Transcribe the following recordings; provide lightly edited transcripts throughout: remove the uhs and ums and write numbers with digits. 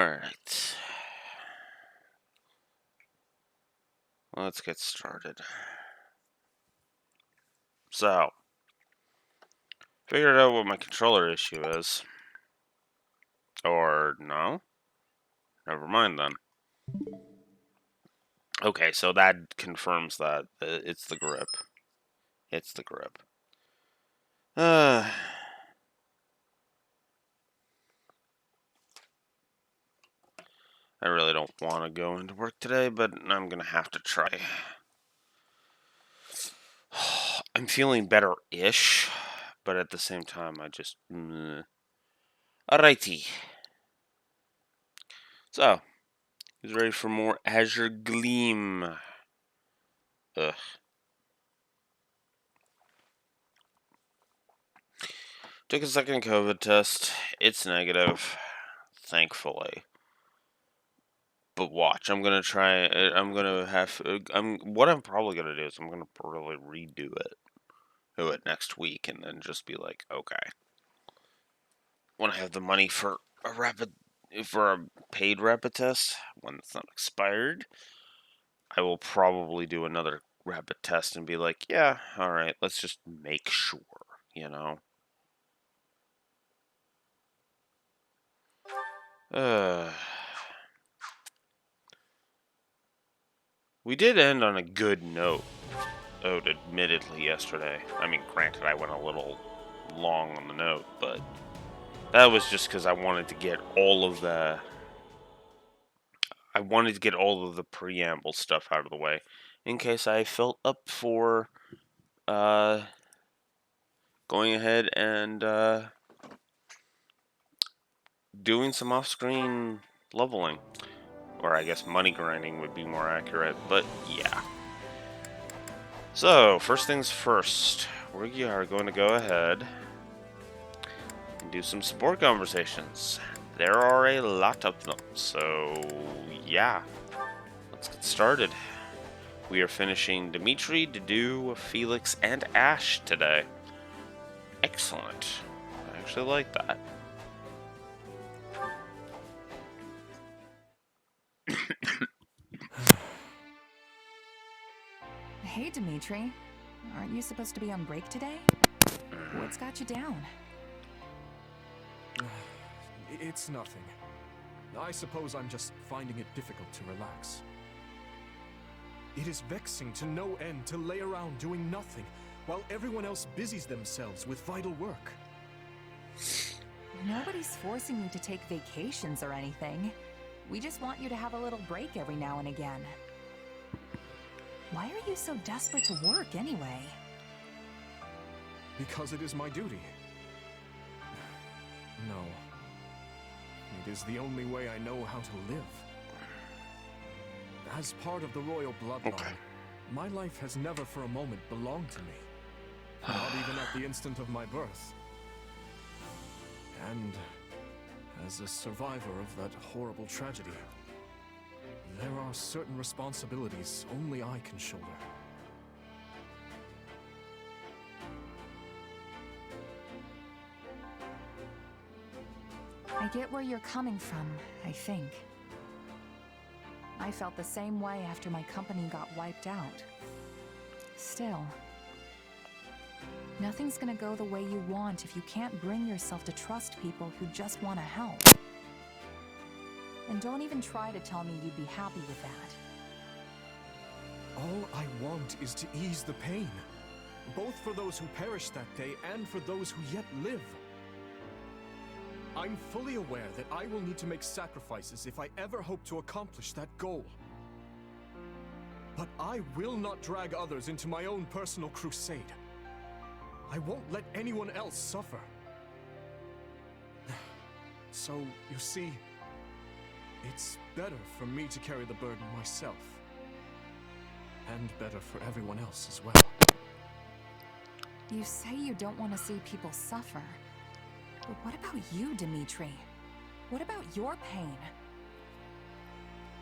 Alright. Let's get started. So, figured out what my controller issue is. Or no? Never mind then. Okay, so that confirms that it's the grip. It's the grip. I really don't want to go into work today, but I'm gonna have to try. I'm feeling better-ish, but at the same time, I just... Alrighty. So, who's ready for more Azure Gleam? Ugh. Took a second COVID test. It's negative, thankfully. But watch, I'm gonna try. I'm gonna have. What I'm probably gonna do is I'm gonna probably redo it, do it next week, and then just be like, okay, when I have the money for a paid rapid test, when it's not expired, I will probably do another rapid test and be like, yeah, all right, let's just make sure, you know. We did end on a good note. Admittedly, yesterday. I mean, granted, I went a little long on the note, but that was just because I wanted to get all of the. I wanted to get all of the preamble stuff out of the way, in case I felt up for uh, going ahead and doing some off-screen leveling, or I guess money grinding would be more accurate. But yeah. So first things first, we are going to go ahead and do some support conversations. There are a lot of them, so yeah, let's get started. We are finishing Dimitri, Dedu, Felix, and Ash today. Excellent. I actually like that. Hey, Dimitri. Aren't you supposed to be on break today? What's got you down? It's nothing. I suppose I'm just finding it difficult to relax. It is vexing to no end to lay around doing nothing while everyone else busies themselves with vital work. Nobody's forcing you to take vacations or anything. We just want you to have a little break every now and again. Why are you so desperate to work anyway? Because it is my duty. No. It is the only way I know how to live. As part of the royal bloodline, my life has never for a moment belonged to me. Not even at the instant of my birth. And as a survivor of that horrible tragedy, there are certain responsibilities only I can shoulder. I get where you're coming from, I think. I felt the same way after my company got wiped out. Still, nothing's gonna go the way you want if you can't bring yourself to trust people who just want to help. And don't even try to tell me you'd be happy with that. All I want is to ease the pain, both for those who perished that day and for those who yet live. I'm fully aware that I will need to make sacrifices if I ever hope to accomplish that goal. But I will not drag others into my own personal crusade. I won't let anyone else suffer. So, you see, it's better for me to carry the burden myself. And better for everyone else as well. You say you don't want to see people suffer. But what about you, Dimitri? What about your pain?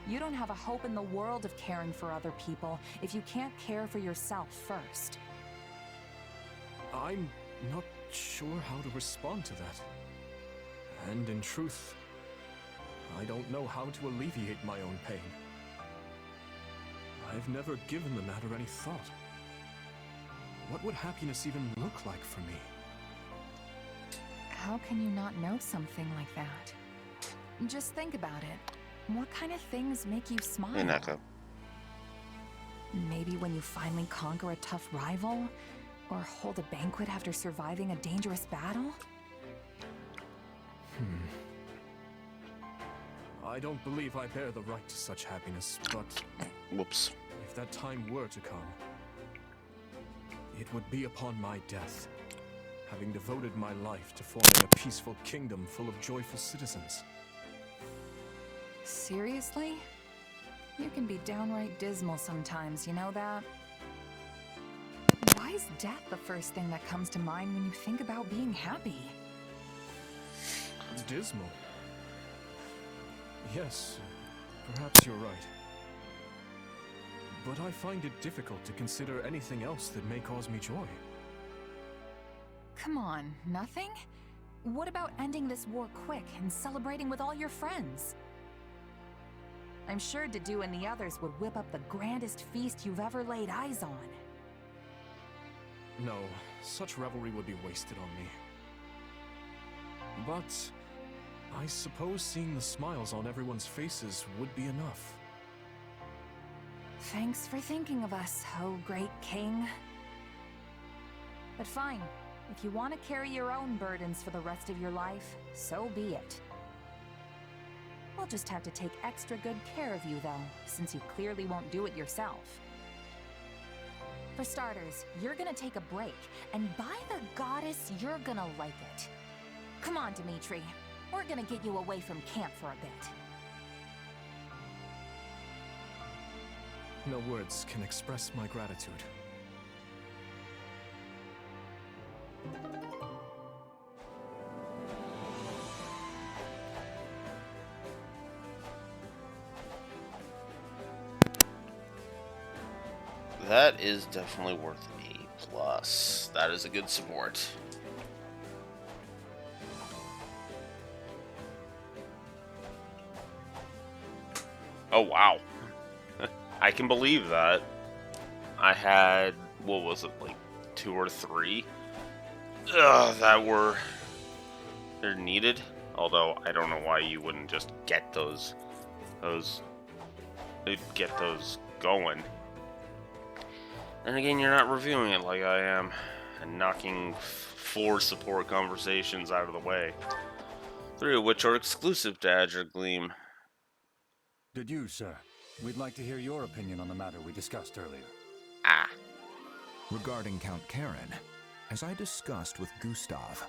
You don't have a hope in the world of caring for other people if you can't care for yourself first. I'm not sure how to respond to that. And in truth, I don't know how to alleviate my own pain. I've never given the matter any thought. What would happiness even look like for me? How can you not know something like that? Just think about it. What kind of things make you smile? Hey, Neko. Maybe when you finally conquer a tough rival? Or hold a banquet after surviving a dangerous battle? I don't believe I bear the right to such happiness, but Whoops. if that time were to come, it would be upon my death, having devoted my life to forming a peaceful kingdom full of joyful citizens. Seriously? You can be downright dismal sometimes, you know that? Why is death the first thing that comes to mind when you think about being happy? Dismal? Yes, perhaps you're right. But I find it difficult to consider anything else that may cause me joy. Come on, nothing? What about ending this war quick and celebrating with all your friends? I'm sure Dedu and the others would whip up the grandest feast you've ever laid eyes on. No, such revelry would be wasted on me. But I suppose seeing the smiles on everyone's faces would be enough. Thanks for thinking of us, oh great king. But fine, if you want to carry your own burdens for the rest of your life, so be it. We'll just have to take extra good care of you, though, since you clearly won't do it yourself. For starters, you're gonna take a break, and by the goddess, you're gonna like it. Come on, Dimitri. We're gonna get you away from camp for a bit. No words can express my gratitude. That is definitely worth an A+. That is a good support. Oh, wow. I can believe that. I had, what was it, like 2 or 3 that were they're needed. Although I don't know why you wouldn't just get those going. And again, you're not reviewing it like I am and knocking 4 support conversations out of the way, 3 of which are exclusive to Azure Gleam. Did you, sir? We'd like to hear your opinion on the matter we discussed earlier. Ah. Regarding Count Karen, as I discussed with Gustav,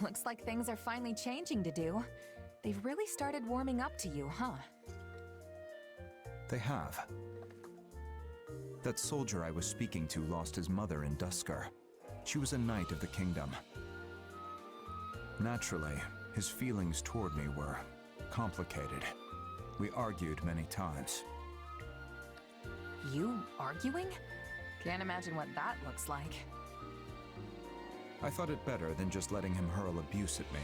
Looks like things are finally changing, Dedu. They've really started warming up to you, huh? they have. That soldier I was speaking to lost his mother in Dusker. She was a knight of the kingdom. Naturally, his feelings toward me were complicated. We argued many times. You arguing? Can't imagine what that looks like. I thought it better than just letting him hurl abuse at me.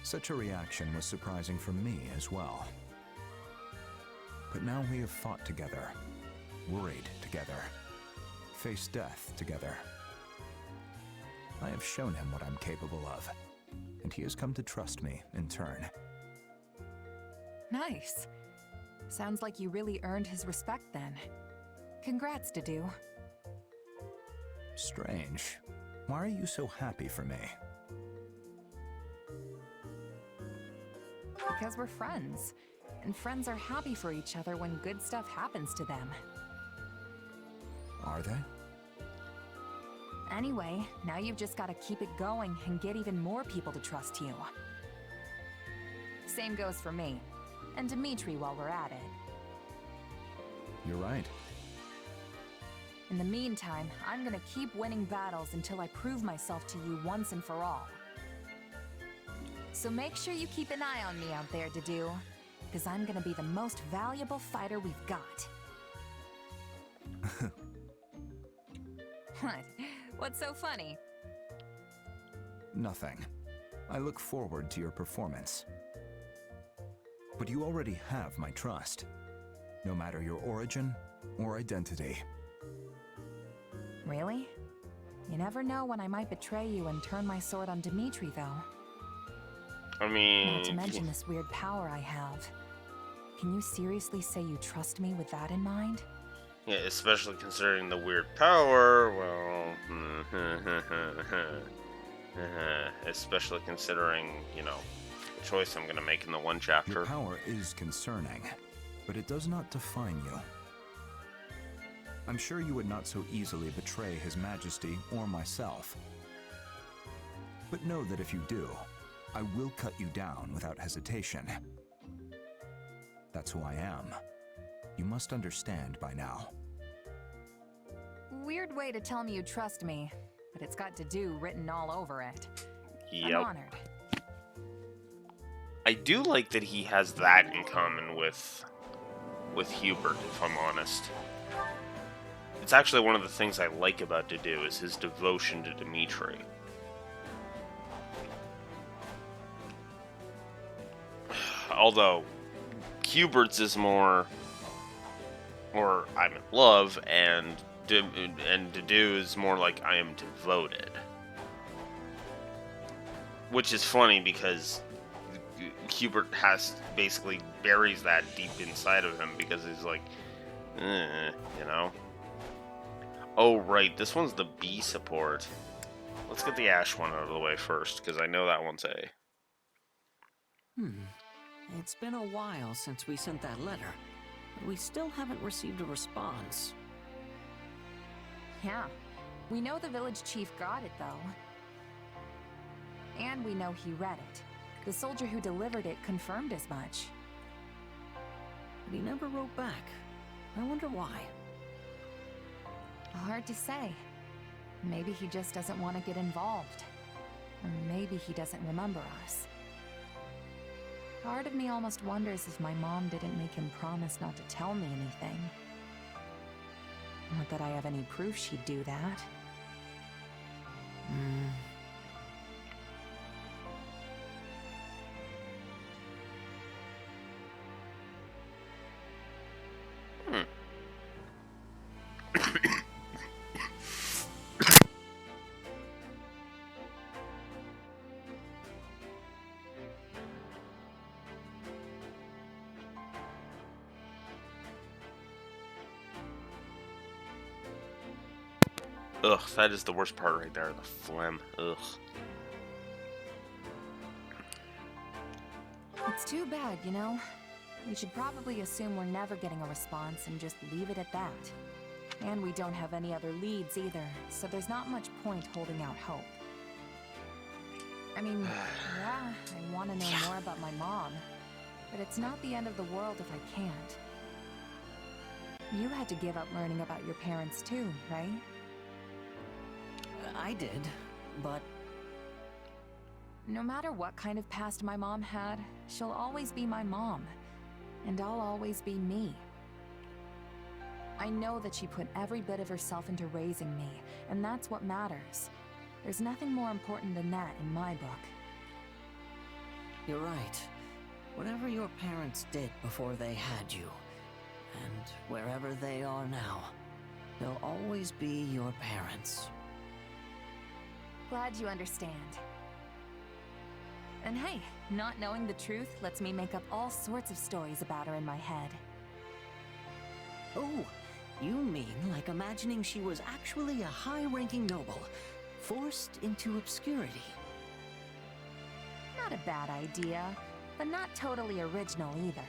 Such a reaction was surprising for me as well. But now we have fought together, worried together, faced death together. I have shown him what I'm capable of, and he has come to trust me in turn. Nice. Sounds like you really earned his respect then. Congrats, Dedu. Strange. Why are you so happy for me? Because we're friends. And friends are happy for each other when good stuff happens to them. Are they? Anyway, now you've just got to keep it going and get even more people to trust you. Same goes for me. And Dimitri while we're at it. You're right. In the meantime, I'm gonna keep winning battles until I prove myself to you once and for all. So make sure you keep an eye on me out there, Dedu, because I'm gonna be the most valuable fighter we've got. What? What's so funny? Nothing. I look forward to your performance. But you already have my trust, no matter your origin or identity. Really? You never know when I might betray you and turn my sword on Dimitri, though. I Not to mean, mention this weird power I have. Can you seriously say you trust me with that in mind? yeah, especially considering the weird power. Well, especially considering, you know, the choice I'm gonna make in the one Your chapter. power is concerning, but it does not define you. I'm sure you would not so easily betray His Majesty or myself. But know that if you do, I will cut you down without hesitation. That's who I am. You must understand by now. Weird way to tell me you trust me, but it's got to do written all over it. I'm Yep. honored. I do like that he has that in common with Hubert, if I'm honest. It's actually one of the things I like about Dedue is his devotion to Dimitri. Although Hubert's is more, or I'm in love, and Dedue is more like I am devoted. Which is funny because Hubert basically buries that deep inside of him because he's like, you know. Oh right, this one's the B support. Let's get the Ash one out of the way first because I know that one's A. It's been a while since we sent that letter, but we still haven't received a response. Yeah. We know the village chief got it, though. And we know he read it. The soldier who delivered it confirmed as much. But he never wrote back. I wonder why. Hard to say. Maybe he just doesn't want to get involved. Or maybe he doesn't remember us. Part of me almost wonders if my mom didn't make him promise not to tell me anything. Not that I have any proof she'd do that. Ugh, that is the worst part right there, the phlegm. Ugh. It's too bad, you know? We should probably assume we're never getting a response and just leave it at that. And we don't have any other leads either, so there's not much point holding out hope. I mean, yeah, I want to know more about my mom, but it's not the end of the world if I can't. You had to give up learning about your parents too, right? I did, but No matter what kind of past my mom had, she'll always be my mom. And I'll always be me. I know that she put every bit of herself into raising me, and that's what matters. There's nothing more important than that in my book. you're right. Whatever your parents did before they had you, and wherever they are now, they'll always be your parents. Glad you understand. And hey, not knowing the truth lets me make up all sorts of stories about her in my head. Oh, you mean like imagining she was actually a high-ranking noble, forced into obscurity? Not a bad idea, but not totally original either.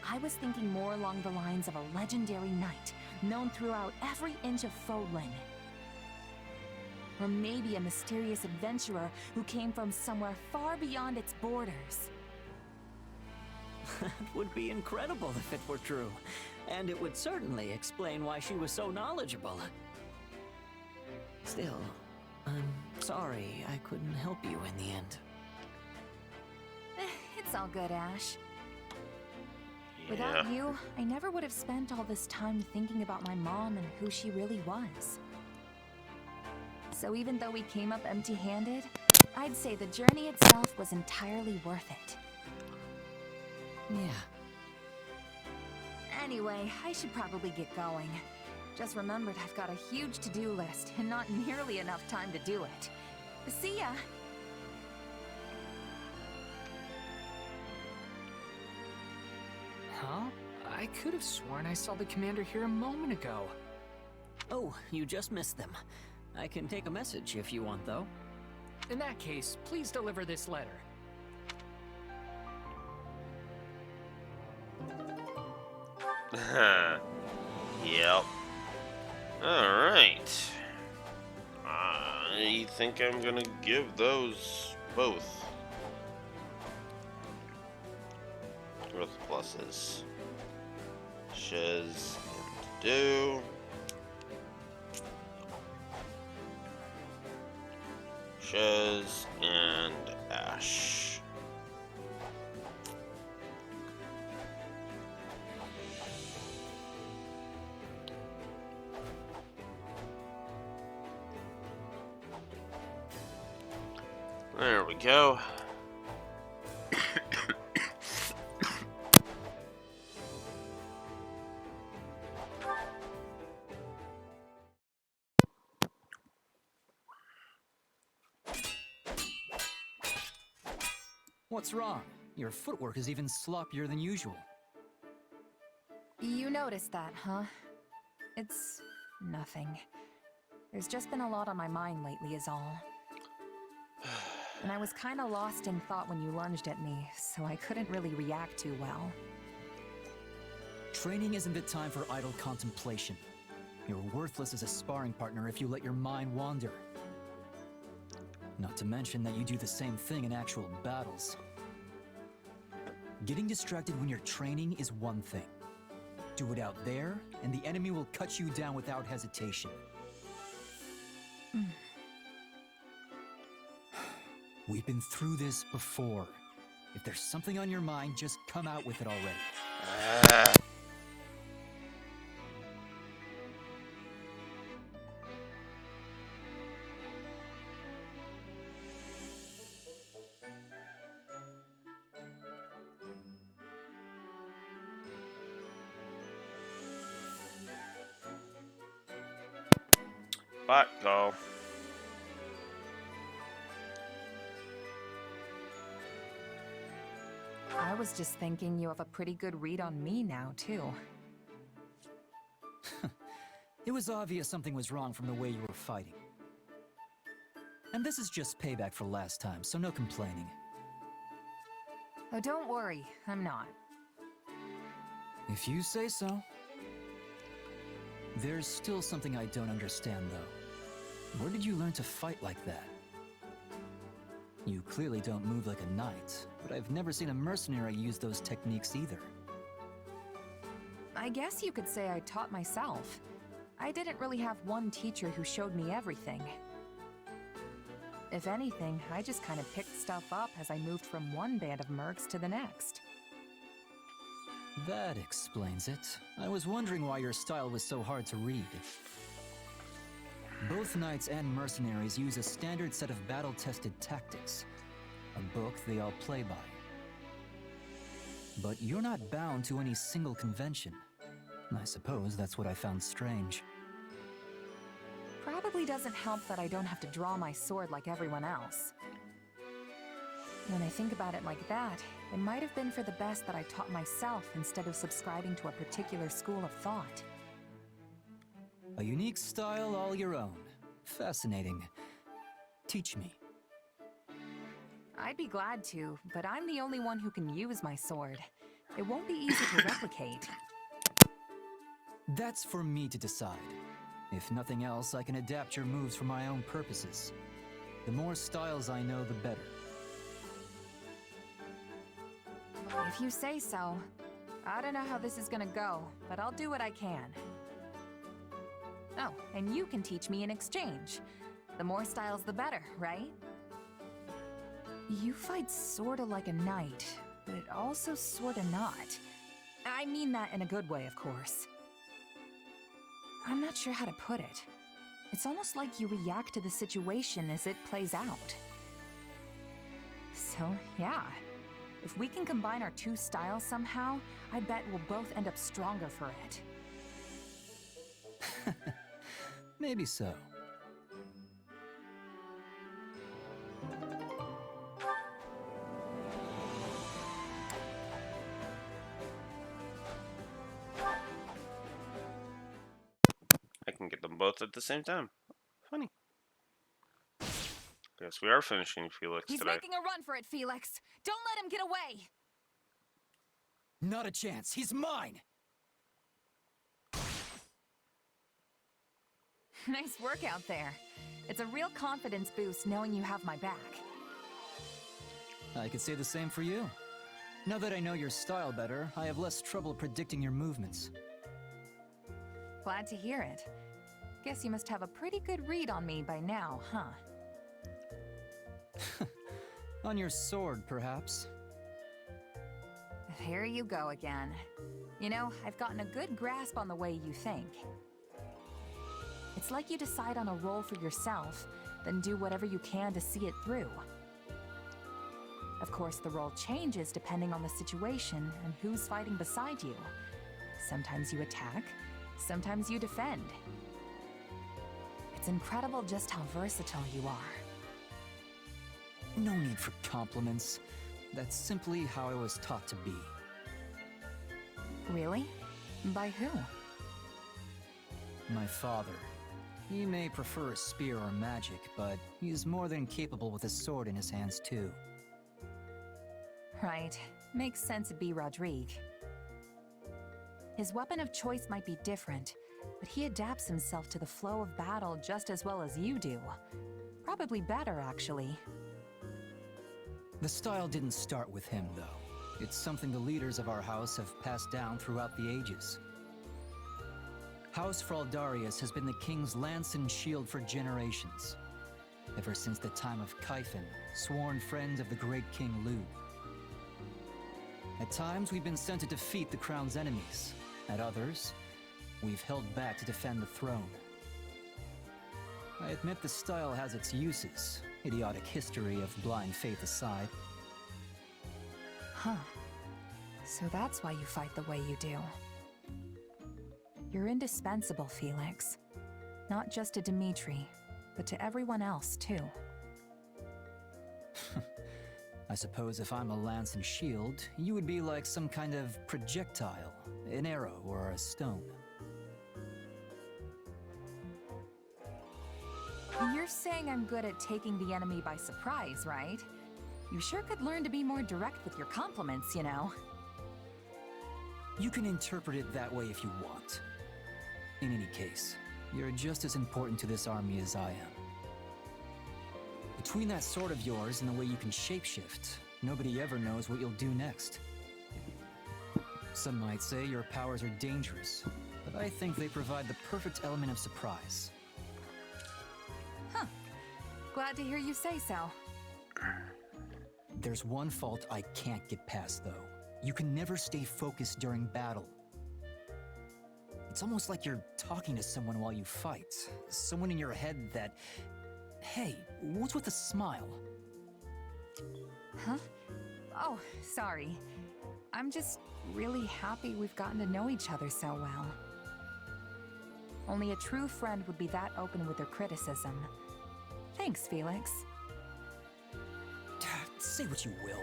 I was thinking more along the lines of a legendary knight, known throughout every inch of Fodlan. Or maybe a mysterious adventurer who came from somewhere far beyond its borders. That would be incredible if it were true, and it would certainly explain why she was so knowledgeable. Still, I'm sorry I couldn't help you in the end. It's all good, Ash. Yeah. Without you, I never would have spent all this time thinking about my mom and who she really was. So even though we came up empty-handed, I'd say the journey itself was entirely worth it. Yeah. Anyway, I should probably get going. Just remembered I've got a huge to-do list and not nearly enough time to do it. See ya! Huh? I could have sworn I saw the commander here a moment ago. Oh, you just missed them. I can take a message if you want, though. In that case, please deliver this letter. Yep. Alright. I think I'm gonna give those both. With pluses. Shiz and do. Shiz and Ash. There we go. What's wrong? Your footwork is even sloppier than usual. You noticed that, huh? It's nothing. There's just been a lot on my mind lately is all. And I was kinda lost in thought when you lunged at me, so I couldn't really react too well. Training isn't the time for idle contemplation. You're worthless as a sparring partner if you let your mind wander. Not to mention that you do the same thing in actual battles. Getting distracted when you're training is one thing. Do it out there, and the enemy will cut you down without hesitation. We've been through this before. If there's something on your mind, just come out with it already. Bot call. I was just thinking you have a pretty good read on me now, too. It was obvious something was wrong from the way you were fighting. And this is just payback for last time, so no complaining. Oh, don't worry, I'm not. If you say so. There's still something I don't understand, though. Where did you learn to fight like that? You clearly don't move like a knight, but I've never seen a mercenary use those techniques either. I guess you could say I taught myself. I didn't really have one teacher who showed me everything. If anything, I just kind of picked stuff up as I moved from one band of mercs to the next. That explains it. I was wondering why your style was so hard to read. Both knights and mercenaries use a standard set of battle-tested tactics, a book they all play by. But you're not bound to any single convention. I suppose that's what I found strange. Probably doesn't help that I don't have to draw my sword like everyone else. When I think about it like that, it might have been for the best that I taught myself instead of subscribing to a particular school of thought. A unique style all your own. Fascinating. Teach me. I'd be glad to, but I'm the only one who can use my sword. It won't be easy to replicate. That's for me to decide. If nothing else, I can adapt your moves for my own purposes. The more styles I know, the better. If you say so. I don't know how this is gonna go, but I'll do what I can. Oh, and you can teach me in exchange. The more styles, the better, right? You fight sorta like a knight, but also sorta not. I mean that in a good way, of course. I'm not sure how to put it. It's almost like you react to the situation as it plays out. So, yeah. If we can combine our two styles somehow, I bet we'll both end up stronger for it. Maybe so. I can get them both at the same time. Funny. Guess we are finishing Felix He's today. making a run for it, Felix. Don't let him get away. Not a chance. He's mine! Nice work out there. It's a real confidence boost knowing you have my back. I could say the same for you. Now that I know your style better, I have less trouble predicting your movements. Glad to hear it. Guess you must have a pretty good read on me by now, huh? On your sword, perhaps? Here you go again. You know, I've gotten a good grasp on the way you think. It's like you decide on a role for yourself, then do whatever you can to see it through. Of course, the role changes depending on the situation and who's fighting beside you. Sometimes you attack, sometimes you defend. It's incredible just how versatile you are. No need for compliments. That's simply how I was taught to be. Really? By who? My father. He may prefer a spear or magic, but he's more than capable with a sword in his hands too. Right. Makes sense it'd be Rodrigue. His weapon of choice might be different, but he adapts himself to the flow of battle just as well as you do. Probably better, actually. The style didn't start with him, though. It's something the leaders of our house have passed down throughout the ages. House Fraldarius has been the king's lance and shield for generations. Ever since the time of Kaifin, sworn friend of the great King Lu. At times, we've been sent to defeat the crown's enemies. At others, we've held back to defend the throne. I admit the style has its uses, idiotic history of blind faith aside. Huh. So that's why you fight the way you do. You're indispensable, Felix. Not just to Dimitri, but to everyone else, too. I suppose if I'm a lance and shield, you would be like some kind of projectile, an arrow or a stone. You're saying I'm good at taking the enemy by surprise, right? You sure could learn to be more direct with your compliments, you know? You can interpret it that way if you want. In any case, you're just as important to this army as I am. Between that sword of yours and the way you can shapeshift, nobody ever knows what you'll do next. Some might say your powers are dangerous, but I think they provide the perfect element of surprise. Huh. Glad to hear you say so. There's one fault I can't get past, though. You can never stay focused during battle. It's almost like you're talking to someone while you fight. Someone in your head that... Hey, what's with the smile? Huh? Oh, sorry. I'm just really happy we've gotten to know each other so well. Only a true friend would be that open with their criticism. Thanks, Felix. Say what you will.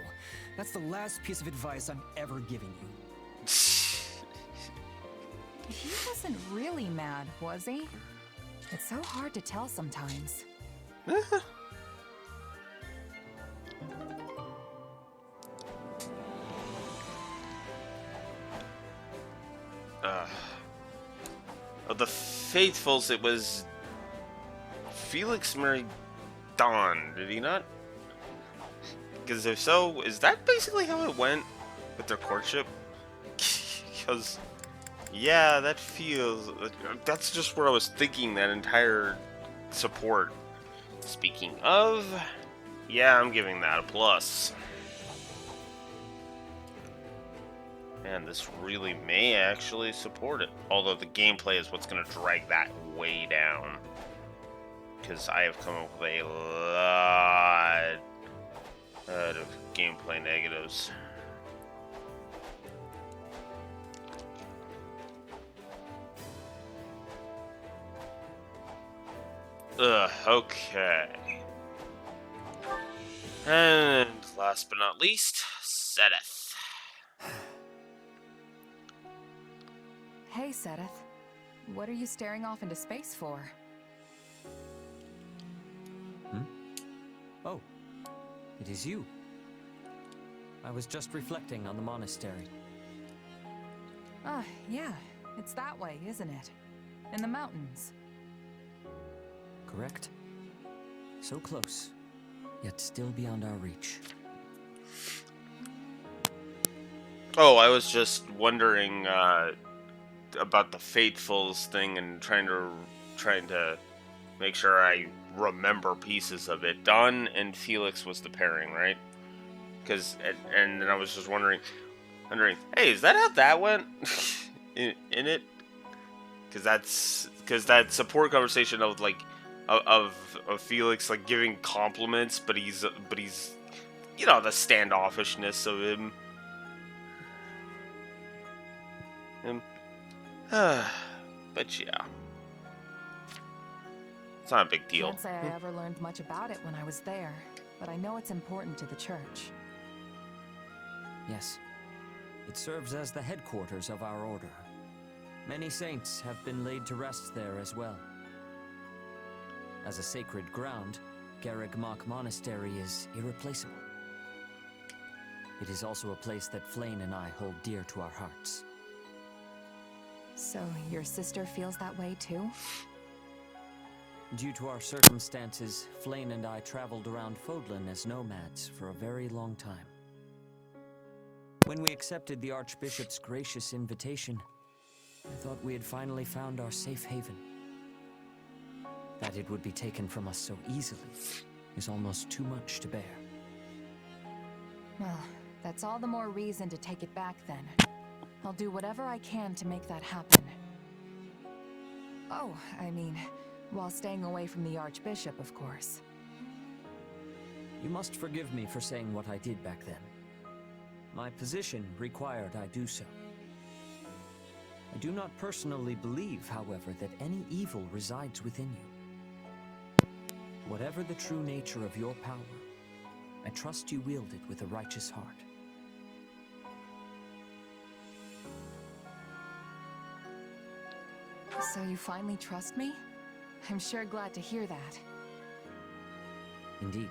That's the last piece of advice I'm ever giving you. He wasn't really mad, was he? It's so hard to tell sometimes. Of the faithfuls, it was Felix married Dawn, did he not? Because if so, is that basically how it went with their courtship? Because, yeah, that feels... That's just where I was thinking that entire support. Speaking of, yeah, I'm giving that a plus. Man, this really may actually support it. Although the gameplay is what's going to drag that way down. because I have come up with a lot of gameplay negatives. Ugh, okay. And last but not least, Sedith. Hey, Sedith. What are you staring off into space for? Oh, it is you. I was just reflecting on the monastery. Ah, yeah. It's that way, isn't it? In the mountains. Correct? So close, yet still beyond our reach. Oh, I was just wondering about the Faithfuls thing and trying to make sure I remember pieces of it. Don and Felix was the pairing, right? And then I was just wondering, hey, is that how that went in it? Because that support conversation of like of Felix like giving compliments, but he's you know, the standoffishness of him. But yeah, it's not a big deal. Can't say I ever learned much about it when I was there, but I know it's important to the church. Yes. It serves as the headquarters of our order. Many saints have been laid to rest there as well. As a sacred ground, Garreg-Mach Monastery is irreplaceable. It is also a place that Flayn and I hold dear to our hearts. So, your sister feels that way too? Due to our circumstances, Flayn and I traveled around Fodlan as nomads for a very long time. When we accepted the Archbishop's gracious invitation, I thought we had finally found our safe haven. That it would be taken from us so easily is almost too much to bear. Well, that's all the more reason to take it back then. I'll do whatever I can to make that happen. Oh, I mean, while staying away from the Archbishop, of course. You must forgive me for saying what I did back then. My position required I do so. I do not personally believe, however, that any evil resides within you. Whatever the true nature of your power, I trust you wield it with a righteous heart. So you finally trust me? I'm sure glad to hear that. Indeed.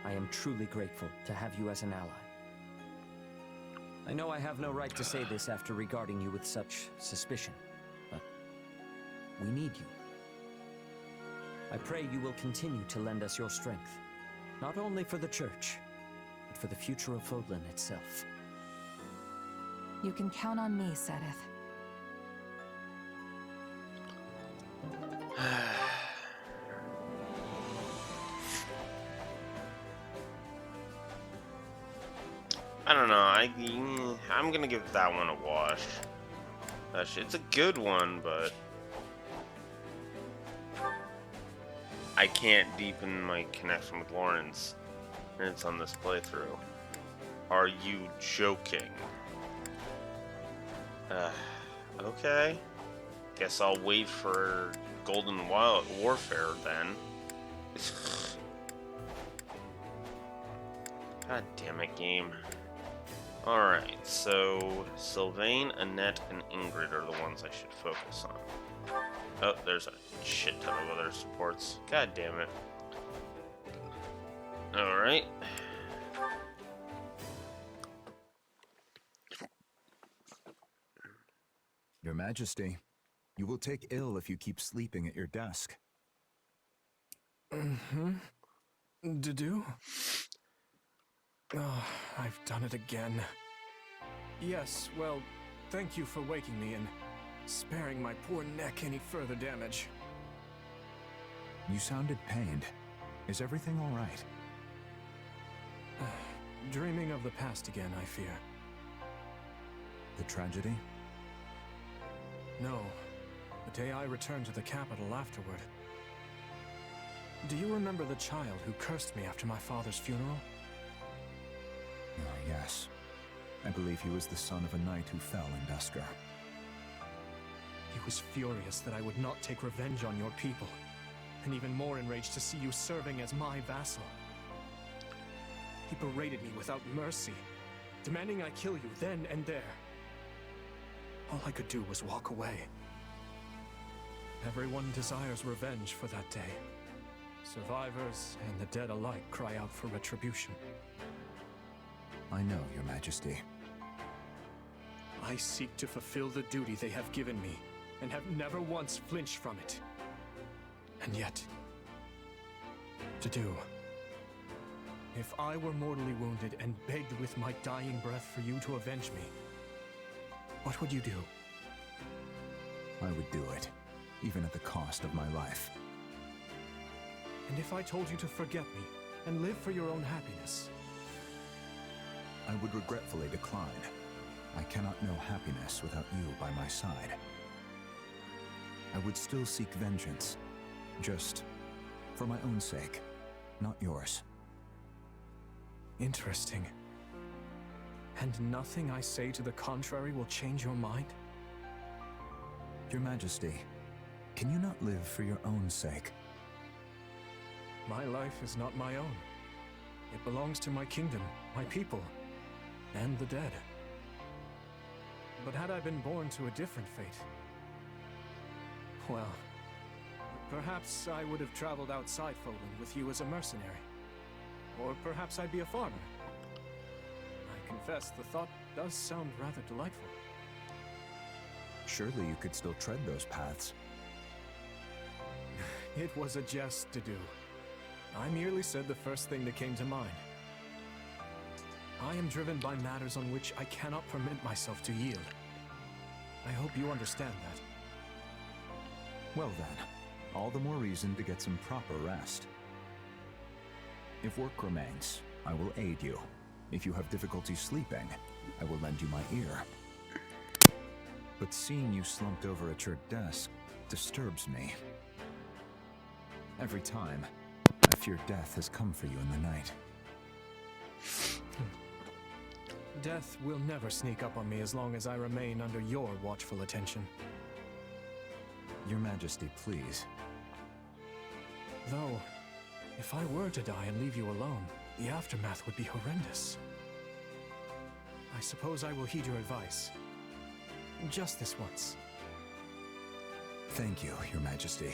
I am truly grateful to have you as an ally. I know I have no right to say this after regarding you with such suspicion, but we need you. I pray you will continue to lend us your strength, not only for the Church, but for the future of Fodlan itself. You can count on me, Sedith. I don't know. I'm gonna give that one a wash. It's a good one, but I can't deepen my connection with Lawrence, and it's on this playthrough. Are you joking? Okay. Guess I'll wait for Golden Warfare then. God damn it, game. Alright, so Sylvain, Annette, and Ingrid are the ones I should focus on. Oh, there's a shit ton of other supports. God damn it. Alright. Your Majesty, you will take ill if you keep sleeping at your desk. Do? Oh, I've done it again. Yes, well, thank you for waking me and sparing my poor neck any further damage. You sounded pained. Is everything all right? Dreaming of the past again, I fear. The tragedy? No. The day I returned to the capital afterward. Do you remember the child who cursed me after my father's funeral? Yes. I believe he was the son of a knight who fell in Dusker. He was furious that I would not take revenge on your people, and even more enraged to see you serving as my vassal. He berated me without mercy, demanding I kill you then and there. All I could do was walk away. Everyone desires revenge for that day. Survivors and the dead alike cry out for retribution. I know, Your Majesty. I seek to fulfill the duty they have given me, and have never once flinched from it. And yet, to do. If I were mortally wounded and begged with my dying breath for you to avenge me, what would you do? I would do it, even at the cost of my life. And if I told you to forget me and live for your own happiness? I would regretfully decline. I cannot know happiness without you by my side. I would still seek vengeance, just for my own sake, not yours. Interesting. And nothing I say to the contrary will change your mind? Your Majesty, can you not live for your own sake? My life is not my own. It belongs to my kingdom, my people, and the dead. But had I been born to a different fate, well, perhaps I would have traveled outside Foland with you as a mercenary. Or perhaps I'd be a farmer. I confess the thought does sound rather delightful. Surely you could still tread those paths. It was a jest to do. I merely said the first thing that came to mind. I am driven by matters on which I cannot permit myself to yield. I hope you understand that. Well then, all the more reason to get some proper rest. If work remains, I will aid you. If you have difficulty sleeping, I will lend you my ear. But seeing you slumped over at your desk disturbs me. Every time, I fear death has come for you in the night. Death will never sneak up on me as long as I remain under your watchful attention. Your Majesty, please. Though, if I were to die and leave you alone, the aftermath would be horrendous. I suppose I will heed your advice. Just this once. Thank you, Your Majesty.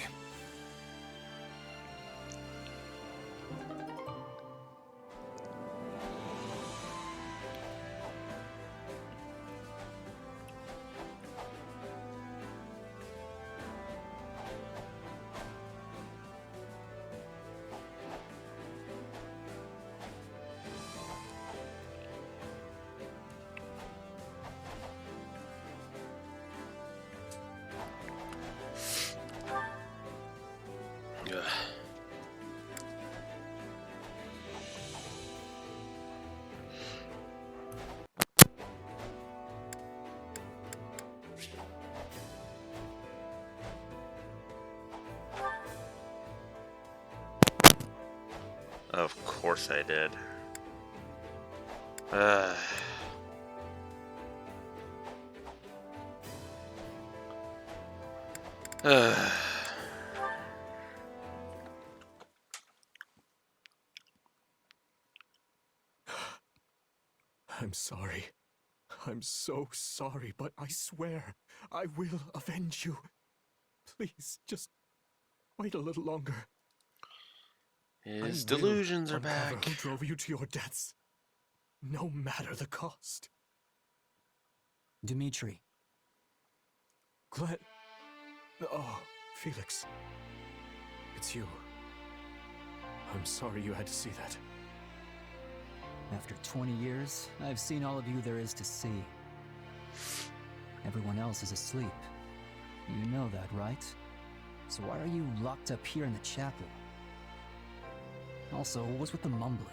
Of course I did. I'm sorry. I'm so sorry, but I swear I will avenge you. Please, just wait a little longer. His I will delusions are uncover back. who drove you to your deaths, no matter the cost. Dimitri. Glenn... Oh, Felix. It's you. I'm sorry you had to see that. After 20 years, I've seen all of you there is to see. Everyone else is asleep. You know that, right? So why are you locked up here in the chapel? Also, what's with the mumbling?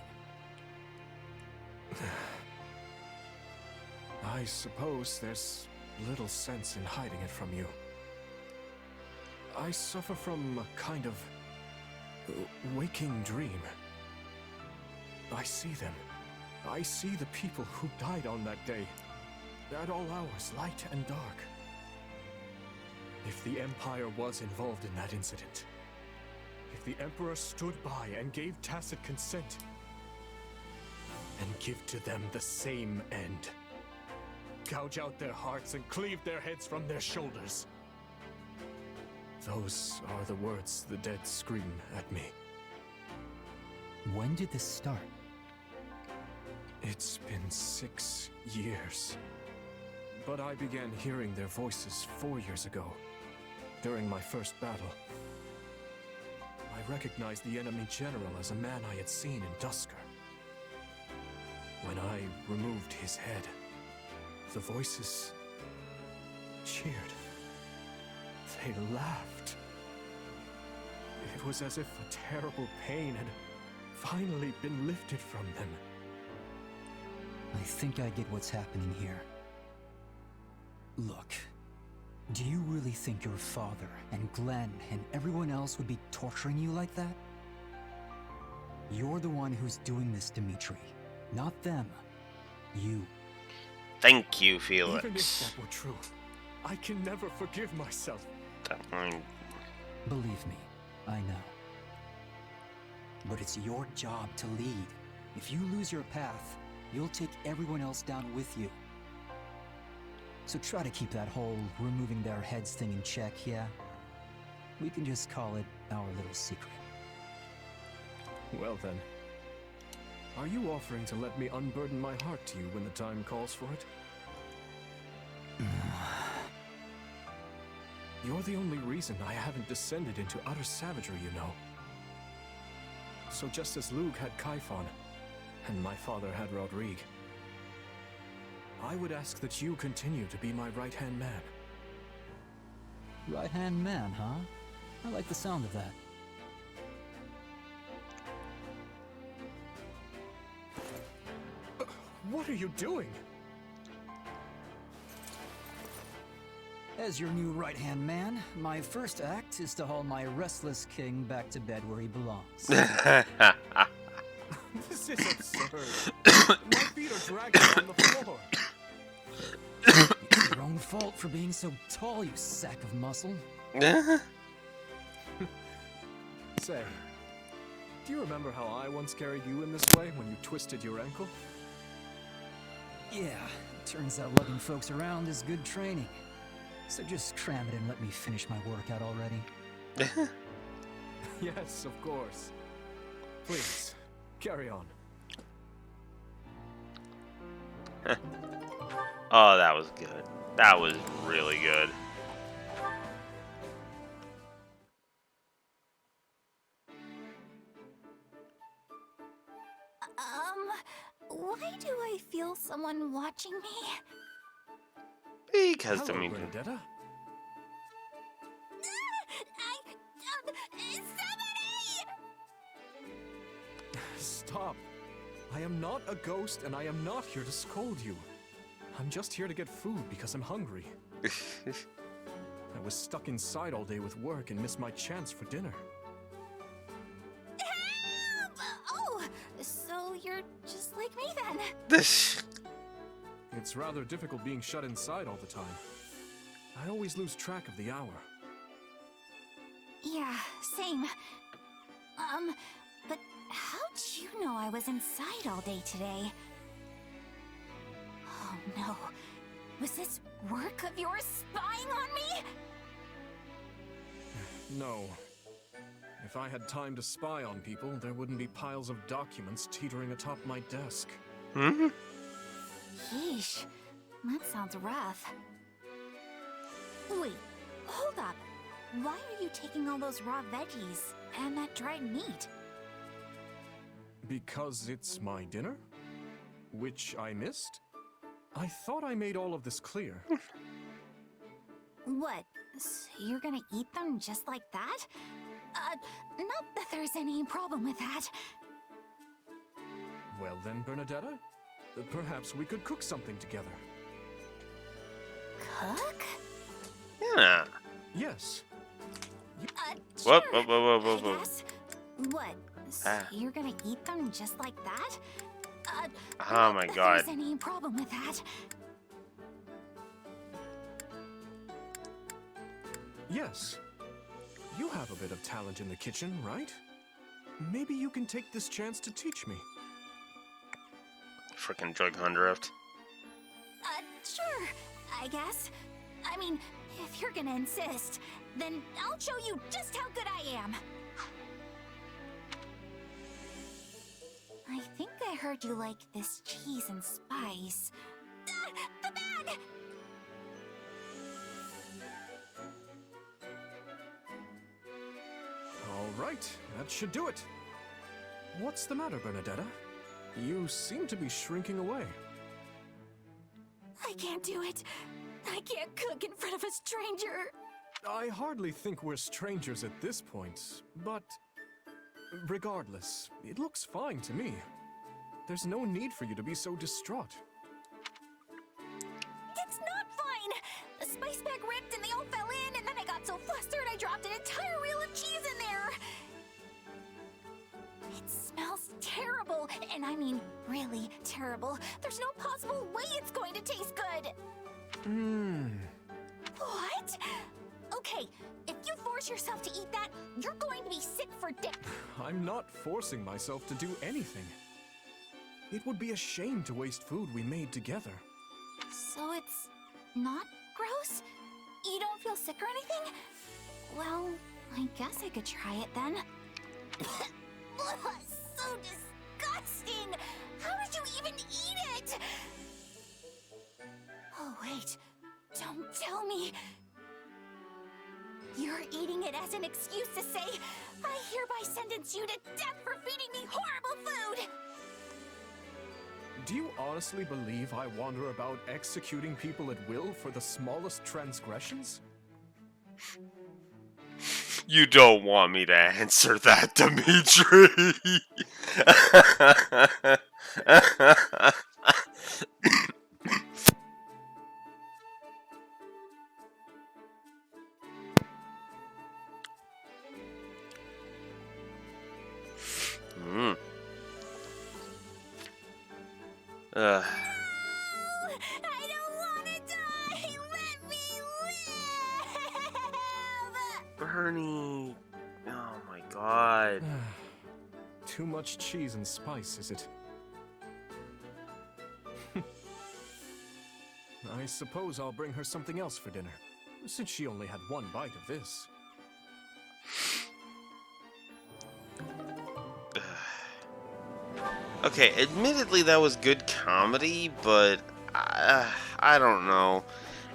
I suppose there's little sense in hiding it from you. I suffer from a kind of waking dream. I see them. I see the people who died on that day. At all hours, light and dark. If the Empire was involved in that incident, if the Emperor stood by and gave tacit consent, and give to them the same end. Gouge out their hearts and cleave their heads from their shoulders. Those are the words the dead scream at me. When did this start? It's been 6 years. But I began hearing their voices 4 years ago, during my first battle. I recognized the enemy general as a man I had seen in Dusker. When I removed his head, the voices cheered. They laughed. It was as if a terrible pain had finally been lifted from them. I think I get what's happening here. Look, do you really think your father and Glenn and everyone else would be torturing you like that? You're the one who's doing this, Dimitri, not them. You. Thank you, Even if Felix. that were true, I can never forgive myself. Believe me, I know. But it's your job to lead. If you lose your path, you'll take everyone else down with you. So try to keep that whole removing their heads thing in check, yeah? We can just call it our little secret. Well then, are you offering to let me unburden my heart to you when the time calls for it? You're the only reason I haven't descended into utter savagery, you know. So just as Luke had Kaifon, and my father had Rodrigue, I would ask that you continue to be my right-hand man. Right-hand man, huh? I like the sound of that. What are you doing? As your new right-hand man, my first act is to haul my restless king back to bed where he belongs. This is absurd. My feet are dragging on the floor. It's your own fault for being so tall, you sack of muscle. Say, do you remember how I once carried you in this way when you twisted your ankle? Yeah, turns out lugging folks around is good training. So just cram it and let me finish my workout already. Yes, of course. Please, carry on. Oh, that was good. That was really good. Why do I feel someone watching me? Because Hello, I mean, Bernadetta. Somebody! Stop. I am not a ghost and I am not here to scold you. I'm just here to get food because I'm hungry. I was stuck inside all day with work and missed my chance for dinner. Help! Oh, so you're just like me then. It's rather difficult being shut inside all the time. I always lose track of the hour. Yeah, same. But how'd you know I was inside all day today? Oh no. Was this work of yours spying on me? No. If I had time to spy on people, there wouldn't be piles of documents teetering atop my desk. hmm? Yeesh, that sounds rough. Wait, hold up. Why are you taking all those raw veggies and that dried meat? Because it's my dinner? Which I missed? I thought I made all of this clear. What? So you're gonna eat them just like that? Not that there's any problem with that. Well then, Bernadetta, perhaps we could cook something together. Cook? Yeah. Yes. Sure, Whoa. I guess. What? So Ah. you're gonna eat them just like that? Oh Not my that god. there's any problem with that. Yes. You have a bit of talent in the kitchen, right? Maybe you can take this chance to teach me. Frickin' Drug Hundrift. Sure, I guess. I mean, if you're gonna insist, then I'll show you just how good I am. I think I heard you like this cheese and spice. The bag! All right, that should do it. What's the matter, Bernadetta? You seem to be shrinking away. I can't do it. I can't cook in front of a stranger. I hardly think we're strangers at this point, but regardless, it looks fine to me. There's no need for you to be so distraught. It's not fine! The spice bag ripped and they all fell in, and then I got so flustered I dropped an entire reel of cheese in there! It smells terrible, and I mean really terrible. There's no possible way it's going to taste good! What? Okay, if you force yourself to eat that, you're going to be sick for days. I'm not forcing myself to do anything. It would be a shame to waste food we made together. So it's not gross? You don't feel sick or anything? Well, I guess I could try it then. So disgusting! How did you even eat it? Oh wait, don't tell me. You're eating it as an excuse to say, I hereby sentence you to death for feeding me horrible food! Do you honestly believe I wander about executing people at will for the smallest transgressions? You don't want me to answer that, Dimitri. mm. I don't want to die! Let me live! Bernie. Oh my god. Too much cheese and spice, is it? I suppose I'll bring her something else for dinner, since she only had one bite of this. Okay, admittedly that was good comedy, but I don't know.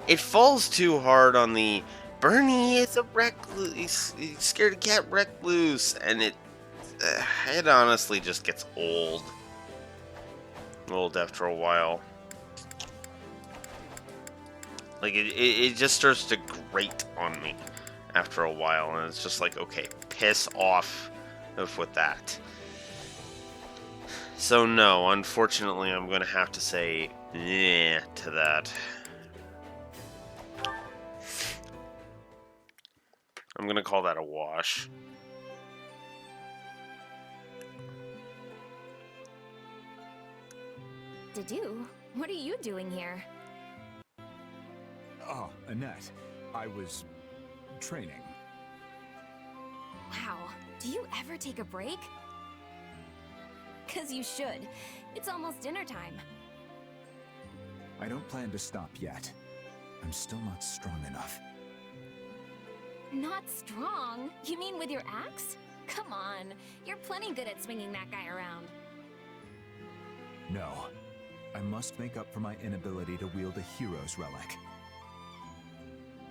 It falls too hard on the Bernie is a recluse, he's scared of cat recluse, and it honestly just gets old after a while. Like it just starts to grate on me after a while, and it's just like, okay, piss off with that. So no, unfortunately, I'm going to have to say yeah to that. I'm going to call that a wash. Dedu, what are you doing here? Oh, Annette, I was training. Wow, do you ever take a break? 'Cause you should. It's almost dinner time. I don't plan to stop yet. I'm still not strong enough. Not strong? You mean with your axe? Come on, you're plenty good at swinging that guy around. No. I must make up for my inability to wield a hero's relic.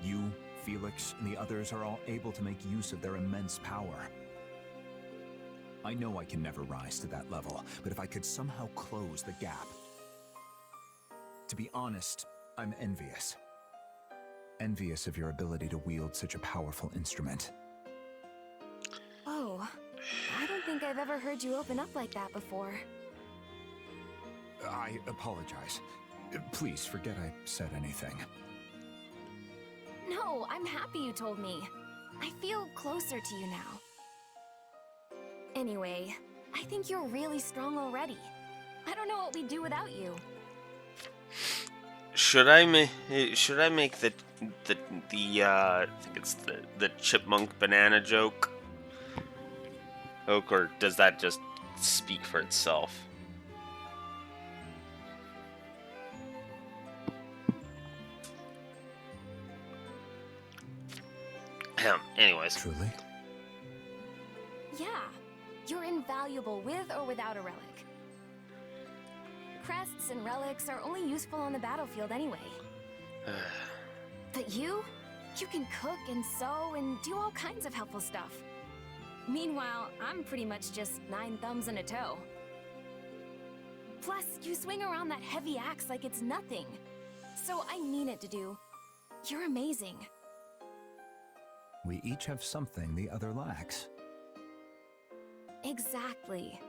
You, Felix, and the others are all able to make use of their immense power. I know I can never rise to that level, but if I could somehow close the gap. To be honest, I'm envious. Envious of your ability to wield such a powerful instrument. Oh, I don't think I've ever heard you open up like that before. I apologize. Please forget I said anything. No, I'm happy you told me. I feel closer to you now. Anyway, I think you're really strong already. I don't know what we'd do without you. Should I make the I think it's the chipmunk banana joke? Or does that just speak for itself? Anyways. Truly? Yeah, you're invaluable with or without a relic. Crests and relics are only useful on the battlefield anyway. But you can cook and sew and do all kinds of helpful stuff. Meanwhile, I'm pretty much just 9 thumbs and a toe. Plus, you swing around that heavy axe like it's nothing. So I mean it, Dedu. You're amazing. We each have something the other lacks. Exactly.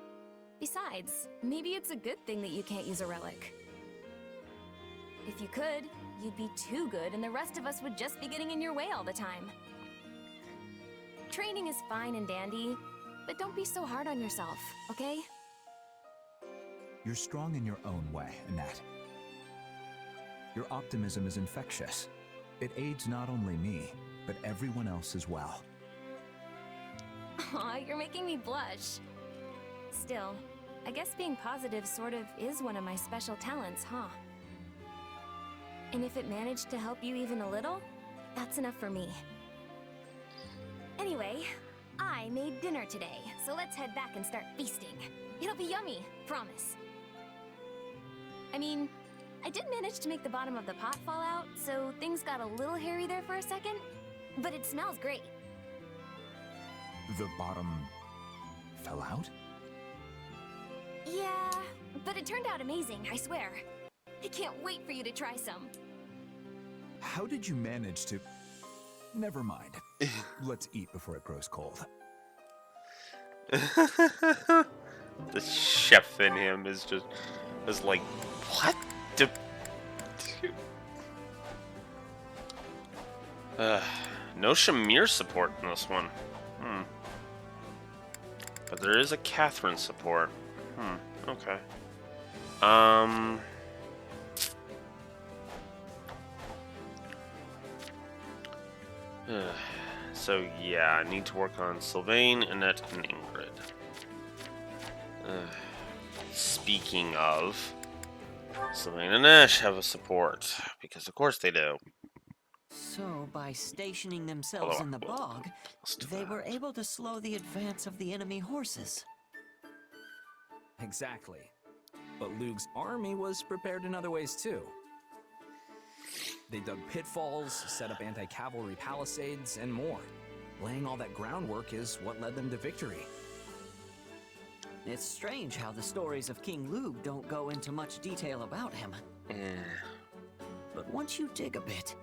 Besides, maybe it's a good thing that you can't use a relic. If you could, you'd be too good and the rest of us would just be getting in your way all the time. Training is fine and dandy, but don't be so hard on yourself, okay? You're strong in your own way, Annette. Your optimism is infectious. It aids not only me, but everyone else as well. Aw, you're making me blush. Still, I guess being positive sort of is one of my special talents, huh? And if it managed to help you even a little, that's enough for me. Anyway, I made dinner today, so let's head back and start feasting. It'll be yummy, promise. I mean, I did manage to make the bottom of the pot fall out, so things got a little hairy there for a second, but it smells great. The bottom fell out? Yeah, but it turned out amazing, I swear. I can't wait for you to try some. How did you manage to... Never mind. Let's eat before it grows cold. The chef in him is like, what? No Shamir support in this one. But there is a Catherine support. Okay. So yeah, I need to work on Sylvain, Annette, and Ingrid. Speaking of, Sylvain and Ash have a support, because of course they do. So, by stationing themselves in the bog, they were able to slow the advance of the enemy horses. Exactly. But Luke's army was prepared in other ways too. They dug pitfalls, set up anti-cavalry palisades, and more. Laying all that groundwork is what led them to victory. It's strange how the stories of King Luke don't go into much detail about him. But once you dig a bit,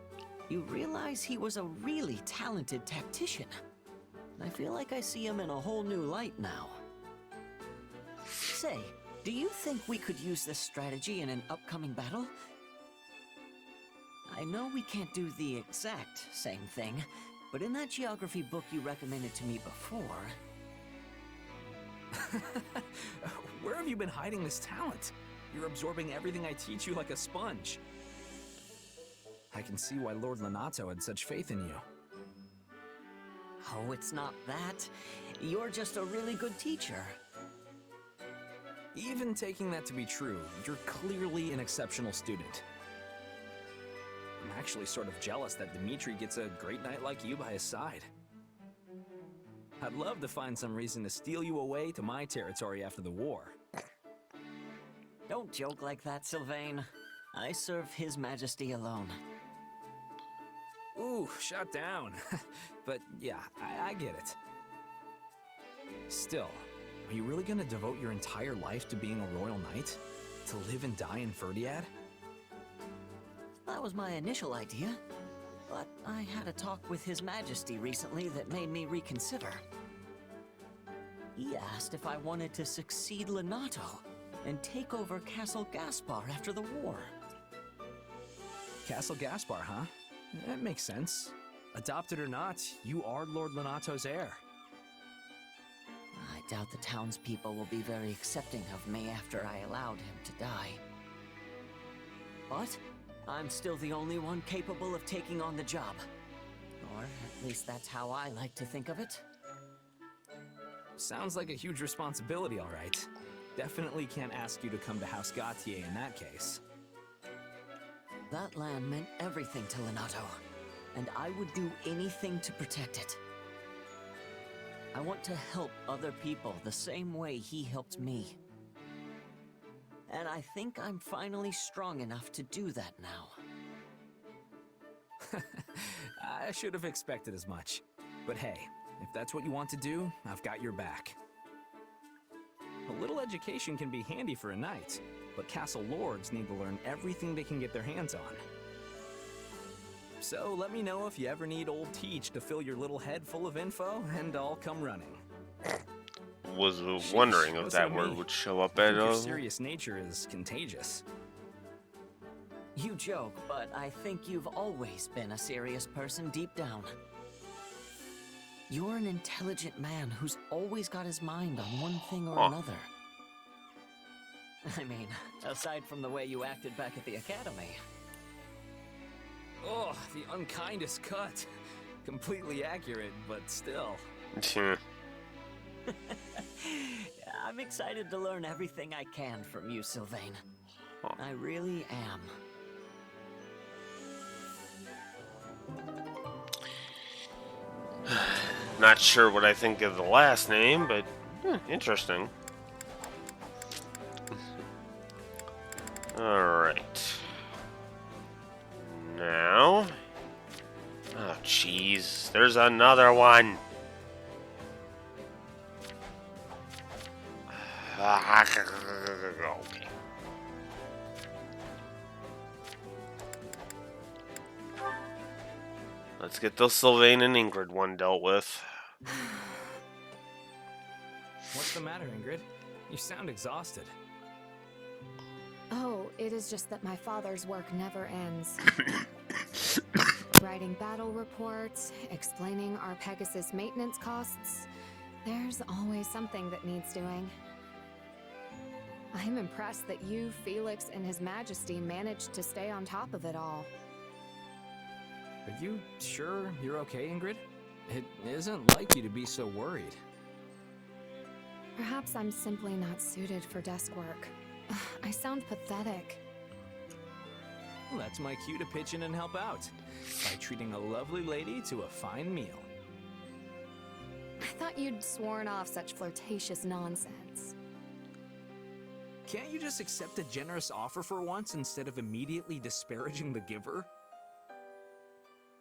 you realize he was a really talented tactician. I feel like I see him in a whole new light now. Say, do you think we could use this strategy in an upcoming battle? I know we can't do the exact same thing, but in that geography book you recommended to me before... Where have you been hiding this talent? You're absorbing everything I teach you like a sponge. I can see why Lord Lenato had such faith in you. Oh, it's not that. You're just a really good teacher. Even taking that to be true, you're clearly an exceptional student. I'm actually sort of jealous that Dimitri gets a great knight like you by his side. I'd love to find some reason to steal you away to my territory after the war. Don't joke like that, Sylvain. I serve His Majesty alone. Ooh, shut down. But yeah, I get it. Still, are you really gonna devote your entire life to being a royal knight? To live and die in Verdiad? That was my initial idea, but I had a talk with His Majesty recently that made me reconsider. He asked if I wanted to succeed Lenato and take over Castle Gaspar after the war. Castle Gaspar, huh? That makes sense. Adopted or not, you are Lord Lenato's heir. doubt the townspeople will be very accepting of me after I allowed him to die. But I'm still the only one capable of taking on the job. Or at least that's how I like to think of it. Sounds like a huge responsibility, all right. Definitely can't ask you to come to House Gautier in that case. That land meant everything to Lenato, and I would do anything to protect it. I want to help other people the same way he helped me. And I think I'm finally strong enough to do that now. I should have expected as much. But hey, if that's what you want to do, I've got your back. A little education can be handy for a knight, but castle lords need to learn everything they can get their hands on. So let me know if you ever need old Teach to fill your little head full of info, and I'll come running. Was wondering if listen that to word me. would show up I at think your all. serious nature is contagious. You joke, but I think you've always been a serious person deep down. You're an intelligent man who's always got his mind on one thing or another. I mean, aside from the way you acted back at the academy. Oh, the unkindest cut. Completely accurate, but still. I'm excited to learn everything I can from you, Sylvain. I really am. Not sure what I think of the last name, but interesting. Alright. Now... Oh, jeez. There's another one! Okay. Let's get the Sylvain and Ingrid one dealt with. What's the matter, Ingrid? You sound exhausted. Oh, it is just that my father's work never ends. Writing battle reports, explaining our Pegasus maintenance costs. There's always something that needs doing. I'm impressed that you, Felix, and His Majesty managed to stay on top of it all. Are you sure you're okay, Ingrid? It isn't like you to be so worried. Perhaps I'm simply not suited for desk work. I sound pathetic. Well, that's my cue to pitch in and help out. By treating a lovely lady to a fine meal. I thought you'd sworn off such flirtatious nonsense. Can't you just accept a generous offer for once instead of immediately disparaging the giver?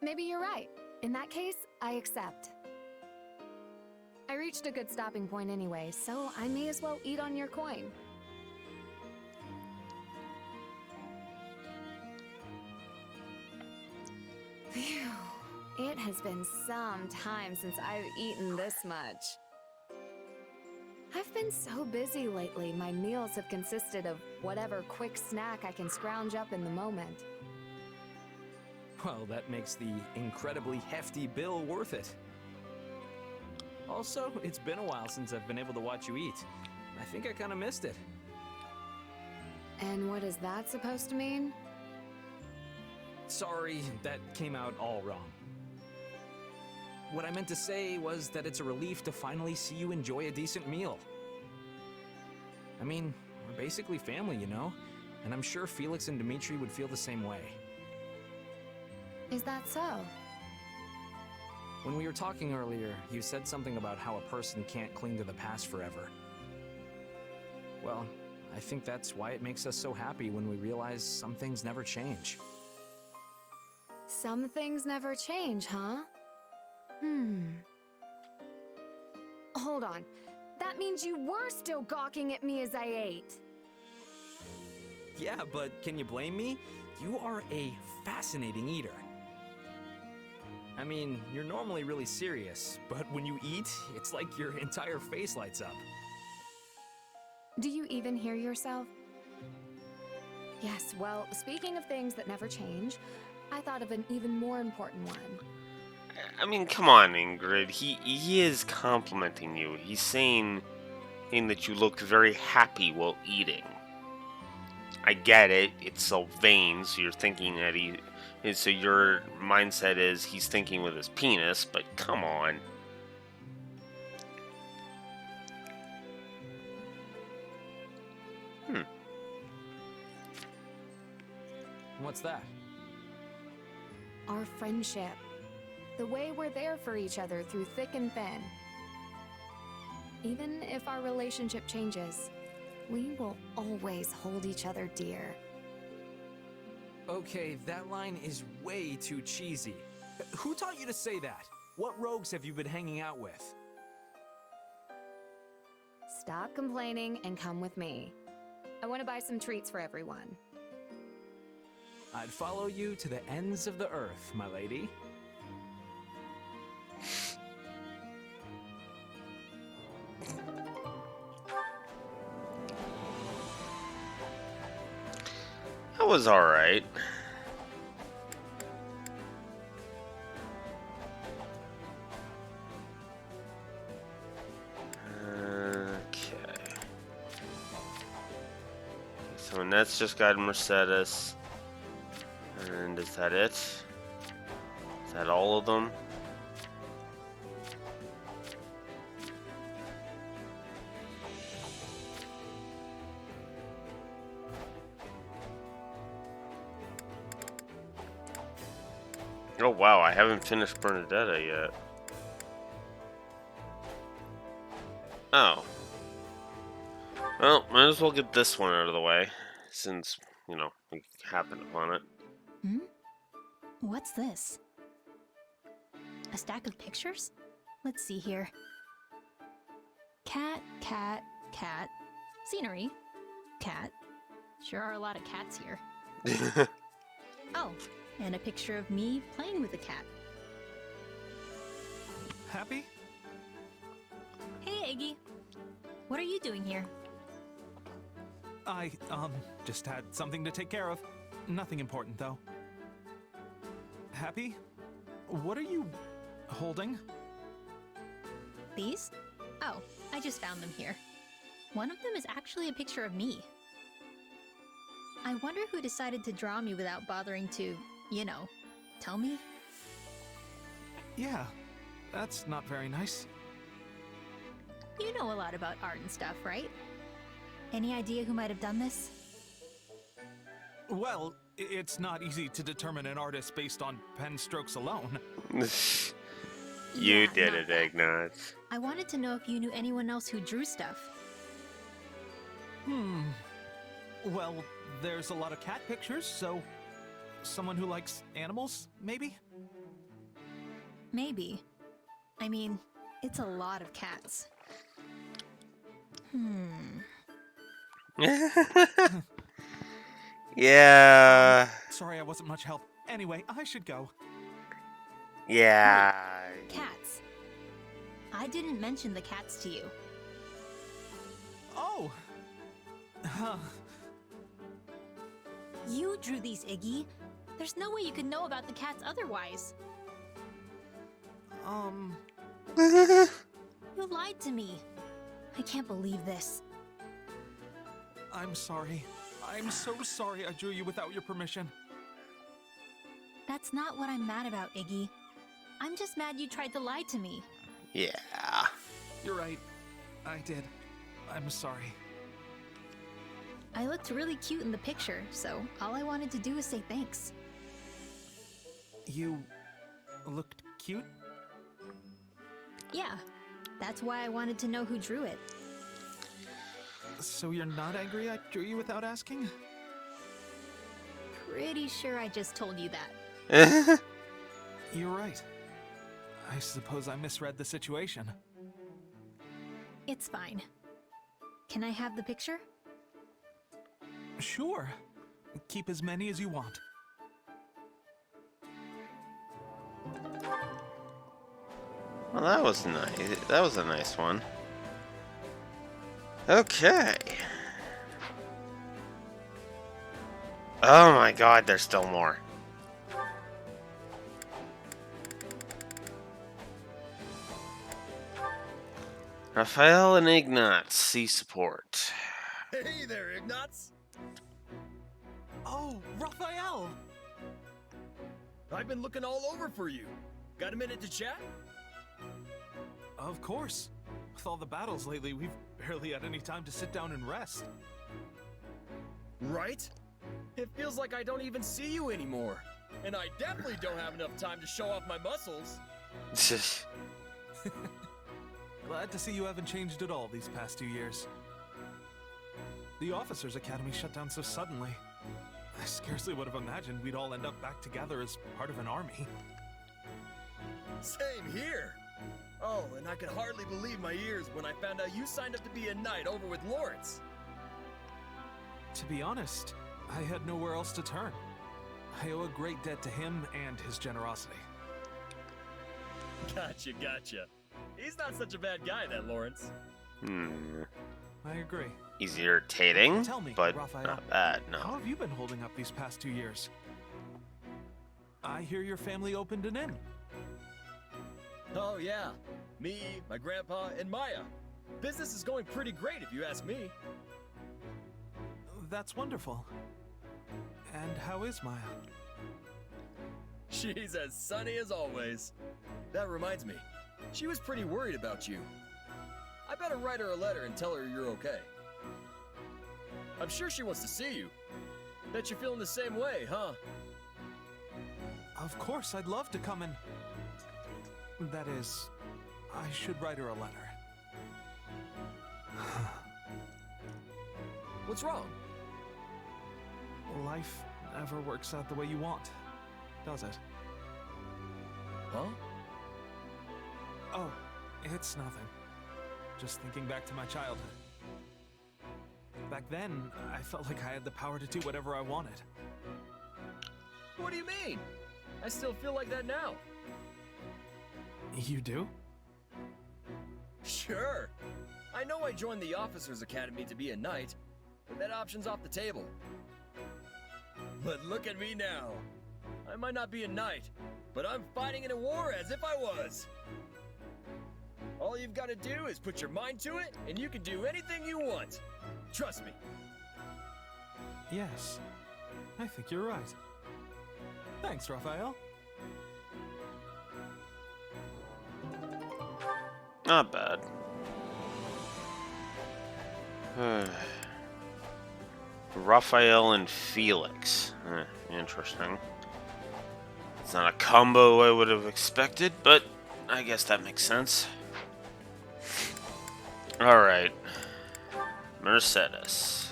Maybe you're right. In that case, I accept. I reached a good stopping point anyway, so I may as well eat on your coin. Phew. It has been some time since I've eaten this much. I've been so busy lately, my meals have consisted of whatever quick snack I can scrounge up in the moment. Well, that makes the incredibly hefty bill worth it. Also, it's been a while since I've been able to watch you eat. I think I kind of missed it. And what is that supposed to mean? Sorry, that came out all wrong. What I meant to say was that it's a relief to finally see you enjoy a decent meal. I mean, we're basically family, you know? And I'm sure Felix and Dimitri would feel the same way. Is that so? When we were talking earlier, you said something about how a person can't cling to the past forever. Well, I think that's why it makes us so happy when we realize some things never change. Some things never change, huh? Hold on. That means you were still gawking at me as I ate. Yeah, but can you blame me? You are a fascinating eater. I mean, you're normally really serious, but when you eat, it's like your entire face lights up. Do you even hear yourself? Yes, well, speaking of things that never change, I thought of an even more important one. I mean, come on, Ingrid. He is complimenting you. He's saying in that you look very happy while eating. I get it. It's so vain, so you're thinking that so your mindset is he's thinking with his penis, but come on. What's that? Our friendship. The way we're there for each other through thick and thin. Even if our relationship changes, we will always hold each other dear. Okay, that line is way too cheesy. Who taught you to say that? What rogues have you been hanging out with? Stop complaining and come with me. I want to buy some treats for everyone. I'd follow you to the ends of the earth, my lady. That was alright. Okay. So Net's just got Mercedes. And is that it? Is that all of them? Oh wow, I haven't finished Bernadetta yet. Oh. Well, might as well get this one out of the way, since, you know, we happened upon it. Hmm? What's this? A stack of pictures? Let's see here. Cat, cat, cat. Scenery. Cat. Sure are a lot of cats here. Oh, and a picture of me playing with a cat. Happy? Hey, Iggy. What are you doing here? I, just had something to take care of. Nothing important, though. Happy? What are you holding? These? Oh, I just found them here. One of them is actually a picture of me. I wonder who decided to draw me without bothering to, you know, tell me? Yeah, that's not very nice. You know a lot about art and stuff, right? Any idea who might have done this? Well, it's not easy to determine an artist based on pen strokes alone. You Yeah, did not it, that. Ignatz. I wanted to know if you knew anyone else who drew stuff. Well, there's a lot of cat pictures, so someone who likes animals, maybe? Maybe. I mean, it's a lot of cats. Yeah. Sorry I wasn't much help. Anyway, I should go. Yeah. Cats. I didn't mention the cats to you. Oh! Huh. You drew these, Iggy. There's no way you could know about the cats otherwise. You lied to me. I can't believe this. I'm sorry. I'm so sorry I drew you without your permission. That's not what I'm mad about, Iggy. I'm just mad you tried to lie to me. Yeah. You're right. I did. I'm sorry. I looked really cute in the picture, so all I wanted to do was say thanks. You looked cute? Yeah, that's why I wanted to know who drew it. So you're not angry I drew you without asking? Pretty sure I just told you that. You're right. I suppose I misread the situation. It's fine. Can I have the picture? Sure. Keep as many as you want. Well, that was nice. That was a nice one. Okay. Oh my god, there's still more. Raphael and Ignatz, C support. Hey there, Ignatz! Oh, Raphael! I've been looking all over for you. Got a minute to chat? Of course. With all the battles lately, we've barely had any time to sit down and rest. Right? It feels like I don't even see you anymore. And I definitely don't have enough time to show off my muscles. Glad to see you haven't changed at all these past 2 years. The Officers Academy shut down so suddenly. I scarcely would have imagined we'd all end up back together as part of an army. Same here. Oh, and I could hardly believe my ears when I found out you signed up to be a knight over with Lawrence. To be honest, I had nowhere else to turn. I owe a great debt to him and his generosity. Gotcha. He's not such a bad guy, that Lawrence. I agree. He's irritating, Tell me, but Raphael, not bad, how no. have you been holding up these past 2 years? I hear your family opened an inn. Oh yeah, me, my grandpa, and Maya. Business is going pretty great if you ask me. That's wonderful. And how is Maya? She's as sunny as always. That reminds me, she was pretty worried about you. I better write her a letter and tell her you're okay. I'm sure she wants to see you. Bet you're feeling the same way, huh? Of course, I'd love to come and... That is, I should write her a letter. What's wrong? Life never works out the way you want, does it? Huh? Oh, it's nothing. Just thinking back to my childhood. Back then, I felt like I had the power to do whatever I wanted. What do you mean? I still feel like that now. You do? Sure. I know I joined the Officers Academy to be a knight, but that option's off the table. But look at me now. I might not be a knight, but I'm fighting in a war as if I was. All you've got to do is put your mind to it, and you can do anything you want. Trust me. Yes. I think you're right. Thanks, Raphael. Not bad. Raphael and Felix. Interesting. It's not a combo I would have expected, but I guess that makes sense. Alright. Mercedes.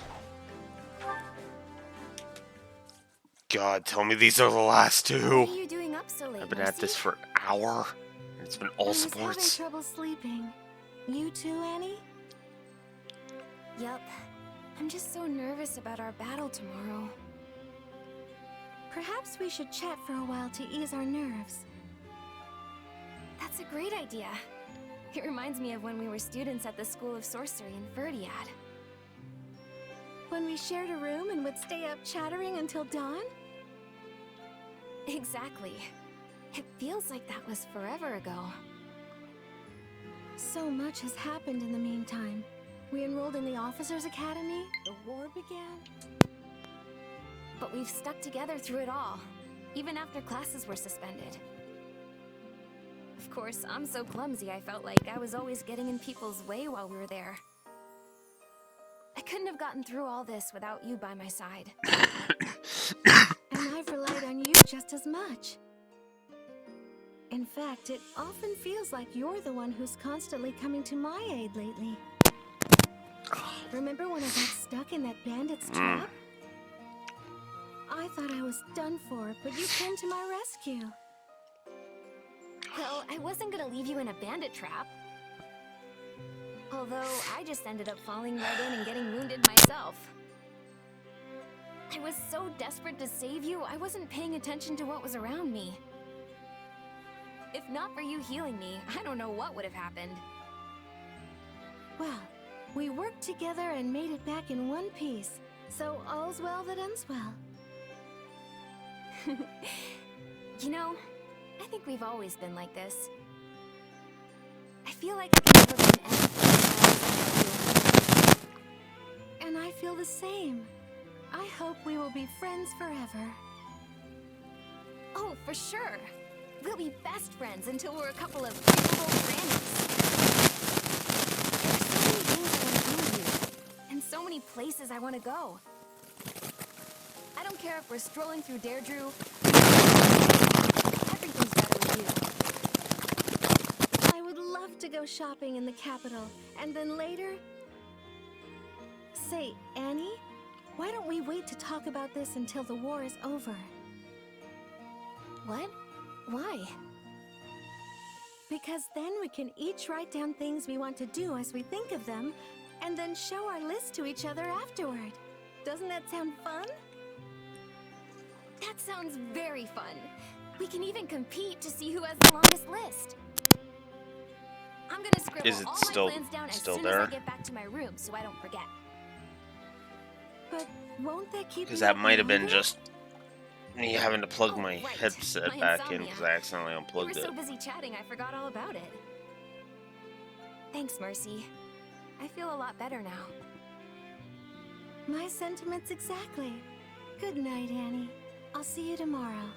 God, tell me these are the last What two. are you doing up so late, I've been at Mercy? this for an hour. It's been all I was sports. having trouble sleeping. You too, Annie? Yup. I'm just so nervous about our battle tomorrow. Perhaps we should chat for a while to ease our nerves. That's a great idea. It reminds me of when we were students at the School of Sorcery in Verdiad. When we shared a room and would stay up chattering until dawn? Exactly. It feels like that was forever ago. So much has happened in the meantime. We enrolled in the Officers Academy, the war began. But we've stuck together through it all, even after classes were suspended. Of course, I'm so clumsy I felt like I was always getting in people's way while we were there. I couldn't have gotten through all this without you by my side. And I've relied on you just as much. In fact, it often feels like you're the one who's constantly coming to my aid lately. Remember when I got stuck in that bandit's trap? I thought I was done for, but you came to my rescue. Well, I wasn't gonna leave you in a bandit trap. Although, I just ended up falling right in and getting wounded myself. I was so desperate to save you, I wasn't paying attention to what was around me. If not for you healing me, I don't know what would have happened. Well, we worked together and made it back in one piece, so all's well that ends well. You know, I think we've always been like this. I feel like I can never be anything feel the same. I hope we will be friends forever. Oh, for sure. We'll be best friends until we're a couple of beautiful grannies. There's so many things I want to do here, and so many places I want to go. I don't care if we're strolling through Deirdre. Everything's better with you. I would love to go shopping in the capital, and then later... Say, Annie, why don't we wait to talk about this until the war is over? What? Why? Because then we can each write down things we want to do as we think of them, and then show our list to each other afterward. Doesn't that sound fun? That sounds very fun. We can even compete to see who has the longest list. I'm gonna scribble Is it all still my plans down as still soon there? as I get back to my room so I don't forget. But won't that keep Because me that up might have been longer? just me having to plug my right. headset My back in insomnia. because I accidentally We were unplugged it. so busy chatting, I forgot all about it. Thanks, Mercy. I feel a lot better now. My sentiments exactly. Good night, Annie. I'll see you tomorrow.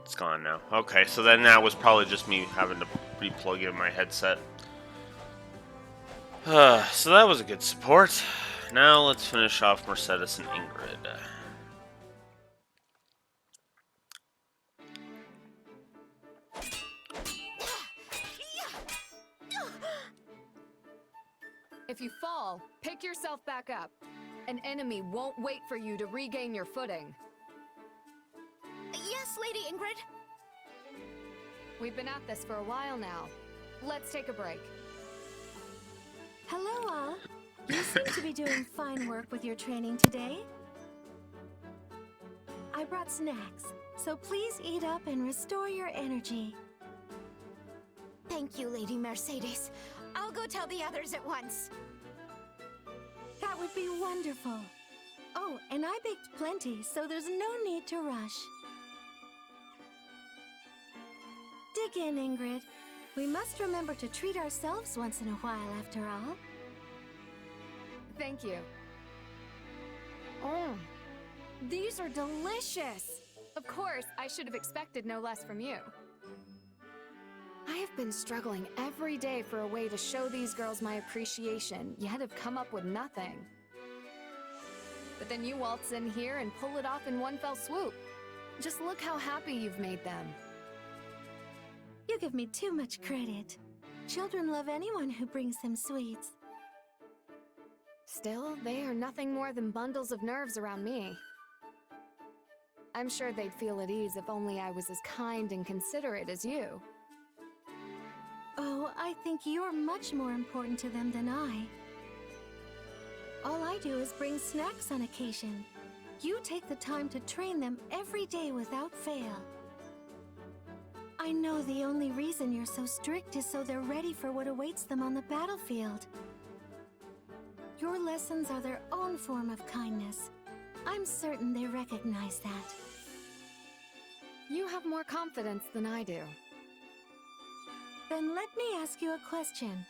It's gone now. Okay, so then that was probably just me having to re-plug in my headset. So that was a good support. Now let's finish off Mercedes and Ingrid. If you fall, pick yourself back up. An enemy won't wait for you to regain your footing. Yes, Lady Ingrid. We've been at this for a while now. Let's take a break. Hello, all. You seem to be doing fine work with your training today. I brought snacks, so please eat up and restore your energy. Thank you, Lady Mercedes. I'll go tell the others at once. That would be wonderful. Oh, and I baked plenty, so there's no need to rush. Dig in, Ingrid. We must remember to treat ourselves once in a while, after all. Thank you. Oh, these are delicious! Of course, I should have expected no less from you. I have been struggling every day for a way to show these girls my appreciation, yet have come up with nothing. But then you waltz in here and pull it off in one fell swoop. Just look how happy you've made them. You give me too much credit. Children love anyone who brings them sweets. Still, they are nothing more than bundles of nerves around me. I'm sure they'd feel at ease if only I was as kind and considerate as you. Oh, I think you're much more important to them than I. All I do is bring snacks on occasion. You take the time to train them every day without fail. I know the only reason you're so strict is so they're ready for what awaits them on the battlefield. Your lessons are their own form of kindness. I'm certain they recognize that. You have more confidence than I do. Then let me ask you a question.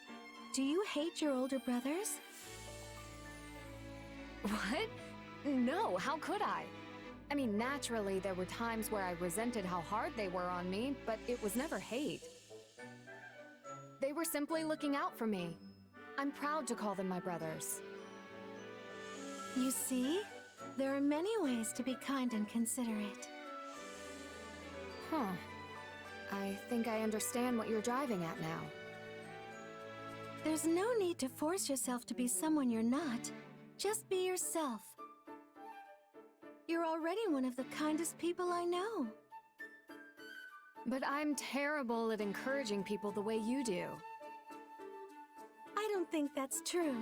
Do you hate your older brothers? What? No, how could I? I mean, naturally, there were times where I resented how hard they were on me, but it was never hate. They were simply looking out for me. I'm proud to call them my brothers. You see? There are many ways to be kind and considerate. Huh. I think I understand what you're driving at now. There's no need to force yourself to be someone you're not. Just be yourself. You're already one of the kindest people I know. But I'm terrible at encouraging people the way you do. I don't think that's true,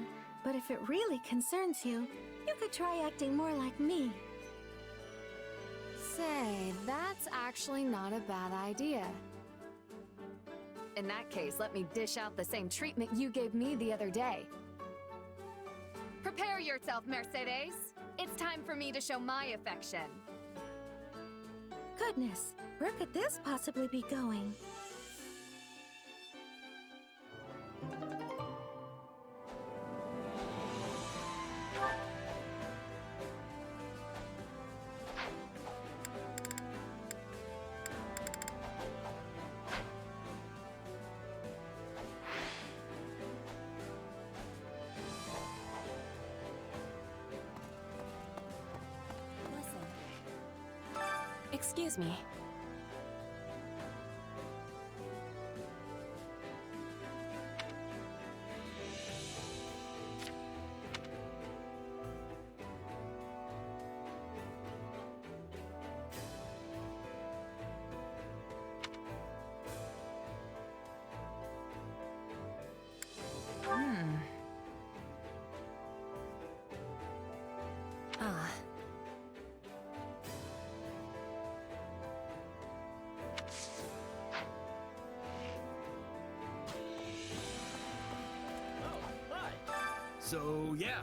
but if it really concerns you, you could try acting more like me. Say, that's actually not a bad idea. In that case, let me dish out the same treatment you gave me the other day. Prepare yourself, Mercedes. It's time for me to show my affection. Goodness, where could this possibly be going? Excuse me. Ah. So, yeah.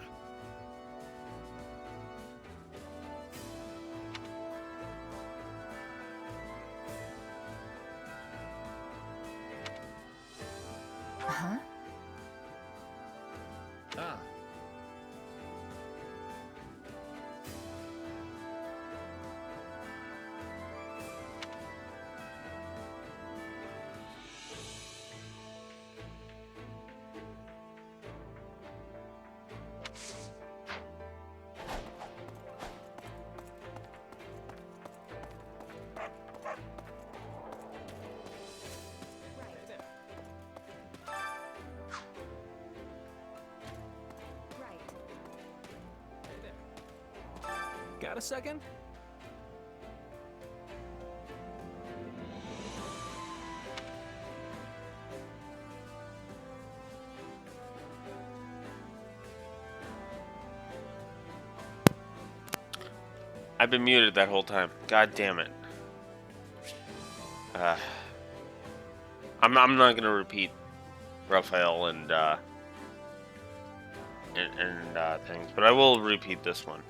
Huh? Ah. Got a second? I've been muted that whole time. God damn it. I'm not gonna repeat Raphael and things, but I will repeat this one.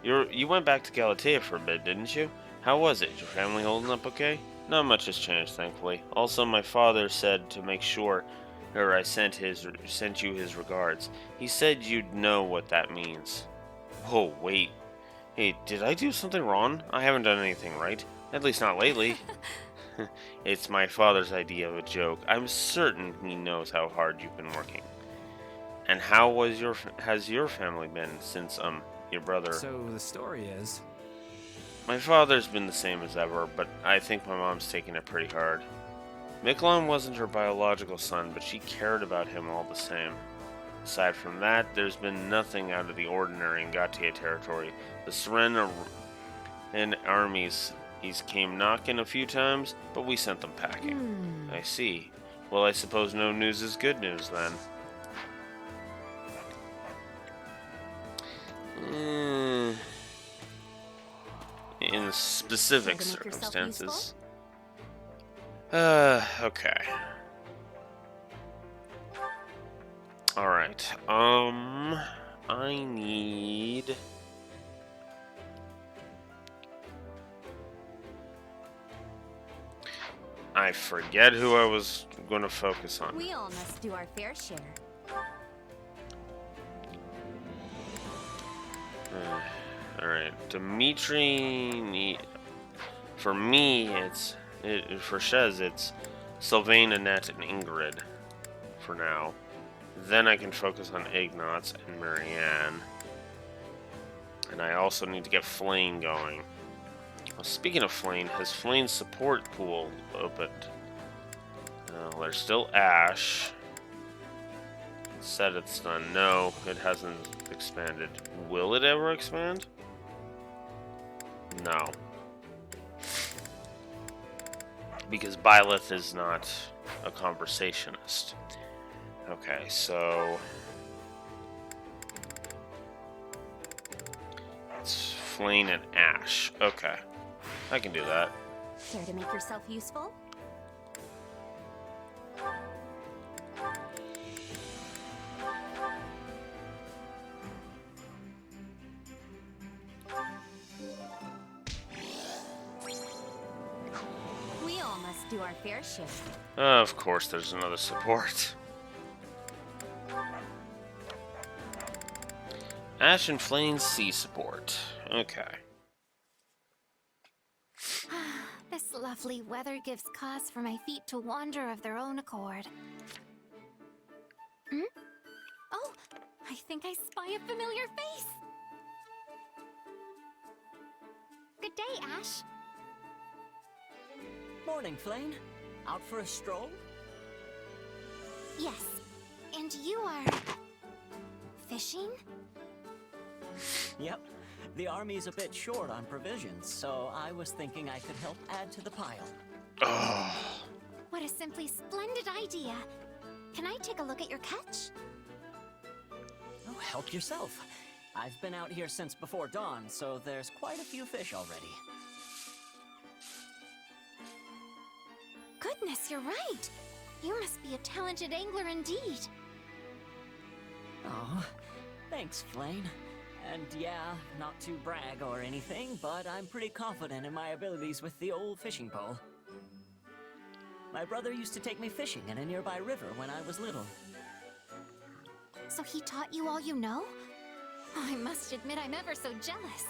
You went back to Galatea for a bit, didn't you? How was it? Your family holding up okay? Not much has changed, thankfully. Also, my father said to make sure I sent you his regards. He said you'd know what that means. Oh, wait. Hey, did I do something wrong? I haven't done anything right. At least not lately. It's my father's idea of a joke. I'm certain he knows how hard you've been working. And how has your family been since your brother? So the story is, My father's been the same as ever, but I think my mom's taking it pretty hard. Miklon wasn't her biological son, but she cared about him all the same. Aside from that, there's been nothing out of the ordinary in Gatia territory. The Seren and armies he's came knocking a few times, but we sent them packing. I see. Well, I suppose no news is good news then. In specific circumstances. Okay. Alright, I need... I forget who I was going to focus on. We all must do our fair share. Alright, Dimitri... For me, for Shez, it's Sylvain, Annette, and Ingrid. For now. Then I can focus on Ignatz and Marianne. And I also need to get Flame going. Well, speaking of Flame, has Flame's support pool opened? There's still Ash. It said it's done. No, it hasn't expanded. Will it ever expand? No. Because Byleth is not a conversationist. Okay, so... it's Flame and Ash. Okay. I can do that. Care to make yourself useful? We all must do our fair share. Of course, there's another support. Ash and Flame C support. Okay. This lovely weather gives cause for my feet to wander of their own accord. Hmm? Oh, I think I spy a familiar face. Good day, Ash. morning, Flane. Out for a stroll? Yes. And you are... fishing? Yep. The army's a bit short on provisions, so I was thinking I could help add to the pile. Oh. What a simply splendid idea. Can I take a look at your catch? Oh, help yourself. I've been out here since before dawn, so there's quite a few fish already. Goodness, you're right. You must be a talented angler indeed. Oh, thanks, Flane. And yeah, not to brag or anything, but I'm pretty confident in my abilities with the old fishing pole. My brother used to take me fishing in a nearby river when I was little. So he taught you all you know? Oh, I must admit I'm ever so jealous.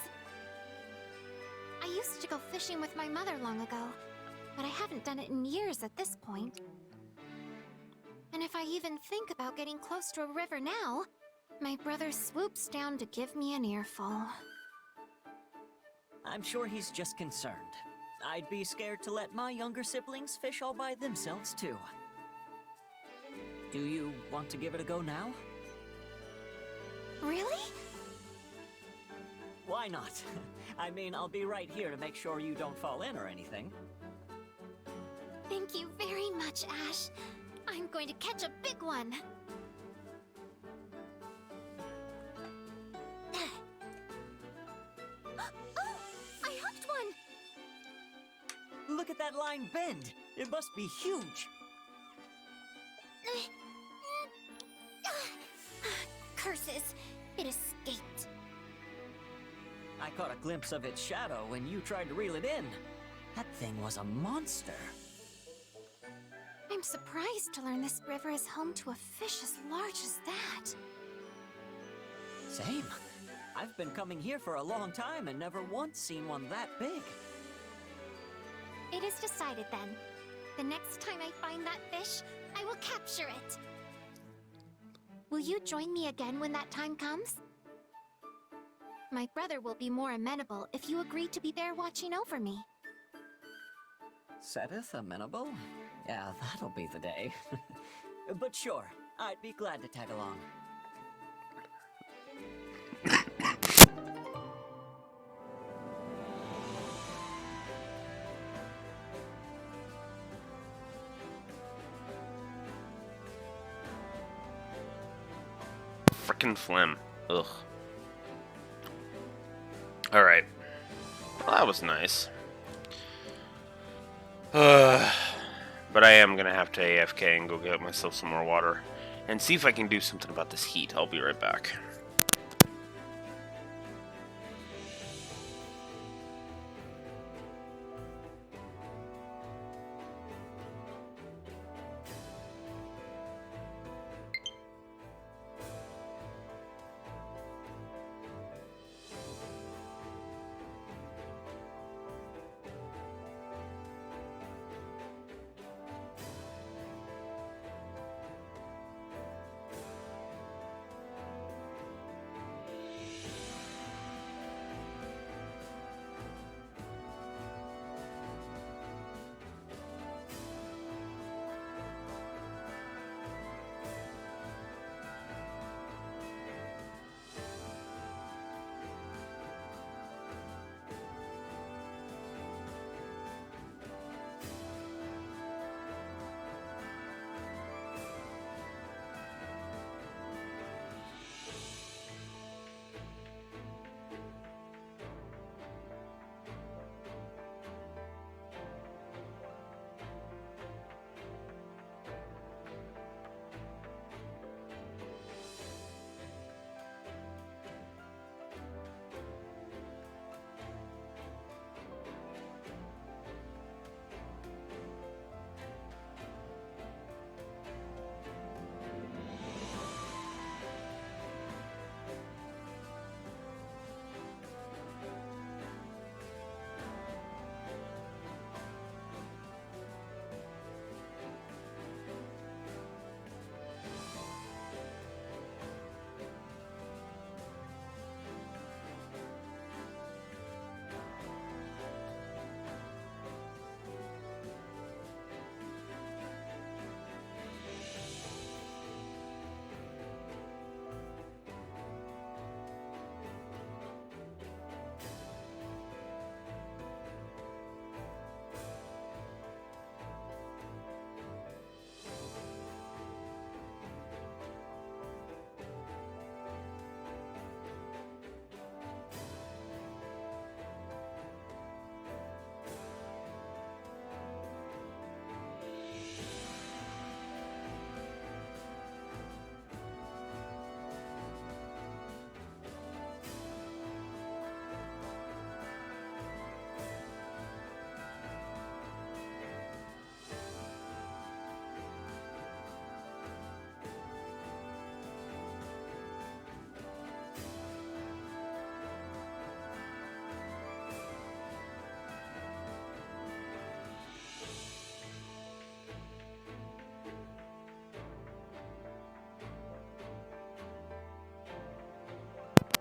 I used to go fishing with my mother long ago, but I haven't done it in years at this point. And if I even think about getting close to a river now, my brother swoops down to give me an earful. I'm sure he's just concerned. I'd be scared to let my younger siblings fish all by themselves, too. Do you want to give it a go now? Really? Why not? I mean, I'll be right here to make sure you don't fall in or anything. Thank you very much, Ash. I'm going to catch a big one. Oh, I hooked one! Look at that line bend! It must be huge! Curses! It escaped. I caught a glimpse of its shadow when you tried to reel it in. That thing was a monster. I'm surprised to learn this river is home to a fish as large as that. Same. I've been coming here for a long time and never once seen one that big. It is decided then. The next time I find that fish, I will capture it. Will you join me again when that time comes? My brother will be more amenable if you agree to be there watching over me. Seteth amenable? Yeah, that'll be the day. But sure, I'd be glad to tag along. Frickin' phlegm. Ugh. Alright. Well, that was nice. But I am gonna have to AFK and go get myself some more water. And see if I can do something about this heat. I'll be right back.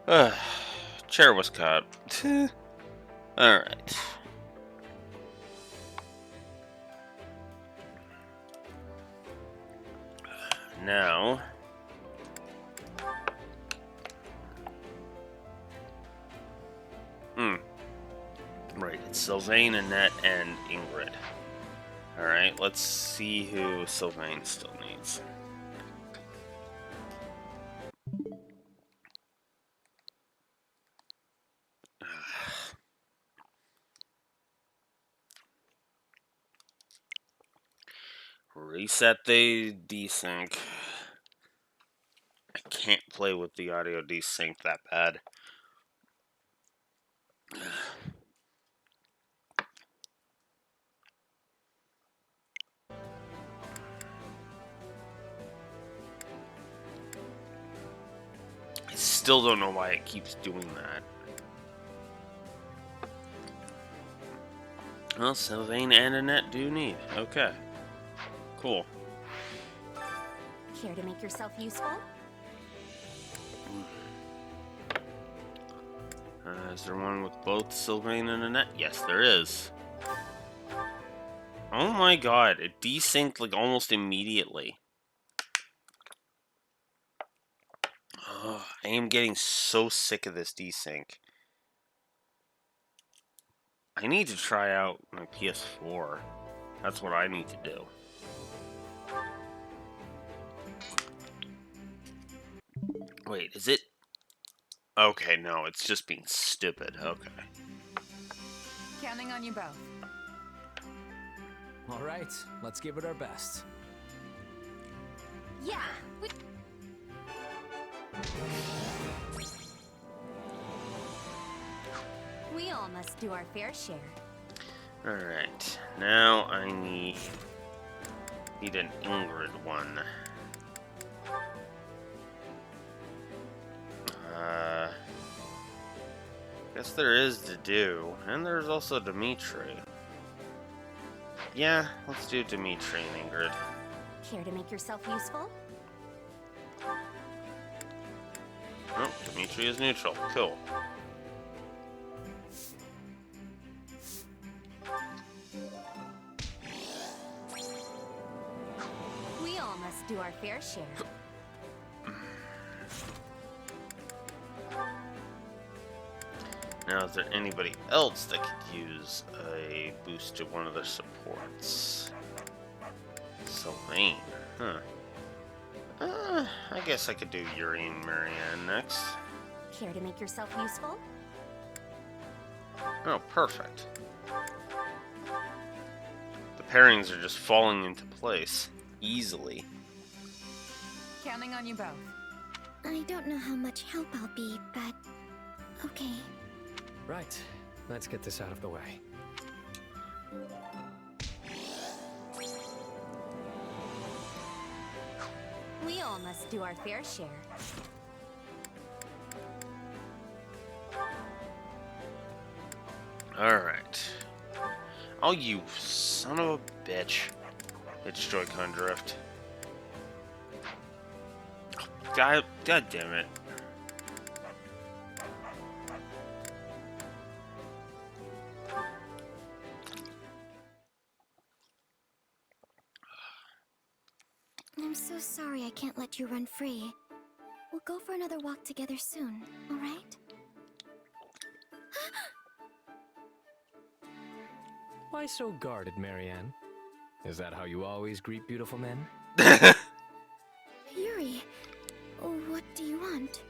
Chair was caught. Alright. Now... Right, it's Sylvain, Annette, and Ingrid. Alright, let's see who Sylvain still needs. Reset the desync. I can't play with the audio desync that bad. I still don't know why it keeps doing that. Well, Sylvain and Annette do need. Okay. Cool. Care to make yourself useful? Is there one with both Sylvain and Annette? Yes, there is. Oh my god, it desynced like almost immediately. Oh, I am getting so sick of this desync. I need to try out my PS4. That's what I need to do. Wait, is it? Okay, no, it's just being stupid. Okay. Counting on you both. All right, let's give it our best. Yeah. We all must do our fair share. Alright, now I need an Ingrid one. Guess there is to do, and there's also Dimitri. Yeah, let's do Dimitri and Ingrid. Care to make yourself useful? Oh, Dimitri is neutral. Cool. We all must do our fair share. Now, is there anybody else that could use a boost to one of their supports? Sylvain, huh? I guess I could do Yuri and Marianne next. Care to make yourself useful? Oh, perfect. The pairings are just falling into place easily. Counting on you both. I don't know how much help I'll be, but okay. Right, let's get this out of the way. We all must do our fair share. Alright. Oh, you son of a bitch. It's Joy-Con drift. God damn it. I'm so sorry I can't let you run free. We'll go for another walk together soon, alright? Why so guarded, Marianne? Is that how you always greet beautiful men? Yuri, what do you want?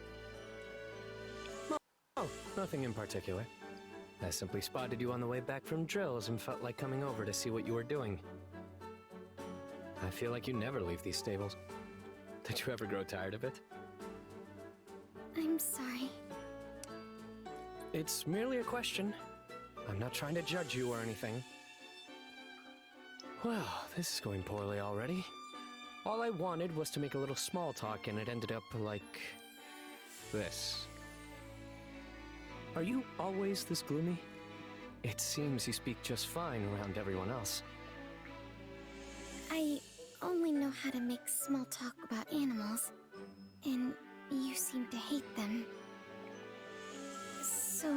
Oh, nothing in particular. I simply spotted you on the way back from drills and felt like coming over to see what you were doing. I feel like you never leave these stables. Did you ever grow tired of it? I'm sorry. It's merely a question. I'm not trying to judge you or anything. Well, this is going poorly already. All I wanted was to make a little small talk and it ended up like... this. Are you always this gloomy? It seems you speak just fine around everyone else. I only know how to make small talk about animals, and you seem to hate them. So,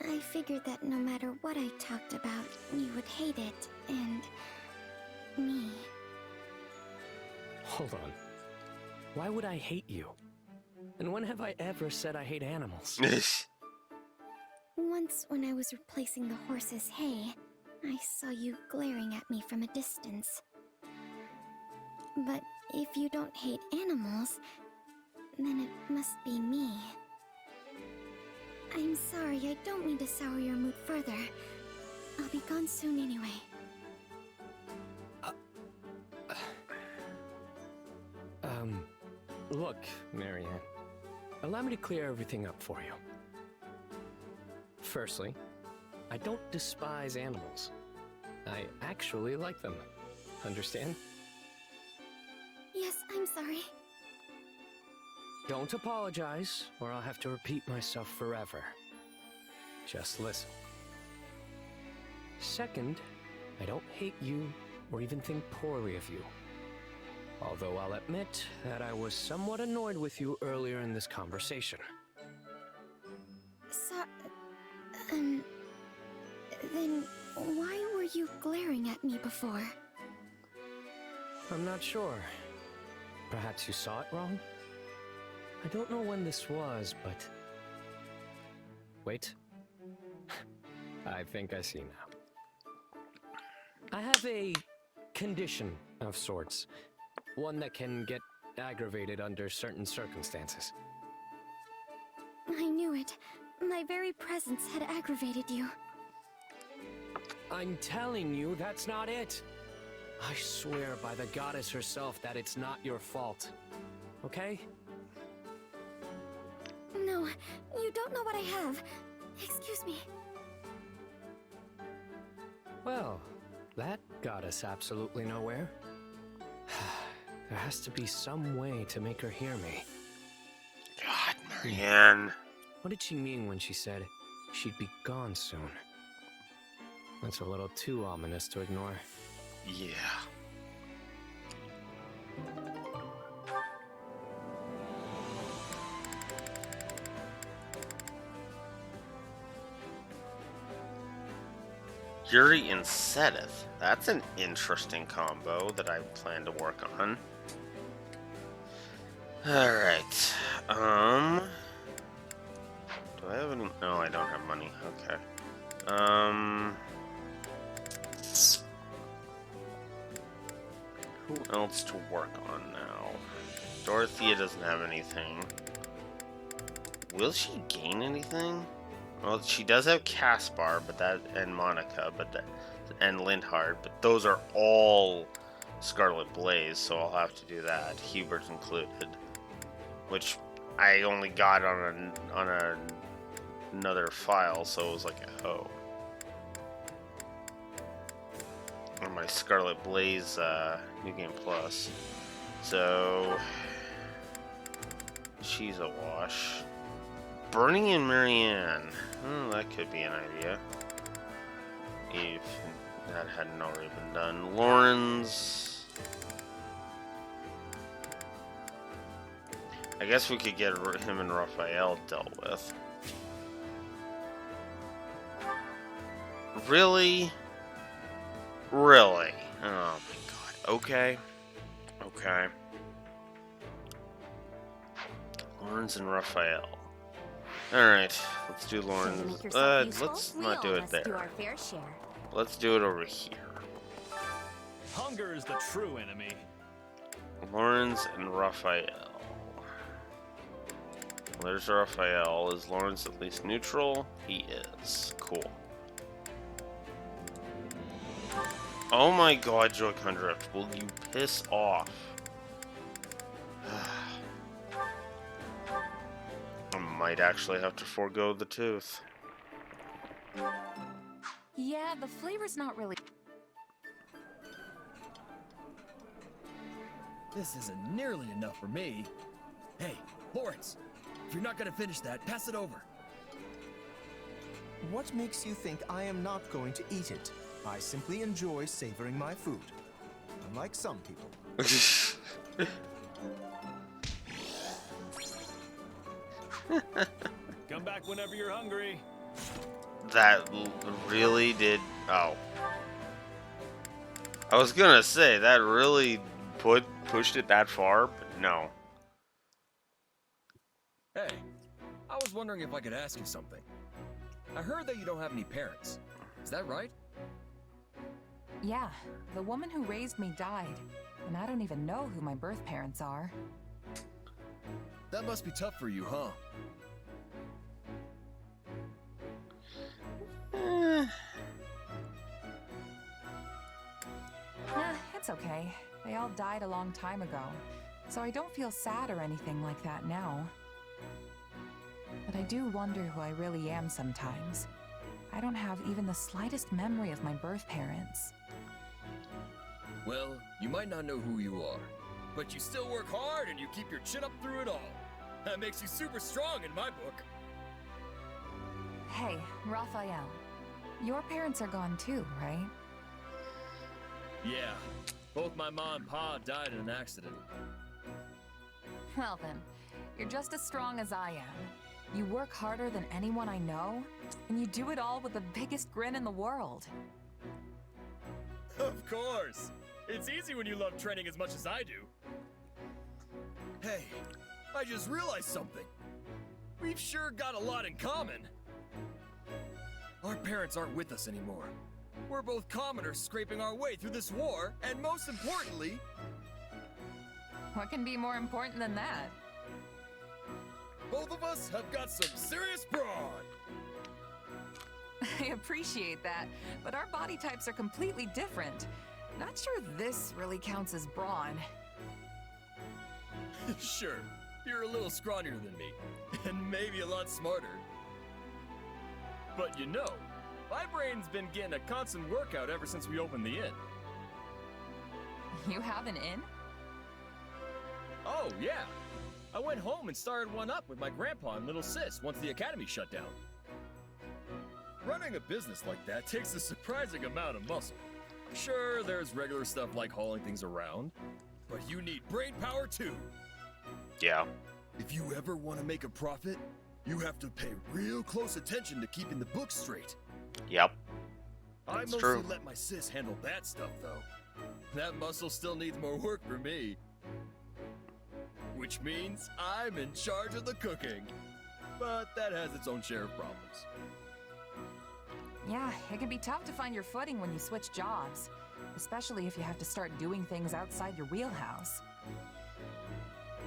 I figured that no matter what I talked about, you would hate it, and me. Hold on. Why would I hate you? And when have I ever said I hate animals? Once, when I was replacing the horse's hay, I saw you glaring at me from a distance. But if you don't hate animals, then it must be me. I'm sorry, I don't mean to sour your mood further. I'll be gone soon anyway. Look, Marianne. Allow me to clear everything up for you. Firstly, I don't despise animals. I actually like them. Understand? Yes, I'm sorry. Don't apologize, or I'll have to repeat myself forever. Just listen. Second, I don't hate you or even think poorly of you. Although I'll admit that I was somewhat annoyed with you earlier in this conversation. Then why were you glaring at me before? I'm not sure. Perhaps you saw it wrong? I don't know when this was, but... Wait. I think I see now. I have a condition of sorts. One that can get aggravated under certain circumstances. I knew it. My very presence had aggravated you. I'm telling you, that's not it. I swear by the goddess herself that it's not your fault. Okay? No, you don't know what I have. Excuse me. Well, that got us absolutely nowhere. There has to be some way to make her hear me. God, Marianne. What did she mean when she said she'd be gone soon? That's a little too ominous to ignore. Yeah. Yuri and Sedith. That's an interesting combo that I plan to work on. Alright. Do I have any? No, I don't have money. Okay. Who else to work on now? Dorothea doesn't have anything. Will she gain anything? Well, she does have Caspar, but that, and Monica, and Lindhard, but those are all Scarlet Blaze, so I'll have to do that. Hubert's included, which I only got on another file, so it was like oh. On my Scarlet Blaze New Game Plus, so she's a wash. Bernie and Marianne. That could be an idea. If that hadn't already been done. Lawrence. I guess we could get him and Raphael dealt with. Really? Really? Oh my god. Okay. Okay. Lawrence and Raphael. Alright, let's do Lawrence. Let's not do it there. Let's do it over here. Hunger is the true enemy. Lawrence and Raphael. There's Raphael. Is Lawrence at least neutral? He is. Cool. Oh my god, Joy-Con Drift, will you piss off? I might actually have to forego the tooth. Yeah, the flavor's not really... This isn't nearly enough for me. Hey, Lawrence, if you're not gonna finish that, pass it over. What makes you think I am not going to eat it? I simply enjoy savoring my food. Unlike some people. Come Come back whenever you're hungry. That really did. Oh. I was gonna say, that really pushed it that far, but no. Hey, I was wondering if I could ask you something. I heard that you don't have any parents. Is that right? Yeah, the woman who raised me died, and I don't even know who my birth parents are. That must be tough for you, huh? It's okay. They all died a long time ago, so I don't feel sad or anything like that now. But I do wonder who I really am sometimes. I don't have even the slightest memory of my birth parents. Well, you might not know who you are, but you still work hard and you keep your chin up through it all. That makes you super strong in my book. Hey, Raphael. Your parents are gone too, right? Yeah, both my mom and pa died in an accident. Well then, you're just as strong as I am. You work harder than anyone I know, and you do it all with the biggest grin in the world. Of course! It's easy when you love training as much as I do. Hey, I just realized something. We've sure got a lot in common. Our parents aren't with us anymore. We're both commoners scraping our way through this war, and most importantly... What can be more important than that? Both of us have got some serious brawn! I appreciate that, but our body types are completely different. Not sure this really counts as brawn. Sure, you're a little scrawnier than me, and maybe a lot smarter. But you know, my brain's been getting a constant workout ever since we opened the inn. You have an inn? Oh, yeah. I went home and started one up with my grandpa and little sis once the academy shut down. Running a business like that takes a surprising amount of muscle. Sure, there's regular stuff like hauling things around, but you need brain power too. Yeah. If you ever want to make a profit, you have to pay real close attention to keeping the books straight. Yep. I That's mostly true. let my sis handle that stuff, though. That muscle still needs more work for me. Which means I'm in charge of the cooking. But that has its own share of problems. Yeah, it can be tough to find your footing when you switch jobs, especially if you have to start doing things outside your wheelhouse.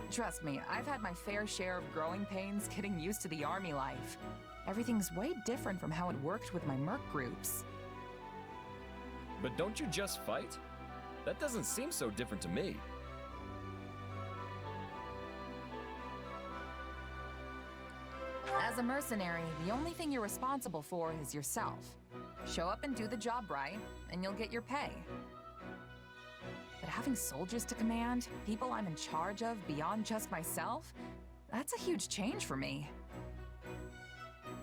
Trust me, I've had my fair share of growing pains getting used to the army life. Everything's way different from how it worked with my merc groups. But don't you just fight? That doesn't seem so different to me. As a mercenary, the only thing you're responsible for is yourself. Show up and do the job right, and you'll get your pay. But having soldiers to command, people I'm in charge of beyond just myself, that's a huge change for me.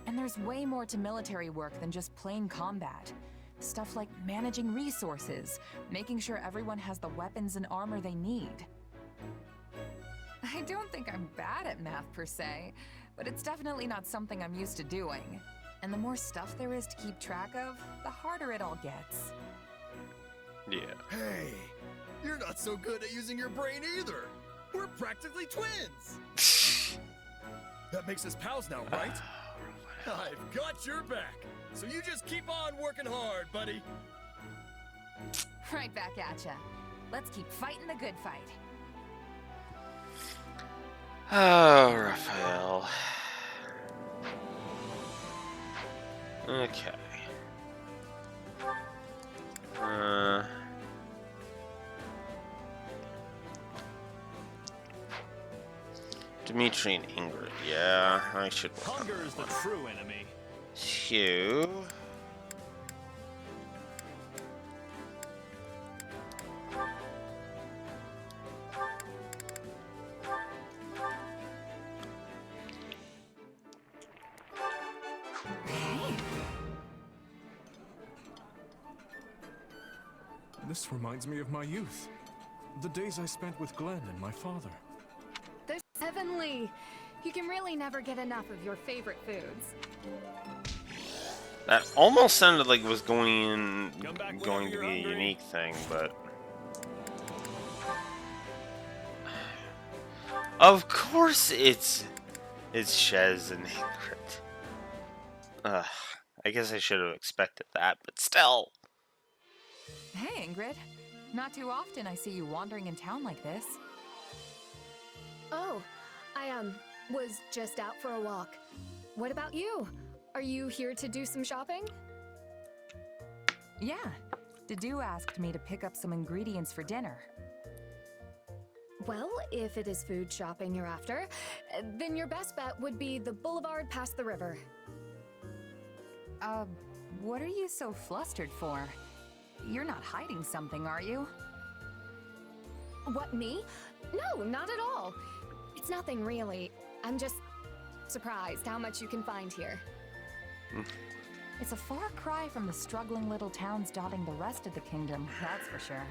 And there's way more to military work than just plain combat. Stuff like managing resources, making sure everyone has the weapons and armor they need. I don't think I'm bad at math per se, but it's definitely not something I'm used to doing. And the more stuff there is to keep track of, the harder it all gets. Yeah. Hey, you're not so good at using your brain either. We're practically twins. That makes us pals now, right? I've got your back. So you just keep on working hard, buddy. Right back at ya. Let's keep fighting the good fight. Oh, Raphael. Okay. Dimitri and Ingrid. Yeah, I should work on Hunger that is the one. true enemy. Hugh. This reminds me of my youth. The days I spent with Glenn and my father. They're heavenly. You can really never get enough of your favorite foods. That almost sounded like it was going to be a hungry. unique thing, but of course it's Shez and Ingrid. I guess I should have expected that, but still. Hey, Ingrid. Not too often I see you wandering in town like this. Oh, I was just out for a walk. What about you? Are you here to do some shopping? Yeah. Dedu asked me to pick up some ingredients for dinner. Well, if it is food shopping you're after, then your best bet would be the boulevard past the river. What are you so flustered for? You're not hiding something, are you? What, me? No, not at all. It's nothing really. I'm just surprised how much you can find here. It's a far cry from the struggling little towns dotting the rest of the kingdom, that's for sure.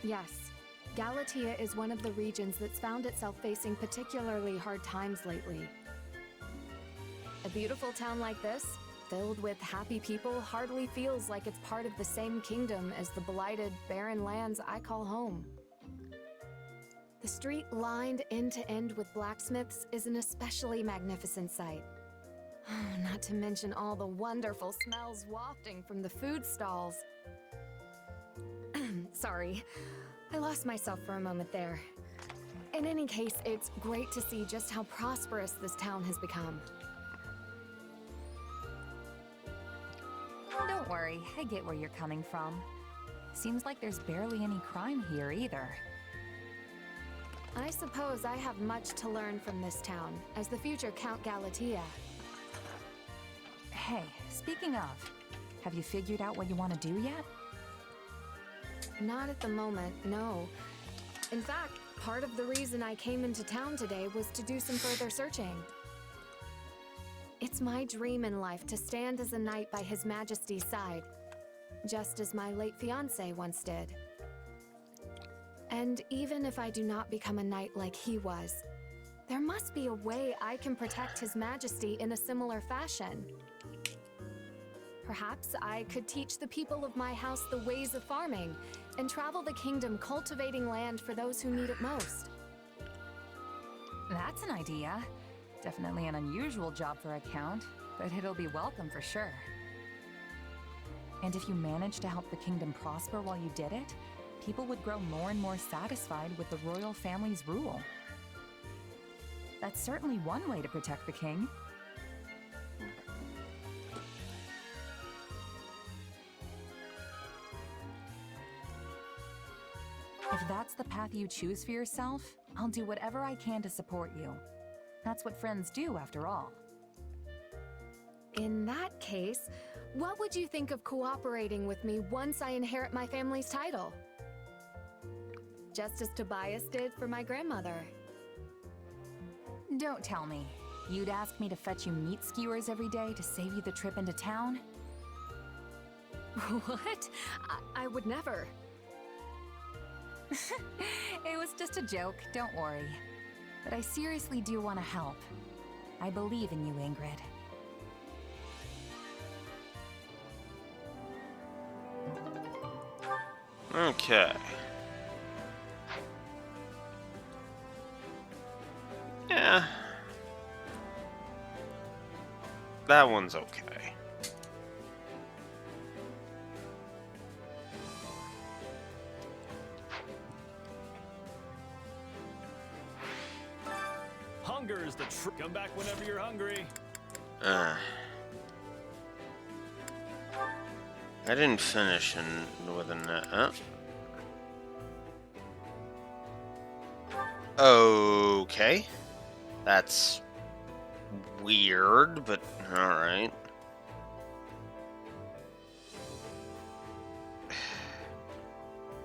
Yes, Galatea is one of the regions that's found itself facing particularly hard times lately. A beautiful town like this, filled with happy people, hardly feels like it's part of the same kingdom as the blighted, barren lands I call home. The street lined end to end with blacksmiths is an especially magnificent sight. Not to mention all the wonderful smells wafting from the food stalls. Sorry, I lost myself for a moment there. In any case, it's great to see just how prosperous this town has become. Don't worry, I get where you're coming from. Seems like there's barely any crime here either. I suppose I have much to learn from this town, as the future Count Galatea. Hey, speaking of, have you figured out what you want to do yet? Not at the moment, no. In fact, part of the reason I came into town today was to do some further searching. It's my dream in life to stand as a knight by His Majesty's side, just as my late fiancé once did. And even if I do not become a knight like he was, there must be a way I can protect His Majesty in a similar fashion. Perhaps I could teach the people of my house the ways of farming and travel the kingdom cultivating land for those who need it most. That's an idea. Definitely an unusual job for a count, but it'll be welcome for sure. And if you managed to help the kingdom prosper while you did it, people would grow more and more satisfied with the royal family's rule. That's certainly one way to protect the king. If that's the path you choose for yourself, I'll do whatever I can to support you. That's what friends do, after all. In that case, what would you think of cooperating with me once I inherit my family's title? Just as Tobias did for my grandmother. Don't tell me. You'd ask me to fetch you meat skewers every day to save you the trip into town? What? I would never. It was just a joke, don't worry. But I seriously do want to help. I believe in you, Ingrid. Okay. Yeah. That one's okay. Hunger is the come back whenever you're hungry. I didn't finish with a net. Okay. That's weird, but alright.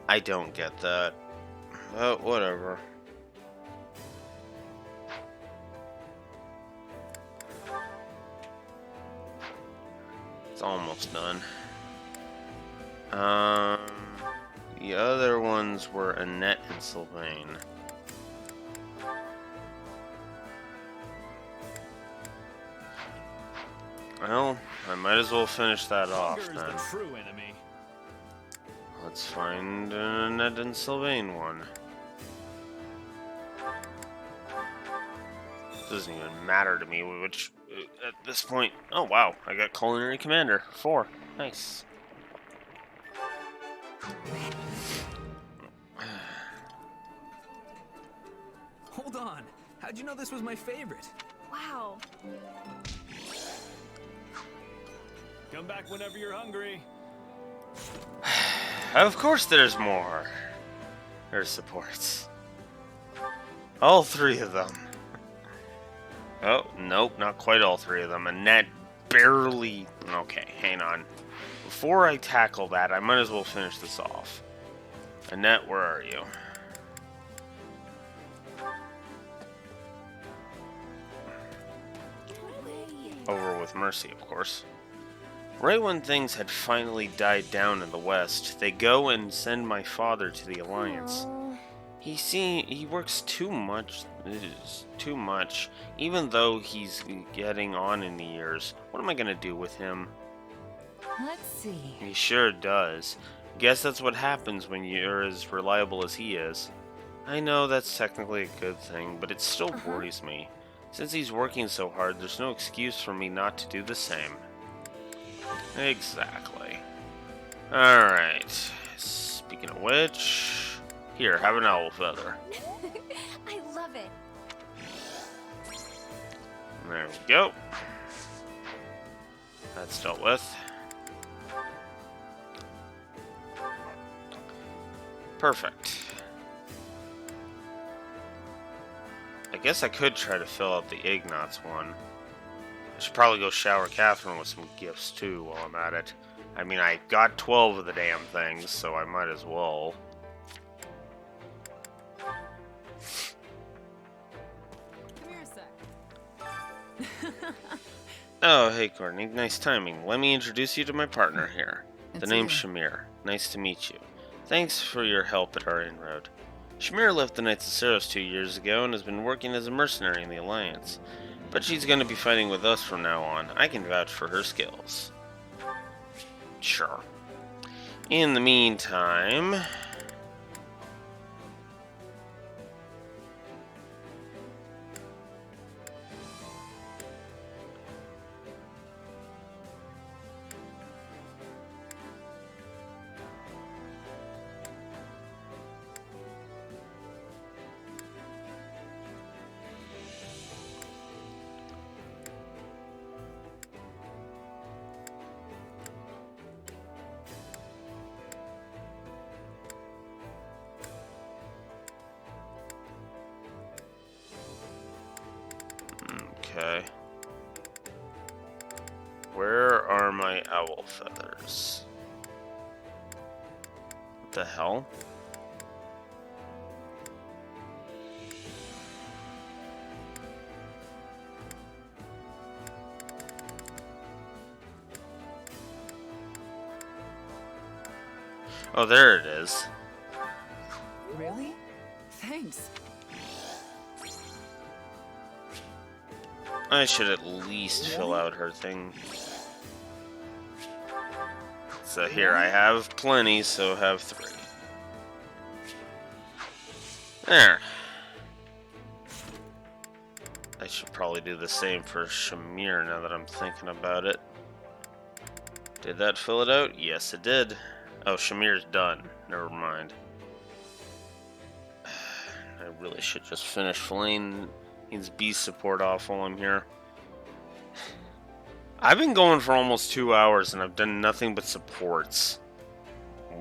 I don't get that. But whatever. It's almost done. The other ones were Annette and Sylvain. Well, I might as well finish that off Hunger is then. the true enemy. Let's find an Ned and Sylvain one. Doesn't even matter to me which, at this point. Oh wow, I got Culinary Commander 4. Nice. Hold on. How'd you know this was my favorite? Wow. Come back whenever you're hungry. Of course there's more. There's supports. All 3 of them. Oh, nope, not quite all 3 of them. Annette barely... Okay, hang on. Before I tackle that, I might as well finish this off. Annette, where are you? Over with Mercy, of course. Right when things had finally died down in the west, they go and send my father to the Alliance. He works too much. It is too much. Even though he's getting on in the years, what am I gonna do with him? Let's see. He sure does. Guess that's what happens when you're as reliable as he is. I know that's technically a good thing, but it still worries me. Since he's working so hard, there's no excuse for me not to do the same. Exactly. Alright. Speaking of which... Here, have an owl feather. I love it. There we go. That's dealt with. Perfect. I guess I could try to fill out the Ignatz one. I should probably go shower Catherine with some gifts too while I'm at it. I mean, I got 12 of the damn things, so I might as well. Come here a sec. Oh, hey Courtney, nice timing. Let me introduce you to my partner here. The It's name's you. Shamir. Nice to meet you. Thanks for your help at our inroad. Shamir left the Knights of Saros 2 years ago and has been working as a mercenary in the Alliance. But she's going to be fighting with us from now on. I can vouch for her skills. Sure. In the meantime... Okay. Where are my owl feathers? What the hell? Oh, there it is. Really? Thanks. I should at least fill out her thing. So here, I have plenty, so have 3. There. I should probably do the same for Shamir now that I'm thinking about it. Did that fill it out? Yes, it did. Oh, Shamir's done. Never mind. I really should just finish filleting these beast support off while I'm here. I've been going for almost 2 hours and I've done nothing but supports.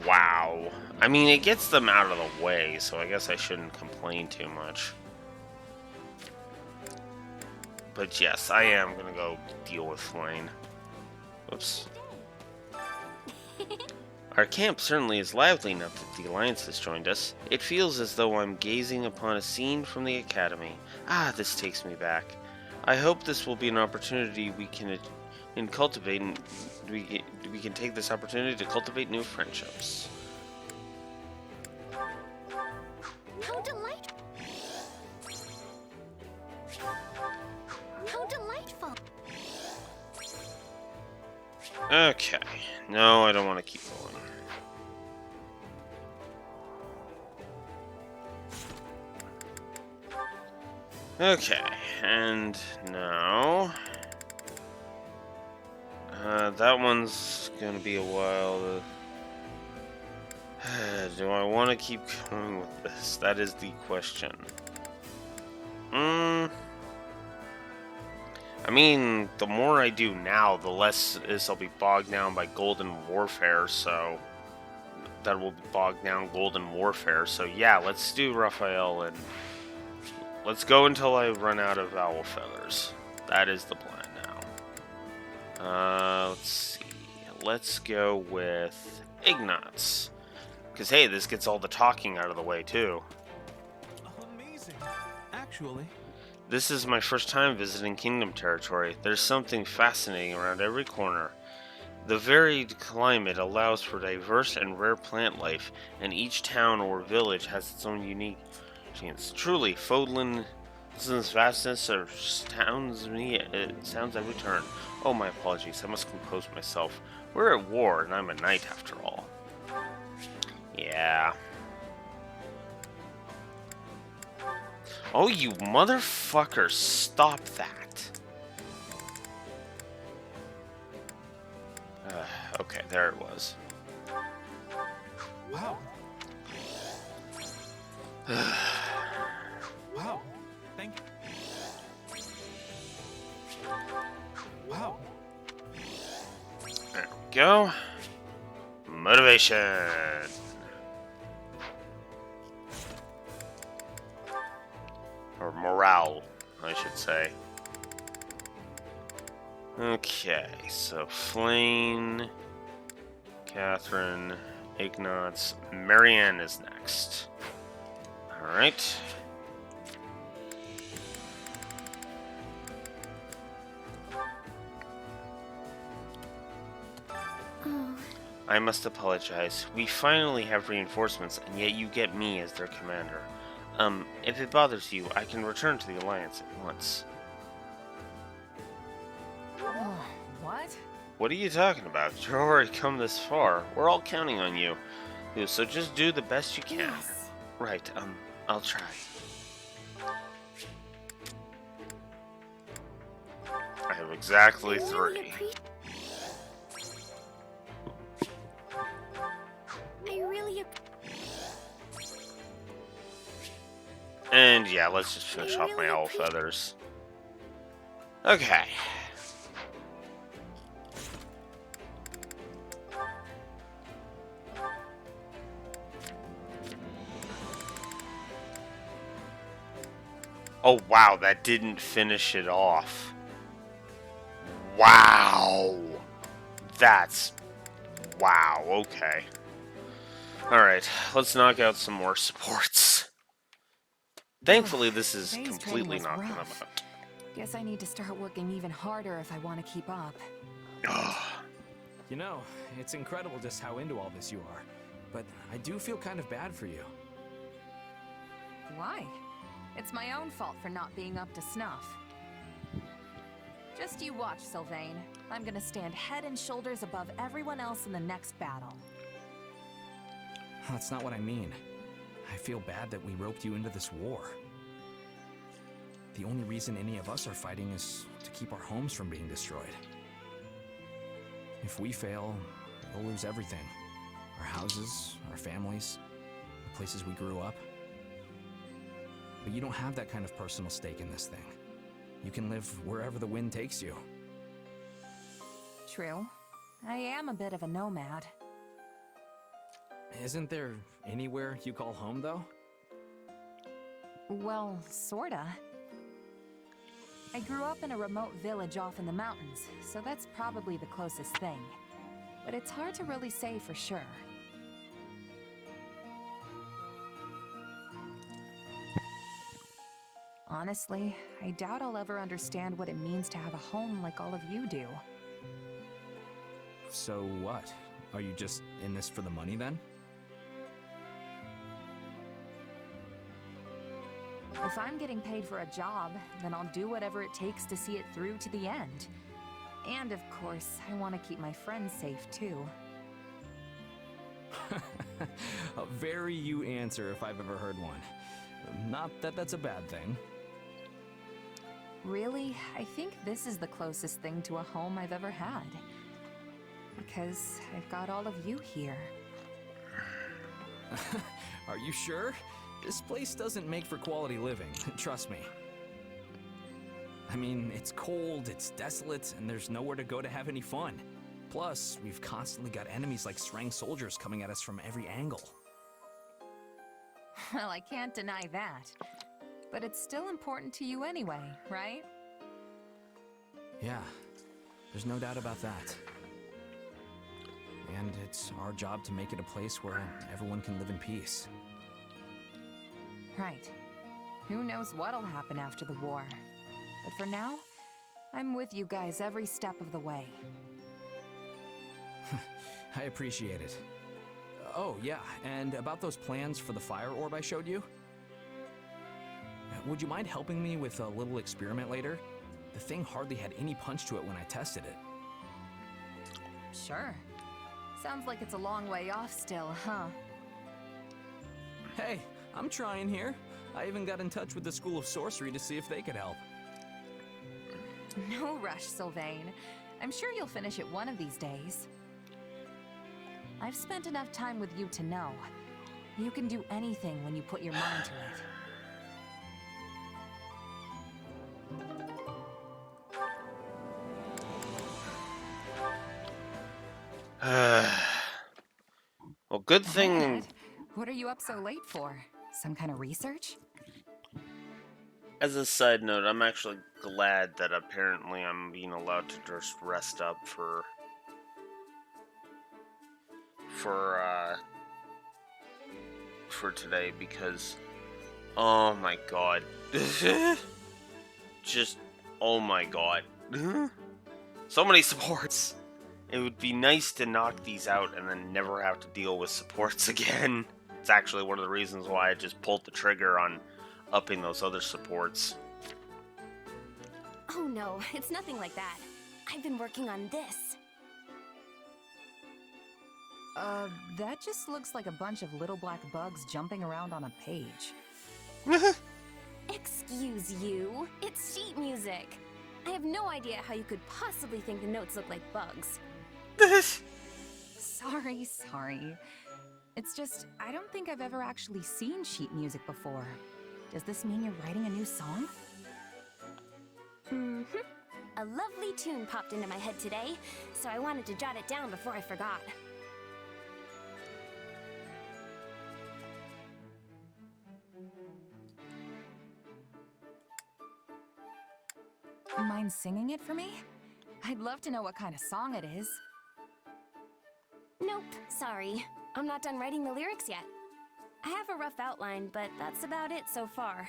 Wow. I mean, it gets them out of the way, so I guess I shouldn't complain too much. But yes, I am gonna go deal with Flame. Whoops. Our camp certainly is lively now that the Alliance has joined us. It feels as though I'm gazing upon a scene from the Academy. Ah, this takes me back. I hope this will be an opportunity we can cultivate, and we can take this opportunity to cultivate new friendships. How delightful! How delightful! Okay. No, I don't want to keep going. Okay, and now that one's gonna be a while. Do I want to keep going with this? That is the question. I mean, the more I do now, the less I'll be bogged down by Golden Warfare, so that will be bogged down Golden Warfare. So yeah, let's do Raphael, and let's go until I run out of Owl Feathers. That is the plan now. Let's see. Let's go with Ignatz. Because hey, this gets all the talking out of the way too. Amazing. Actually, this is my first time visiting Kingdom territory. There's something fascinating around every corner. The varied climate allows for diverse and rare plant life, and each town or village has its own unique chance. Truly, Fodlan's vastness astounds me. It sounds every turn. Oh, my apologies. I must compose myself. We're at war, and I'm a knight after all. Yeah. Oh, you motherfucker, stop that. Okay, there it was. Wow. Wow. Thank you. Wow. There we go. Motivation. Or morale, I should say. Okay, so Flane, Catherine, Ignatz, Marianne is next. Alright. Oh. I must apologize. We finally have reinforcements, and yet you get me as their commander. If it bothers you, I can return to the Alliance at once. What? What are you talking about? You've already come this far. We're all counting on you. So just do the best you can. Yes. Right, I'll try. I have exactly 3. I really And yeah, let's just finish off my owl feathers. Okay. Oh wow, that didn't finish it off. Wow. That's... wow, okay. Alright, let's knock out some more supports. Thankfully, this is Today's completely training was knocking them rough. out. Guess I need to start working even harder if I want to keep up. You know, it's incredible just how into all this you are. But I do feel kind of bad for you. Why? It's my own fault for not being up to snuff. Just you watch, Sylvain. I'm gonna stand head and shoulders above everyone else in the next battle. That's not what I mean. I feel bad that we roped you into this war. The only reason any of us are fighting is to keep our homes from being destroyed. If we fail, we'll lose everything. Our houses, our families, the places we grew up. But you don't have that kind of personal stake in this thing. You can live wherever the wind takes you. True. I am a bit of a nomad. Isn't there anywhere you call home, though? Well, sorta. I grew up in a remote village off in the mountains, so that's probably the closest thing. But it's hard to really say for sure. Honestly, I doubt I'll ever understand what it means to have a home like all of you do. So what? Are you just in this for the money, then? If I'm getting paid for a job, then I'll do whatever it takes to see it through to the end. And of course, I want to keep my friends safe too. A very you answer if I've ever heard one. Not that that's a bad thing. Really, I think this is the closest thing to a home I've ever had. Because I've got all of you here. Are you sure? This place doesn't make for quality living, trust me. I mean, it's cold, it's desolate, and there's nowhere to go to have any fun. Plus, we've constantly got enemies like Srang soldiers coming at us from every angle. Well, I can't deny that. But it's still important to you anyway, right? Yeah, there's no doubt about that. And it's our job to make it a place where everyone can live in peace. Right. Who knows what'll happen after the war. But for now, I'm with you guys every step of the way. I appreciate it. Oh, yeah, and about those plans for the fire orb I showed you? Would you mind helping me with a little experiment later? The thing hardly had any punch to it when I tested it. Sure. Sounds like it's a long way off still, huh? Hey, I'm trying here. I even got in touch with the School of Sorcery to see if they could help. No rush, Sylvain. I'm sure you'll finish it one of these days. I've spent enough time with you to know. You can do anything when you put your mind to it. Well, good thing. Dad, what are you up so late for? Some kind of research? As a side note, I'm actually glad that apparently I'm being allowed to just rest up for today because, oh my god, just oh my god, so many supports. It would be nice to knock these out and then never have to deal with supports again. It's actually one of the reasons why I just pulled the trigger on upping those other supports. Oh no, it's nothing like that. I've been working on this. That just looks like a bunch of little black bugs jumping around on a page. Excuse you, it's sheet music. I have no idea how you could possibly think the notes look like bugs. Sorry. It's just, I don't think I've ever actually seen sheet music before. Does this mean you're writing a new song? Mm-hmm. A lovely tune popped into my head today, so I wanted to jot it down before I forgot. Mind singing it for me? I'd love to know what kind of song it is. Nope, sorry. I'm not done writing the lyrics yet. I have a rough outline, but that's about it so far.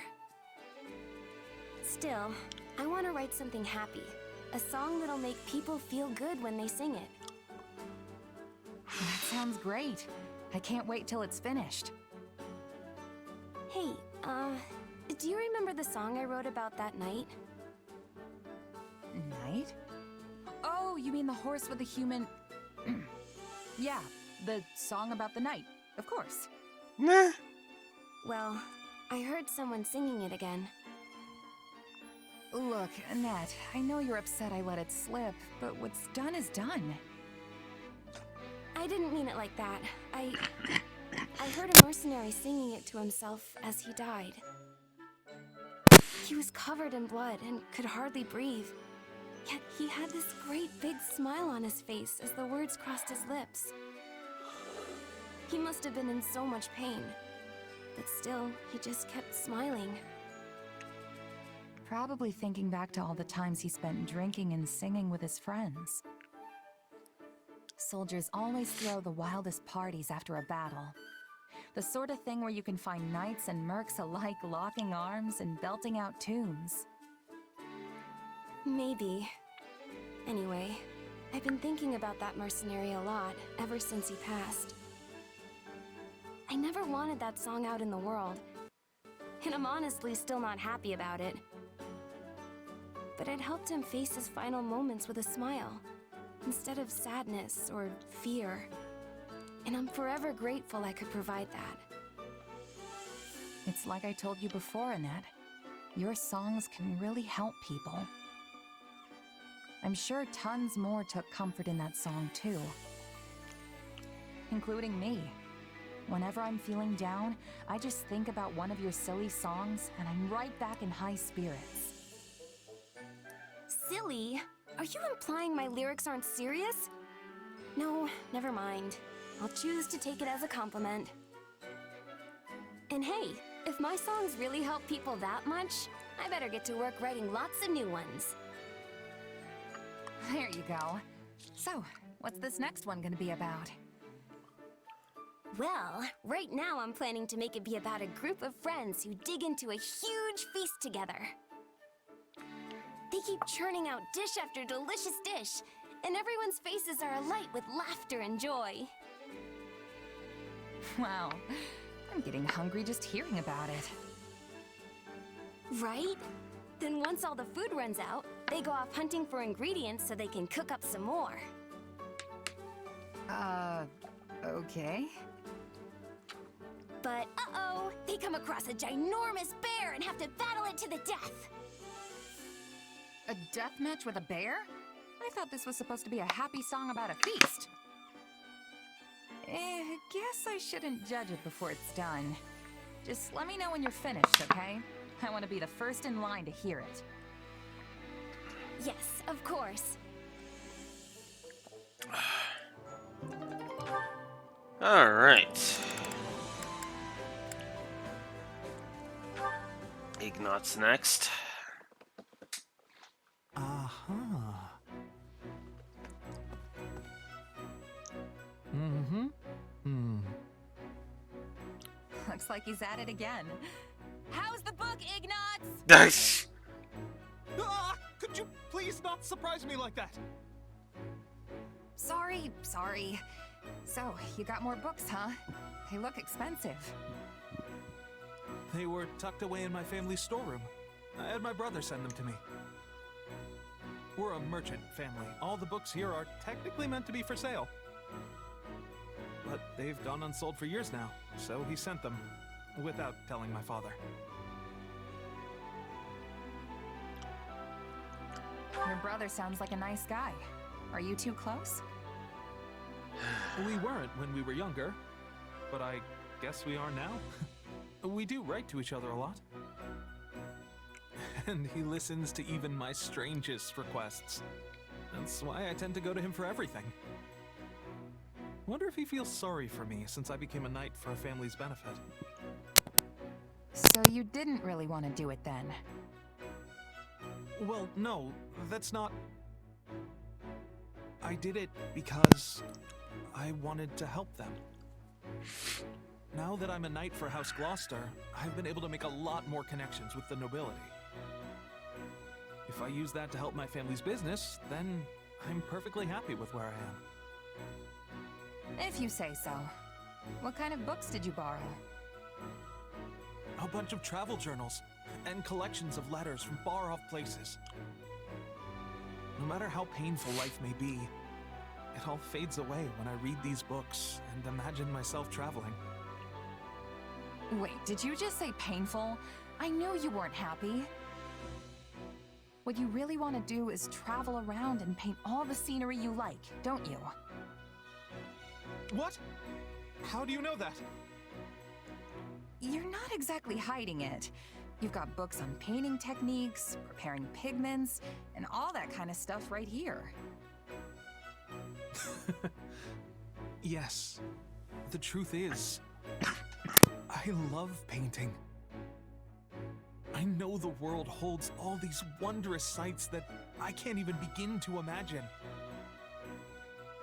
Still, I want to write something happy. A song that'll make people feel good when they sing it. That sounds great. I can't wait till it's finished. Hey, do you remember the song I wrote about that night? Night? Oh, you mean the horse with the human... Yeah, the song about the night, of course. Well, I heard someone singing it again. Look, Annette, I know you're upset I let it slip, but what's done is done. I didn't mean it like that. I heard a mercenary singing it to himself as he died. He was covered in blood and could hardly breathe. Yet he had this great big smile on his face as the words crossed his lips. He must have been in so much pain. But still, he just kept smiling. Probably thinking back to all the times he spent drinking and singing with his friends. Soldiers always throw the wildest parties after a battle. The sort of thing where you can find knights and mercs alike locking arms and belting out tunes. Maybe. Anyway, I've been thinking about that mercenary a lot ever since he passed. I never wanted that song out in the world, and I'm honestly still not happy about it. but it helped him face his final moments with a smile, instead of sadness or fear. And I'm forever grateful I could provide that. It's like I told you before, Annette. Your songs can really help people. I'm sure tons more took comfort in that song too. Including me. Whenever I'm feeling down, I just think about one of your silly songs and I'm right back in high spirits. Silly? Are you implying my lyrics aren't serious? No, never mind. I'll choose to take it as a compliment. And hey, if my songs really help people that much, I better get to work writing lots of new ones. There you go. So, what's this next one gonna be about? Well, right now I'm planning to make it be about a group of friends who dig into a huge feast together. They keep churning out dish after delicious dish, and everyone's faces are alight with laughter and joy. Wow, I'm getting hungry just hearing about it. Right? Then once all the food runs out, they go off hunting for ingredients so they can cook up some more. Okay. But uh-oh, they come across a ginormous bear and have to battle it to the death. A death match with a bear? I thought this was supposed to be a happy song about a feast. Guess I shouldn't judge it before it's done. Just let me know when you're finished, okay? I want to be the first in line to hear it. Yes, of course. All right. Ignat's next. Aha. Looks like he's at it again. How's the book, Ignatz? Nice. Could you please not surprise me like that? Sorry. So, you got more books, huh? They look expensive. They were tucked away in my family's storeroom. I had my brother send them to me. We're a merchant family. All the books here are technically meant to be for sale. But they've gone unsold for years now, so he sent them, without telling my father. Your brother sounds like a nice guy. Are you two close? We weren't when we were younger, but I guess we are now. We do write to each other a lot. And he listens to even my strangest requests. That's why I tend to go to him for everything. Wonder if he feels sorry for me since I became a knight for our family's benefit. So you didn't really want to do it then? Well, no, that's not... I did it because I wanted to help them. Now that I'm a knight for House Gloucester, I've been able to make a lot more connections with the nobility. If I use that to help my family's business, then I'm perfectly happy with where I am. If you say so. What kind of books did you borrow? A bunch of travel journals and collections of letters from far-off places. No matter how painful life may be, it all fades away when I read these books and imagine myself traveling. Wait, did you just say painful? I knew you weren't happy. What you really want to do is travel around and paint all the scenery you like, don't you? What? How do you know that? You're not exactly hiding it. You've got books on painting techniques, preparing pigments, and all that kind of stuff right here. Yes. The truth is, I love painting. I know the world holds all these wondrous sights that I can't even begin to imagine.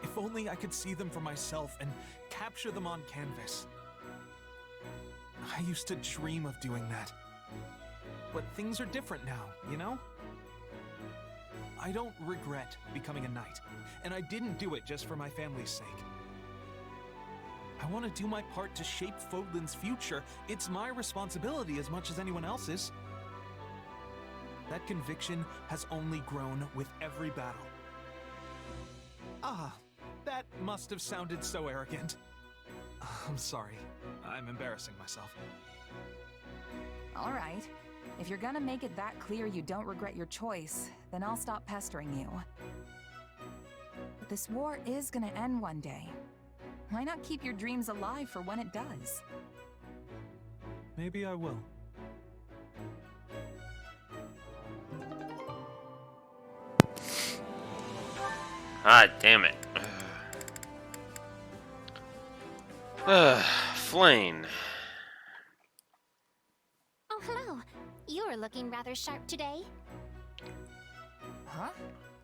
If only I could see them for myself and capture them on canvas. I used to dream of doing that. But things are different now, you know? I don't regret becoming a knight, and I didn't do it just for my family's sake. I want to do my part to shape Fodlan's future. It's my responsibility as much as anyone else's. That conviction has only grown with every battle. Ah, that must have sounded so arrogant. I'm sorry. I'm embarrassing myself. All right. If you're gonna make it that clear you don't regret your choice, then I'll stop pestering you. But this war is gonna end one day. Why not keep your dreams alive for when it does? Maybe I will. Ah, damn it. Flame. Oh, hello. You're looking rather sharp today. Huh?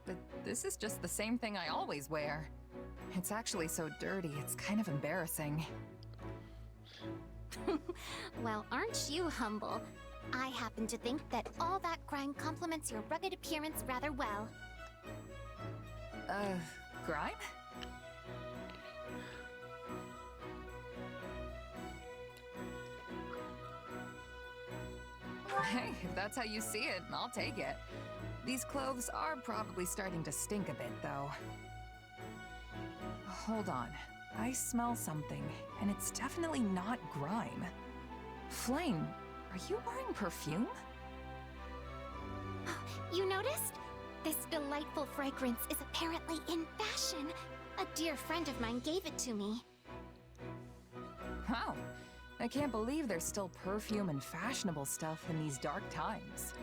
But this is just the same thing I always wear. It's actually so dirty, it's kind of embarrassing. Well, aren't you humble? I happen to think that all that grime complements your rugged appearance rather well. Grime? Hey, if that's how you see it, I'll take it. These clothes are probably starting to stink a bit, though. Hold on. I smell something, and it's definitely not grime. Flame, are you wearing perfume? You noticed? This delightful fragrance is apparently in fashion. A dear friend of mine gave it to me. Wow. I can't believe there's still perfume and fashionable stuff in these dark times.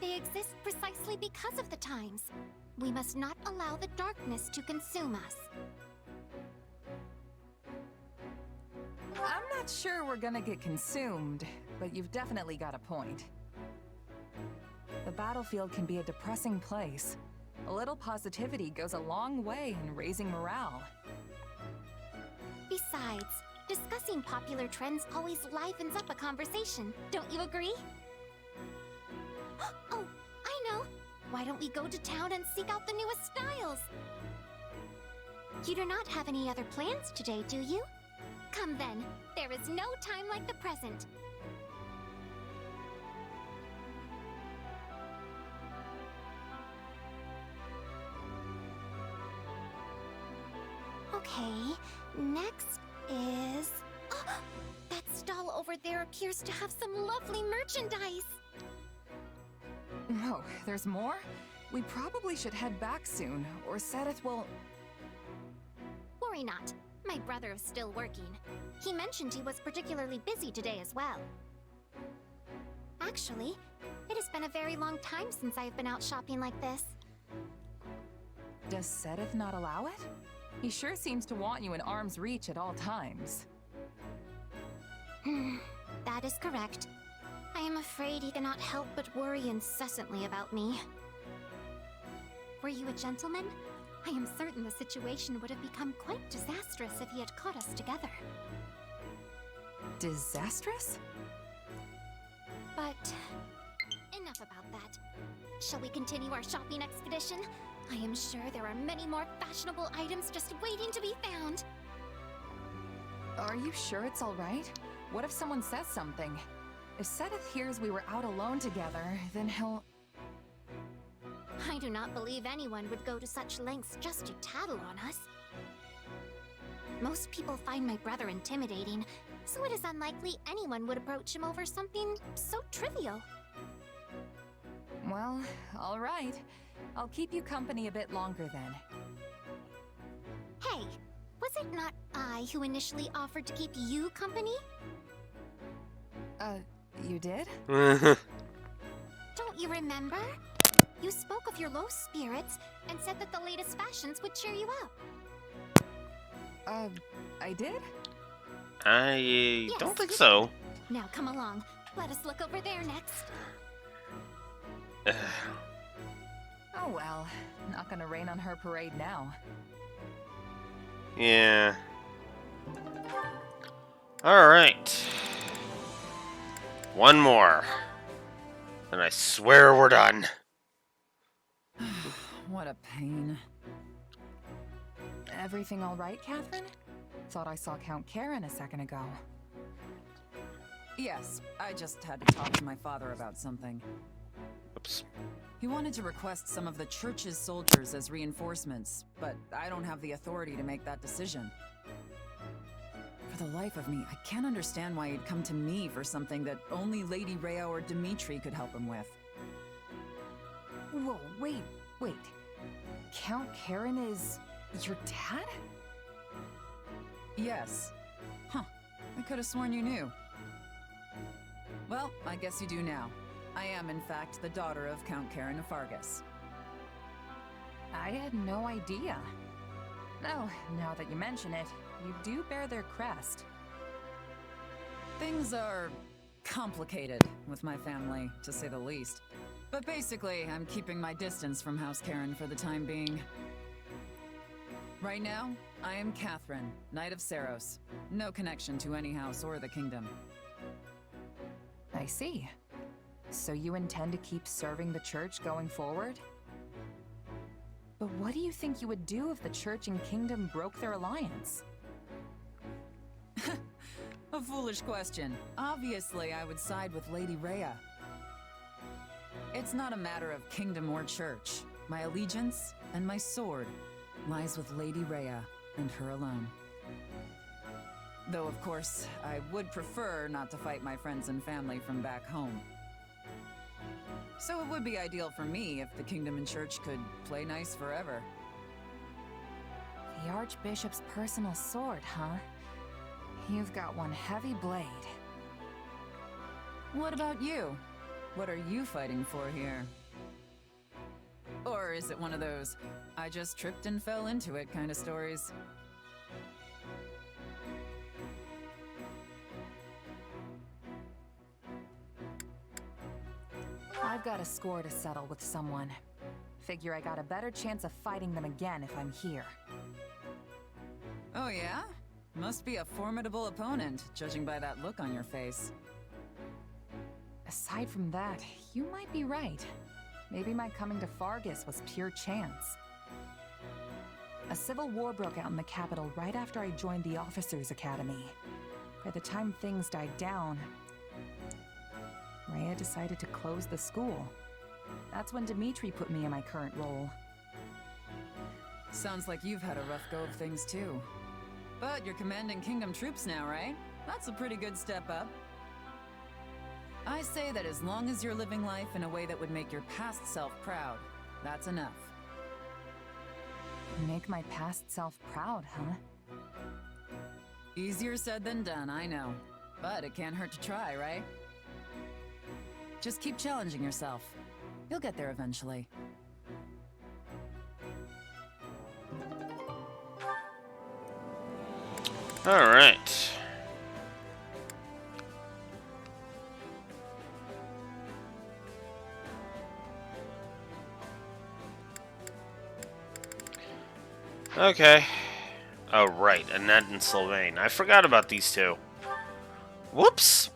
They exist precisely because of the times. We must not allow the darkness to consume us. I'm not sure we're gonna get consumed, but you've definitely got a point. The battlefield can be a depressing place. A little positivity goes a long way in raising morale. Besides, discussing popular trends always livens up a conversation, don't you agree? Oh, I know! Why don't we go to town and seek out the newest styles? You do not have any other plans today, do you? Come then, there is no time like the present. Okay, next is... Oh, that stall over there appears to have some lovely merchandise! Oh, there's more? We probably should head back soon, or Sedith will... Worry not. My brother is still working. He mentioned he was particularly busy today as well. Actually, it has been a very long time since I have been out shopping like this. Does Sedith not allow it? He sure seems to want you in arm's reach at all times. That is correct. I am afraid he cannot help but worry incessantly about me. Were you a gentleman? I am certain the situation would have become quite disastrous if he had caught us together. Disastrous? But enough about that. Shall we continue our shopping expedition? I am sure there are many more fashionable items just waiting to be found. Are you sure it's all right? What if someone says something? If Sedith hears we were out alone together, then he'll... I do not believe anyone would go to such lengths just to tattle on us. Most people find my brother intimidating, so it is unlikely anyone would approach him over something so trivial. Well, all right. I'll keep you company a bit longer then. Hey, was it not I who initially offered to keep you company? You did? Don't you remember? You spoke of your low spirits and said that the latest fashions would cheer you up. I did? I don't Yes, think you so. did. Now come along. Let us look over there next. Oh well, not gonna rain on her parade now. Yeah. Alright. One more. And I swear we're done. What a pain. Everything all right, Catherine? Thought I saw Count Karen a second ago. Yes, I just had to talk to my father about something. Oops. He wanted to request some of the church's soldiers as reinforcements, but I don't have the authority to make that decision. For the life of me, I can't understand why he'd come to me for something that only Lady Rhea or Dimitri could help him with. Whoa, wait. Count Karen is your dad? Yes. Huh. I could have sworn you knew. Well, I guess you do now. I am, in fact, the daughter of Count Karen of Fargus. I had no idea. Oh, now that you mention it, you do bear their crest. Things are complicated with my family, to say the least. But basically, I'm keeping my distance from House Karen for the time being. Right now, I am Catherine, Knight of Saros. No connection to any house or the kingdom. I see. So you intend to keep serving the church going forward? But what do you think you would do if the church and kingdom broke their alliance? A foolish question. Obviously, I would side with Lady Rhea. It's not a matter of kingdom or church. My allegiance and my sword lies with Lady Rhea and her alone. Though, of course, I would prefer not to fight my friends and family from back home. So it would be ideal for me if the kingdom and church could play nice forever. The Archbishop's personal sword, huh? You've got one heavy blade. What about you? What are you fighting for here? Or is it one of those, I just tripped and fell into it kind of stories? I've got a score to settle with someone. Figure I got a better chance of fighting them again if I'm here. Oh yeah? Must be a formidable opponent, judging by that look on your face. Aside from that, you might be right. Maybe my coming to Fargus was pure chance. A civil war broke out in the capital right after I joined the Officers' Academy. By the time things died down, Rhea decided to close the school. That's when Dimitri put me in my current role. Sounds like you've had a rough go of things too. But you're commanding kingdom troops now, right? That's a pretty good step up. I say that as long as you're living life in a way that would make your past self proud, that's enough. Make my past self proud, huh? Easier said than done, I know. But it can't hurt to try, right? Just keep challenging yourself. You'll get there eventually. All right. Okay. Oh, right. Annette and Sylvain. I forgot about these two. Whoops.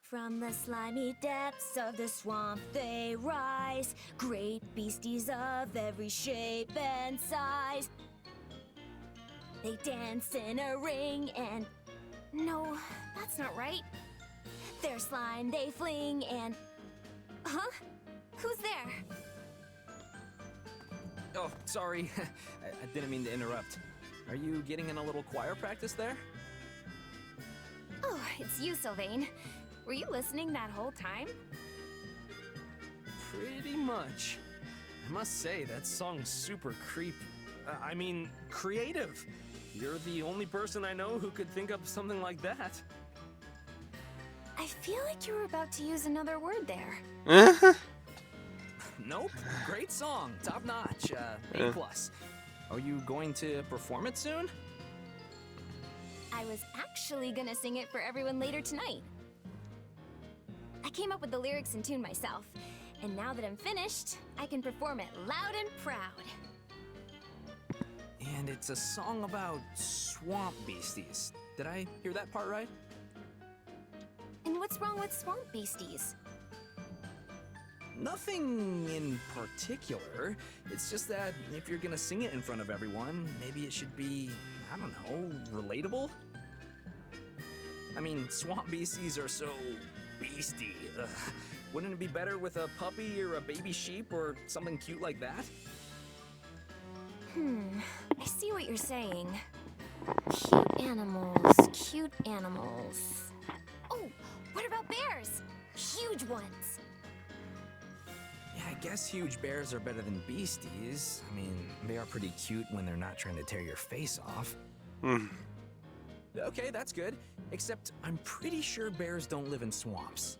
From the slimy depths of the swamp they rise, great beasties of every shape and size. They dance in a ring and... No, that's not right. Their slime they fling and... Huh? Who's there? Oh, sorry. I didn't mean to interrupt. Are you getting in a little choir practice there? Oh, it's you, Sylvain. Were you listening that whole time? Pretty much. I must say, that song's super creative. You're the only person I know who could think up something like that. I feel like you were about to use another word there. Nope. Great song. Top notch. A+. Are you going to perform it soon? I was actually gonna sing it for everyone later tonight. I came up with the lyrics and tune myself, and now that I'm finished, I can perform it loud and proud. And it's a song about swamp beasties. Did I hear that part right? And what's wrong with swamp beasties? Nothing in particular. It's just that if you're gonna sing it in front of everyone, maybe it should be, I don't know, relatable? I mean, swamp beasties are so beastie. Ugh. Wouldn't it be better with a puppy or a baby sheep or something cute like that? I see what you're saying. Cute animals, cute animals. Oh, what about bears? Huge ones. Yeah, I guess huge bears are better than beasties. I mean, they are pretty cute when they're not trying to tear your face off. Okay, that's good. Except I'm pretty sure bears don't live in swamps.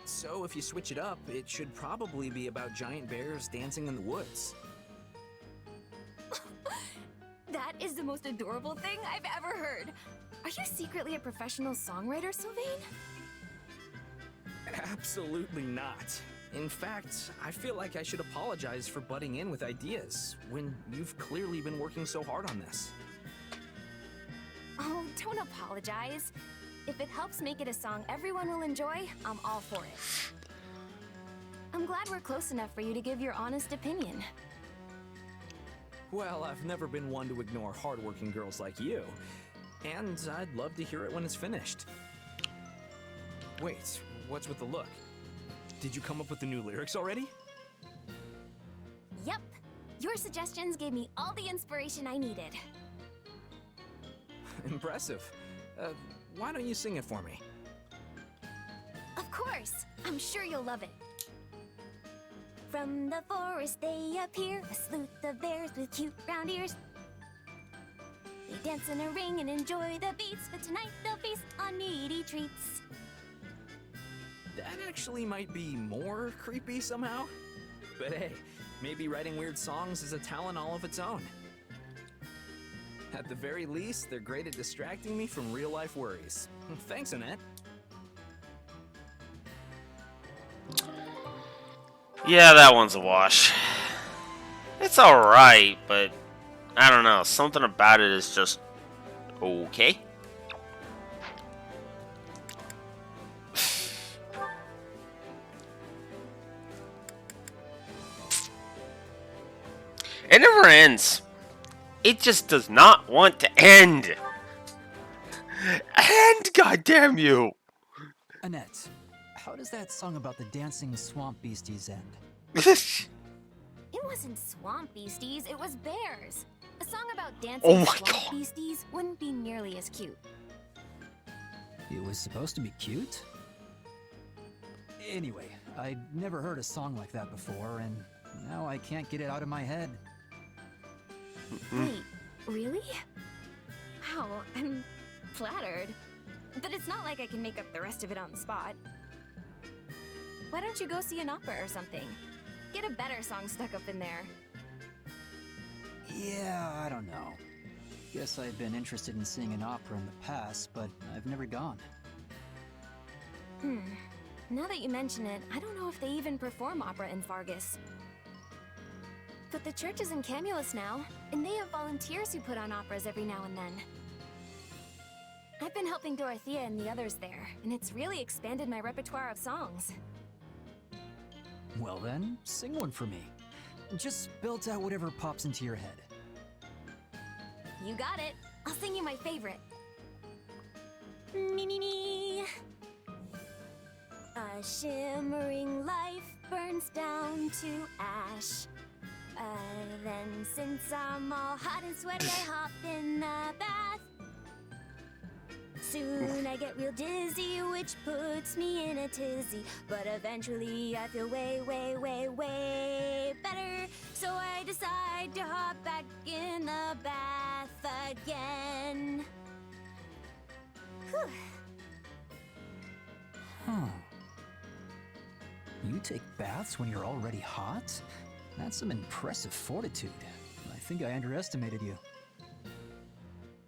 So if you switch it up, it should probably be about giant bears dancing in the woods. That is the most adorable thing I've ever heard. Are you secretly a professional songwriter, Sylvain? Absolutely not. In fact, I feel like I should apologize for butting in with ideas when you've clearly been working so hard on this. Oh, don't apologize. If it helps make it a song everyone will enjoy, I'm all for it. I'm glad we're close enough for you to give your honest opinion. Well, I've never been one to ignore hardworking girls like you, and I'd love to hear it when it's finished. Wait, what's with the look? Did you come up with the new lyrics already? Yep. Your suggestions gave me all the inspiration I needed. Impressive. Why don't you sing it for me? Of course! I'm sure you'll love it. From the forest they appear, a sleuth of bears with cute round ears. They dance in a ring and enjoy the beats, but tonight they'll feast on meaty treats. That actually might be more creepy somehow. But hey, maybe writing weird songs is a talent all of its own. At the very least, they're great at distracting me from real-life worries. Thanks, Annette. Yeah, that one's a wash. It's alright, but I don't know. Something about it is just okay. It never ends. It just does not want to end. And goddamn you. Annette, how does that song about the dancing swamp beasties end? It wasn't swamp beasties, it was bears. A song about dancing swamp beasties wouldn't be nearly as cute. It was supposed to be cute? Anyway, I'd never heard a song like that before, and now I can't get it out of my head. Wait, really? Wow, I'm flattered. But it's not like I can make up the rest of it on the spot. Why don't you go see an opera or something? Get a better song stuck up in there. Yeah, I don't know. Guess I've been interested in seeing an opera in the past, but I've never gone. Now that you mention it, I don't know if they even perform opera in Fargus. But the church is in Camulus now, and they have volunteers who put on operas every now and then. I've been helping Dorothea and the others there, and it's really expanded my repertoire of songs. Well then, sing one for me. Just belt out whatever pops into your head. You got it. I'll sing you my favorite. Me, me, me. A shimmering life burns down to ash. Then since I'm all hot and sweaty, I hop in the bath. Soon I get real dizzy, which puts me in a tizzy. But eventually I feel way, way, way, way better. So I decide to hop back in the bath again. Whew. Huh. You take baths when you're already hot? That's some impressive fortitude. I think I underestimated you.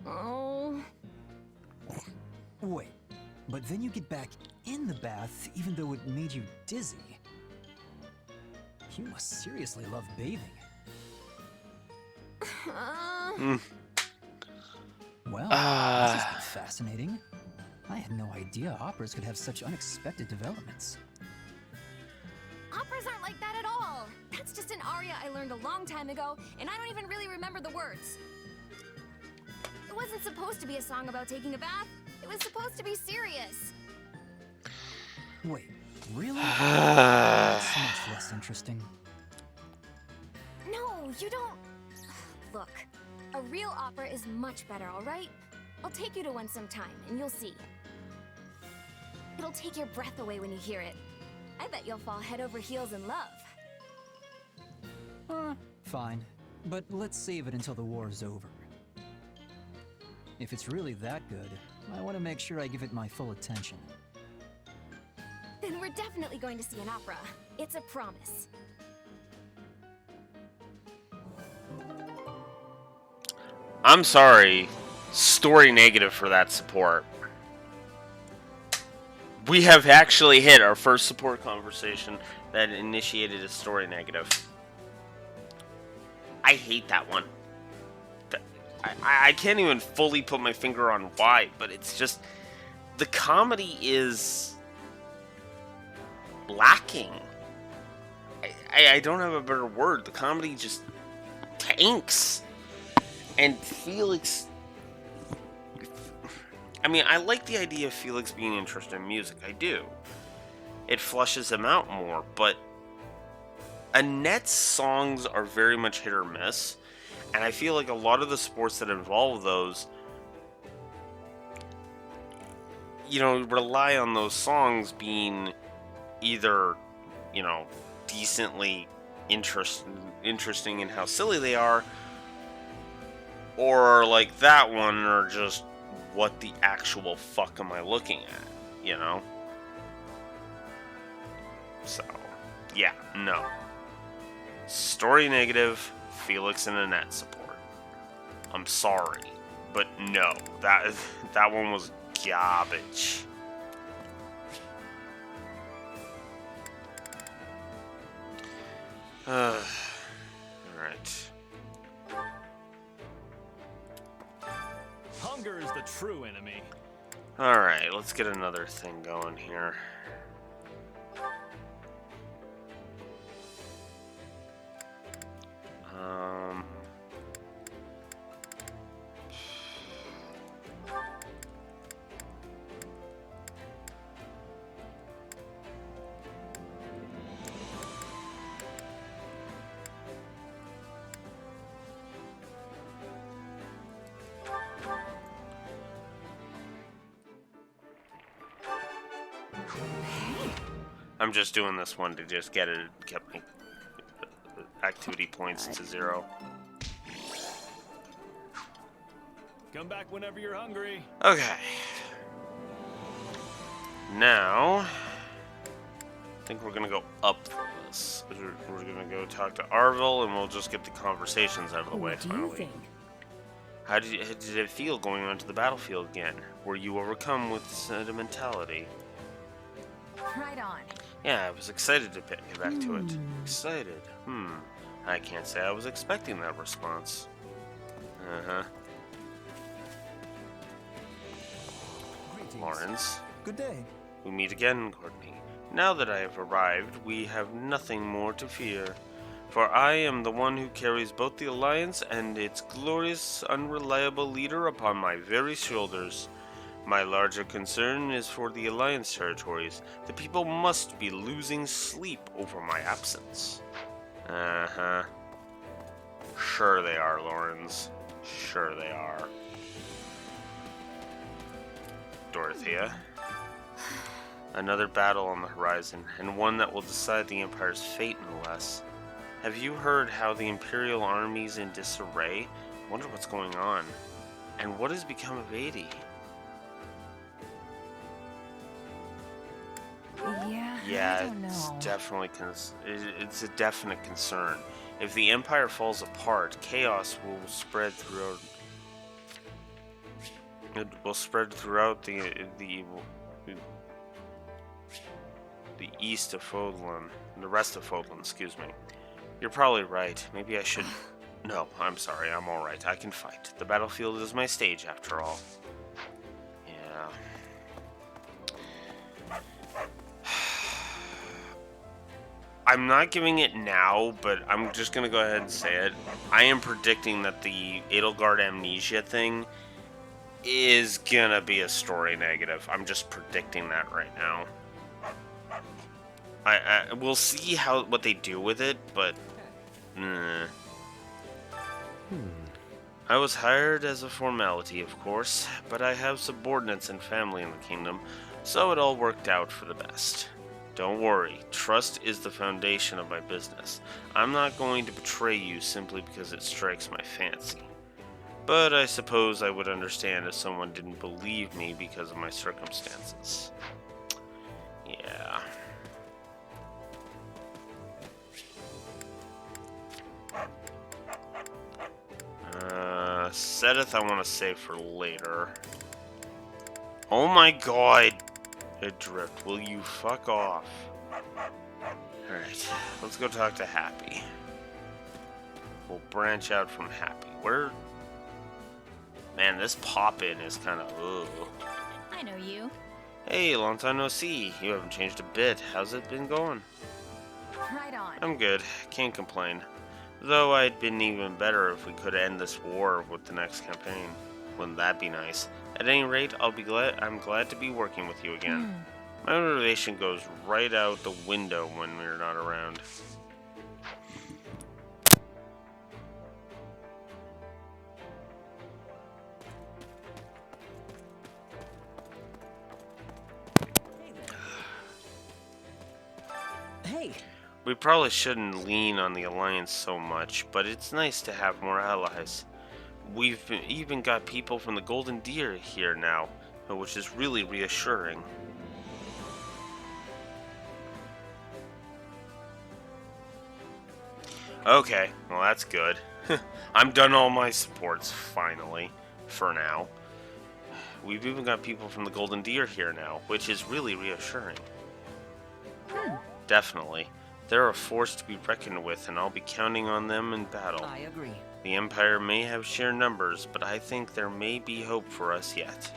Oh. Wait, but then you get back in the bath even though it made you dizzy. You must seriously love bathing. Well, this has been fascinating. I had no idea operas could have such unexpected developments. Operas aren't like that at all. That's just an aria I learned a long time ago, and I don't even really remember the words. It wasn't supposed to be a song about taking a bath. was supposed to be serious. Wait, really? That's much less interesting. No, you don't... Look, a real opera is much better, alright? I'll take you to one sometime, and you'll see. It'll take your breath away when you hear it. I bet you'll fall head over heels in love. Fine. But let's save it until the war's over. If it's really that good, I want to make sure I give it my full attention. Then we're definitely going to see an opera. It's a promise. I'm sorry. Story negative for that support. We have actually hit our first support conversation that initiated a story negative. I hate that one. I can't even fully put my finger on why, but it's just... The comedy is... lacking. I don't have a better word. The comedy just tanks. And Felix... I mean, I like the idea of Felix being interested in music. I do. It flushes him out more, but Annette's songs are very much hit or miss. And I feel like a lot of the sports that involve those, you know, rely on those songs being either, you know, decently interesting in how silly they are, or like that one, or just what the actual fuck am I looking at, you know? So, yeah, no. Story negative, Felix and Annette support. I'm sorry, but no, that one was garbage. Alright. Hunger is the true enemy. Alright, let's get another thing going here. I'm just doing this one to just get me activity points to 0. Come back whenever you're hungry. Okay. Now, I think we're gonna go up this. We're gonna go talk to Arville, and we'll just get the conversations out of the way finally. How did it feel going onto the battlefield again? Were you overcome with sentimentality? Right on. Yeah, I was excited to get back to it. Excited. I can't say I was expecting that response. Uh-huh. Lawrence. Good day. We meet again, Courtney. Now that I have arrived, we have nothing more to fear. For I am the one who carries both the Alliance and its glorious, unreliable leader upon my very shoulders. My larger concern is for the Alliance territories. The people must be losing sleep over my absence. Uh-huh. Sure they are, Lawrence. Sure they are. Dorothea. Another battle on the horizon, and one that will decide the Empire's fate, no less. Have you heard how the Imperial army's in disarray? I wonder what's going on. And what has become of Adi? Yeah, I don't it's know. definitely it's a definite concern. If the Empire falls apart, chaos will spread throughout. It will spread throughout the east of Fodlan, the rest of Fodlan. Excuse me. You're probably right. Maybe I should. No, I'm sorry. I'm all right. I can fight. The battlefield is my stage, after all. Yeah. I'm not giving it now, but I'm just gonna go ahead and say it. I am predicting that the Edelgard amnesia thing is gonna be a story negative. I'm just predicting that right now. We'll see what they do with it, but I was hired as a formality, of course, but I have subordinates and family in the kingdom, so it all worked out for the best. Don't worry, trust is the foundation of my business. I'm not going to betray you simply because it strikes my fancy. But I suppose I would understand if someone didn't believe me because of my circumstances. Yeah. Seteth I want to save for later. Oh my god! Adrift, will you fuck off? Alright, let's go talk to Happy. We'll branch out from Happy. Where... Man, this pop-in is kind of... ugh. I know you. Hey, long time no see. You haven't changed a bit. How's it been going? Right on. I'm good. Can't complain. Though I'd been even better if we could end this war with the next campaign. Wouldn't that be nice? At any rate, I'm glad to be working with you again. My motivation goes right out the window when we're not around. Hey! We probably shouldn't lean on the Alliance so much, but it's nice to have more allies. We've even got people from the Golden Deer here now, which is really reassuring. Okay, well that's good. I'm done all my supports, finally, for now. We've even got people from the Golden Deer here now, which is really reassuring. Definitely. They're a force to be reckoned with, and I'll be counting on them in battle. I agree. The Empire may have sheer numbers, but I think there may be hope for us yet.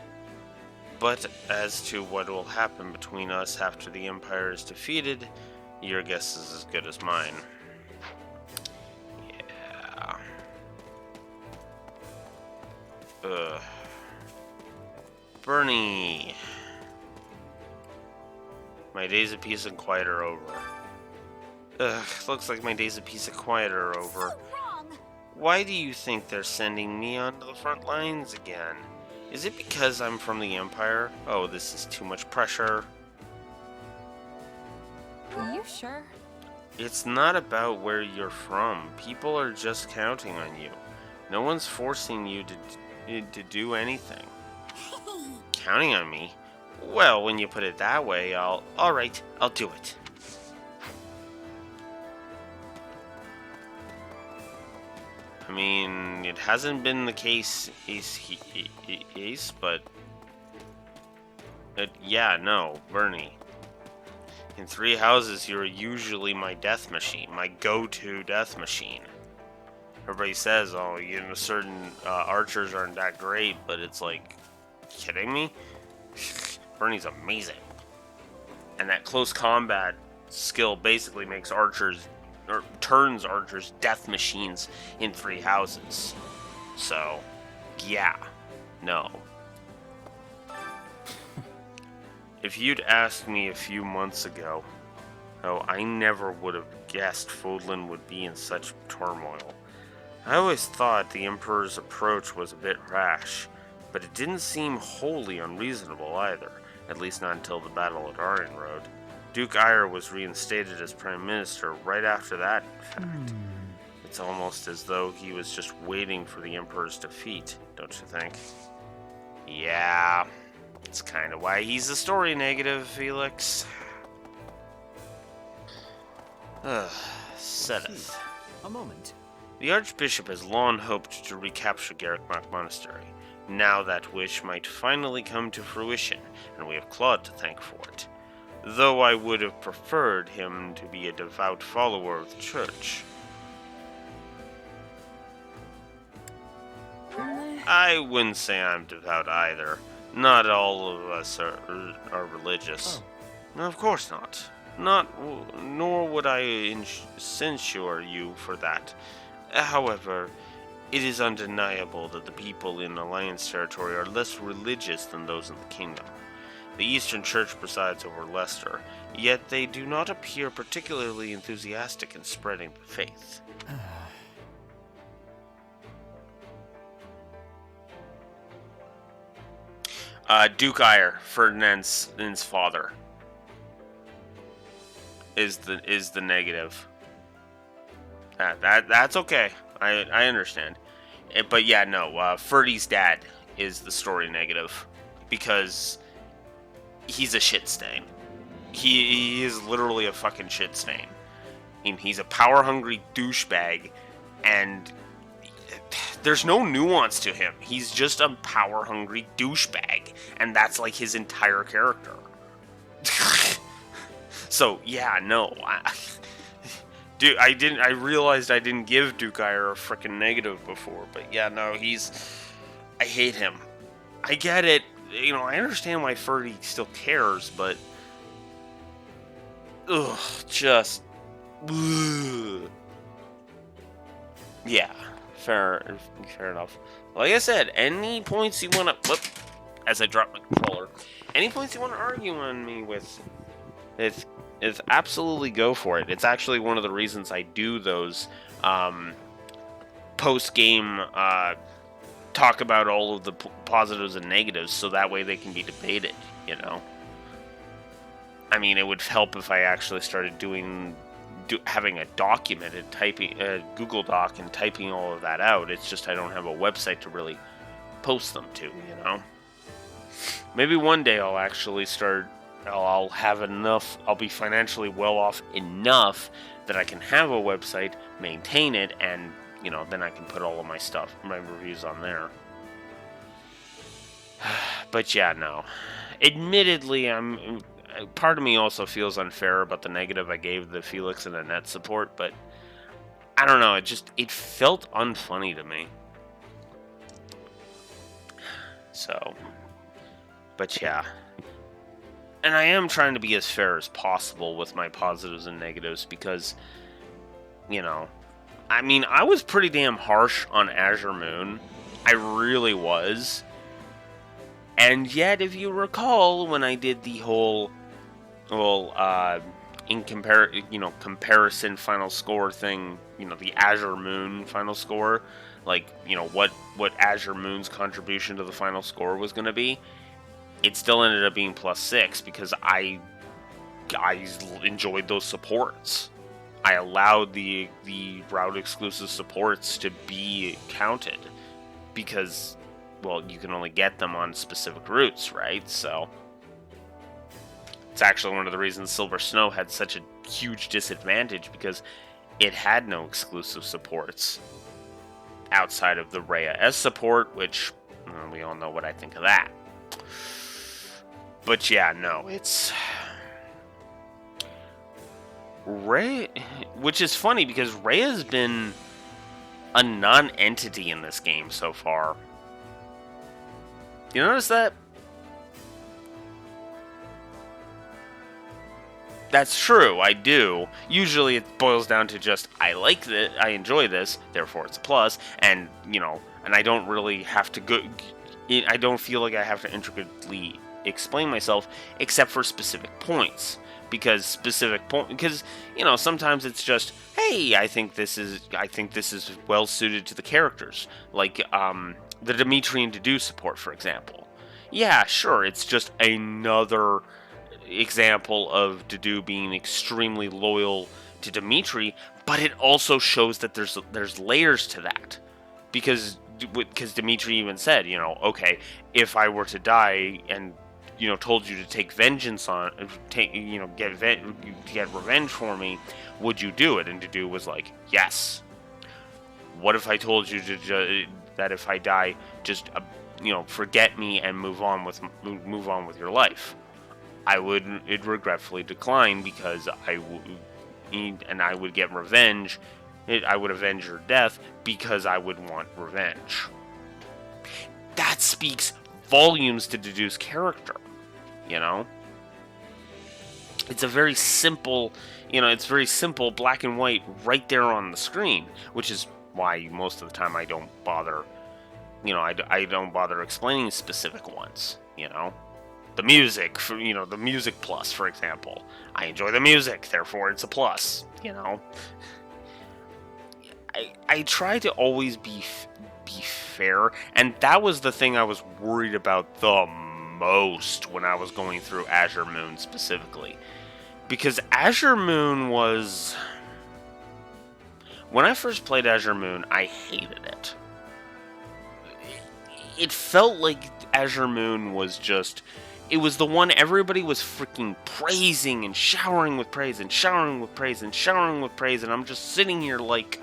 But as to what will happen between us after the Empire is defeated, your guess is as good as mine. Yeah. Ugh. Bernie. My days of peace and quiet are over. Ugh, looks like my days of peace and quiet are over. So wrong. Why do you think they're sending me onto the front lines again? Is it because I'm from the Empire? Oh, this is too much pressure. Are you sure? It's not about where you're from. People are just counting on you. No one's forcing you to do anything. Counting on me? Well, when you put it that way, alright, I'll do it. I mean, it hasn't been the case, but... yeah, no, Bernie. In 3 houses, you're usually my death machine, my go-to death machine. Everybody says, oh, you know, certain archers aren't that great, but it's like, kidding me? Bernie's amazing. And that close combat skill basically makes archers, or turns archers death machines in 3 houses. So, yeah, no. If you'd asked me a few months ago, oh, I never would have guessed Fodlan would be in such turmoil. I always thought the Emperor's approach was a bit rash, but it didn't seem wholly unreasonable either, at least not until the battle at Arianrod. Duke Ire was reinstated as Prime Minister right after that fact. It's almost as though he was just waiting for the Emperor's defeat, don't you think? Yeah, it's kind of why he's a story negative, Felix. Seteth. A moment. The Archbishop has long hoped to recapture Garrickmark Monastery. Now that wish might finally come to fruition, and we have Claude to thank for it. Though I would have preferred him to be a devout follower of the Church. I wouldn't say I'm devout either. Not all of us are religious. No, of course not. Nor would I censure you for that. However, It is undeniable that the people in Alliance territory are less religious than those in the kingdom. The Eastern Church presides over Leicester, yet they do not appear particularly enthusiastic in spreading the faith. Duke Eyre, Ferdinand's father, is the negative. That's okay. I understand. But yeah, no. Ferdy's dad is the story negative because he's a shit stain. He is literally a fucking shit stain. I mean, he's a power-hungry douchebag, and there's no nuance to him. He's just a power-hungry douchebag, and that's like his entire character. So yeah, no. Dude, I realized I didn't give Duke Eyre a freaking negative before, but yeah, no, I hate him. I get it. You know, I understand why Ferdy still cares, but ugh, just ugh. Yeah, fair enough. Like I said, any points you want to as I drop my controller, any points you want to argue on me with, it's absolutely go for it. It's actually one of the reasons I do those post-game talk about all of the positives and negatives, so that way they can be debated, you know? I mean, it would help if I actually started having a document and typing a Google Doc and typing all of that out. It's just I don't have a website to really post them to, you know? Maybe one day I'll actually start... I'll have enough, I'll be financially well off enough that I can have a website, maintain it, and, you know, then I can put all of my stuff, my reviews on there. But yeah, no. Admittedly, part of me also feels unfair about the negative I gave the Felix and Annette support, but I don't know, it felt unfunny to me. So, but yeah. And I am trying to be as fair as possible with my positives and negatives because, you know, I mean, I was pretty damn harsh on Azure Moon. I really was. And yet, if you recall, when I did the whole, comparison final score thing, you know, the Azure Moon final score, like, you know, what Azure Moon's contribution to the final score was going to be, it still ended up being +6 because I enjoyed those supports. I allowed the route exclusive supports to be counted because, well, you can only get them on specific routes, right? So it's actually one of the reasons Silver Snow had such a huge disadvantage because it had no exclusive supports outside of the Rhea S support, which we all know what I think of that. But yeah, no, it's Rhea, which is funny because Rhea's been a non-entity in this game so far. You notice that? That's true, I do. Usually it boils down to just, I like this, I enjoy this, therefore it's a plus, and, you know, and I don't really have to go, I don't feel like I have to intricately explain myself except for specific points. Because you know, sometimes it's just, hey, I think this is well suited to the characters. Like, the Dimitri and Dedue support, for example. Yeah, sure, it's just another example of Dedue being extremely loyal to Dimitri, but it also shows that there's layers to that. Because Dimitri even said, you know, okay, if I were to die and, you know, told you to take vengeance get revenge for me, would you do it? And Dedue was like, yes. What if I told you that if I die, just forget me and move on with your life? I would regretfully decline because I would get revenge. I would avenge your death because I would want revenge. That speaks volumes to Dedue's character, you know? It's a very simple, black and white right there on the screen, which is why most of the time I don't bother, I don't bother explaining specific ones, The music, the music plus, for example. I enjoy the music, therefore it's a plus, I try to always be fair, and that was the thing I was worried about the most when I was going through Azure Moon specifically. Because Azure Moon was... When I first played Azure Moon, I hated it. It felt like Azure Moon was just... It was the one everybody was freaking praising and showering with praise and showering with praise and showering with praise, and I'm just sitting here like...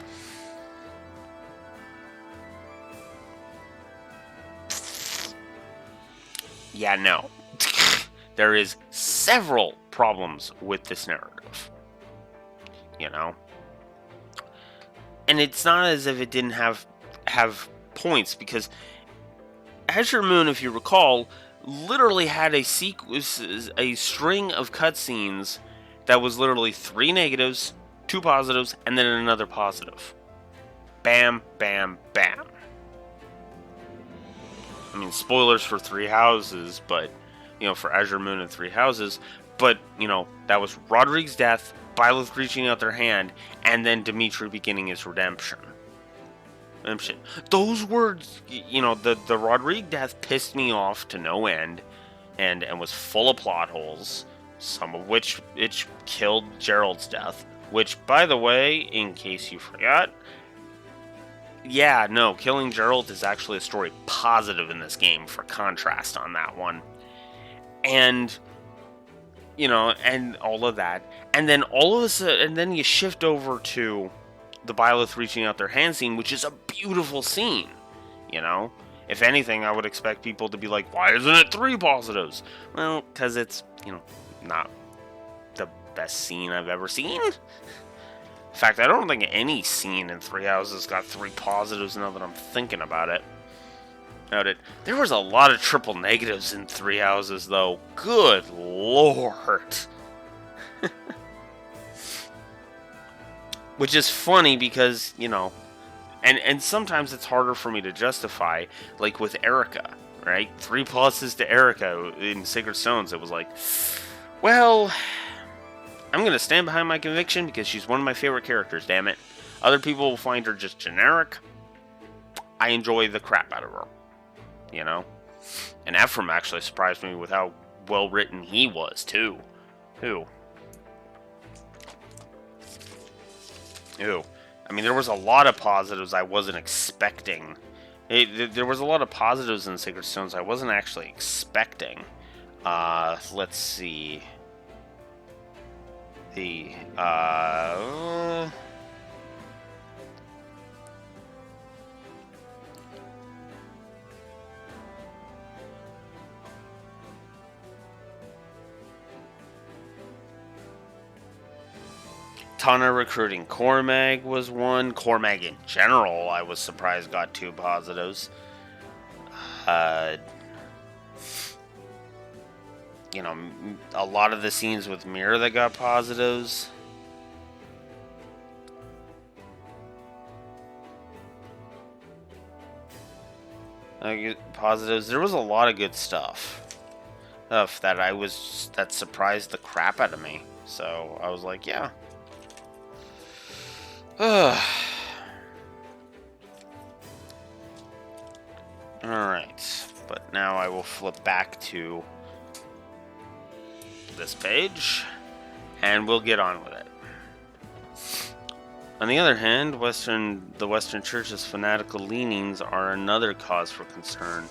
Yeah, no. There is several problems with this narrative. And it's not as if it didn't have points, because Azure Moon, if you recall, literally had a string of cutscenes that was literally 3 negatives, 2 positives, and then another positive. Bam, bam, bam. I mean, spoilers for 3 Houses, but, for Azure Moon and 3 Houses, but, that was Rodrigue's death, Byleth reaching out their hand, and then Dimitri beginning his redemption. Those words, the Rodrigue death pissed me off to no end, and was full of plot holes, some of which it killed Gerald's death, which, by the way, in case you forgot, yeah, no, killing Gerald is actually a story positive in this game, for contrast on that one. And, and all of that. And then all of a sudden, and then you shift over to the Byleth reaching out their hand scene, which is a beautiful scene, If anything, I would expect people to be like, why isn't it 3 positives? Well, because it's, not the best scene I've ever seen. In fact, I don't think any scene in 3 Houses got 3 positives now that I'm thinking about it. There was a lot of triple negatives in 3 Houses, though. Good lord. Which is funny because, and sometimes it's harder for me to justify, like with Erica, right? 3 pluses to Erica in Sacred Stones. It was like, well, I'm going to stand behind my conviction because she's one of my favorite characters, damn it. Other people will find her just generic. I enjoy the crap out of her, And Ephraim actually surprised me with how well written he was, too. Who? I mean, there was a lot of positives I wasn't expecting. There was a lot of positives in Sacred Stones I wasn't actually expecting. Let's see. Tana recruiting Cormag was one. Cormag in general, I was surprised got 2 positives. A lot of the scenes with Mira that got positives. Positives. There was a lot of good stuff that surprised the crap out of me. So I was like, yeah. Alright, but now I will flip back to this page, and we'll get on with it. On the other hand, the Western Church's fanatical leanings are another cause for concern.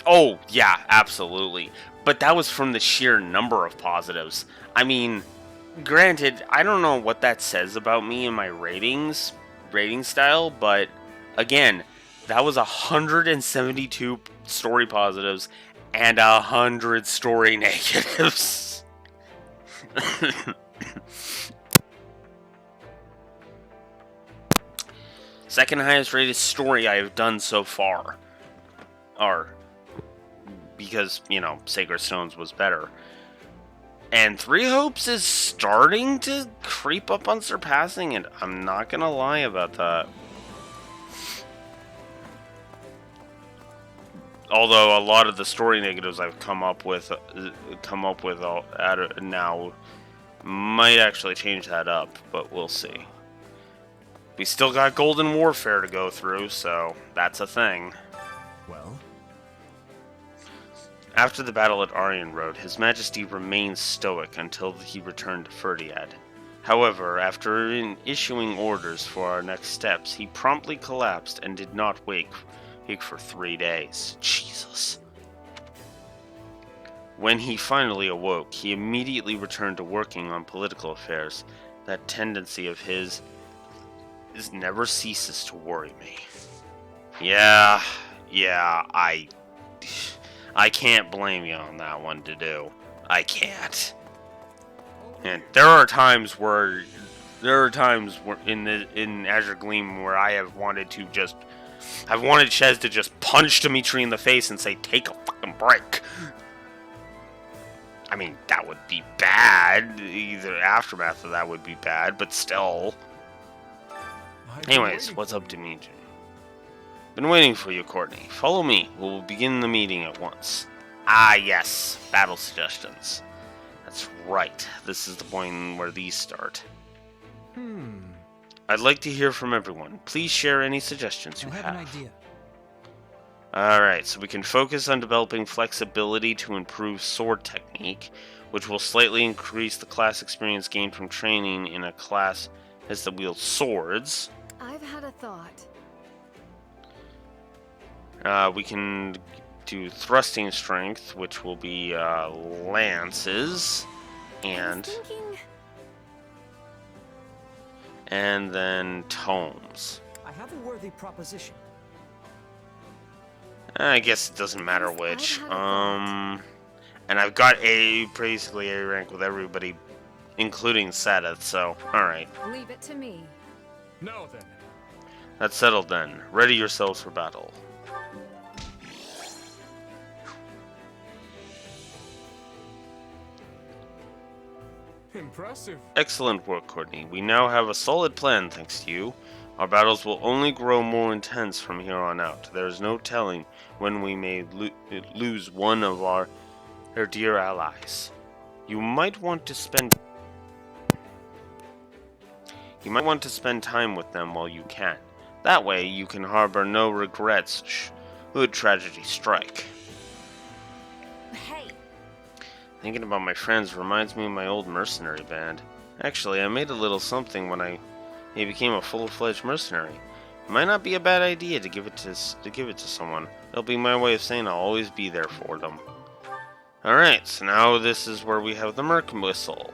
Oh, yeah, absolutely. But that was from the sheer number of positives. I mean, granted, I don't know what that says about me and my rating style, but again, that was 172 story positives and 100 story negatives. Second highest rated story I have done so far. Because, Sacred Stones was better. And Three Hopes is starting to creep up on surpassing, and I'm not gonna lie about that. Although a lot of the story negatives I've come up with now might actually change that up, but we'll see. We still got Golden Warfare to go through, so that's a thing. Well? After the battle at Aryan Road, His Majesty remained stoic until he returned to Ferdiad. However, after issuing orders for our next steps, he promptly collapsed and did not wake for 3 days. Jesus. When he finally awoke, he immediately returned to working on political affairs. That tendency of his never ceases to worry me. Yeah, I can't blame you on that one, to do. I can't. And there are times where in Azure Gleam where I have wanted to just I've wanted Shez to just punch Dimitri in the face and say, take a fucking break. I mean, that would be bad. Either aftermath of that would be bad, but still. Anyways, what's up, Dimitri? Been waiting for you, Courtney. Follow me. We'll begin the meeting at once. Ah, yes. Battle suggestions. That's right. This is the point where these start. I'd like to hear from everyone. Please share any suggestions you have. I have an idea. Alright, so we can focus on developing flexibility to improve sword technique, which will slightly increase the class experience gained from training in a class as that wields swords. I've had a thought. We can do thrusting strength, which will be lances, and then tomes. I have a worthy proposition. I guess it doesn't matter which. And I've got basically A rank with everybody, including Sadith, so alright. Leave it to me. Now then. That's settled then. Ready yourselves for battle. Impressive. Excellent work, Courtney. We now have a solid plan thanks to you. Our battles will only grow more intense from here on out. There is no telling when we may lose one of our dear allies. You might want to spend time with them while you can. That way, you can harbor no regrets should tragedy strike. Hey! Thinking about my friends reminds me of my old mercenary band. Actually, I made a little something when I became a full-fledged mercenary. It might not be a bad idea to give it to someone. It'll be my way of saying I'll always be there for them. Alright, so now this is where we have the Merc Whistle.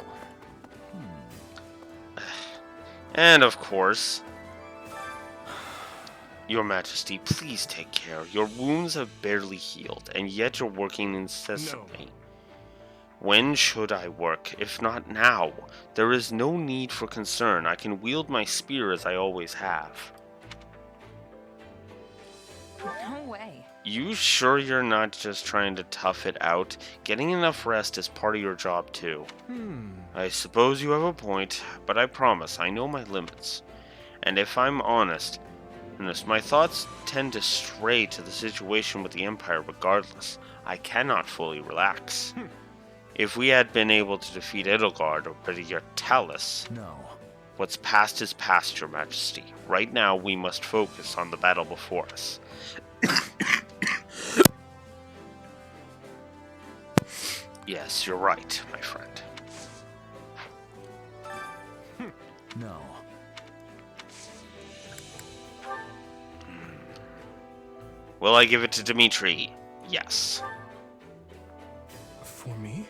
And of course, Your Majesty, please take care. Your wounds have barely healed, and yet you're working incessantly. No. When should I work, if not now? There is no need for concern. I can wield my spear as I always have. No way. You sure you're not just trying to tough it out? Getting enough rest is part of your job too. I suppose you have a point, but I promise I know my limits. And if I'm honest, my thoughts tend to stray to the situation with the Empire regardless. I cannot fully relax. If we had been able to defeat Edelgard or Brigitte Talus... No. What's past is past, Your Majesty. Right now, we must focus on the battle before us. Yes, you're right, my friend. No. Will I give it to Dimitri? Yes. For me?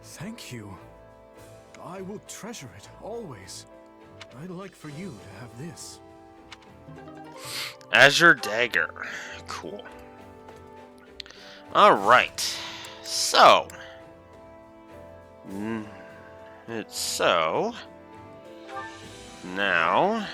Thank you. I will treasure it, always. I'd like for you to have this. Azure Dagger. Cool. Alright. So. Now.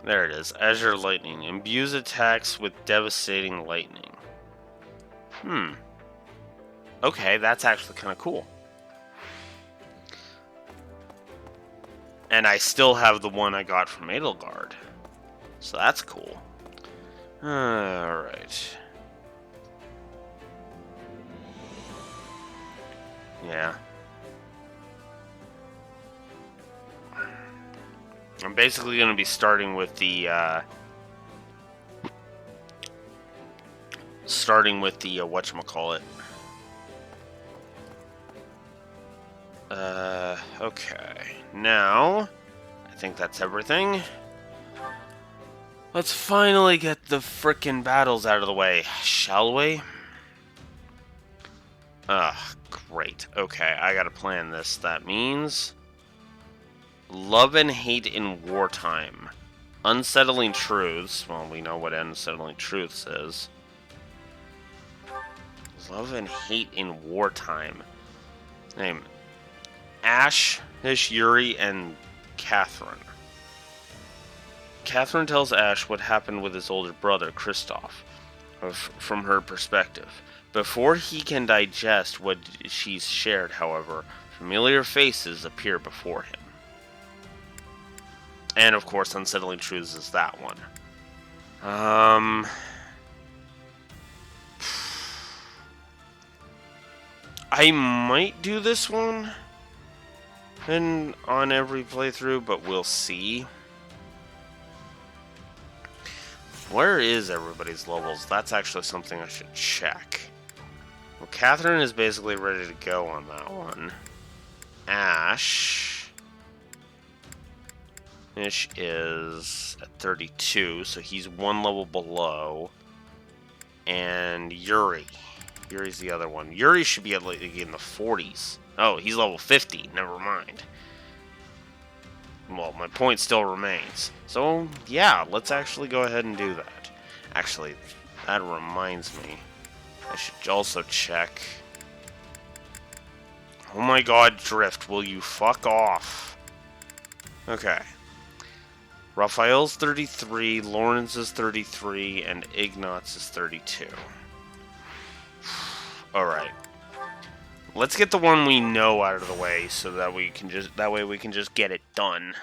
There it is. Azure Lightning. Imbues attacks with devastating lightning. Okay, that's actually kind of cool. And I still have the one I got from Edelgard. So that's cool. Alright. Yeah. I'm basically going to be starting with the, whatchamacallit. Okay. Now, I think that's everything. Let's finally get the frickin' battles out of the way, shall we? Great. Okay, I gotta plan this. That means... Love and hate in wartime. Unsettling truths. Well, we know what unsettling truths is. Love and hate in wartime. Name. Ash, Yuri, and Catherine. Catherine tells Ash what happened with his older brother, Kristoff, from her perspective. Before he can digest what she's shared, however, familiar faces appear before him. And, of course, Unsettling Truths is that one. I might do this one on every playthrough, but we'll see. Where is everybody's levels? That's actually something I should check. Well, Catherine is basically ready to go on that one. Ash is at 32, so he's one level below. And Yuri's the other one. Yuri should be at like in the 40s. Oh, he's level 50. Never mind. Well, my point still remains. So, yeah, let's actually go ahead and do that. Actually, that reminds me. I should also check. Oh my god, Drift, will you fuck off? Okay. Raphael's 33, Lawrence is 33, and Ignatz is 32. Alright. Let's get the one we know out of the way so that we can just get it done.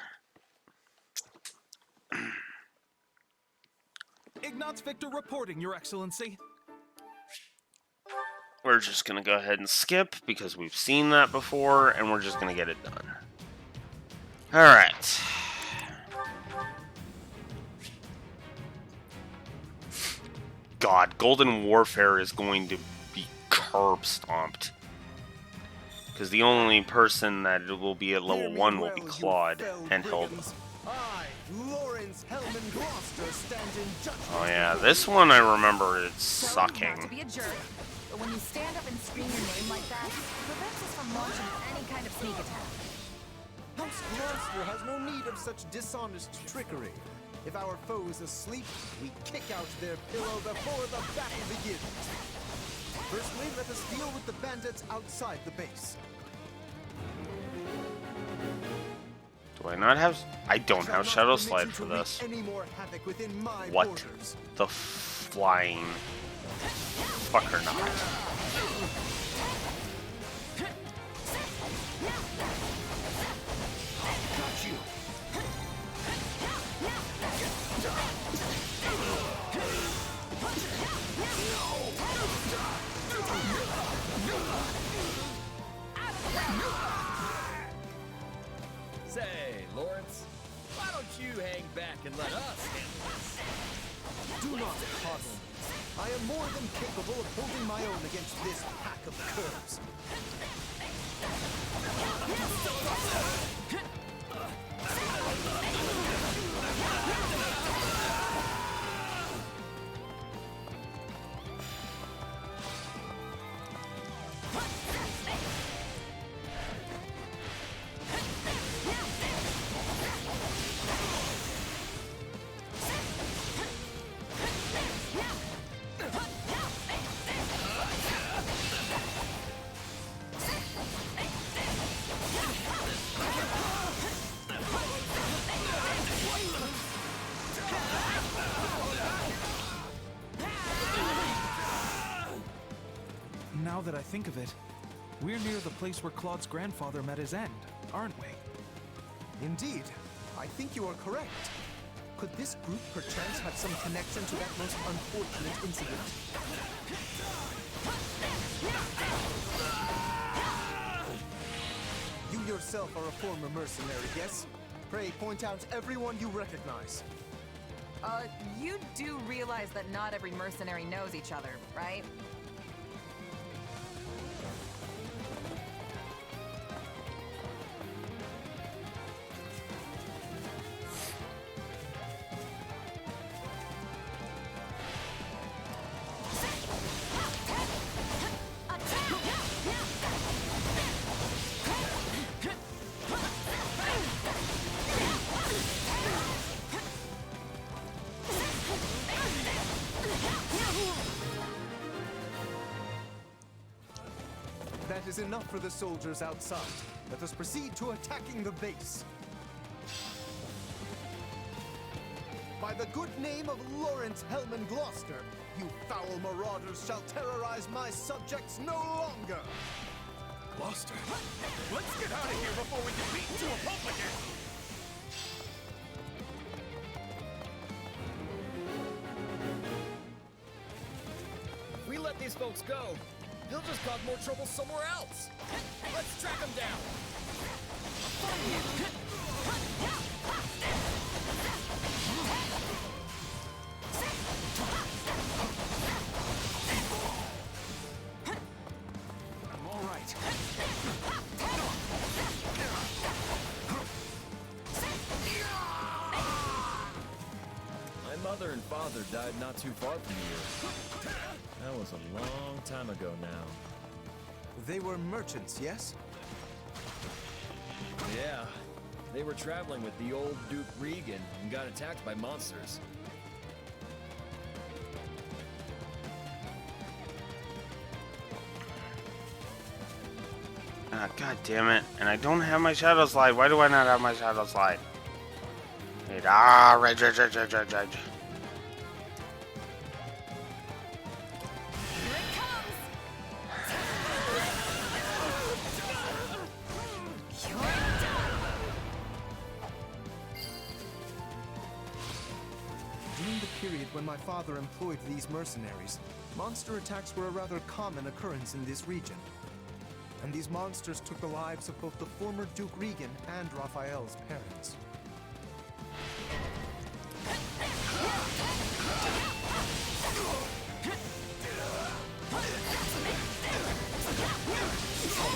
Ignatz Victor reporting, Your Excellency. We're just gonna go ahead and skip because we've seen that before, and we're just gonna get it done. Alright. God, Golden Warfare is going to be curb stomped. Because the only person that will be at level 1 will be Claude and Hilda. Oh yeah, this one I remember it's sucking. Not to be a jerk, but when you stand up and scream your name like that, it prevents us from launching any kind of sneak attack. House Gloucester has no need of such dishonest trickery. If our foe is asleep, we kick out their pillow before the battle begins. Firstly, let us deal with the bandits outside the base. Do I not have... I don't have Shadow Slide for this. What the flying fucker not? Say, Lawrence, why don't you hang back and let us handle this? Do not coddle me. I am more than capable of holding my own against this pack of curs. that I think of it, we're near the place where Claude's grandfather met his end, aren't we? Indeed. I think you are correct. Could this group perchance have some connection to that most unfortunate incident? You yourself are a former mercenary, yes? Pray point out everyone you recognize. You do realize that not every mercenary knows each other, right? That is enough for the soldiers outside. Let us proceed to attacking the base. By the good name of Lawrence Hellman Gloucester, you foul marauders shall terrorize my subjects no longer! Gloucester, let's get out of here before we get beaten to a pulp again! If we let these folks go, they'll just cause more trouble somewhere else. Let's track them down. I'm all right. My mother and father died not too far from here. That was a long time ago now. They were merchants, yes? Yeah, they were traveling with the old Duke Regan and got attacked by monsters. Ah, God damn it. And I don't have my shadow slide. Why do I not have my shadow slide? Wait, rage. During the period when my father employed these mercenaries, monster attacks were a rather common occurrence in this region. And these monsters took the lives of both the former Duke Regan and Raphael's parents.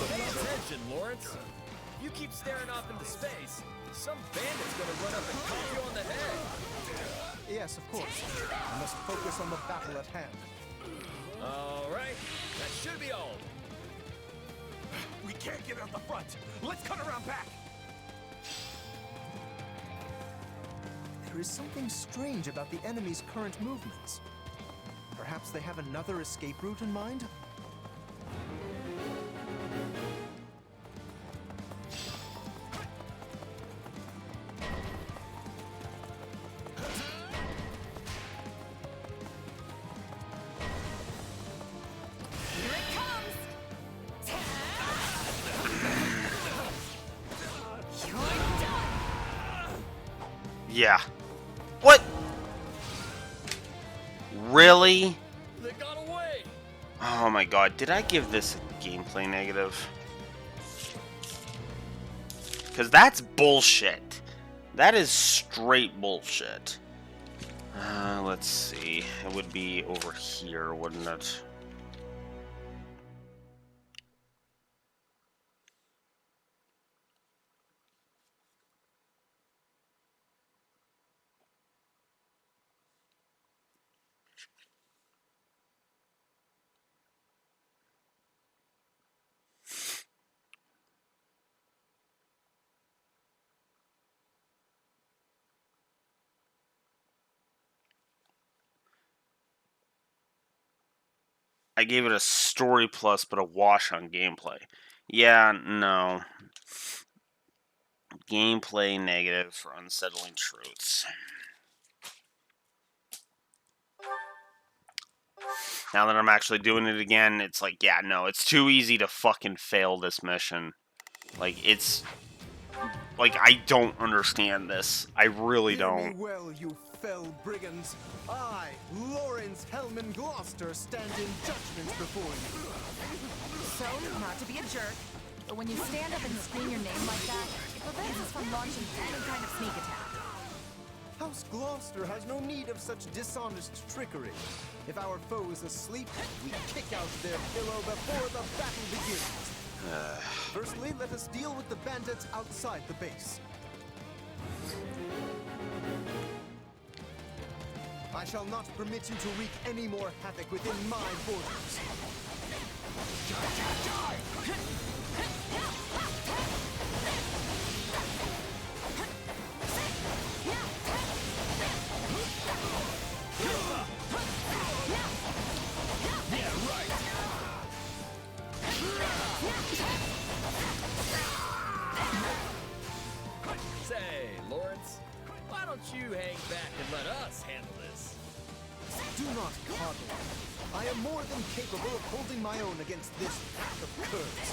Pay attention, Lawrence. You keep staring off into space, some bandit's gonna run up and cop you on the head. Yes, of course. I must focus on the battle at hand. All right, that should be all. We can't get out the front. Let's cut around back. There is something strange about the enemy's current movements. Perhaps they have another escape route in mind? Yeah. What? Really? They got away. Oh my god, did I give this a gameplay negative? Because that's bullshit. That is straight bullshit. Let's see. It would be over here, wouldn't it? I gave it a story plus, but a wash on gameplay. Yeah, no. Gameplay negative for unsettling truths. Now that I'm actually doing it again, it's like, yeah, no, it's too easy to fucking fail this mission. Like, it's... Like, I don't understand this. I really Hear me don't. well, you fell brigands. I, Lawrence Hellman Gloucester, stand in judgment before you. So, not to be a jerk, but when you stand up and scream your name like that, it prevents us from launching any kind of sneak attack. House Gloucester has no need of such dishonest trickery. If our foe is asleep, we kick out their pillow before the battle begins. Firstly, let us deal with the bandits outside the base. I shall not permit you to wreak any more havoc within my borders. Say, Lawrence, why don't you hang back and let us handle this? Do not coddle. I am more than capable of holding my own against this pack of curs.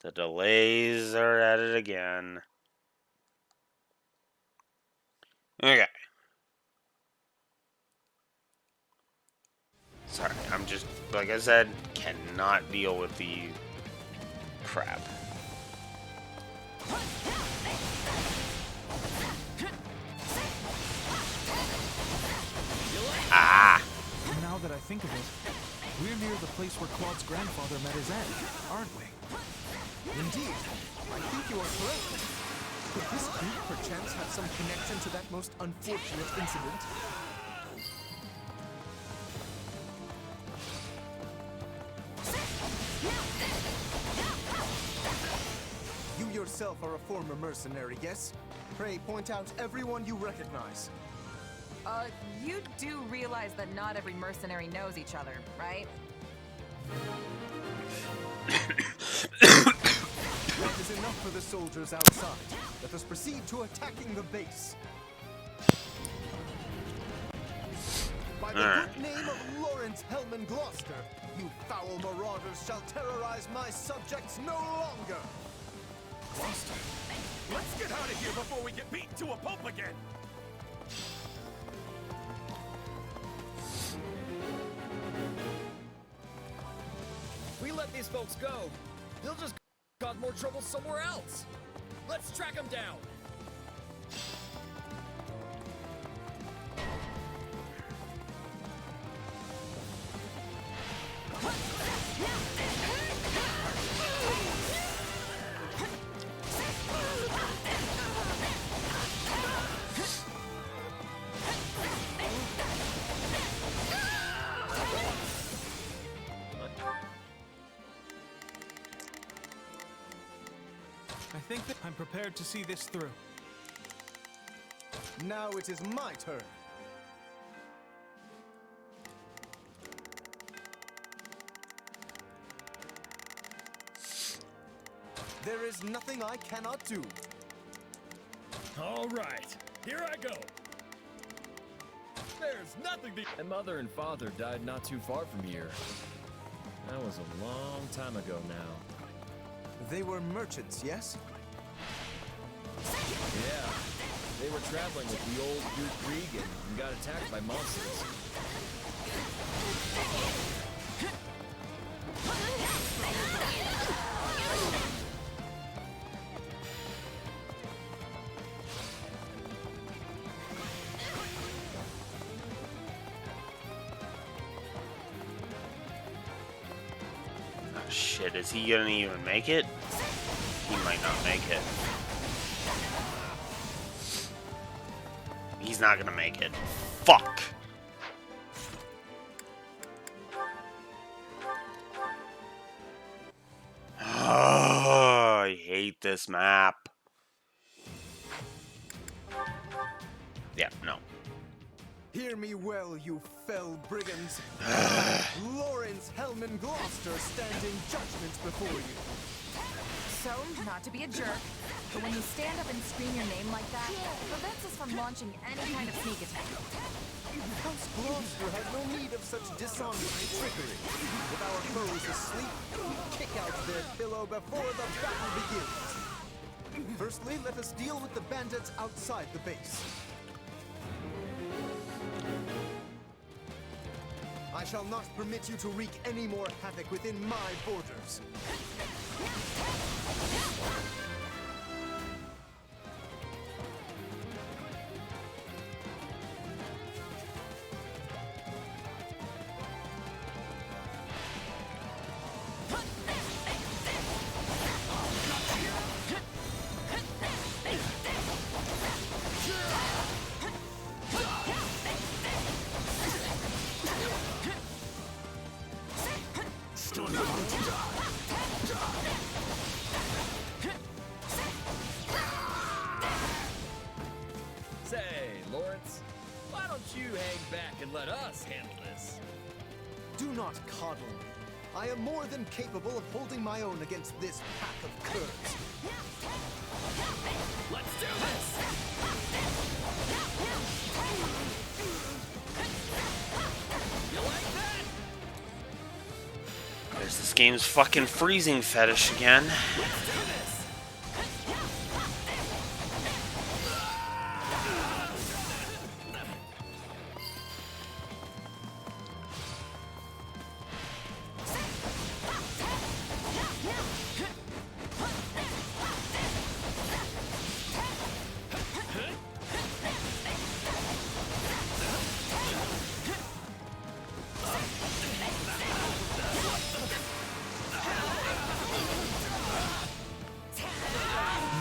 The delays are at it again. Okay. Sorry, I'm just, like I said, cannot deal with the crap. Ah! Now that I think of it, we're near the place where Claude's grandfather met his end, aren't we? Indeed. I think you are correct. Could this creek perchance have some connection to that most unfortunate incident? You yourself are a former mercenary, yes? Pray point out everyone you recognize. You do realize that not every mercenary knows each other, right? That is enough for the soldiers outside. Let us proceed to attacking the base. By the good name of Lawrence Hellman Gloucester, you foul marauders shall terrorize my subjects no longer! Gloucester, let's get out of here before we get beaten to a pulp again! If we let these folks go, they'll just cause more trouble somewhere else. Let's track them down. I think that I'm prepared to see this through. Now it is my turn. There is nothing I cannot do. All right, here I go. There's nothing to... My mother and father died not too far from here. That was a long time ago now. They were merchants, yes? Yeah, they were traveling with the old Duke Regan and got attacked by monsters. Oh, shit, is he gonna even make it? He might not make it. He's not gonna make it. Fuck. Oh, I hate this map. Yeah, no. Hear me well, you fell brigands. Lawrence Hellman Gloucester stand in judgment before you. So, not to be a jerk, but when you stand up and scream your name like that, it prevents us from launching any kind of sneak attack. House Gloucester has no need of such dishonest trickery. If our foes asleep, we kick out their pillow before the battle begins. Firstly, let us deal with the bandits outside the base. I shall not permit you to wreak any more havoc within my borders. Say, Lawrence, why don't you hang back and let us handle this? Do not coddle me. I am more than capable of holding my own against this pack of curs. Let's do this! You like that? There's this game's fucking freezing fetish again.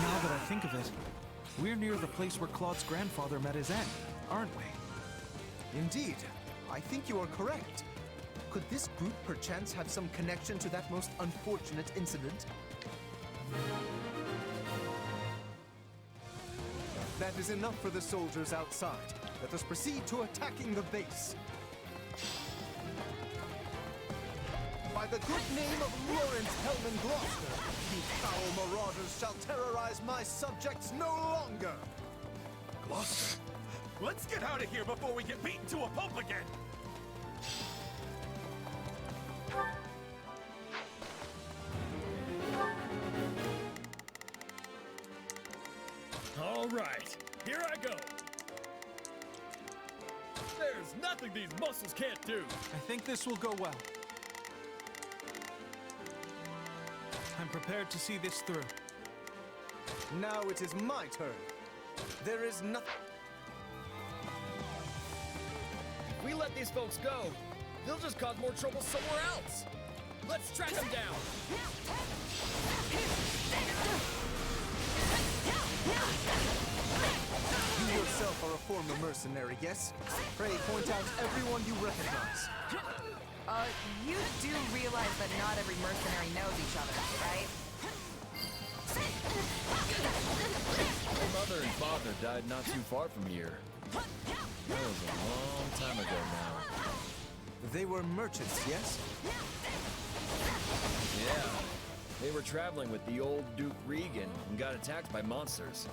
Now that I think of it, we're near the place where Claude's grandfather met his end, aren't we? Indeed, I think you are correct. Could this group perchance have some connection to that most unfortunate incident? That is enough for the soldiers outside. Let us proceed to attacking the base. By the good name of Lawrence Hellman Gloucester, you foul marauders shall terrorize my subjects no longer! Gloucester, let's get out of here before we get beaten to a pulp again! All right, here I go. There's nothing these muscles can't do. I think this will go well. I'm prepared to see this through. Now it is my turn. There is nothing. If we let these folks go, they'll just cause more trouble somewhere else. Let's track them down. You yourself are a former mercenary, yes? Pray point out everyone you recognize. You do realize that not every mercenary knows each other, right? My mother and father died not too far from here. That was a long time ago now. They were merchants, yes? Yeah. They were traveling with the old Duke Regan and got attacked by monsters.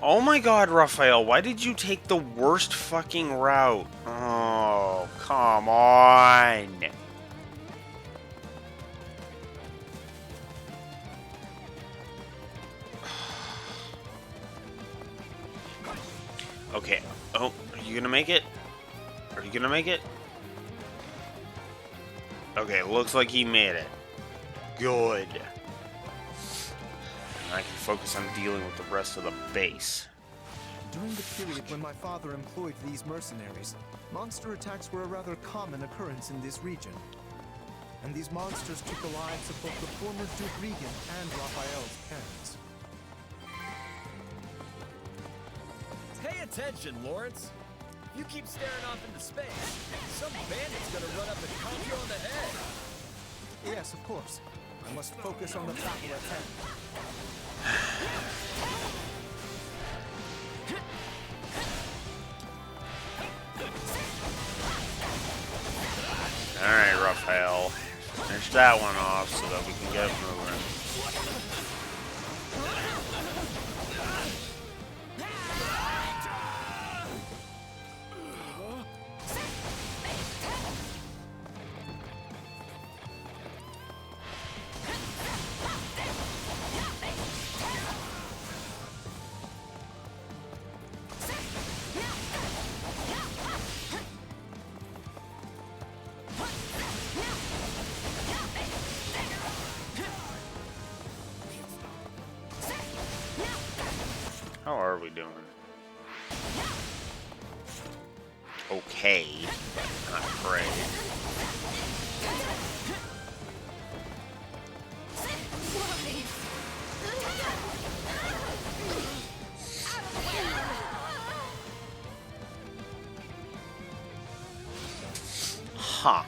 Oh my god, Raphael, why did you take the worst fucking route? Oh, come on. Okay. Oh, are you gonna make it? Are you gonna make it? Okay, looks like he made it. Good. I can focus on dealing with the rest of the base. During the period when my father employed these mercenaries, monster attacks were a rather common occurrence in this region. And these monsters took the lives of both the former Duke Regan and Raphael's parents. attention, Lawrence. If you keep staring off into space, some bandit's gonna run up and conk you on the head. Yes, of course. I must focus on the battle at hand. Alright, Raphael. Finish that one off so that we can get moving. How are we doing? Okay. Not great. Huh.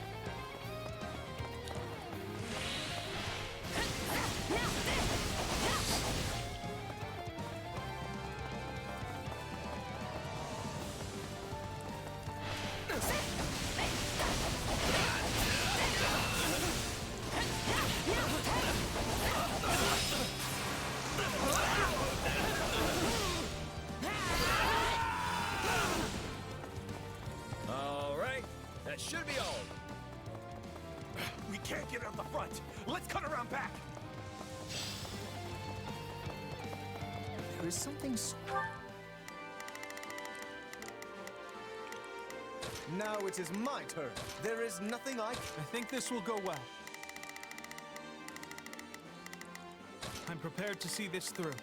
Alright, that should be all. We can't get out the front. Let's cut around back. There is something Now it is my turn. There is nothing I think this will go well. I'm prepared to see this through.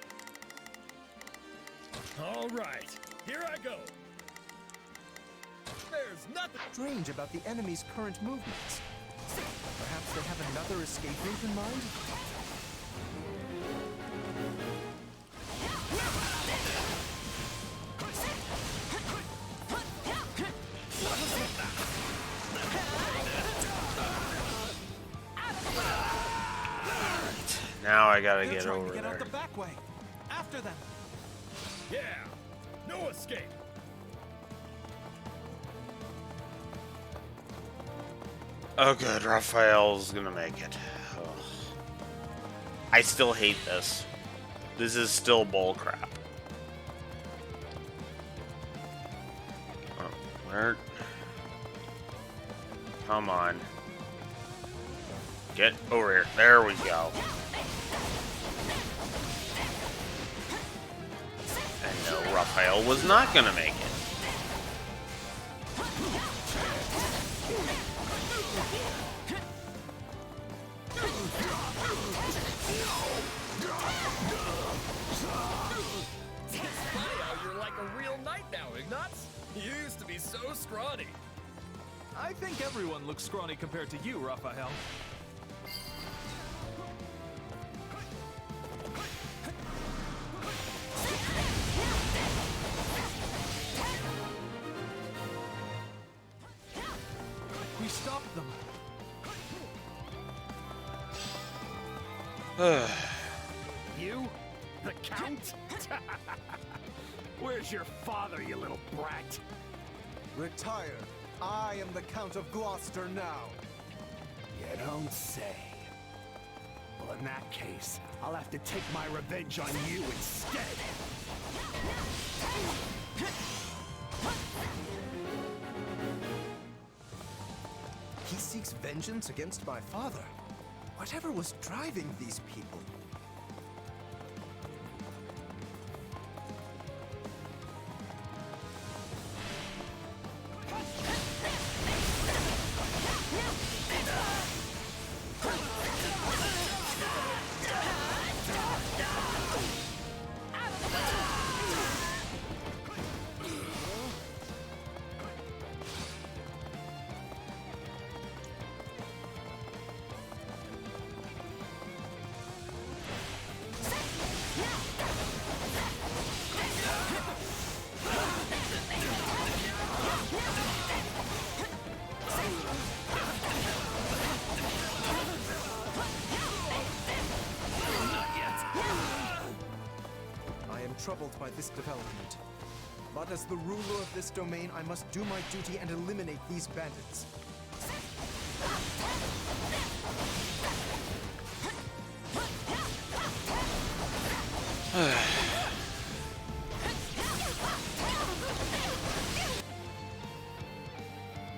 Alright, here I go. There's nothing strange about the enemy's current movements. Perhaps they have another escape route in mind? Now I gotta They're get trying over to get there. out the back way. After them. Yeah, no escape. Oh good, Raphael's gonna make it. Ugh. I still hate this. This is still bullcrap. Oh, where? Come on. Get over here. There we go. And no, Raphael was not gonna make it. You're like a real knight now, Ignatz. You used to be so scrawny. I think everyone looks scrawny compared to you, Raphael. We stopped them. You? The Count? Where's your father, you little brat? Retire. I am the Count of Gloucester now. You don't say. Well, in that case, I'll have to take my revenge on you instead. He seeks vengeance against my father. Whatever was driving these people? troubled by this development. But as the ruler of this domain, I must do my duty and eliminate these bandits.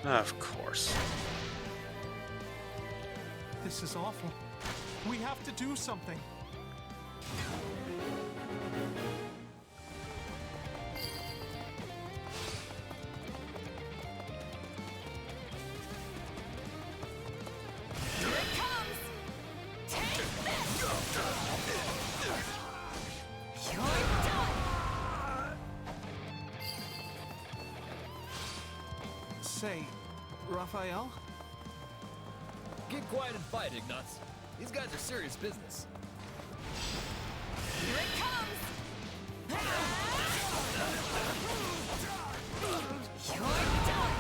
Of course. This is awful. We have to do something. Here it comes! Take this! You're done! Say, Raphael? Get quiet and fight, Ignatz. These guys are serious business. Here it comes! You're done!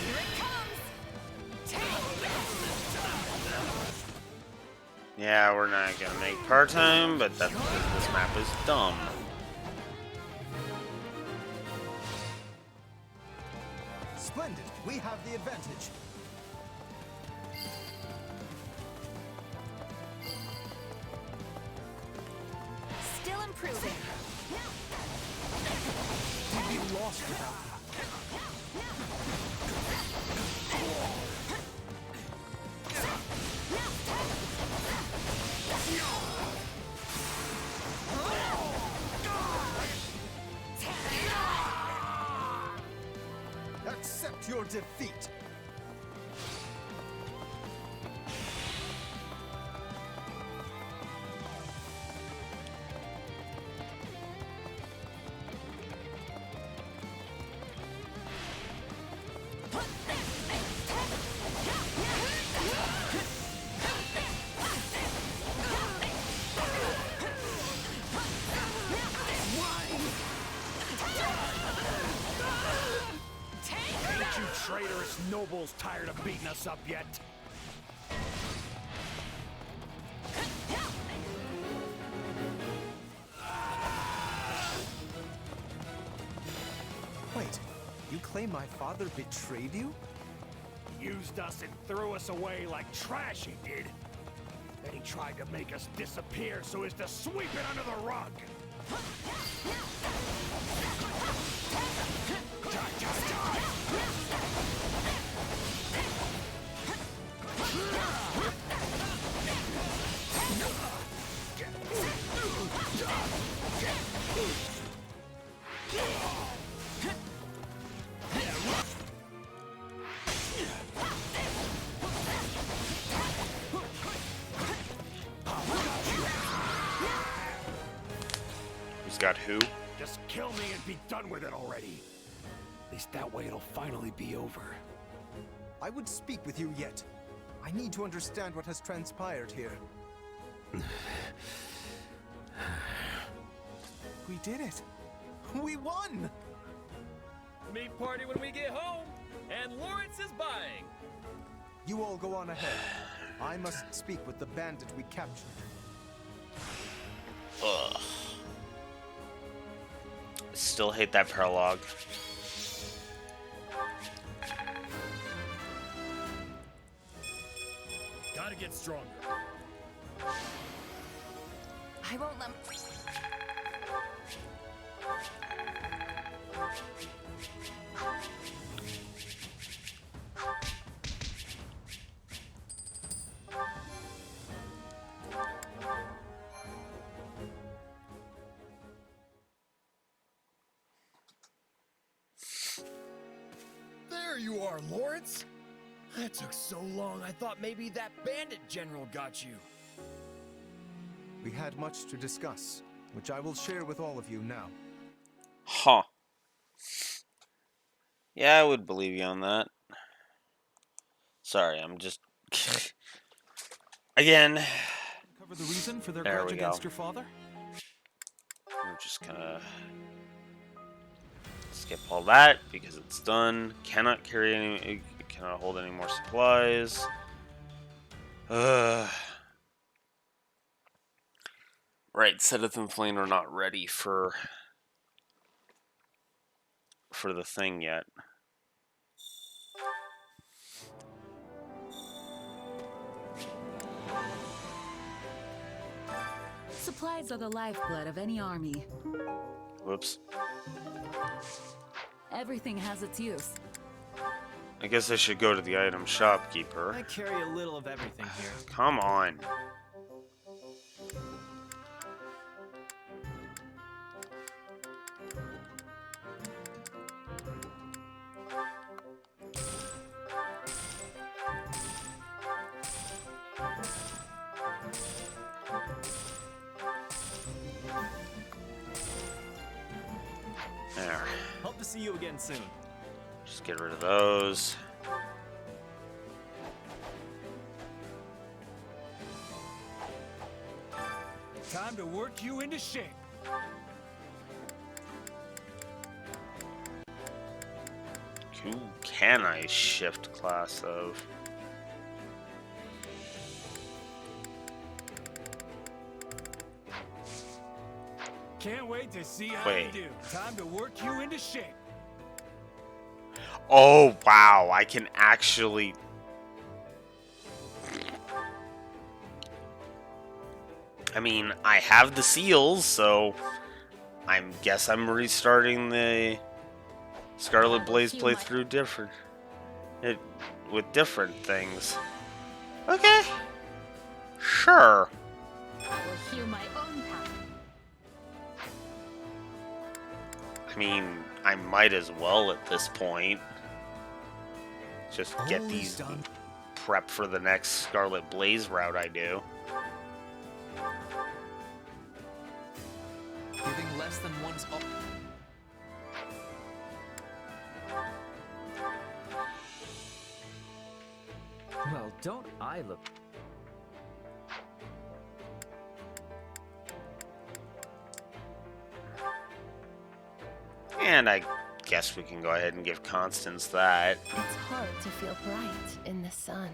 Here it comes! Take Yeah, we're not gonna make part-time, but that's because this map is dumb. Splendid! We have the advantage. Still improving. We'd be lost without you. Accept your defeat. Ain't you traitorous nobles tired of beating us up yet? Wait, you claim my father betrayed you? Used us and threw us away like trash, he did. Then he tried to make us disappear so as to sweep it under the rug. Die, die, die! Who's got who? Just kill me and be done with it already. At least that way it'll finally be over. I would speak with you yet. I need to understand what has transpired here. We did it. We won! Meat party when we get home, and Lawrence is buying. You all go on ahead. I must speak with the bandit we captured. Ugh. Still hate that prologue. Gotta get stronger. I won't let. There you are, Lawrence. That took so long, I thought maybe that bandit general got you. We had much to discuss, which I will share with all of you now. Huh. Yeah, I would believe you on that. Sorry, I'm just... Again. Cover the reason for their There grudge we go. against your father? We're just gonna skip all that because it's done. Cannot carry any. Cannot hold any more supplies. Right, Sedith and Flame are not ready for the thing yet. Supplies are the lifeblood of any army. Whoops. Everything has its use. I guess I should go to the item shopkeeper. I carry a little of everything here. Come on. There. Hope to see you again soon. Just get rid of those. Time to work you into shape. Who can I shift class of? Can't wait to see how Wait. you do. Time to work you into shape. Oh, wow. I can actually... I mean, I have the seals, so I guess I'm restarting the Scarlet Blaze playthrough with different things. Okay. Sure. I will hew my own path. I mean, I might as well at this point. Just get Always these done. prep for the next Scarlet Blaze route I do. Giving less than one's all. Well, don't I look... And I guess we can go ahead and give Constance that. It's hard to feel bright in the sun.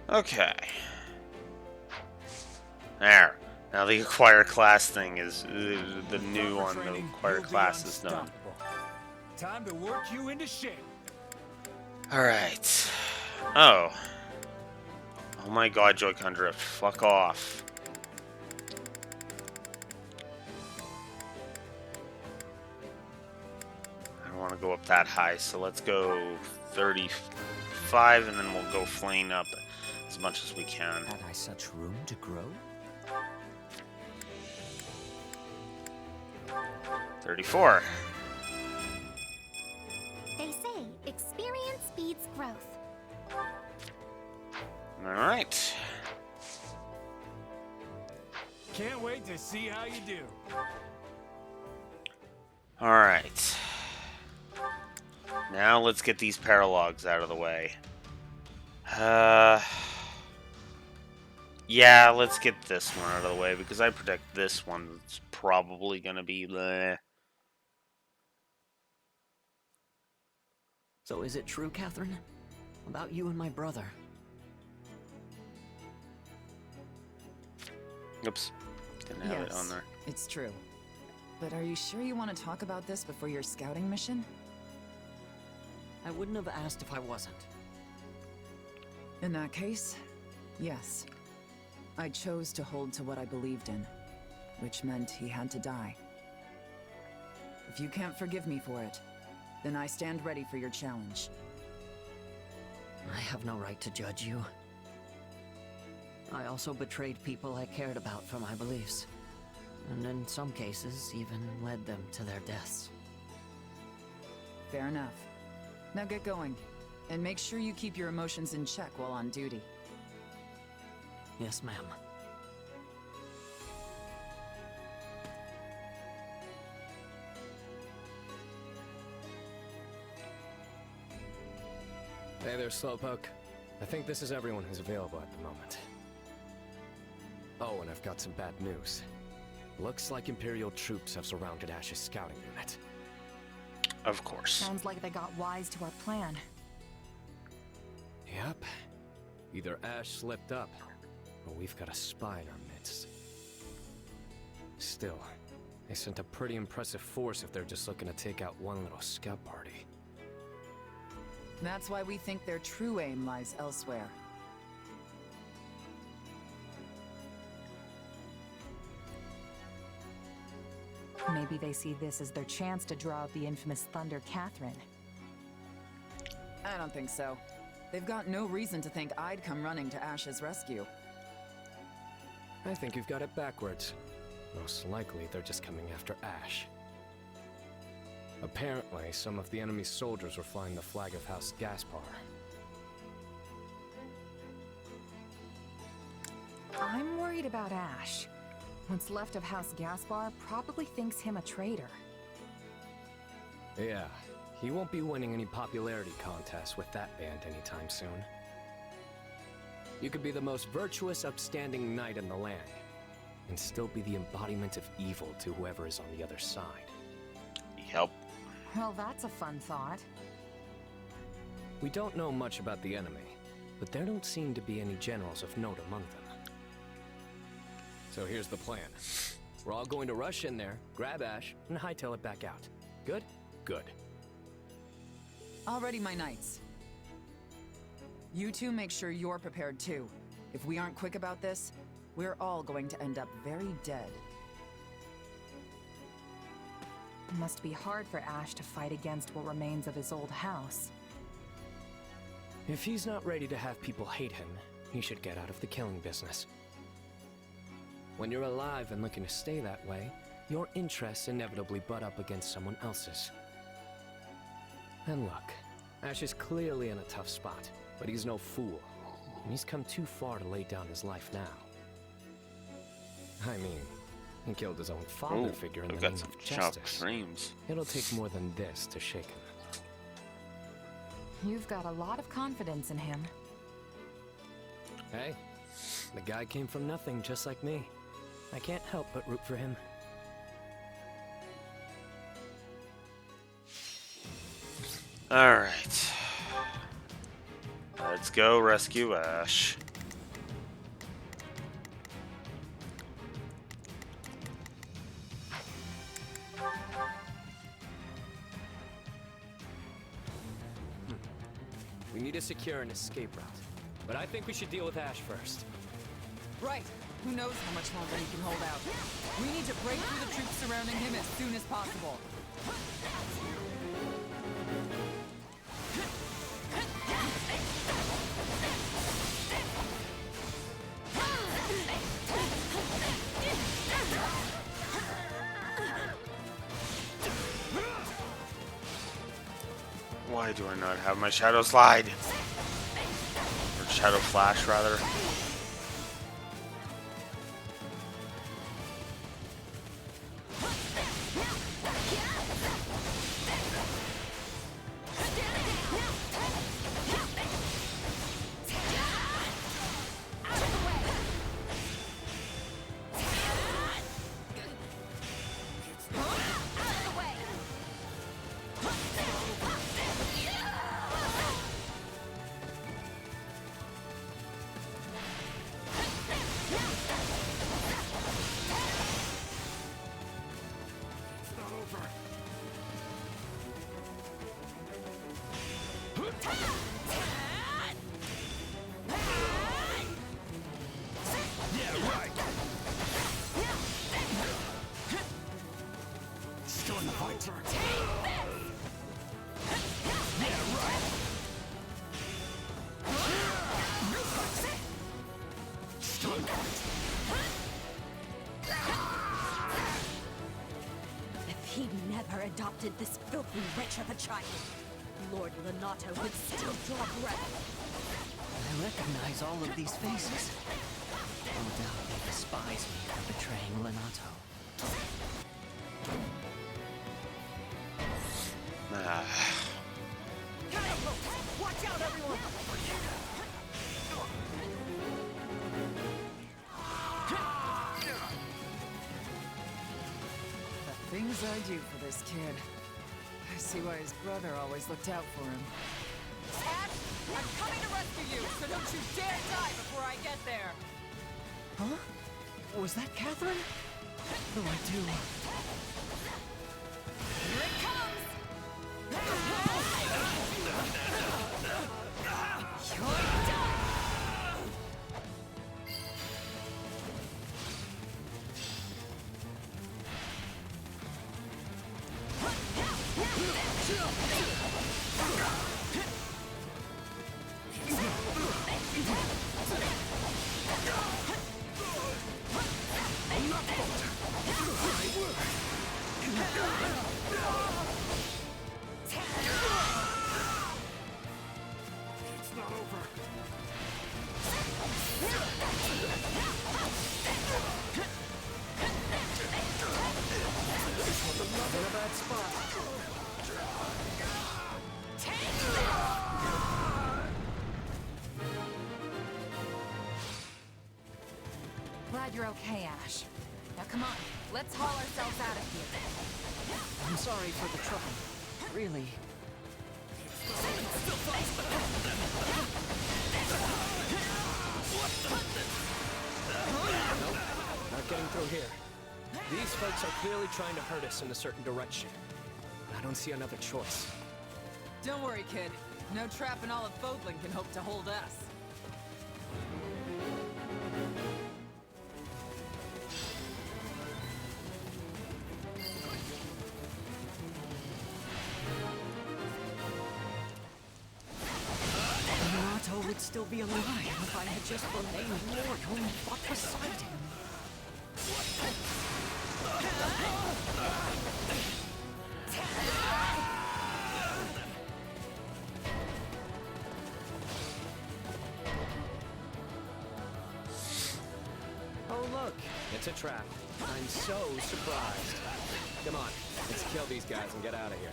Okay. There. Now the acquire class thing is the new one. The acquire class is done. Time to work you into shape. All right. Oh. Oh my God, Joy-Con Drift, fuck off. I don't want to go up that high, so let's go 35, and then we'll go flame up as much as we can. Had I such room to grow? 34. They say experience speeds growth. All right. Can't wait to see how you do. All right. Now let's get these paralogs out of the way. Yeah, let's get this one out of the way because I predict this one's probably gonna be bleh. So is it true, Catherine? About you and my brother? Oops, didn't have it on there. It's true. But are you sure you want to talk about this before your scouting mission? I wouldn't have asked if I wasn't. In that case, yes. I chose to hold to what I believed in, which meant he had to die. If you can't forgive me for it, then I stand ready for your challenge. I have no right to judge you. I also betrayed people I cared about for my beliefs. And in some cases, even led them to their deaths. Fair enough. Now get going, and make sure you keep your emotions in check while on duty. Yes, ma'am. Hey there, Slowpoke. I think this is everyone who's available at the moment. Oh, and I've got some bad news. Looks like Imperial troops have surrounded Ash's scouting unit. Of course. Sounds like they got wise to our plan. Yep. Either Ash slipped up, or we've got a spy in our midst. Still, they sent a pretty impressive force if they're just looking to take out one little scout party. That's why we think their true aim lies elsewhere. Maybe they see this as their chance to draw out the infamous Thunder Catherine. I don't think so. They've got no reason to think I'd come running to Ash's rescue. I think you've got it backwards. Most likely, they're just coming after Ash. Apparently, some of the enemy's soldiers were flying the flag of House Gaspar. I'm worried about Ash. What's left of House Gaspar probably thinks him a traitor. Yeah, he won't be winning any popularity contests with that band anytime soon. You could be the most virtuous, upstanding knight in the land, and still be the embodiment of evil to whoever is on the other side. Yep. Well, that's a fun thought. We don't know much about the enemy, but there don't seem to be any generals of note among them. So here's the plan. We're all going to rush in there, grab Ash, and hightail it back out. Good? Good. Already, my knights. You two make sure you're prepared too. If we aren't quick about this, we're all going to end up very dead. It must be hard for Ash to fight against what remains of his old house. If he's not ready to have people hate him, he should get out of the killing business. When you're alive and looking to stay that way, your interests inevitably butt up against someone else's. And look, Ash is clearly in a tough spot, but he's no fool. And he's come too far to lay down his life now. I mean, he killed his own father figure in the name of justice. It'll take more than this to shake him. You've got a lot of confidence in him. Hey, the guy came from nothing just like me. I can't help but root for him. Alright. Let's go rescue Ash. We need to secure an escape route, but I think we should deal with Ash first. Right. Who knows how much longer he can hold out. We need to break through the troops surrounding him as soon as possible. Why do I not have my shadow slide? Or shadow flash, rather. If he never adopted this filthy wretch of a child, Lord Lenato would still draw breath. I recognize all of these faces. No doubt they despise me for betraying Lenato. Ah. Watch out, everyone! as I do for this kid. I see why his brother always looked out for him. Ash, I'm coming to rescue you, so don't you dare die before I get there! Huh? Was that Catherine? What do I do? Here it comes! You're done! It's not over. In a bad spot. Glad you're okay, Ash. Now come on, let's haul ourselves out of here. I'm sorry for the trouble. Really. Nope, not getting through here. These folks are clearly trying to hurt us in a certain direction. I don't see another choice. Don't worry, kid. No trap in all of Bodlin can hope to hold us. Renato would still be alive if I had just remained loyal and fought beside him. Oh look, it's a trap. I'm so surprised. Come on, let's kill these guys and get out of here.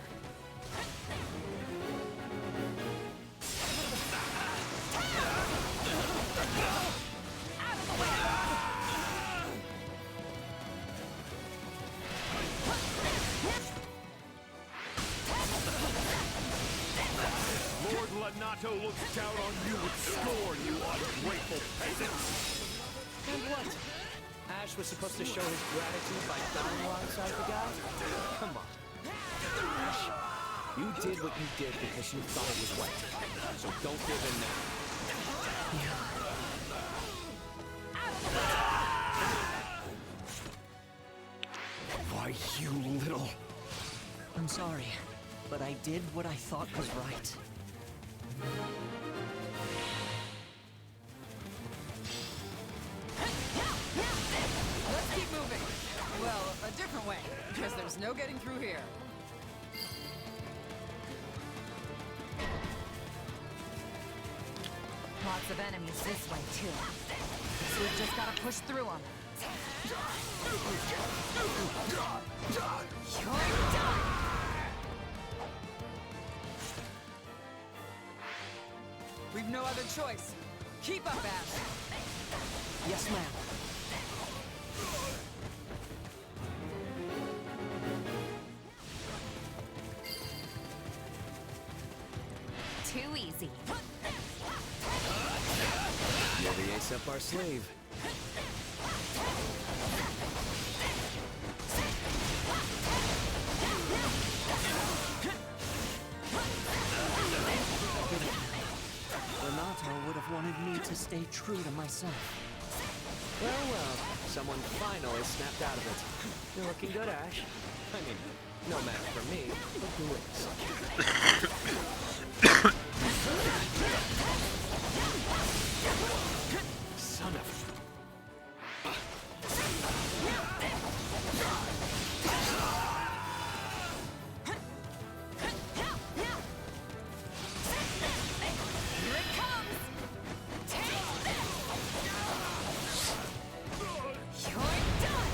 Lord Lanato looks down on you with scorn, you ungrateful peasants! And what? Ash was supposed to show his gratitude by dying alongside the guy? Come on. Ash, you did what you did because you thought it was right. So don't give in now. Why, you little... I'm sorry, but I did what I thought was right. Let's keep moving. Well, a different way, because there's no getting through here. Lots of enemies this way, too. So we've just gotta push through them. You're done! We've no other choice. Keep up, Ash. Yes, ma'am. Too easy. You're the ace up our sleeve. Renato would have wanted me to stay true to myself. Well, someone finally snapped out of it. You're looking good, Ash. I mean, no match for me, but who is? Son of... Here it comes! Take this! You're done!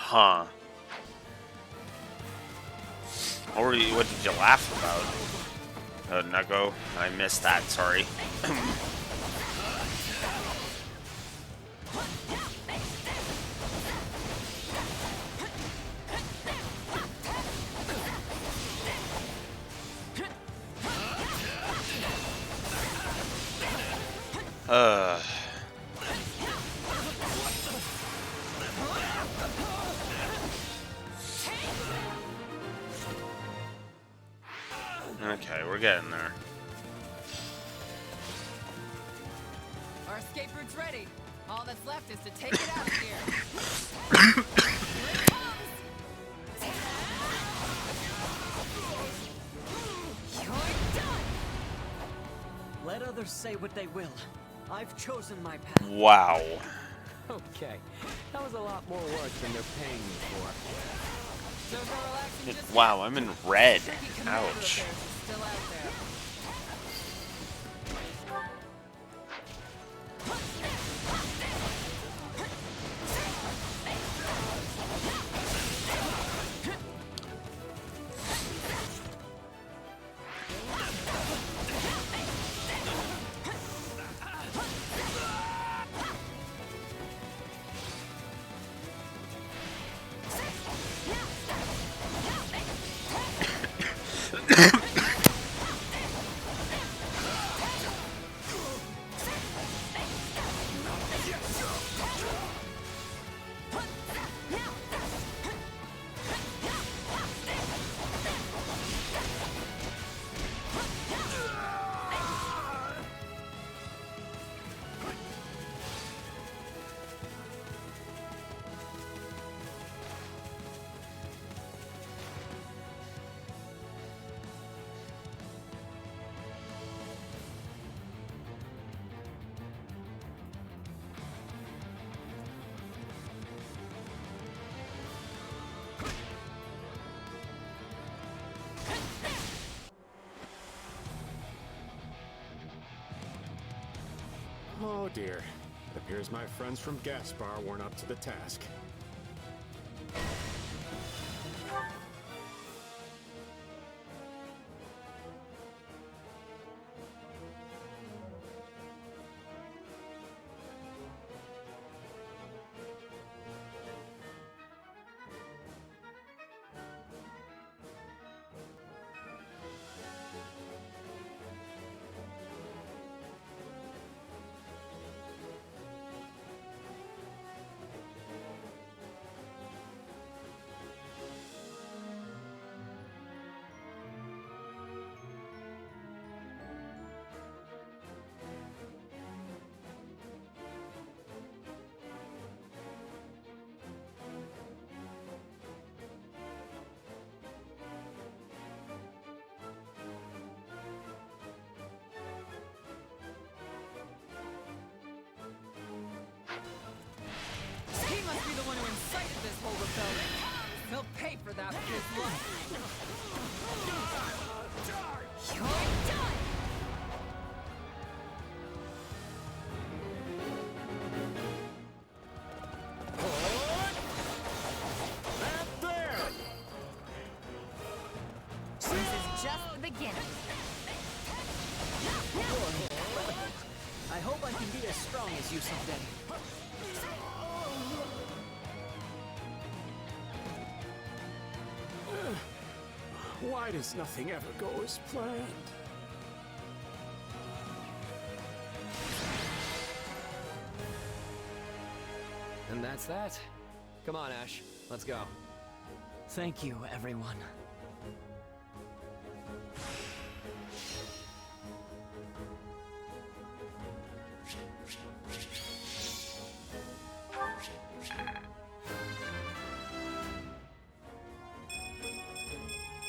Huh. Or what did you laugh about? Nugo? I missed that, sorry. Uh... Okay, we're getting there. Our escape route's ready. All that's left is to take it out of here. You're done! Let others say what they will. I've chosen my path. Wow. Okay, that was a lot more work than they're paying me for. Wow, I'm in red. Ouch. Still out there. Oh dear. It appears my friends from Gaspar weren't up to the task. He must be the one who incited this whole rebellion. He'll pay for that with his life. You're done! This is just the beginning. I hope I can be as strong as you someday. Why does nothing ever go as planned? And that's that. Come on, Ash. Let's go. Thank you, everyone.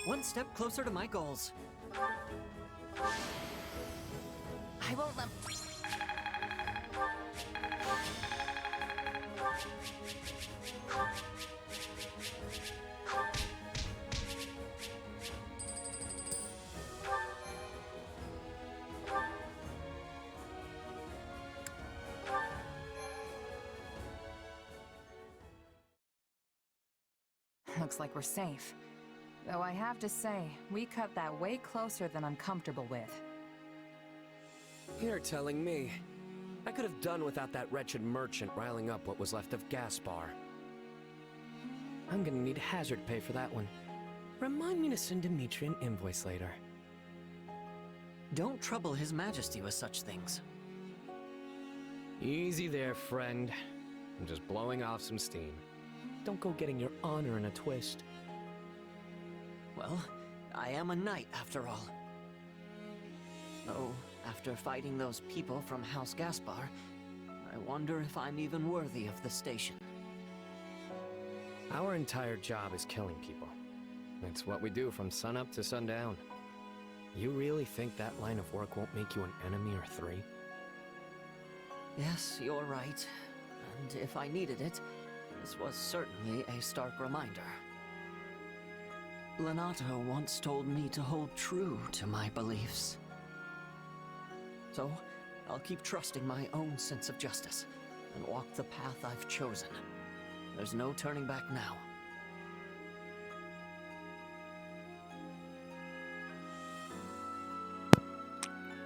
One step closer to my goals. I won't let... Looks like we're safe. Though I have to say, we cut that way closer than I'm comfortable with. You're telling me. I could have done without that wretched merchant riling up what was left of Gaspar. I'm gonna need hazard pay for that one. Remind me to send Dimitri an invoice later. Don't trouble His Majesty with such things. Easy there, friend. I'm just blowing off some steam. Don't go getting your honor in a twist. Well, I am a knight after all. Though, after fighting those people from House Gaspar, I wonder if I'm even worthy of the station. Our entire job is killing people. It's what we do from sunup to sundown. You really think that line of work won't make you an enemy or three? Yes, you're right. And if I needed it, this was certainly a stark reminder. Lenato once told me to hold true to my beliefs. So, I'll keep trusting my own sense of justice and walk the path I've chosen. There's no turning back now.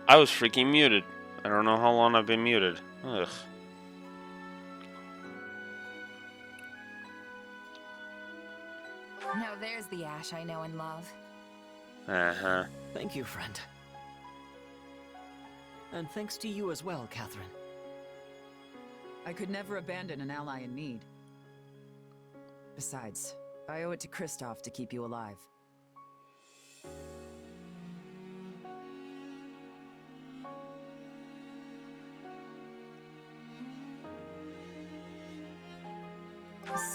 I was freaking muted. I don't know how long I've been muted. Ugh. Now there's the Ash I know and love. Uh-huh. Thank you, friend. And thanks to you as well, Catherine. I could never abandon an ally in need. Besides, I owe it to Kristoff to keep you alive.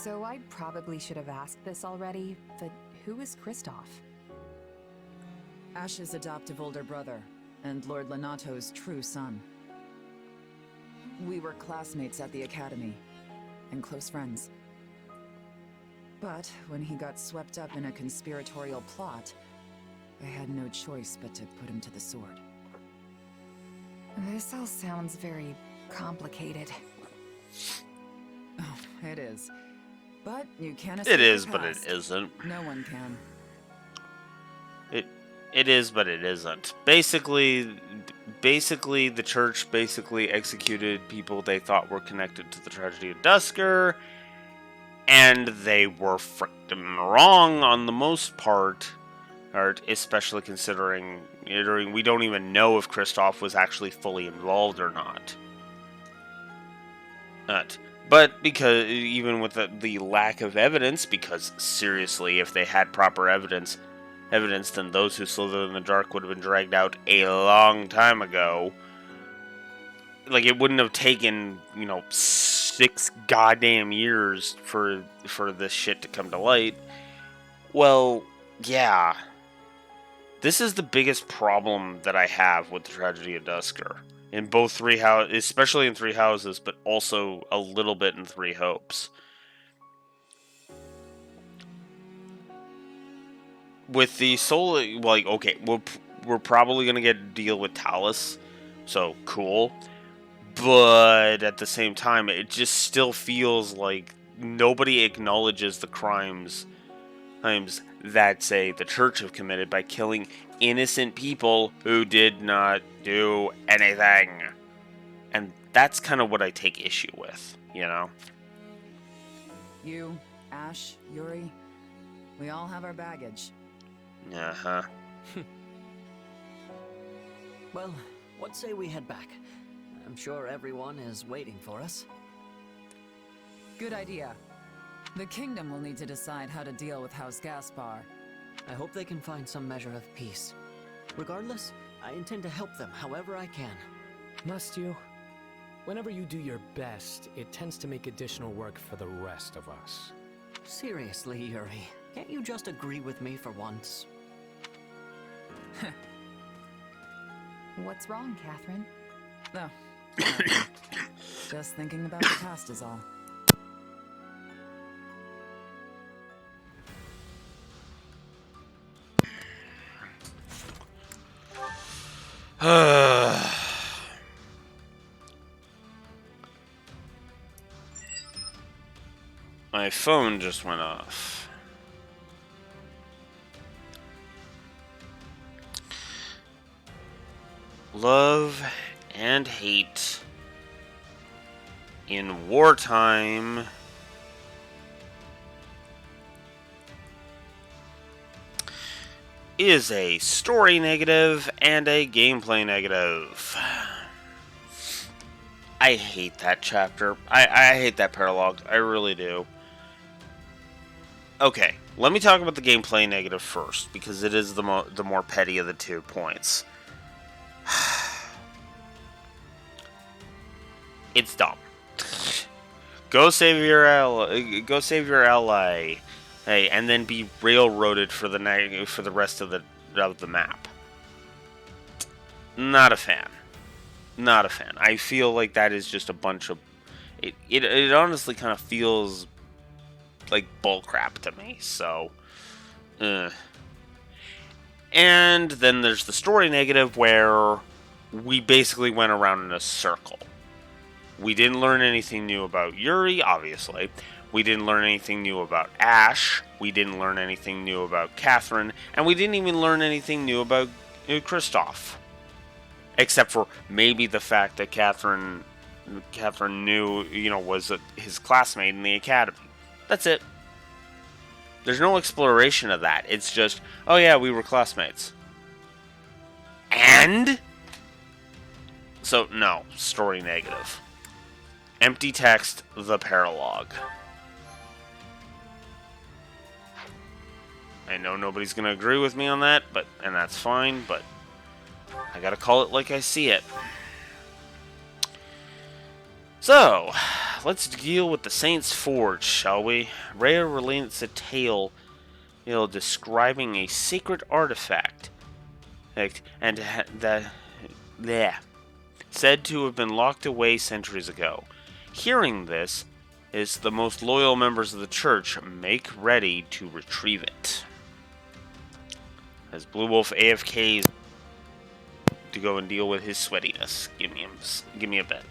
So I probably should have asked this already, but who is Kristoff? Ash's adoptive older brother, and Lord Lenato's true son. We were classmates at the academy, and close friends. But when he got swept up in a conspiratorial plot, I had no choice but to put him to the sword. This all sounds very complicated. Oh, it is. But you can't It escape is, the but it past. isn't. No one can. It is, but it isn't. Basically, the church basically executed people they thought were connected to the tragedy of Dusker, and they were freaking wrong on the most part, especially considering we don't even know if Kristoff was actually fully involved or not. But because even with the lack of evidence, because seriously, if they had proper evidence, then those who slithered in the dark would have been dragged out a long time ago. Like, it wouldn't have taken, 6 goddamn years for this shit to come to light. Well, yeah. This is the biggest problem that I have with the tragedy of Dusker. In both Three Houses, especially in Three Houses, but also a little bit in Three Hopes. With the soul, like, okay, we're probably gonna get a deal with Talus, so cool. But at the same time, it just still feels like nobody acknowledges the crimes that, say, the church have committed by killing innocent people who did not do anything. And that's kind of what I take issue with, You, Ash, Yuri, we all have our baggage. Uh-huh. Well, what say we head back? I'm sure everyone is waiting for us. Good idea. The kingdom will need to decide how to deal with House Gaspar. I hope they can find some measure of peace. Regardless, I intend to help them however I can. Must you? Whenever you do your best, it tends to make additional work for the rest of us. Seriously, Yuri, can't you just agree with me for once? What's wrong, Catherine? No. Just thinking about the past is all. My phone just went off. Love and hate in wartime is a story negative and a gameplay negative. I hate that chapter. I hate that paralogue. I really do. Okay, let me talk about the gameplay negative first, because it is the more petty of the 2 points. It's dumb. Go save your ally, hey, and then be railroaded for the rest of the map. Not a fan. Not a fan. I feel like that is just a bunch of it honestly kind of feels like bullcrap to me. So, and then there's the story negative where we basically went around in a circle. We didn't learn anything new about Yuri, obviously. We didn't learn anything new about Ash. We didn't learn anything new about Catherine. And we didn't even learn anything new about Kristoff. Except for maybe the fact that Catherine knew, was his classmate in the academy. That's it. There's no exploration of that. It's just, oh yeah, we were classmates. And? So, no. Story negative. Empty text, the paralogue. I know nobody's going to agree with me on that, and that's fine, but I gotta call it like I see it. So, let's deal with the Saint's Forge, shall we? Rhea relates a tale, describing a sacred artifact, and said to have been locked away centuries ago. Hearing this, is the most loyal members of the church make ready to retrieve it. As Blue Wolf AFKs to go and deal with his sweatiness. Give me a bit.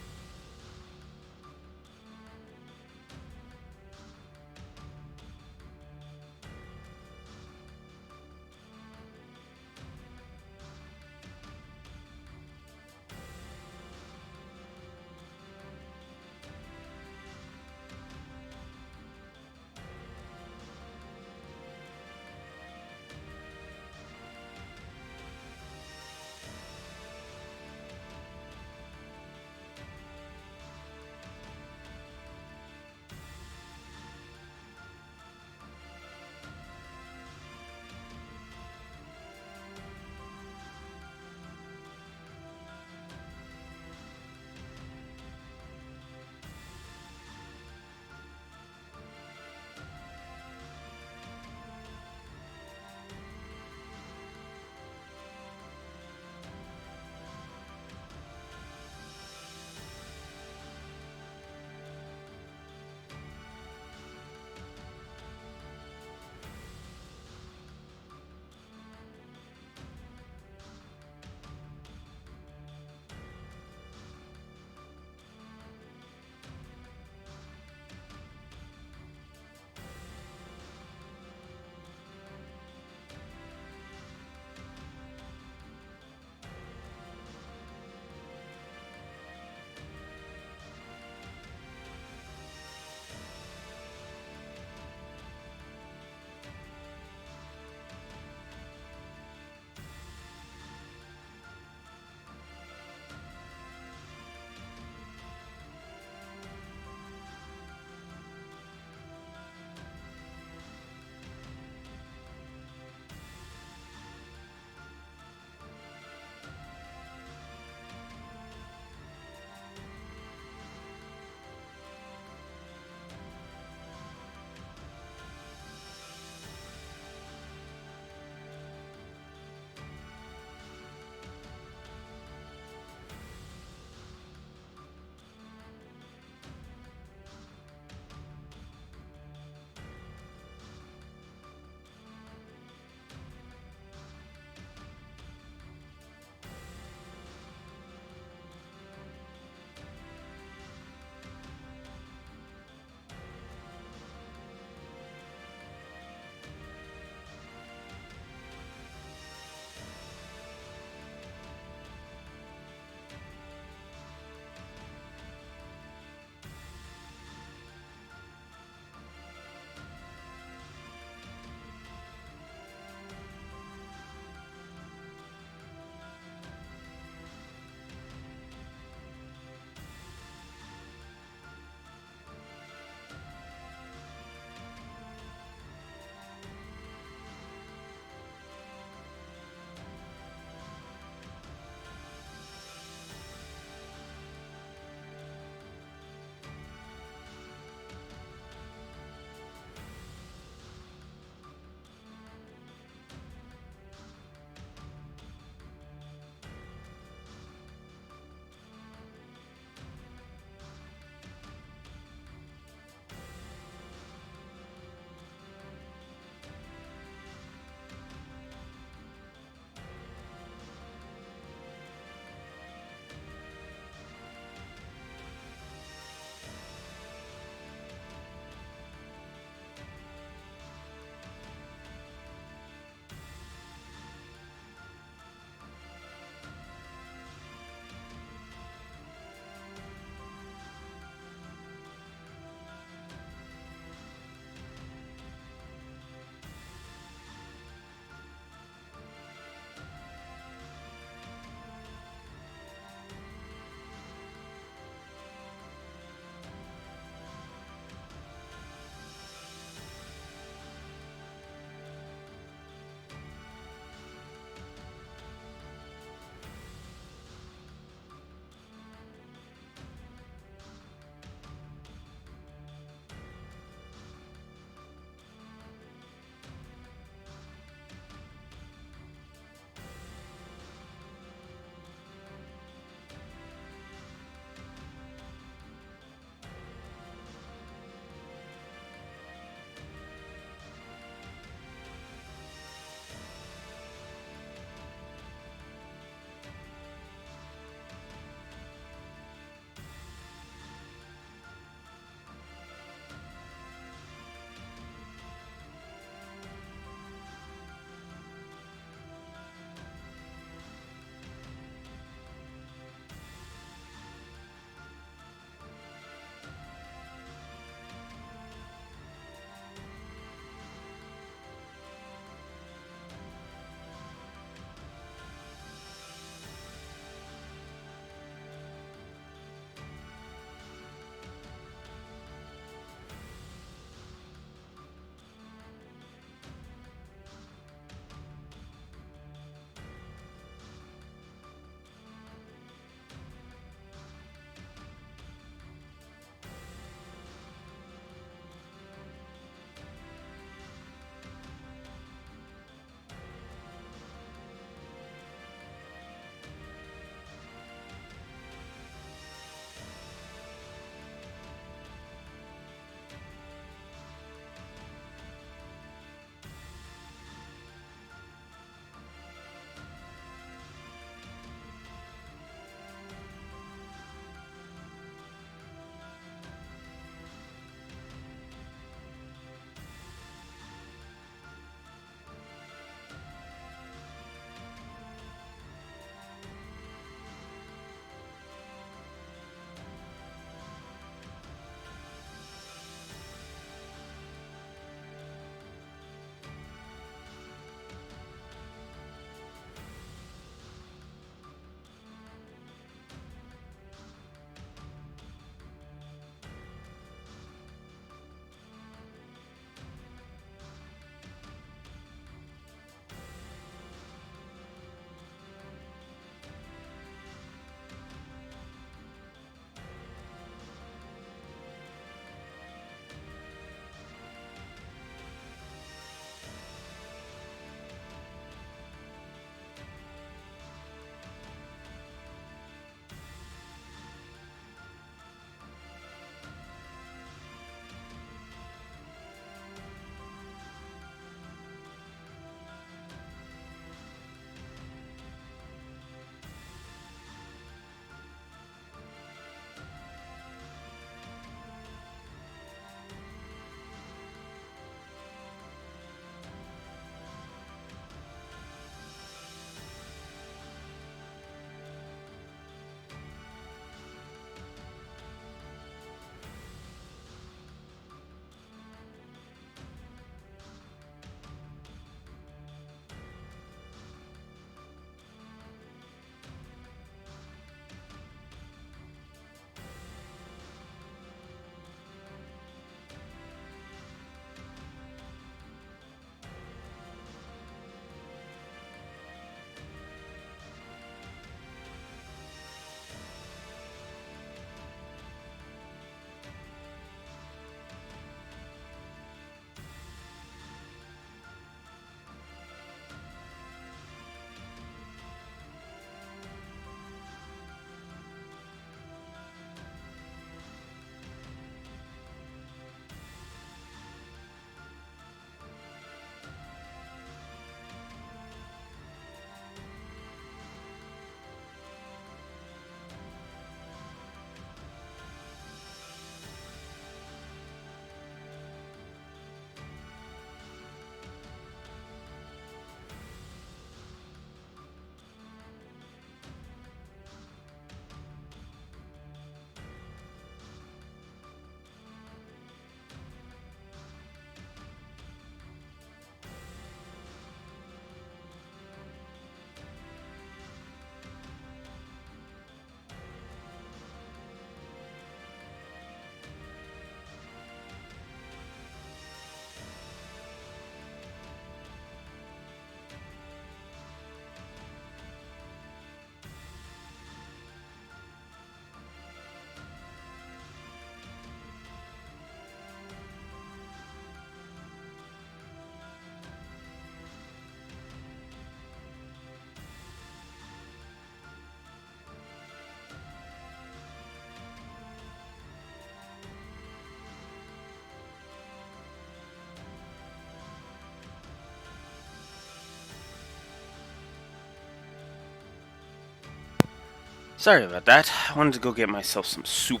Sorry about that. I wanted to go get myself some soup.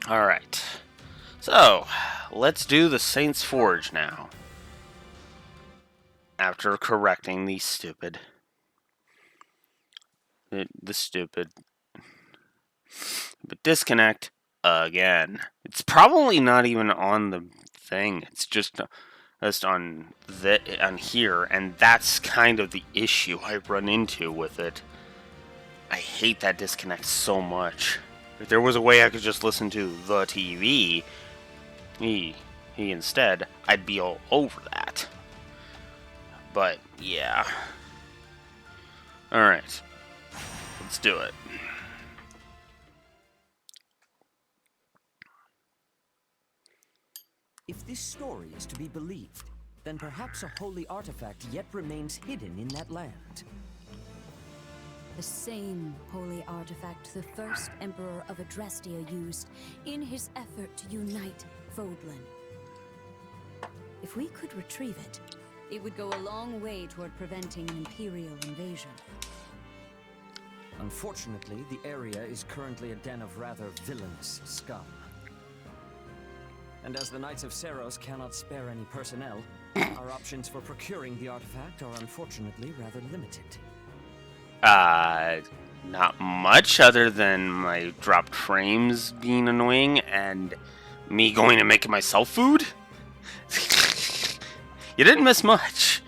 Alright. So, let's do the Saint's Forge now. After correcting the stupid... The stupid... But disconnect again. It's probably not even on the thing. It's just on here, and that's kind of the issue I run into with it. I hate that disconnect so much. If there was a way I could just listen to the TV, he instead, I'd be all over that. But yeah. Alright. Let's do it. If this story is to be believed, then perhaps a holy artifact yet remains hidden in that land. The same holy artifact the first Emperor of Adrestia used in his effort to unite Fodlan. If we could retrieve it, it would go a long way toward preventing an Imperial invasion. Unfortunately, the area is currently a den of rather villainous scum. And as the Knights of Seros cannot spare any personnel, our options for procuring the artifact are unfortunately rather limited. Not much other than my dropped frames being annoying and me going and making myself food? You didn't miss much.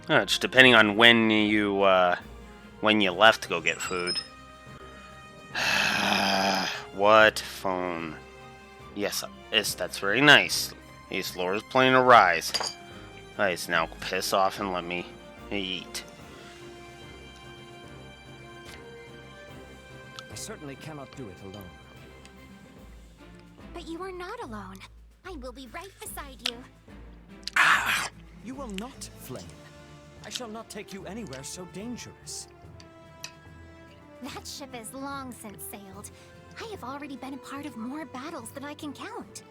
Just depending on when you left to go get food. What phone? Yes, that's very nice. Ace Lord is playing a rise. Nice, now piss off and let me eat. I certainly cannot do it alone. But you are not alone. I will be right beside you. You will not, Flame. I shall not take you anywhere so dangerous. That ship has long since sailed. I have already been a part of more battles than I can count.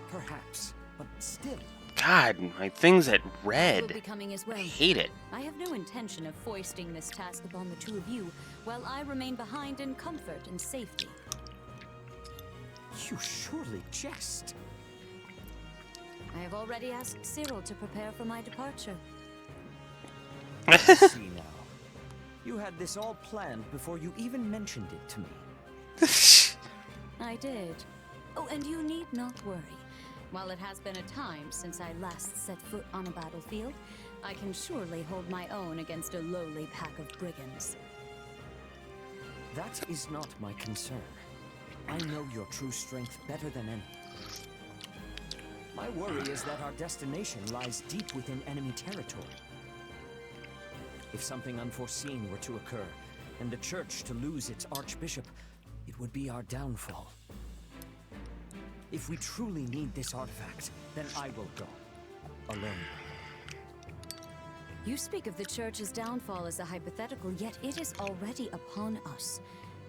Perhaps, but still. God, my thing's at I red. will be coming as well. I hate it. I have no intention of foisting this task upon the two of you, while I remain behind in comfort and safety. You surely jest. I have already asked Cyril to prepare for my departure. I see now. You had this all planned before you even mentioned it to me. I did. Oh, and you need not worry. While it has been a time since I last set foot on a battlefield, I can surely hold my own against a lowly pack of brigands. That is not my concern. I know your true strength better than any. My worry is that our destination lies deep within enemy territory. If something unforeseen were to occur, and the Church to lose its Archbishop, it would be our downfall. If we truly need this artifact, then I will go. Alone. You speak of the Church's downfall as a hypothetical, yet it is already upon us.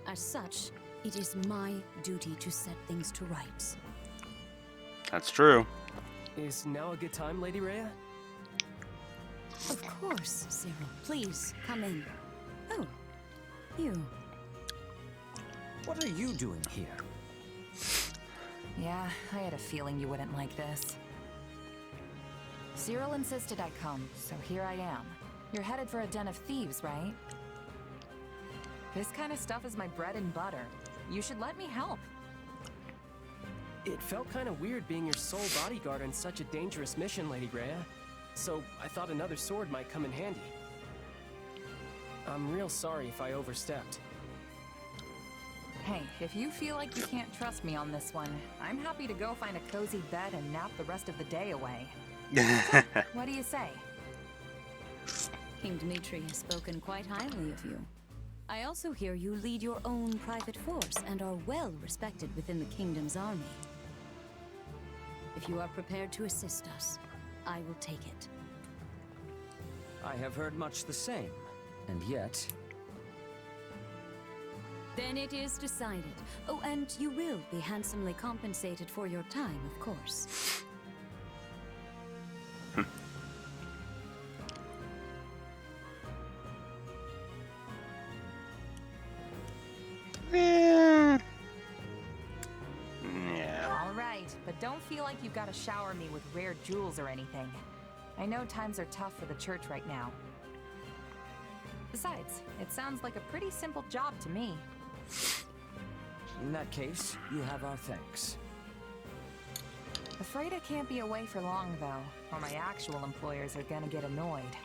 As such, it is my duty to set things to rights. That's true. Is now a good time, Lady Rhea? Of course, Cyril. Please, come in. Oh, you. What are you doing here? Yeah, I had a feeling you wouldn't like this. Cyril insisted I come, so here I am. You're headed for a den of thieves, right? This kind of stuff is my bread and butter. You should let me help. It felt kind of weird being your sole bodyguard on such a dangerous mission, Lady Rhea. So I thought another sword might come in handy. I'm real sorry if I overstepped. Hey, if you feel like you can't trust me on this one, I'm happy to go find a cozy bed and nap the rest of the day away. What do you say? King Dmitri has spoken quite highly of you. I also hear you lead your own private force and are well respected within the kingdom's army. If you are prepared to assist us, I will take it. I have heard much the same, and yet... Then it is decided. Oh, and you will be handsomely compensated for your time, of course. Yeah. All right, but don't feel like you've got to shower me with rare jewels or anything. I know times are tough for the church right now. Besides, it sounds like a pretty simple job to me. In that case, you have our thanks. Afraid I can't be away for long, though, or my actual employers are gonna get annoyed.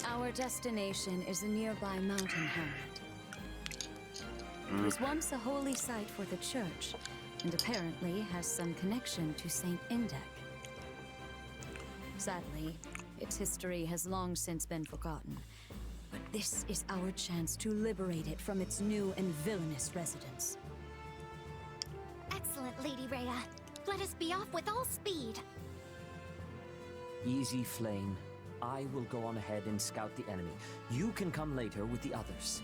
Our destination is a nearby mountain hamlet. It was once a holy site for the church, and apparently has some connection to Saint Indek. Sadly, its history has long since been forgotten, but this is our chance to liberate it from its new and villainous residents. Excellent, Lady Rhea. Let us be off with all speed. Easy, Flame. I will go on ahead and scout the enemy. You can come later with the others.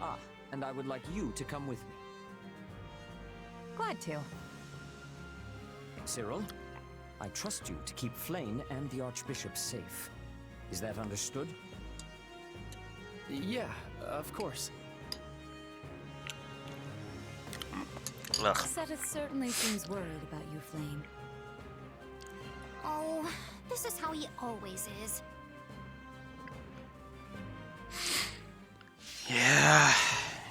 Ah, and I would like you to come with me. Glad to. Cyril, I trust you to keep Flame and the Archbishop safe. Is that understood? Yeah, of course. Seth certainly seems worried about you, Flame. Oh, this is how he always is. Yeah,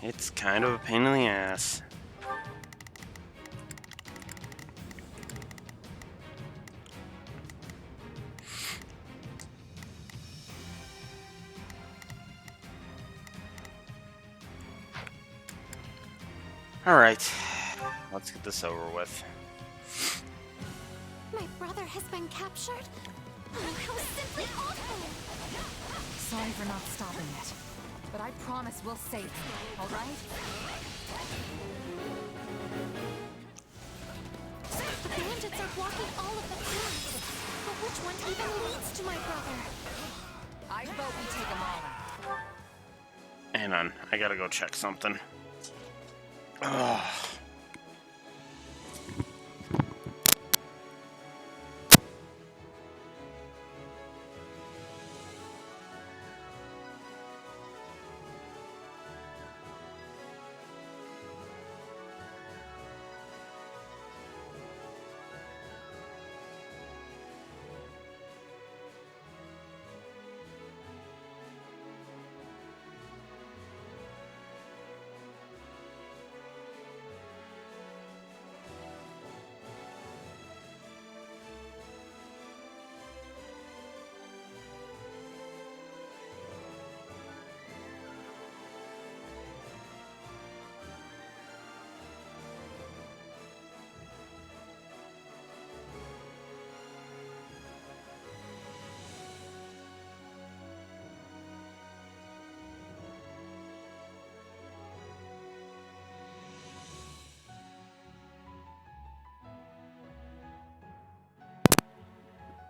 it's kind of a pain in the ass. Alright, let's get this over with. My brother has been captured? Oh, how simply awful! Sorry for not stopping it, but I promise we'll save him, all right? The bandits are blocking all of the paths. But which one even leads to my brother? I vote we take them all out. Hang on, I gotta go check something. Ugh.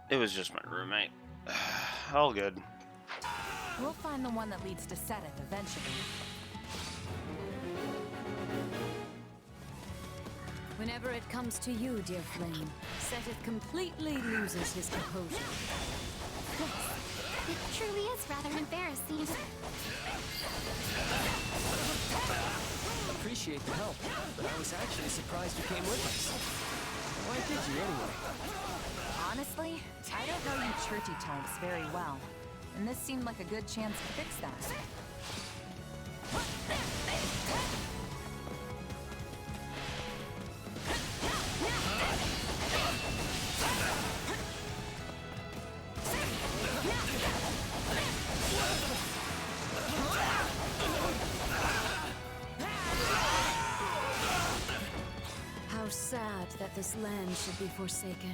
It was just my roommate. All good. We'll find the one that leads to Seth eventually. Whenever it comes to you, dear Flame, Seth completely loses his composure. It truly is rather embarrassing. Appreciate the help, but I was actually surprised you came with us. Why did you anyway? Honestly, I don't know you churchy types very well, and this seemed like a good chance to fix that. How sad that this land should be forsaken.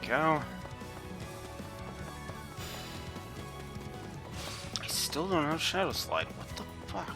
go. I still don't have Shadow Slide. What the fuck?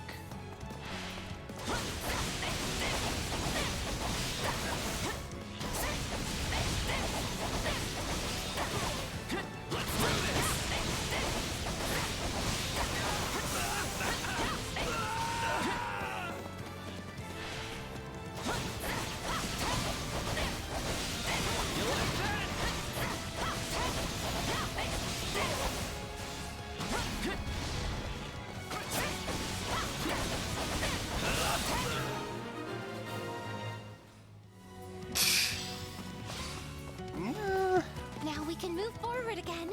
Now we can move forward again.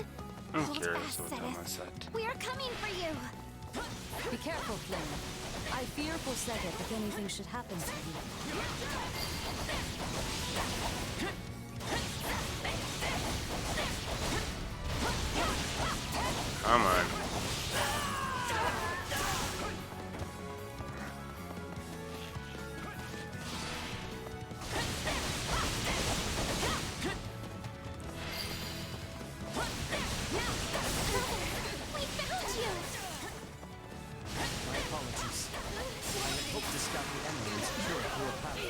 I'm Hold curious fast, what's on Seth. my set. We are coming for you. Be careful, Flame. I fear for Sedith if anything should happen to you. Come on. We found you. My apologies. I had hoped to scout the emeralds pure through a path.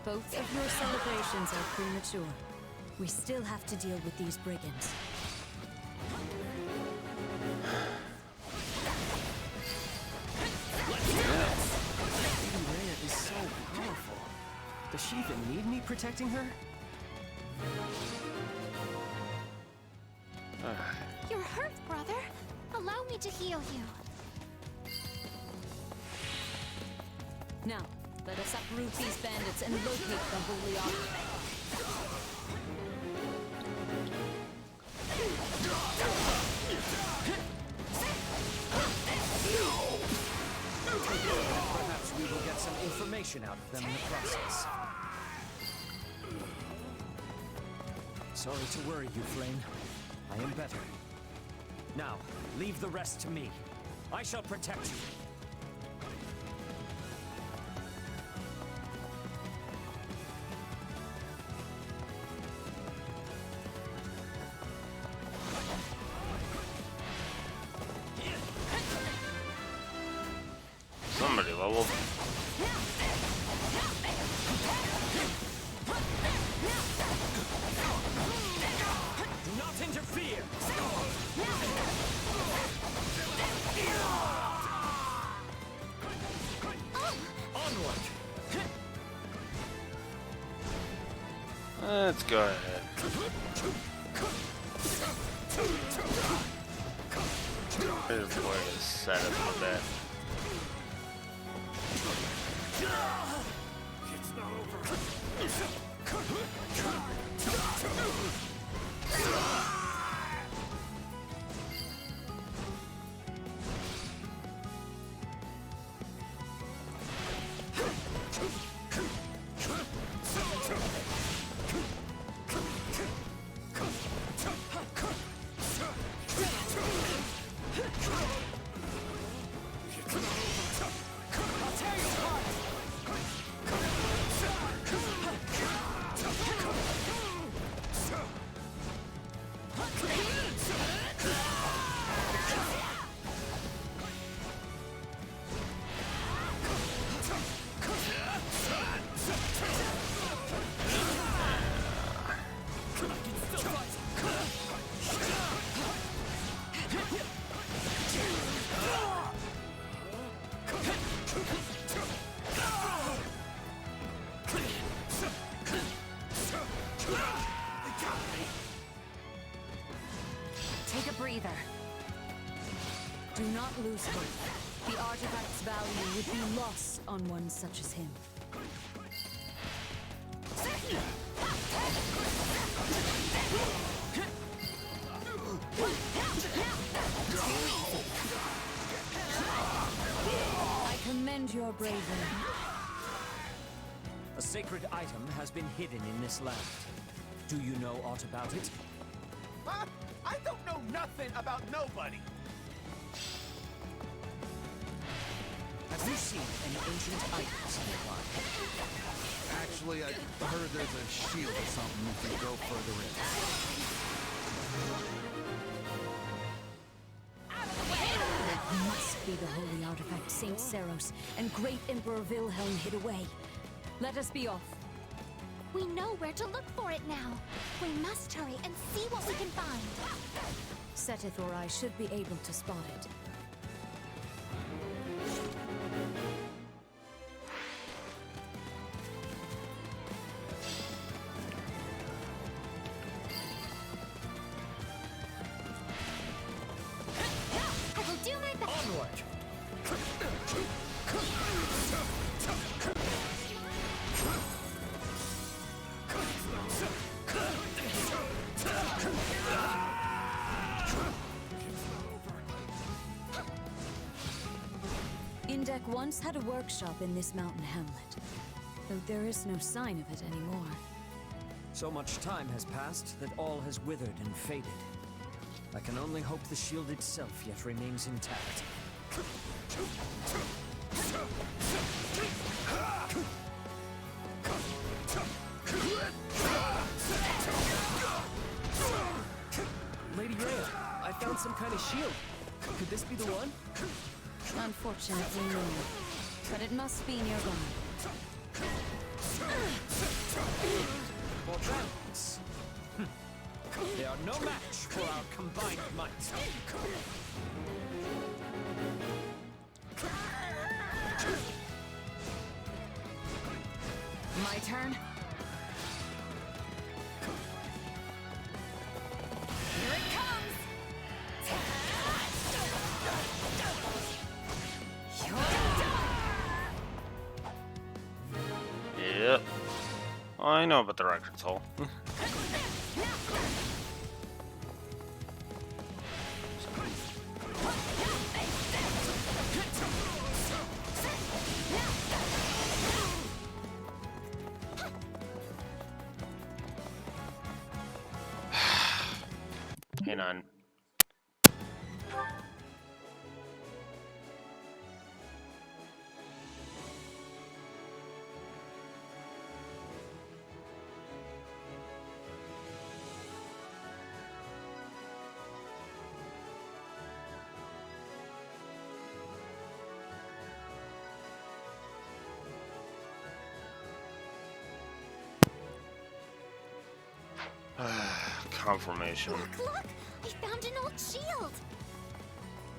Both of your celebrations are premature. We still have to deal with these brigands. Lady Rhea is so powerful. Does she even need me protecting her? You're hurt, brother. Allow me to heal you. Now, let us uproot these bandits and locate the holy artifact. Perhaps we will get some information out of them in the process. Sorry to worry you, Flame. I am better. Now, leave the rest to me. I shall protect you. Somebody leveled. Do not interfere! Onward! Let's go ahead. This boy is set up for that. It's not over. Take a breather. Do not lose hope. The artifact's value would be lost on one such as him. I commend your bravery. A sacred item has been hidden in this land. Do you know aught about it? Huh? I don't know nothing about nobody. Have you seen any ancient items nearby? Actually, I heard there's a shield or something if you go further in. That must be the holy artifact Saint Seros and Great Emperor Wilhelm hid away. Let us be off. We know where to look for it now. We must hurry and see what we can find. Setith or I should be able to spot it. I will do my best. Onward! Indek once had a workshop in this mountain hamlet, though there is no sign of it anymore. So much time has passed that all has withered and faded. I can only hope the shield itself yet remains intact. Lady Rhea, I found some kind of shield. Could this be the one? Unfortunately, no. But it must be nearby. For dragons. They are no match for our combined might. My turn. Here it comes. Yep. I know about the records hole. Hang on. Confirmation. Look! I found an old shield!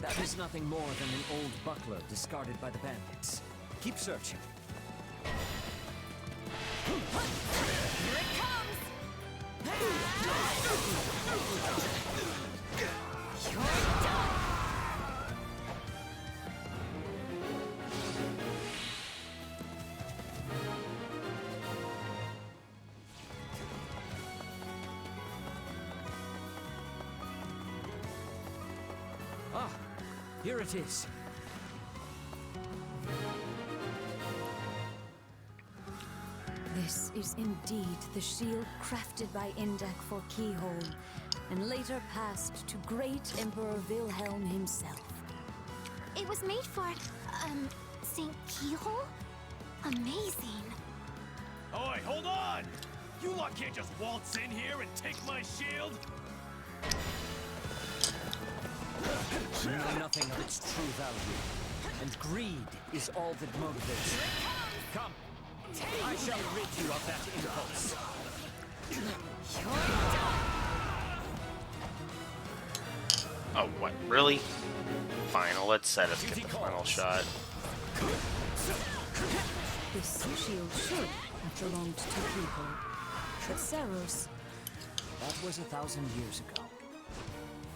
That is nothing more than an old buckler discarded by the bandits. Keep searching. Here it comes. Ah, here it is. This is indeed the shield crafted by Indek for Keyhole, and later passed to Great Emperor Wilhelm himself. It was made for, St. Keyhole? Amazing. Oi, hold on! You lot can't just waltz in here and take my shield! You know nothing of its true value, and greed is all that motivates you. Come, I shall rid you of that impulse. Oh, what? Really? Fine, I'll let Setith get the final shot. This shield should have belonged to Keyhole, but Seros... That was 1,000 years ago.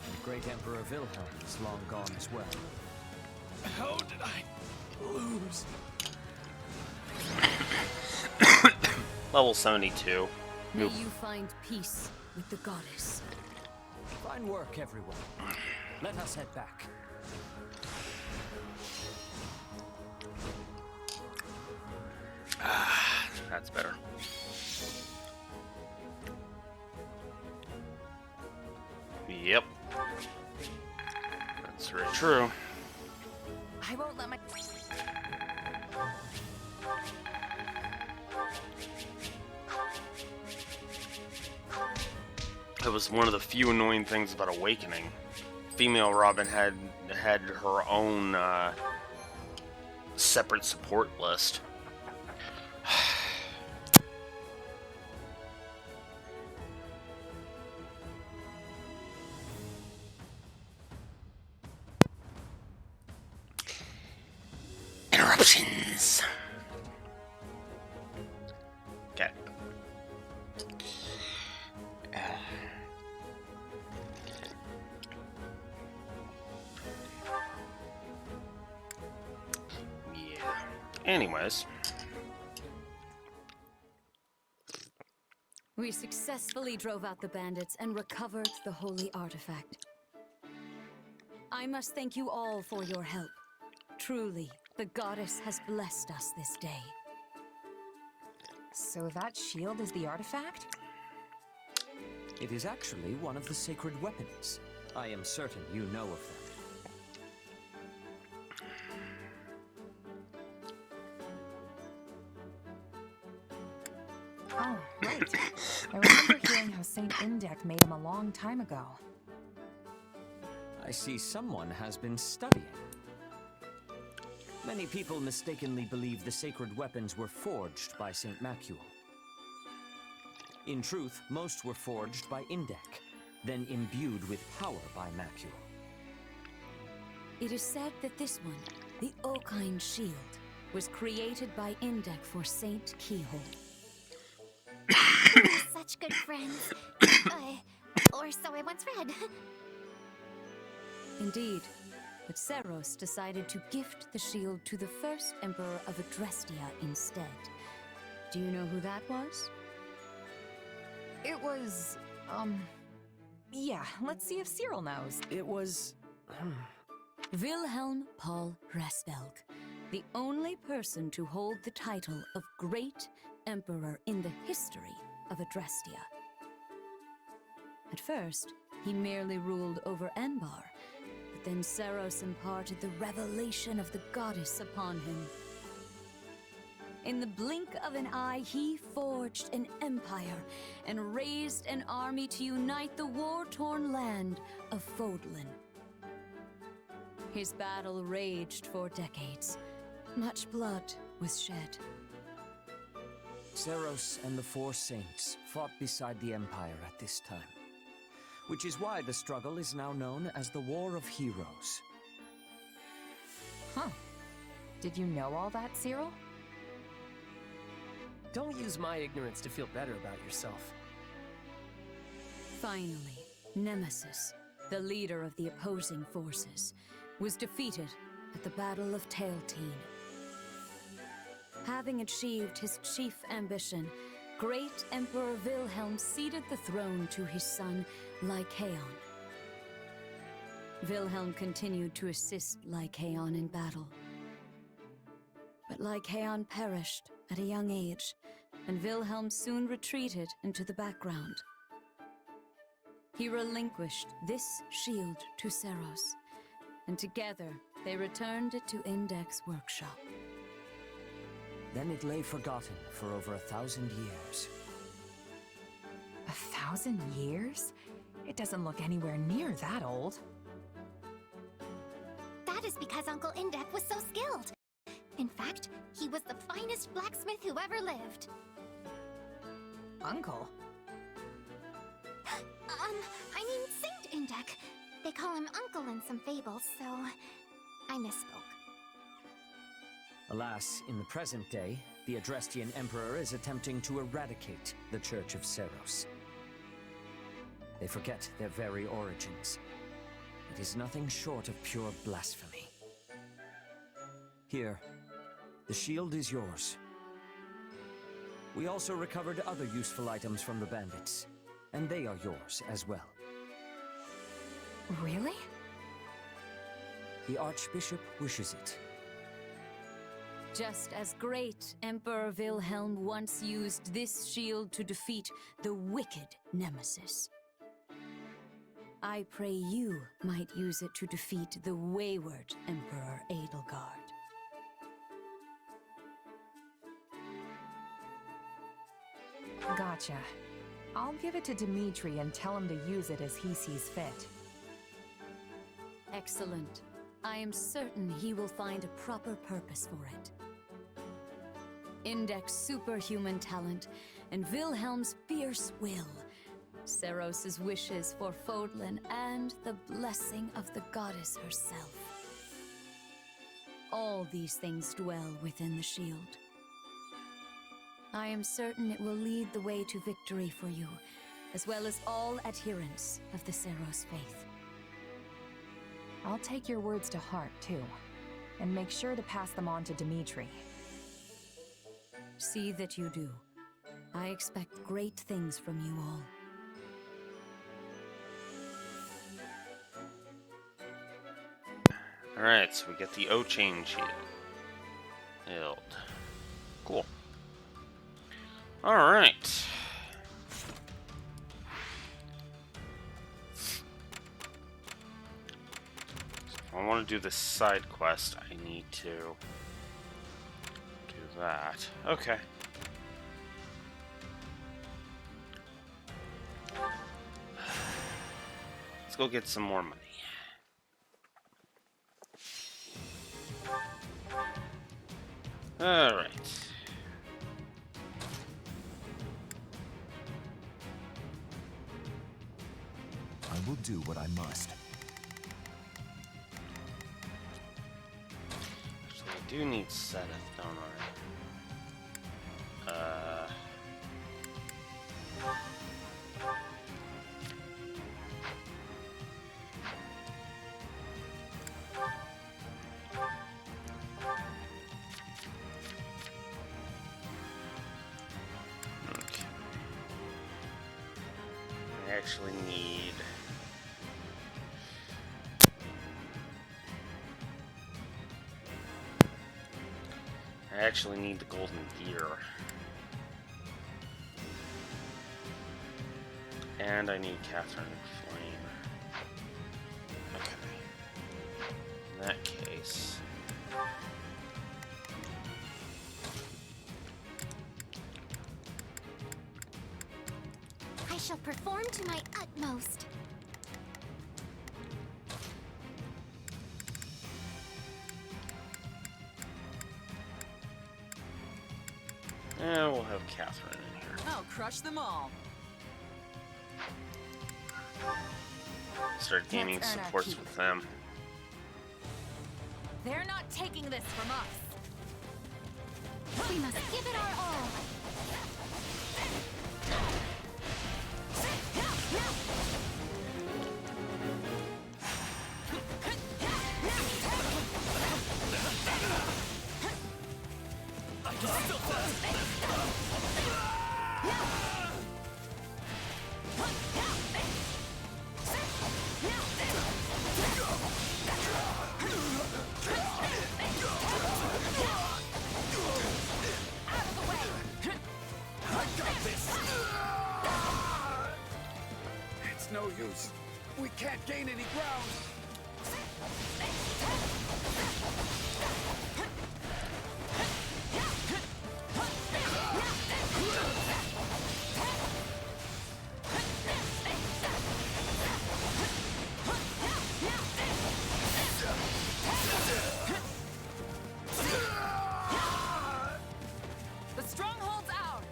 And Great Emperor Wilhelm is long gone as well. How did I lose? Level 72. May Nope. you find peace with the goddess. Fine work, everyone. Let us head back. Ah, that's better. Yep. That's very true. I won't let my... That was one of the few annoying things about Awakening. Female Robin had her own separate support list. Interruptions. Okay. Yeah. Anyways. We successfully drove out the bandits and recovered the holy artifact. I must thank you all for your help. Truly, the goddess has blessed us this day. So that shield is the artifact? It is actually one of the sacred weapons. I am certain you know of them. Oh, right. I remember hearing how Saint Indek made them a long time ago. I see someone has been studying. Many people mistakenly believe the sacred weapons were forged by Saint Macuel. In truth, most were forged by Indek, then imbued with power by Macuel. It is said that this one, the Okine Shield, was created by Indek for Saint Keyhole. We're such good friends. Or so I once read. Indeed, but Seros decided to gift the shield to the first Emperor of Adrestia instead. Do you know who that was? It was, yeah, let's see if Cyril knows. It was... Wilhelm Paul Resvelg, the only person to hold the title of Great Emperor in the history of Adrestia. At first, he merely ruled over Enbar, but then Seros imparted the revelation of the goddess upon him. In the blink of an eye, he forged an empire and raised an army to unite the war-torn land of Fodlan. His battle raged for decades. Much blood was shed. Seros and the Four Saints fought beside the Empire at this time, which is why the struggle is now known as the War of Heroes. Huh. Did you know all that, Cyril? Don't use my ignorance to feel better about yourself. Finally, Nemesis, the leader of the opposing forces, was defeated at the Battle of Tailteen. Having achieved his chief ambition, Great Emperor Wilhelm ceded the throne to his son, Lycaon. Wilhelm continued to assist Lycaon in battle. But Lycaon perished at a young age, and Wilhelm soon retreated into the background. He relinquished this shield to Seros, and together they returned it to Indek's workshop. Then it lay forgotten for over 1,000 years. 1,000 years? It doesn't look anywhere near that old. That is because Uncle Indek was so skilled. In fact, he was the finest blacksmith who ever lived. Uncle? I mean Saint Indek. They call him Uncle in some fables, so I misspoke. Alas, in the present day, the Adrestian Emperor is attempting to eradicate the Church of Seros. They forget their very origins. It is nothing short of pure blasphemy. Here, the shield is yours. We also recovered other useful items from the bandits, and they are yours as well. Really? The Archbishop wishes it. Just as Great Emperor Wilhelm once used this shield to defeat the wicked Nemesis, I pray you might use it to defeat the wayward Emperor Edelgard. Gotcha. I'll give it to Dimitri and tell him to use it as he sees fit. Excellent. I am certain he will find a proper purpose for it. Index superhuman talent and Wilhelm's fierce will. Seros's wishes for Fodlan and the blessing of the goddess herself. All these things dwell within the shield. I am certain it will lead the way to victory for you, as well as all adherents of the Seros faith. I'll take your words to heart, too, and make sure to pass them on to Dimitri. See that you do. I expect great things from you all. Alright, so we get the O-Chain shield. Cool. Alright. If I want to do this side quest, I need to do that. Okay. Let's go get some more money. Alright. I will do what I must. Actually, I do need Seth, don't I? Okay. I actually need... I actually need the golden gear. And I need Catherine Flame. Okay. In that case... I shall perform to my utmost. And we'll have Catherine in here. I'll crush them all. Start gaining Let's earn our supports keep. with them. They're not taking this from us. We must give it our all. It's no use. We can't gain any ground. The stronghold's ours.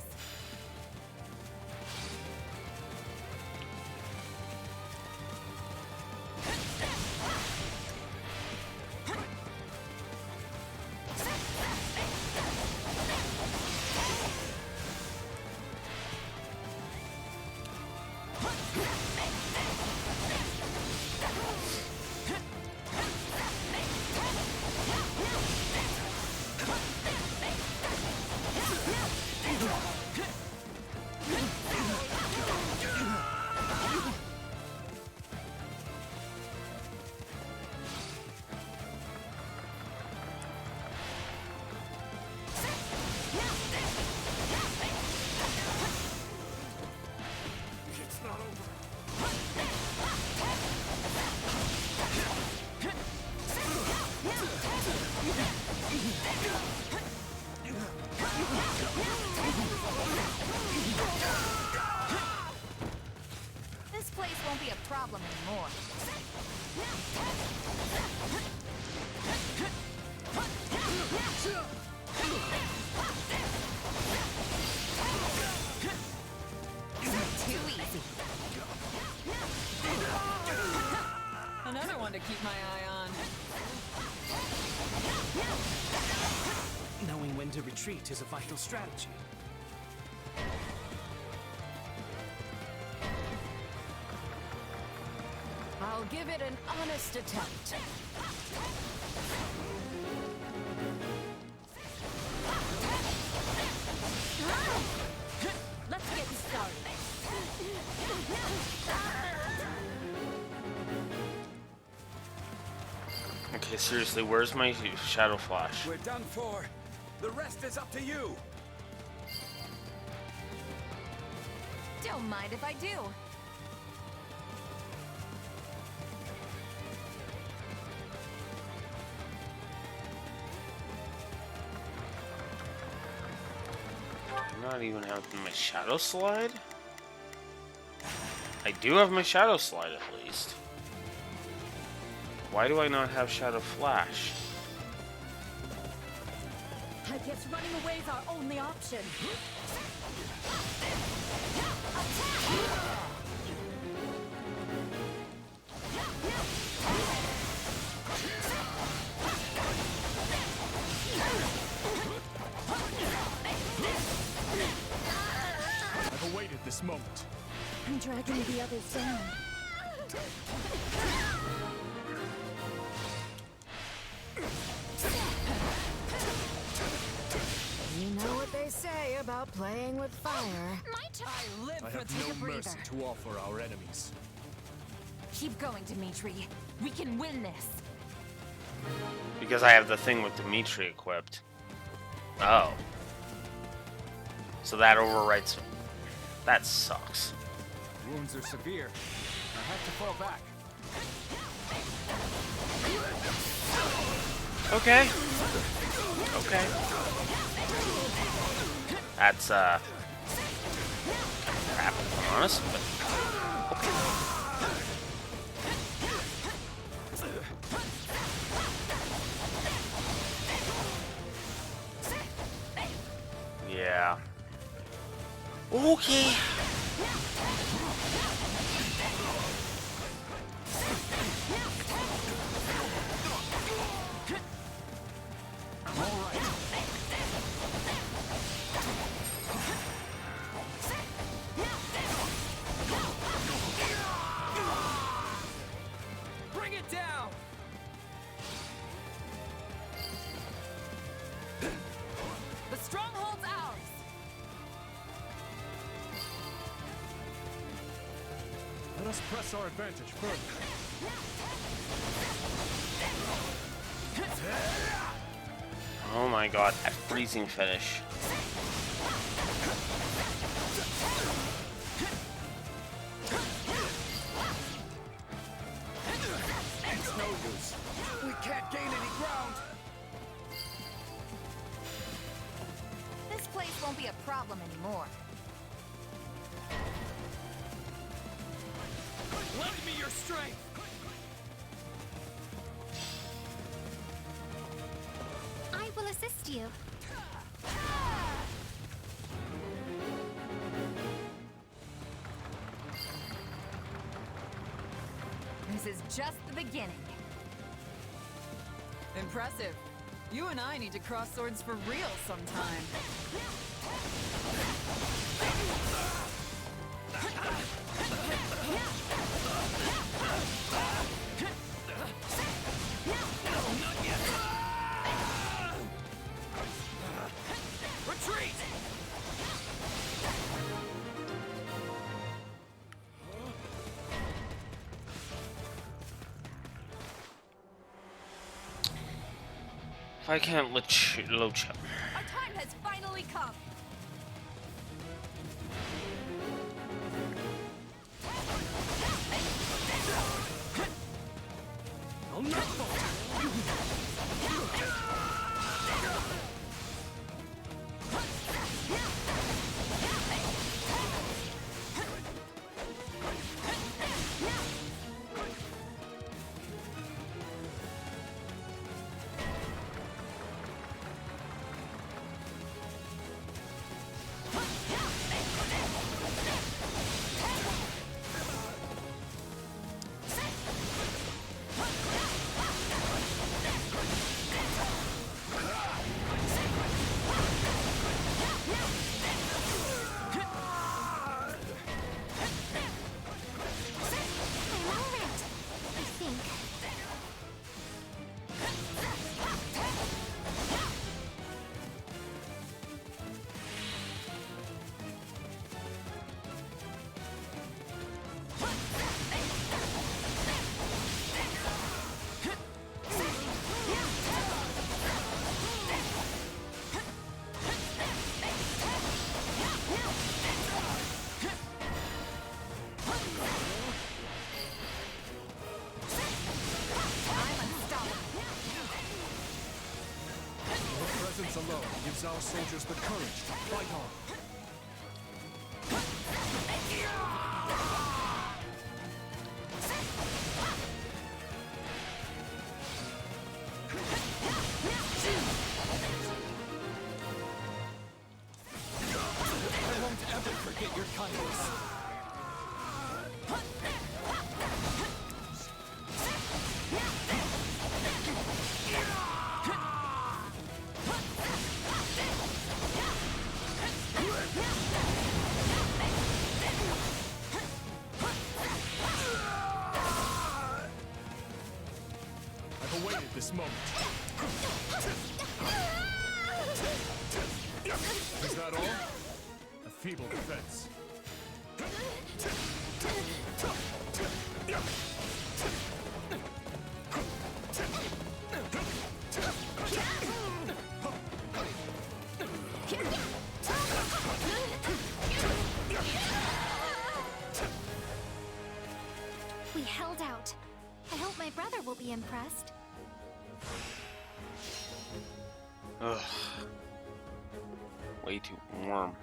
place won't be a problem anymore. Too easy. Another one to keep my eye on. Knowing when to retreat is a vital strategy. I'll give it an honest attempt. Let's get started. Okay, seriously, where's my shadow flash? We're done for. The rest is up to you. Don't mind if I do. Do not even have my shadow slide? I do have my shadow slide at least. Why do I not have shadow flash? I guess running away is our only option. I've awaited this moment. I'm dragging the others down. You know what they say about playing with fire. I live I for have take a no breather. mercy to offer our enemies. Keep going, Dimitri. We can win this. Because I have the thing with Dimitri equipped. Oh. So that overwrites. That sucks. Wounds are severe. I have to fall back. Okay. Okay. That's crap, if I'm honest, but okay. Yeah. Okay. I'm all right. Bring it down! The stronghold's ours. Let us press our advantage further. Oh my god, that freezing finish. It's no use. We can't gain any ground. This place won't be a problem anymore. Lend me your strength! I will assist you. This is just the beginning. Impressive. You and I need to cross swords for real sometime. Retreat! If I can't loach him. Our time has finally come. I'll not falter. gives our soldiers the courage to fight on. I won't ever forget your kindness. I've awaited this moment. Is that all? A feeble defense. We held out. I hope my brother will be impressed. Ugh. Way too warm.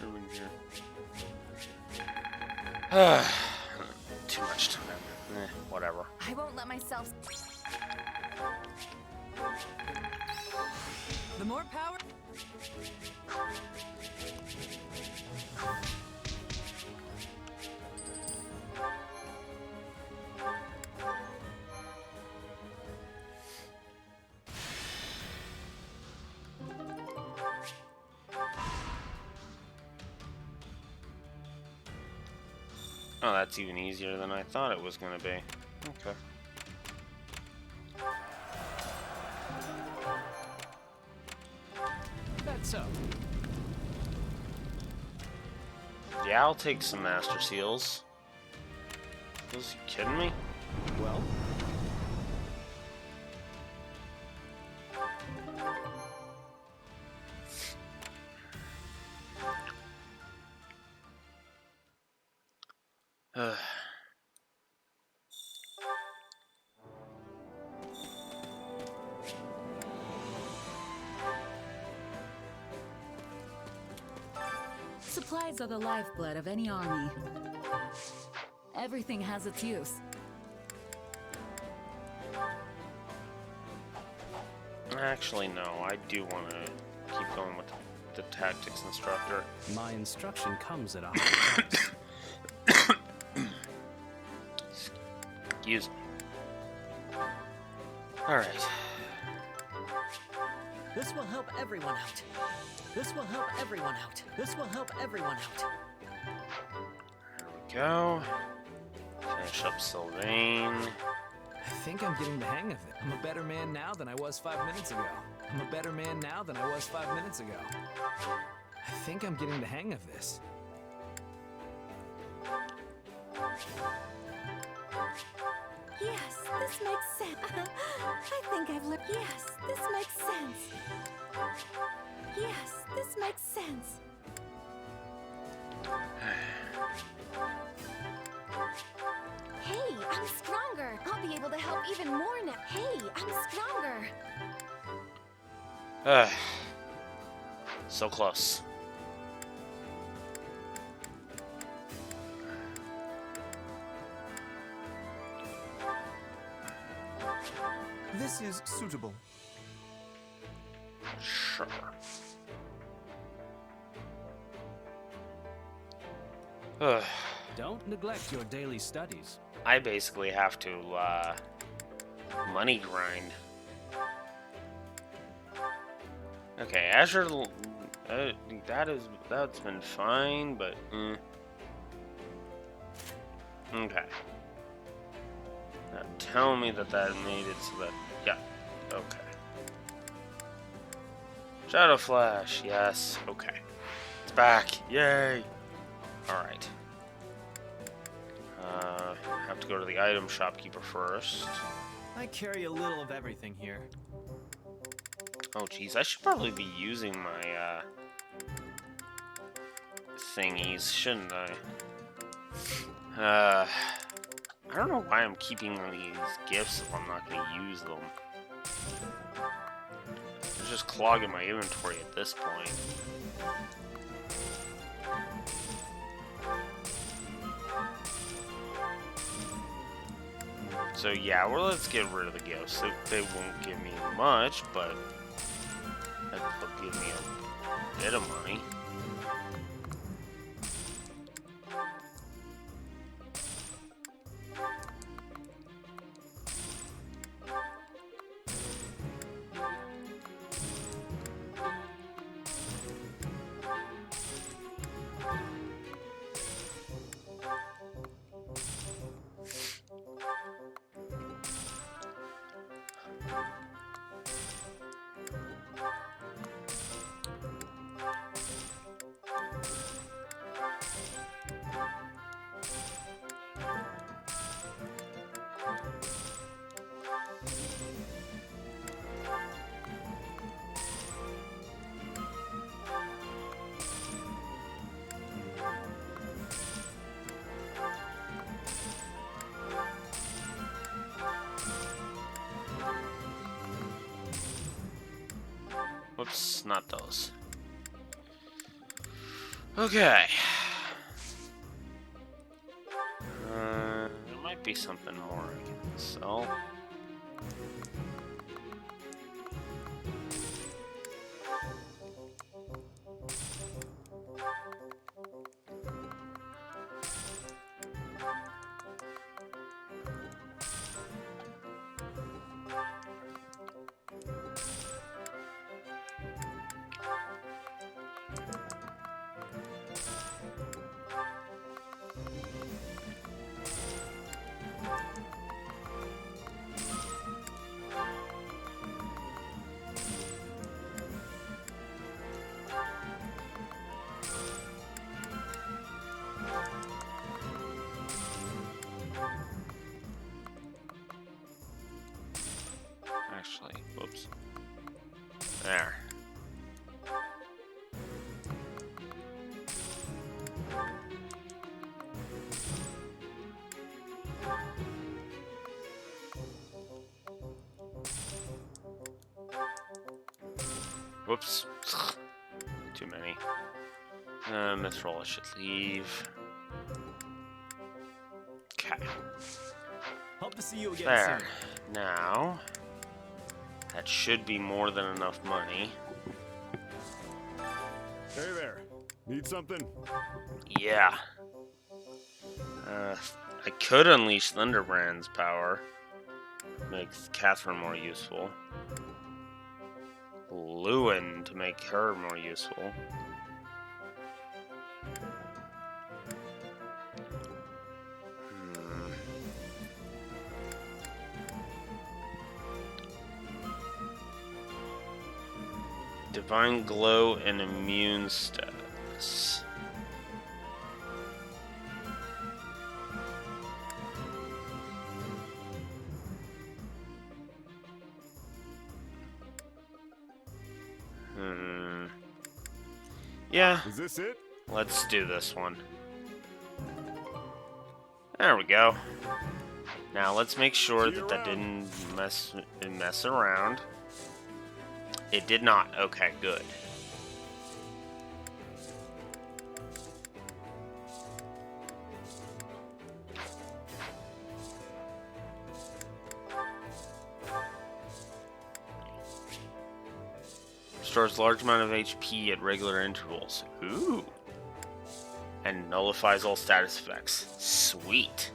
Over here. Too much time. Whatever. I won't let myself. The more power. Oh, that's even easier than I thought it was gonna be. Okay. That's so. Yeah, I'll take some Master Seals. Was you kidding me? Well, Supplies are the lifeblood of any army. Everything has its use. Actually, no. I do want to keep going with the tactics instructor. My instruction comes at a high price. Excuse me. Alright. This will help everyone out. This will help everyone out. This will help everyone out. There we go. Finish up Sylvain. I think I'm getting the hang of it. I'm a better man now than I was 5 minutes ago. I'm a better man now than I was 5 minutes ago. I think I'm getting the hang of this. Yes, this makes sense. I think I've learned. Yes, this makes sense. Yes, this makes sense. Hey, I'm stronger. I'll be able to help even more now. Hey, I'm stronger. So close. This is suitable. Sure. Don't neglect your daily studies. I basically have to, money grind. Okay, Azure, that's been fine, but, Okay. Now tell me that made it so that, yeah, okay. Shadow Flash, yes, okay. It's back, yay! Alright. Have to go to the item shopkeeper first. I carry a little of everything here. Oh geez, I should probably be using my, thingies, shouldn't I? I don't know why I'm keeping these gifts if I'm not gonna use them. It's just clogging my inventory at this point. So yeah, well, let's get rid of the gifts. They won't give me much, but they'll give me a bit of money. Whoops, not those. Okay. There might be something more I can sell. Actually, whoops. There. Whoops. Too many. Mithril should leave. Okay. Hope to see you again There. soon. Now, that should be more than enough money. Hey there. Need something? Yeah. I could unleash Thunderbrand's power. Makes Catherine more useful. Lewin to make her more useful. Divine Glow and Immune Status. Yeah. Is this it? Let's do this one. There we go. Now let's make sure that that didn't mess around. It did not. Okay, good. Restores large amount of HP at regular intervals. Ooh. And nullifies all status effects. Sweet.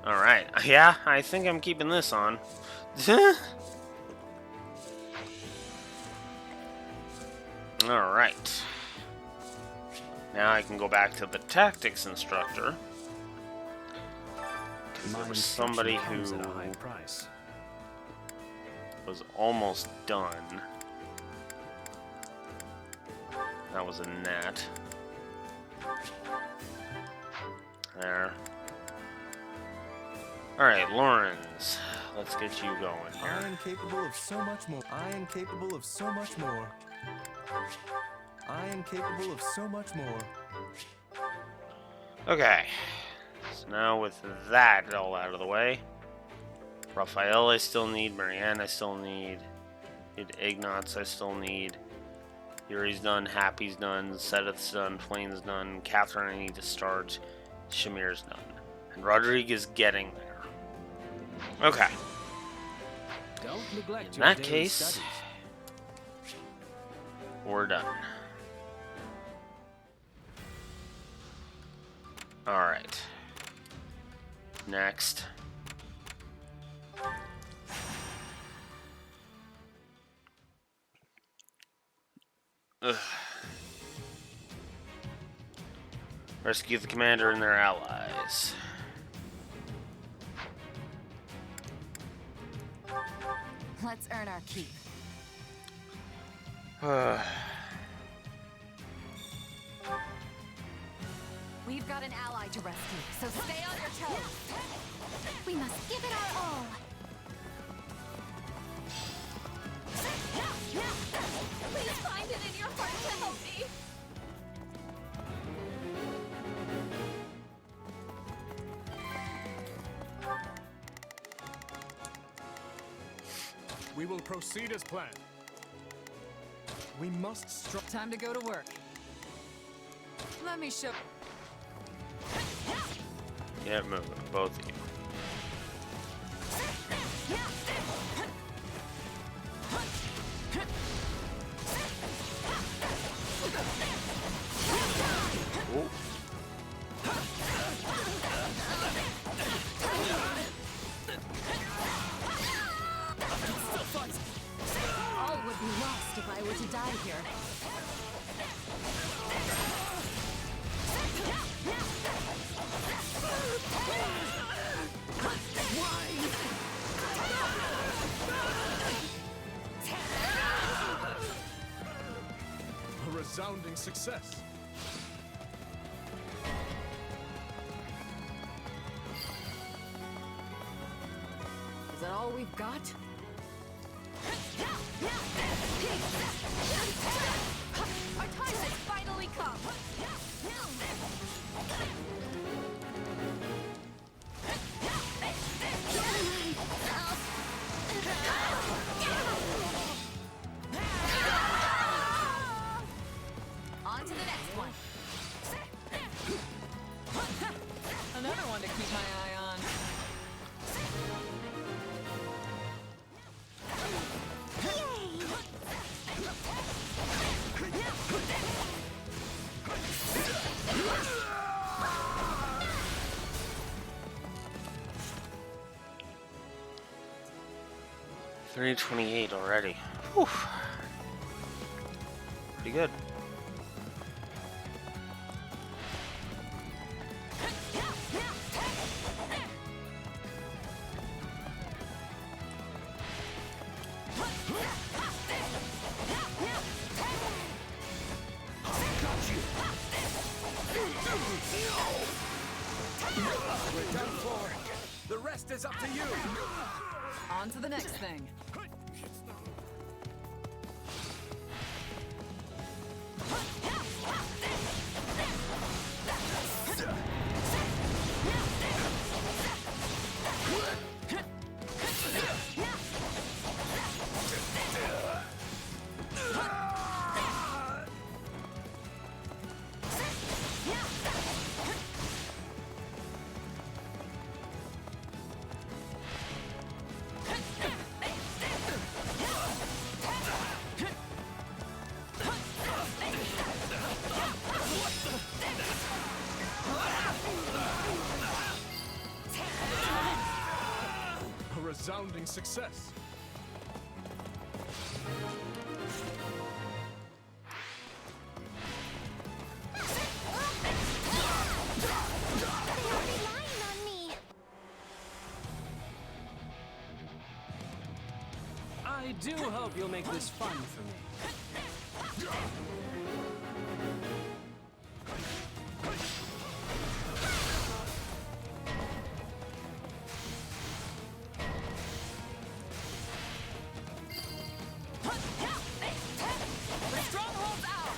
Alright. Yeah, I think I'm keeping this on. Alright. Now I can go back to the tactics instructor. Because there was somebody who at a high price. was almost done. That was a gnat. There. Alright, Lawrence. Let's get you going here. I am capable of so much more. I am capable of so much more. I am capable of so much more. Okay. So now with that all out of the way. Raphael I still need. Marianne I still need. Need Ignots I still need. Yuri's done, Happy's done, Seth's done, Twain's done, Catherine I need to start, Shamir's done. And Rodriguez getting there. Okay. Don't neglect In your that daily case, studies. we're done. Alright. Next. Ugh. Rescue the commander and their allies. Let's earn our keep. We've got an ally to rescue, so stay on your toes. We must give it our all. Please find it in your heart to help me. We will proceed as planned. We must Time to go to work. Let me show. Get moving, both of you. Ooh. All would be lost if I were to die here. A resounding success. Is that all we've got? Our time has finally come. On to the next one. Another one to keep my eye on. $328 already. Whew. Pretty good. We're done for. The rest is up to you. On to the next thing. A resounding success. I do hope you'll make this fun for me. The stronghold's out.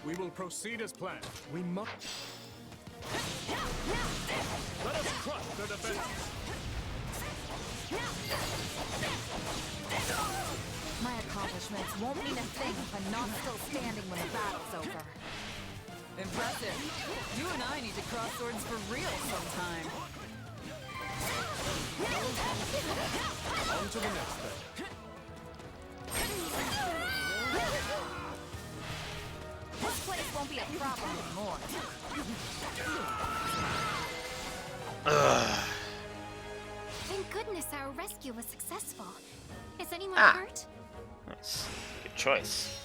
We will proceed as planned. We must. Let us crush their defenses. My accomplishments won't mean a thing if I'm not still standing when the battle's over. Impressive. You and I need to cross swords for real sometime. On to the next thing. This place won't be a problem anymore. Thank goodness our rescue was successful. Is anyone Ah. hurt? Nice. Good choice.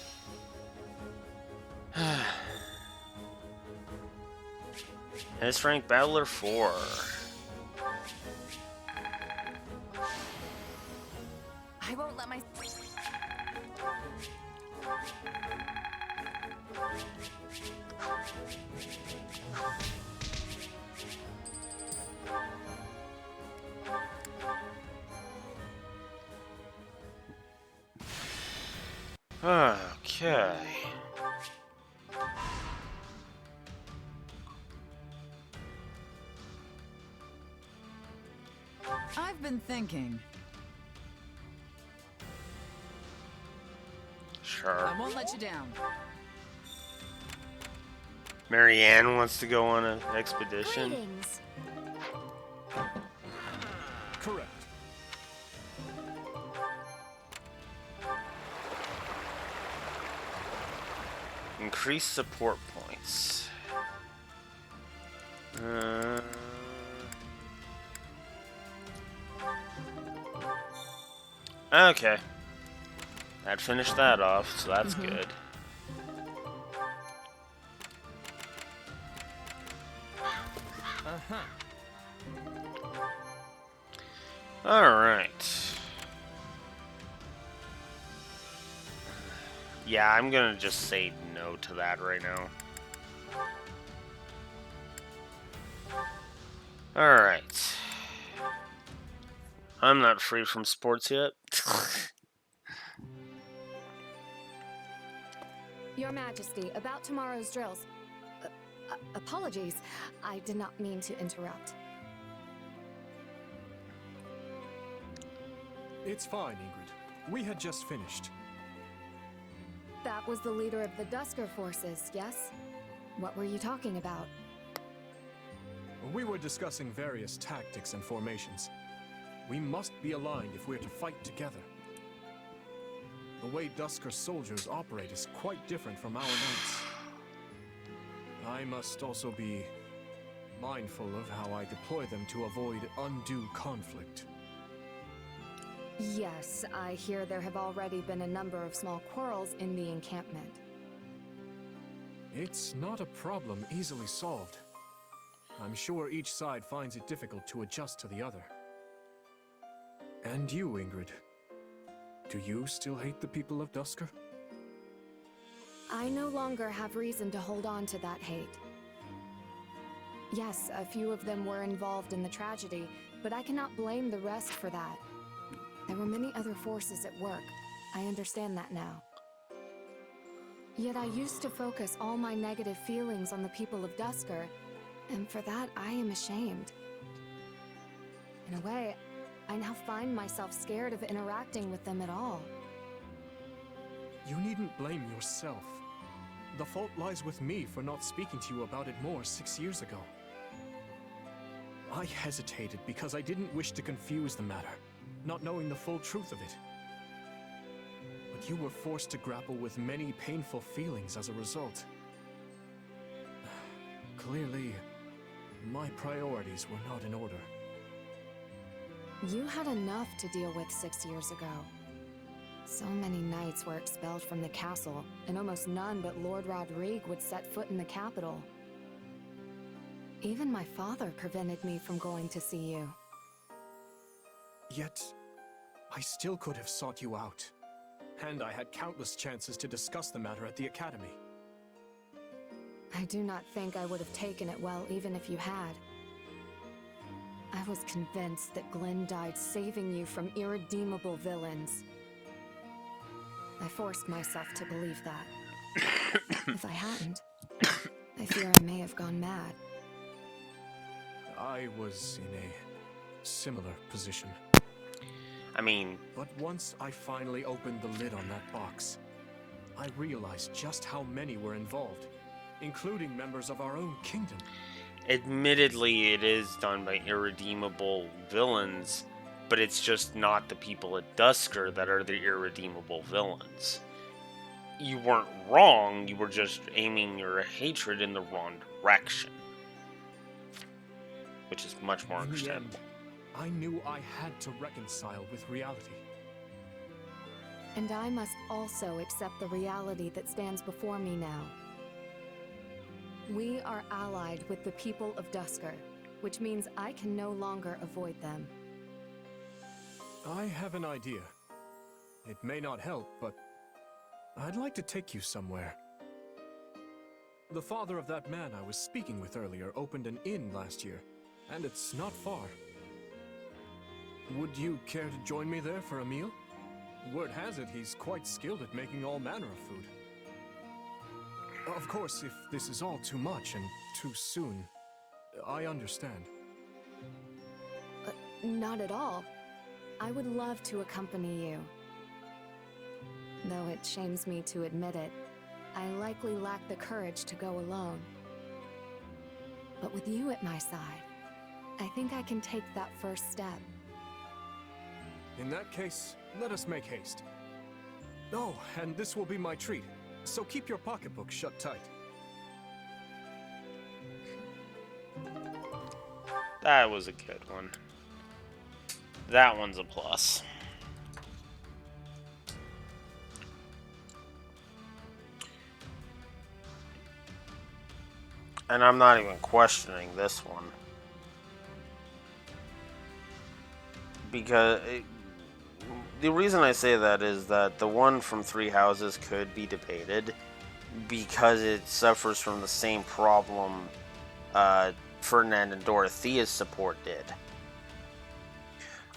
S rank Battler 4. I won't let my... Okay. I've been thinking. Sure. I won't let you down. Marianne wants to go on an expedition. Greetings. Correct. Increase support points. Okay. That finished that off, so that's good. Alright. Yeah, I'm gonna just say no to that right now. Alright. I'm not free from sports yet. Your Majesty, about tomorrow's drills. Apologies. I did not mean to interrupt. It's fine, Ingrid. We had just finished. That was the leader of the Dusker forces, yes? What were you talking about? We were discussing various tactics and formations. We must be aligned if we're to fight together. The way Dusker soldiers operate is quite different from our knights. I must also be mindful of how I deploy them to avoid undue conflict. Yes, I hear there have already been a number of small quarrels in the encampment. It's not a problem easily solved. I'm sure each side finds it difficult to adjust to the other. And you, Ingrid. Do you still hate the people of Dusker? I no longer have reason to hold on to that hate. Yes, a few of them were involved in the tragedy, but I cannot blame the rest for that. There were many other forces at work. I understand that now. Yet I used to focus all my negative feelings on the people of Dusker, and for that I am ashamed. In a way, I now find myself scared of interacting with them at all. You needn't blame yourself. The fault lies with me for not speaking to you about it more 6 years ago. I hesitated because I didn't wish to confuse the matter, not knowing the full truth of it. But you were forced to grapple with many painful feelings as a result. Clearly, my priorities were not in order. You had enough to deal with 6 years ago. So many knights were expelled from the castle, and almost none but Lord Rodrigue would set foot in the capital. Even my father prevented me from going to see you. Yet, I still could have sought you out. And I had countless chances to discuss the matter at the academy. I do not think I would have taken it well even if you had. I was convinced that Glenn died saving you from irredeemable villains. I forced myself to believe that. If I hadn't, I fear I may have gone mad. I was in a similar position. I mean... But once I finally opened the lid on that box, I realized just how many were involved, including members of our own kingdom. Admittedly, it is done by irredeemable villains, but it's just not the people at Dusker that are the irredeemable villains. You weren't wrong, you were just aiming your hatred in the wrong direction. Which is much more understandable. I knew I had to reconcile with reality. And I must also accept the reality that stands before me now. We are allied with the people of Dusker, which means I can no longer avoid them. I have an idea. It may not help, but I'd like to take you somewhere. The father of that man I was speaking with earlier opened an inn last year, and it's not far. Would you care to join me there for a meal? Word has it he's quite skilled at making all manner of food. Of course, if this is all too much and too soon, I understand. Not at all. I would love to accompany you. Though it shames me to admit it, I likely lack the courage to go alone. But with you at my side, I think I can take that first step. In that case, let us make haste. Oh, and this will be my treat, so keep your pocketbook shut tight. That was a good one. That one's a plus. And I'm not even questioning this one. Because the reason I say that is that the one from Three Houses could be debated because it suffers from the same problem Ferdinand and Dorothea's support did.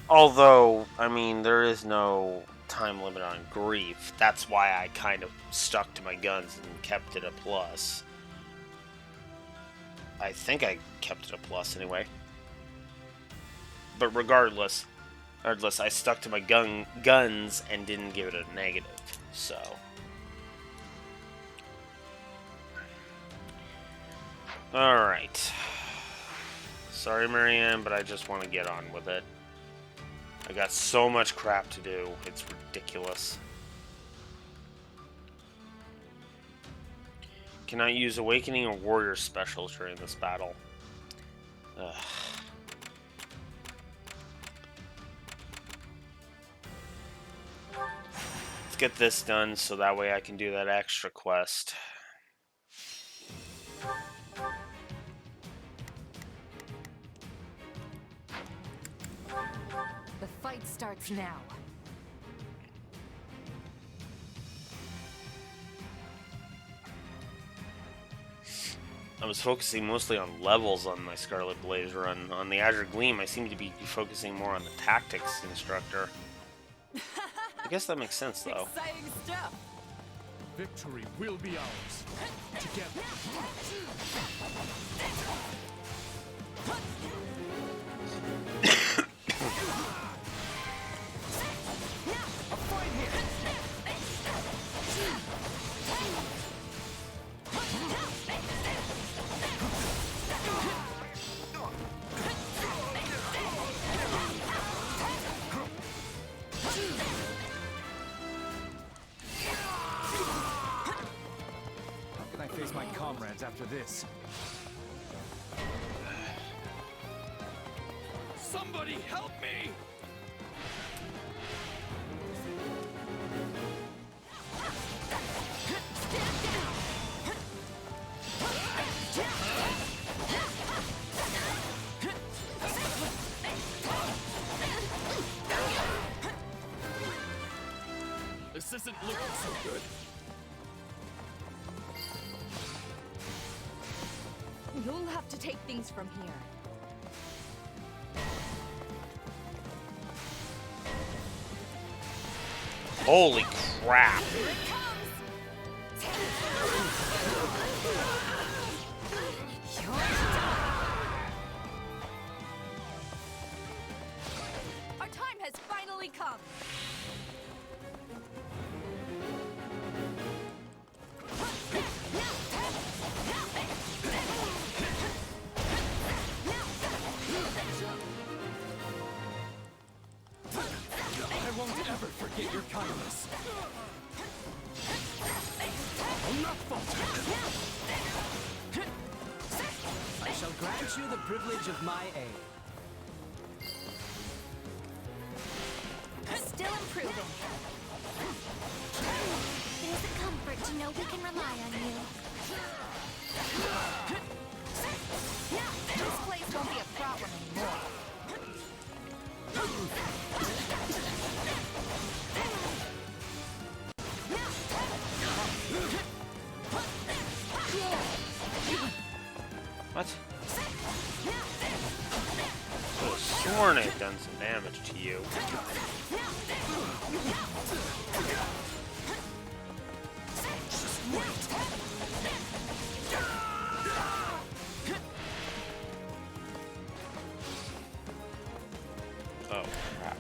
Although, I mean, there is no time limit on grief. That's why I kind of stuck to my guns and kept it a plus. I think I kept it a plus anyway. But regardless, I stuck to my guns and didn't give it a negative. So, all right. Sorry, Marianne, but I just want to get on with it. I got so much crap to do. It's ridiculous. Cannot use Awakening or Warrior specials during this battle. Ugh. Let's get this done so that way I can do that extra quest. The fight starts now. I was focusing mostly on levels on my Scarlet Blaze run. On the Azure Gleam, I seem to be focusing more on the tactics instructor. I guess that makes sense, though. Exciting stuff. Victory will be ours. Together. A fight here. How can I face my comrades after this? Somebody help me! This isn't looking so good. You'll have to take things from here. Holy crap! Here it comes! we come. I won't ever forget your kindness. I'll not falter. I shall grant you the privilege of my aid. Still improving. It is a comfort to know we can rely on you. This place won't be a problem anymore. What? I could have sworn I'd done some damage to you. Oh, crap.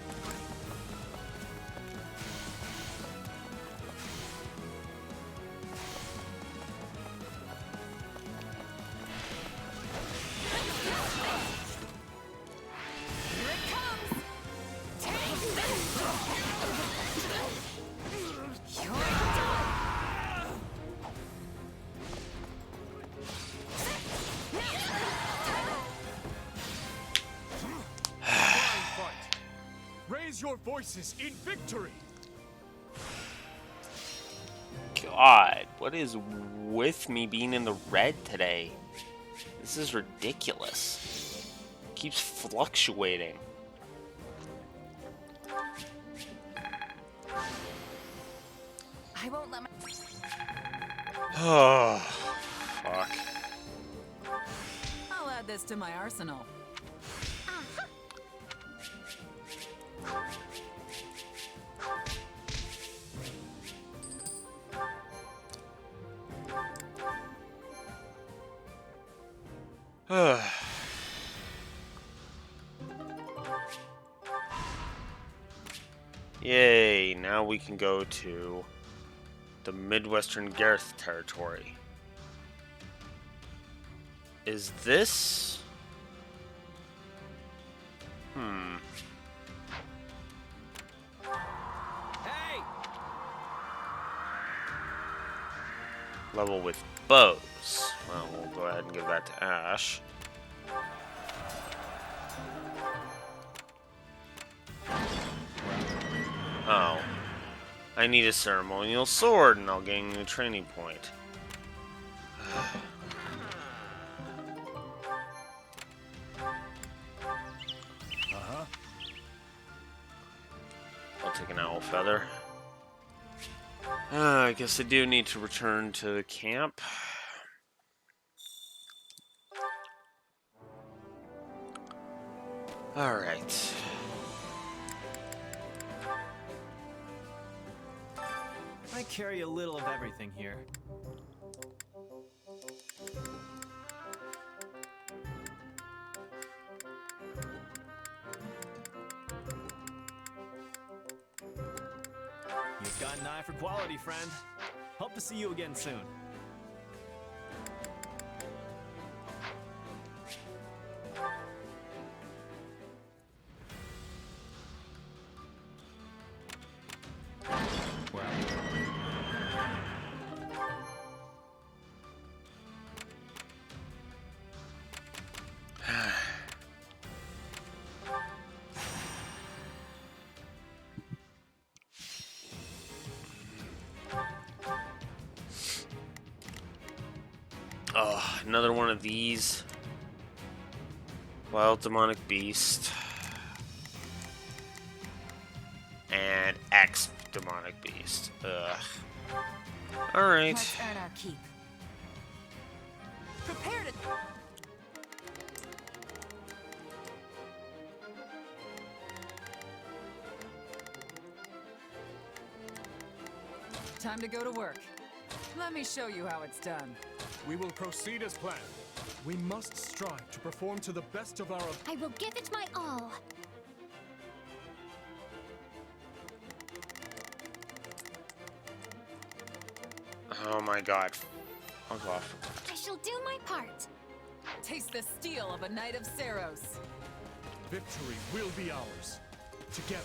Raise your voices in victory! God, what is with me being in the red today? This is ridiculous. It keeps fluctuating. I won't let my... Oh, fuck. I'll add this to my arsenal. Yay, now we can go to the Midwestern Gareth territory. Is this... Hey! Level with bows. Well, we'll go ahead and give that to Ash. Oh. I need a ceremonial sword and I'll gain a training point. I'll take an owl feather. I guess I do need to return to the camp. Alright. I carry a little of everything here. You've got an eye for quality, friend. Hope to see you again soon. Oh, another one of these. Wild Demonic Beast. And X Demonic Beast. Ugh. Alright. Let's earn our keep. Prepare to... Time to go to work. Let me show you how it's done. We will proceed as planned. We must strive to perform to the best of our... I will give it my all. Oh my god. Fuck off. I shall do my part. Taste the steel of a knight of Saros. Victory will be ours. Together.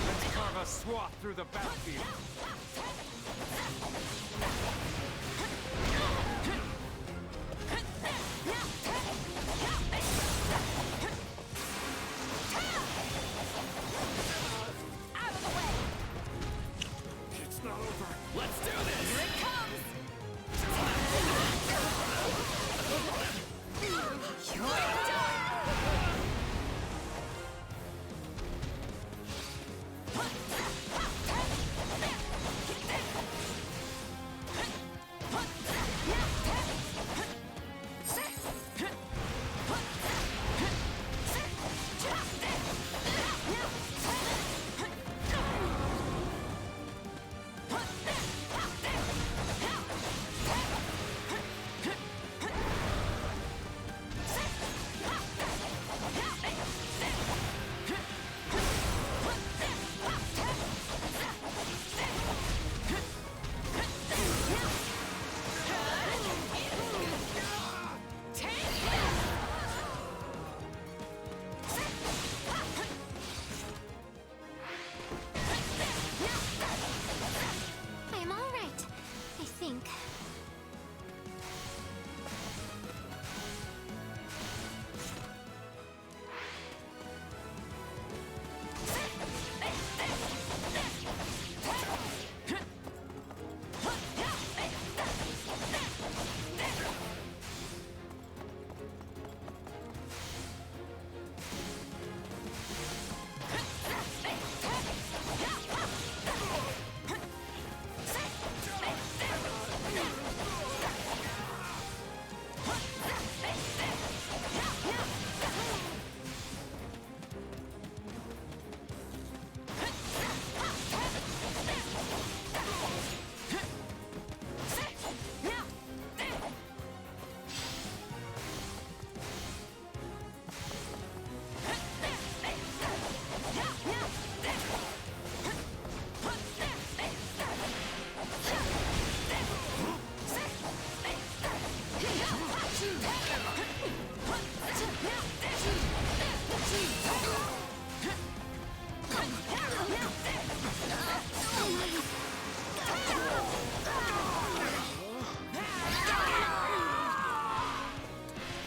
Let's carve a swath through the battlefield. It's not over. Let's do this! Here it comes! You're done! I am all right, I think.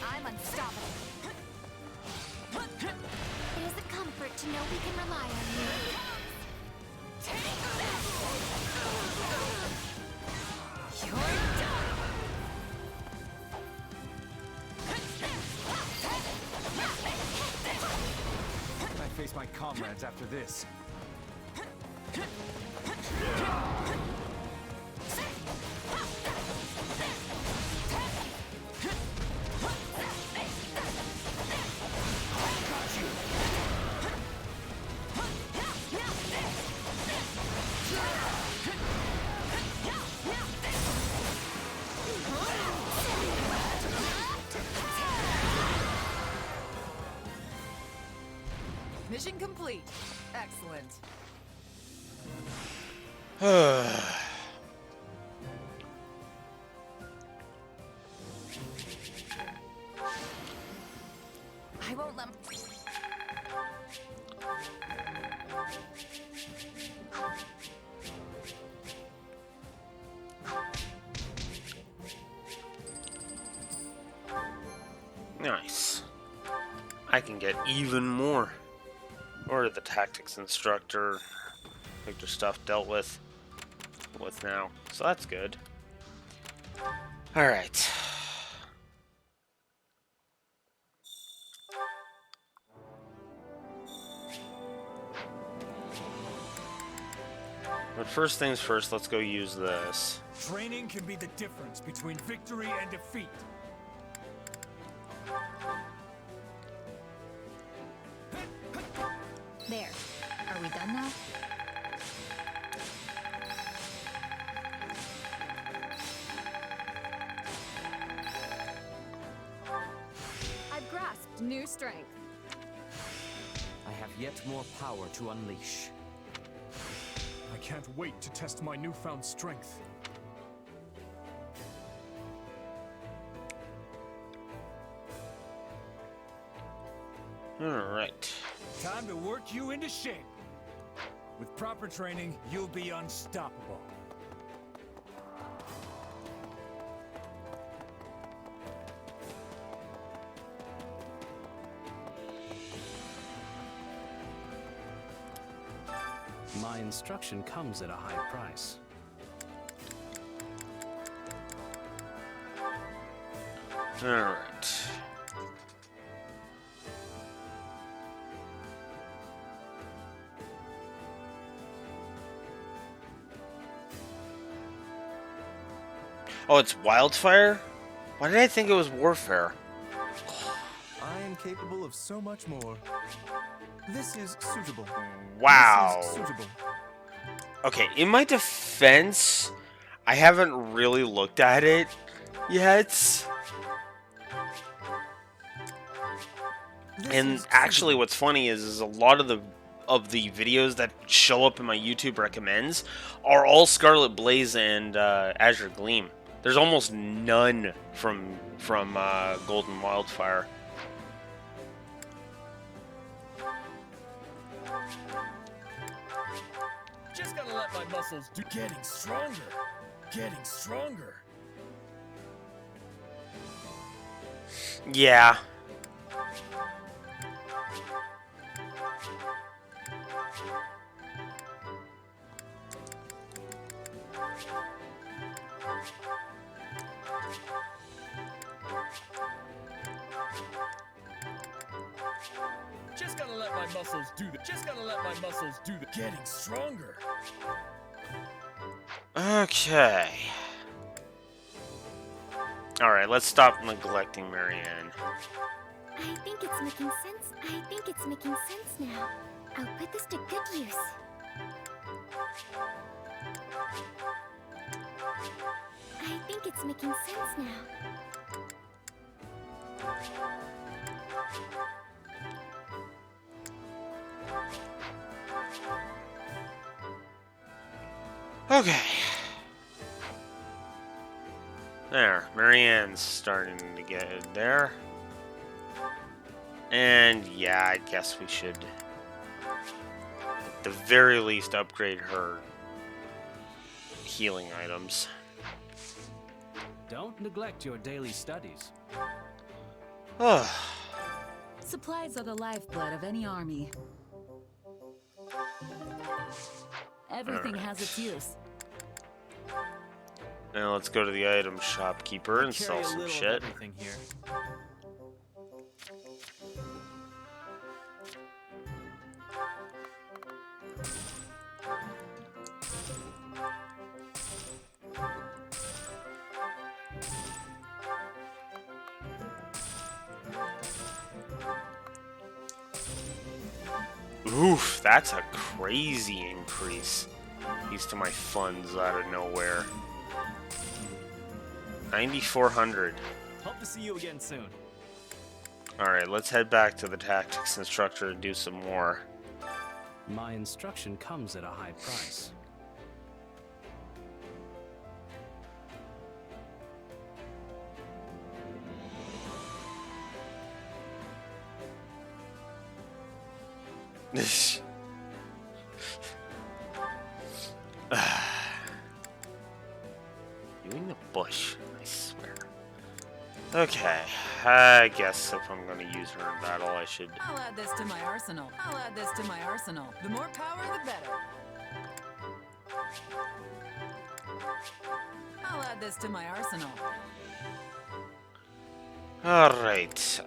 I'm unstoppable. It is a comfort to know we can rely on you. You're done! I face my comrades after this. Mission complete. Excellent. I won't let. Nice. I can get even more. Or the tactics instructor. Victor stuff dealt with now. So that's good. Alright. But first things first, let's go use this. Training can be the difference between victory and defeat. There. Are we done now? new strength. I have yet more power to unleash. I can't wait to test my newfound strength. Alright. Time to work you into shape. With proper training, you'll be unstoppable. My instruction comes at a high price. Alright. Oh, it's wildfire? Why did I think it was warfare? I am capable of so much more. This is suitable. Wow. This is suitable. Okay, in my defense, I haven't really looked at it yet. And actually what's funny is a lot of the videos that show up in my YouTube recommends are all Scarlet Blaze and Azure Gleam. There's almost none from Golden Wildfire. Just gotta let my muscles do. Getting stronger. Getting stronger. Yeah. Just gotta let my muscles do the. Just gotta let my muscles do the. Getting stronger. Okay. Alright, let's stop neglecting Marianne. I think it's making sense. I think it's making sense now. I'll put this to good use. I think it's making sense now. Okay. There, Marianne's starting to get it there. And yeah, I guess we should, at the very least, upgrade her healing items. Don't neglect your daily studies. Supplies are the lifeblood of any army. Everything has its use. Now let's go to the item shopkeeper and sell some shit. Here. Oof, that's a crazy increase. Thanks to my funds out of nowhere. 9,400. Hope to see you again soon. Alright, let's head back to the tactics instructor and do some more. My instruction comes at a high price. You in the bush, I swear. Okay, I guess if I'm gonna use her in battle, I should. I'll add this to my arsenal. I'll add this to my arsenal. The more power, the better. I'll add this to my arsenal. Alright,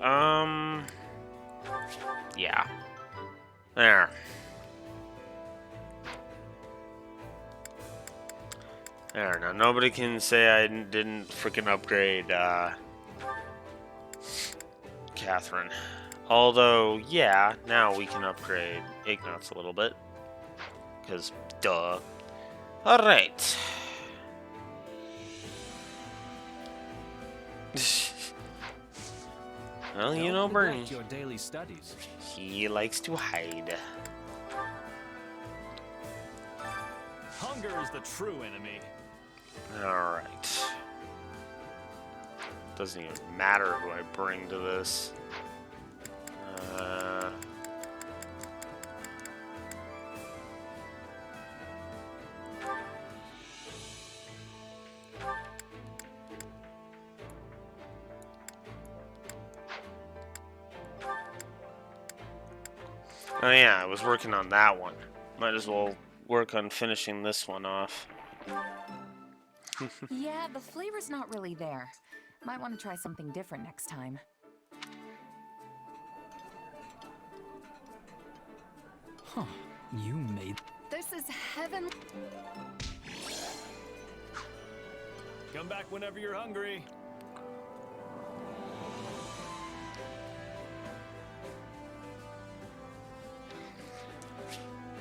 yeah. There. There, now nobody can say I didn't freaking upgrade, Catherine. Although, yeah, now we can upgrade Ignatz a little bit. Because, duh. Alright. Well, you Don't know Bernie. neglect your daily studies. He likes to hide. Hunger is the true enemy. Alright. Doesn't even matter who I bring to this. Oh yeah, I was working on that one. Might as well work on finishing this one off. Yeah, the flavor's not really there. Might want to try something different next time. Huh. You made... This is heaven. Come back whenever you're hungry.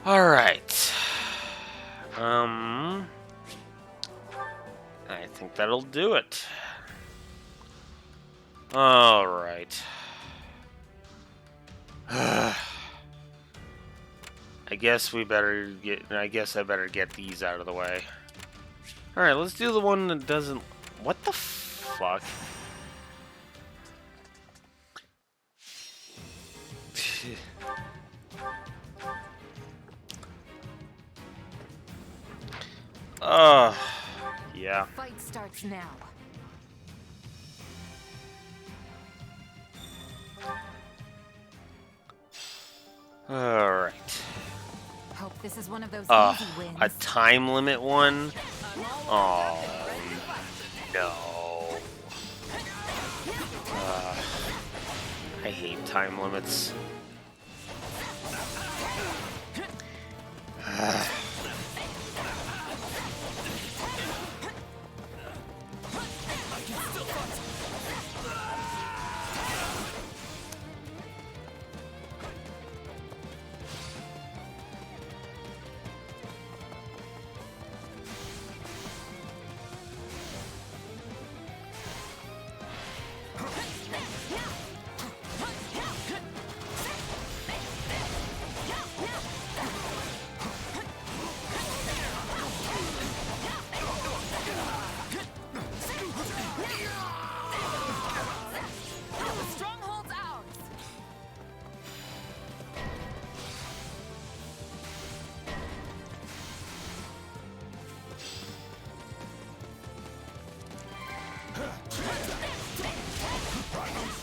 Alright. I think that'll do it. Alright. I guess I better get these out of the way. Alright, let's do the one that doesn't... What the fuck? Yeah. Fight starts now. Alright. Hope this is one of those easy wins. A time limit one? Oh, no. I hate time limits.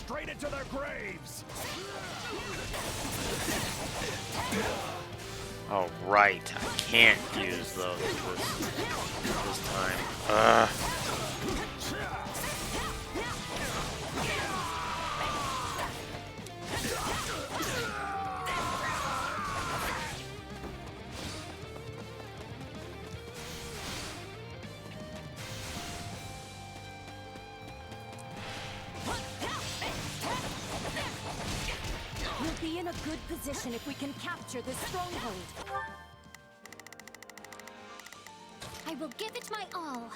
Straight into their graves. Oh, right. I can't use those this time. We'll be in a good position if we can capture this stronghold. I will give it my all.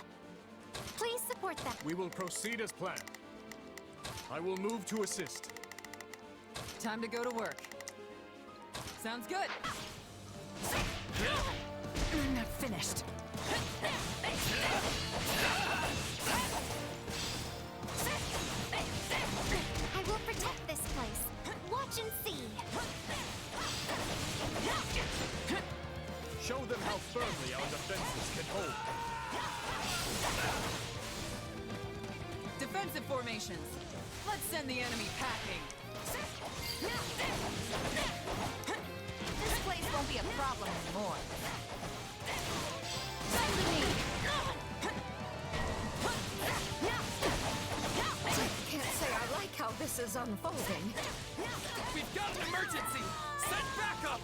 Please support that. We will proceed as planned. I will move to assist. Time to go to work. Sounds good. I'm not finished. I will protect this place. Watch and see. Show them how firmly our defenses can hold. Defensive formations. Let's send the enemy packing. This place won't be a problem anymore. Can't say I like how this is unfolding. We've got an emergency! Send backup!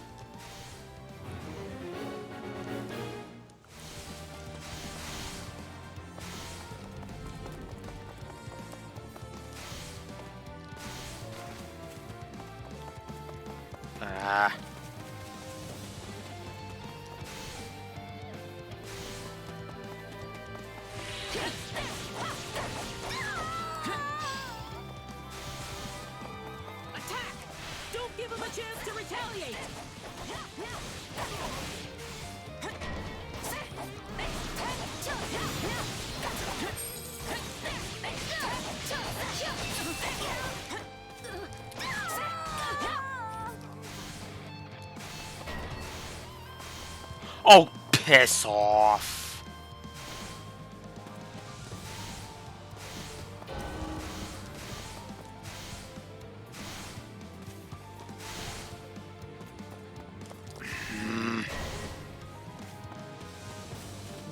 Oh, piss off.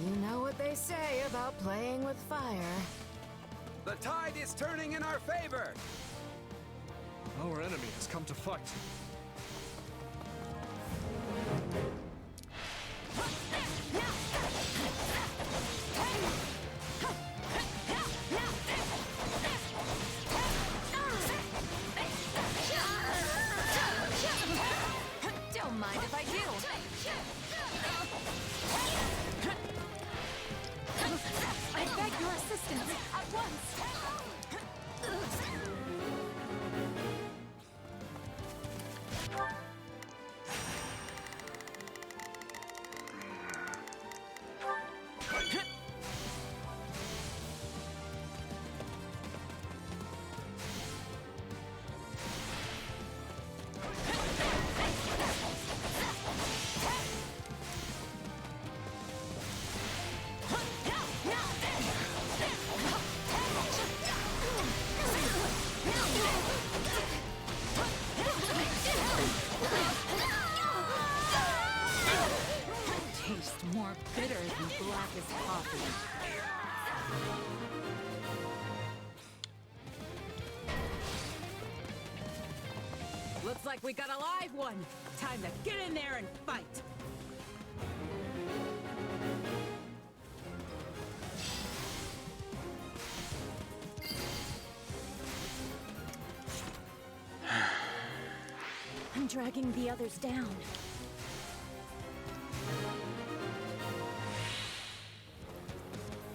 You know what they say about playing with fire. The tide is turning in our favor! Our enemy has come to fight. Don't mind if I do. I beg your assistance at once. Taste more bitter than blackest coffee. Looks like we got a live one. Time to get in there and fight. I'm dragging the others down.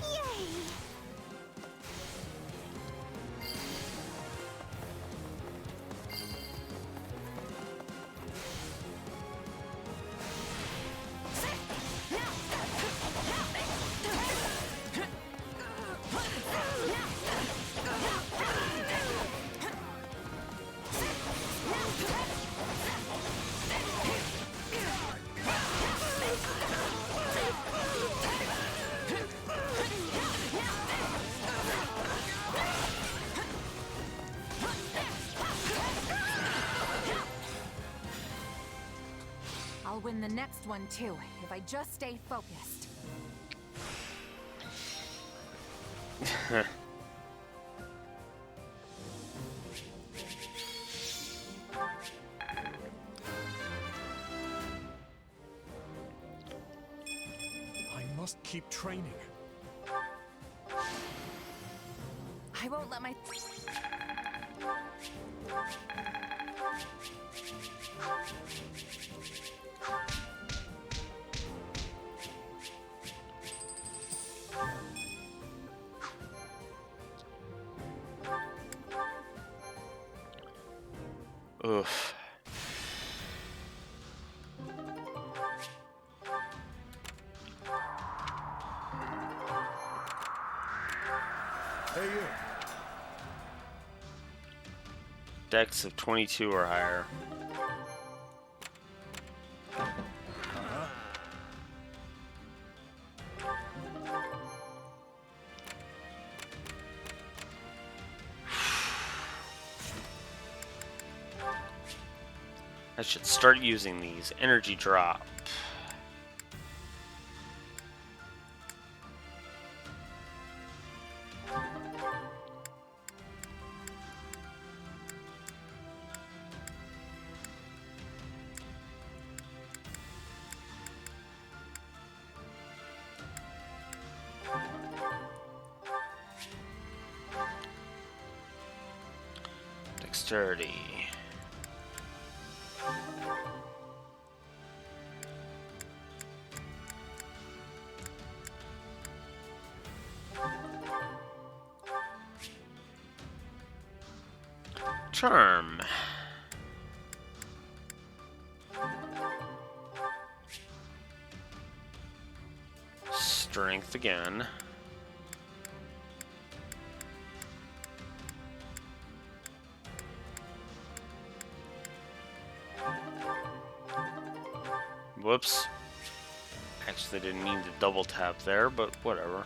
Yay! I'll win the next one too, if I just stay focused. I must keep training. I won't let my... Oof. Hey, you. Dex of 22 or higher. I should start using these. Energy drop. Dexterity. Charm. Strength again. Whoops. they didn't mean to double tap there, but whatever.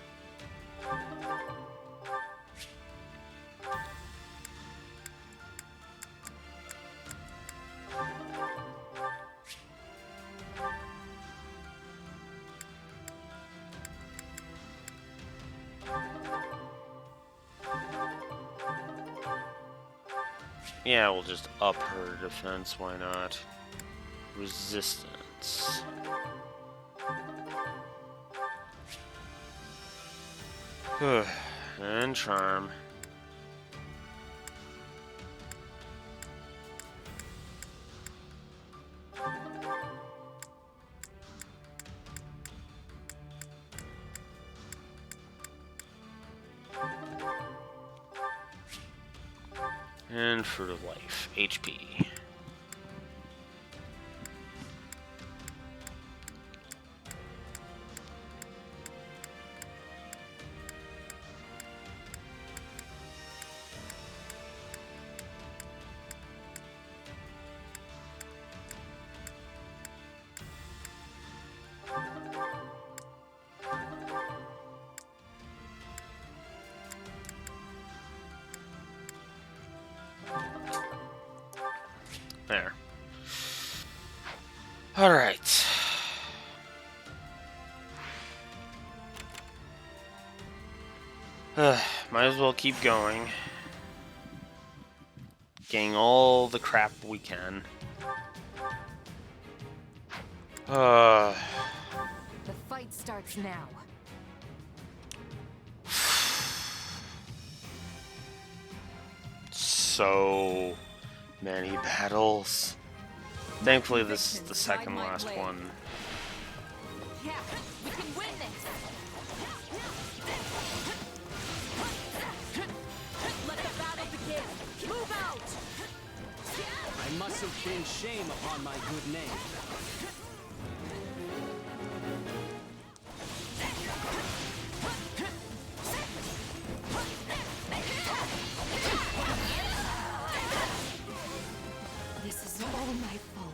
Yeah, we'll just up her defense, why not? Resistance. And charm. And Fruit of Life, HP. There. Alright. Might as well keep going. Getting all the crap we can. The fight starts now. So many battles. Thankfully, this is the second last one. Yeah, we can win this. Let the battle begin. Move out. I must have been shame upon my good name. This is all my fault.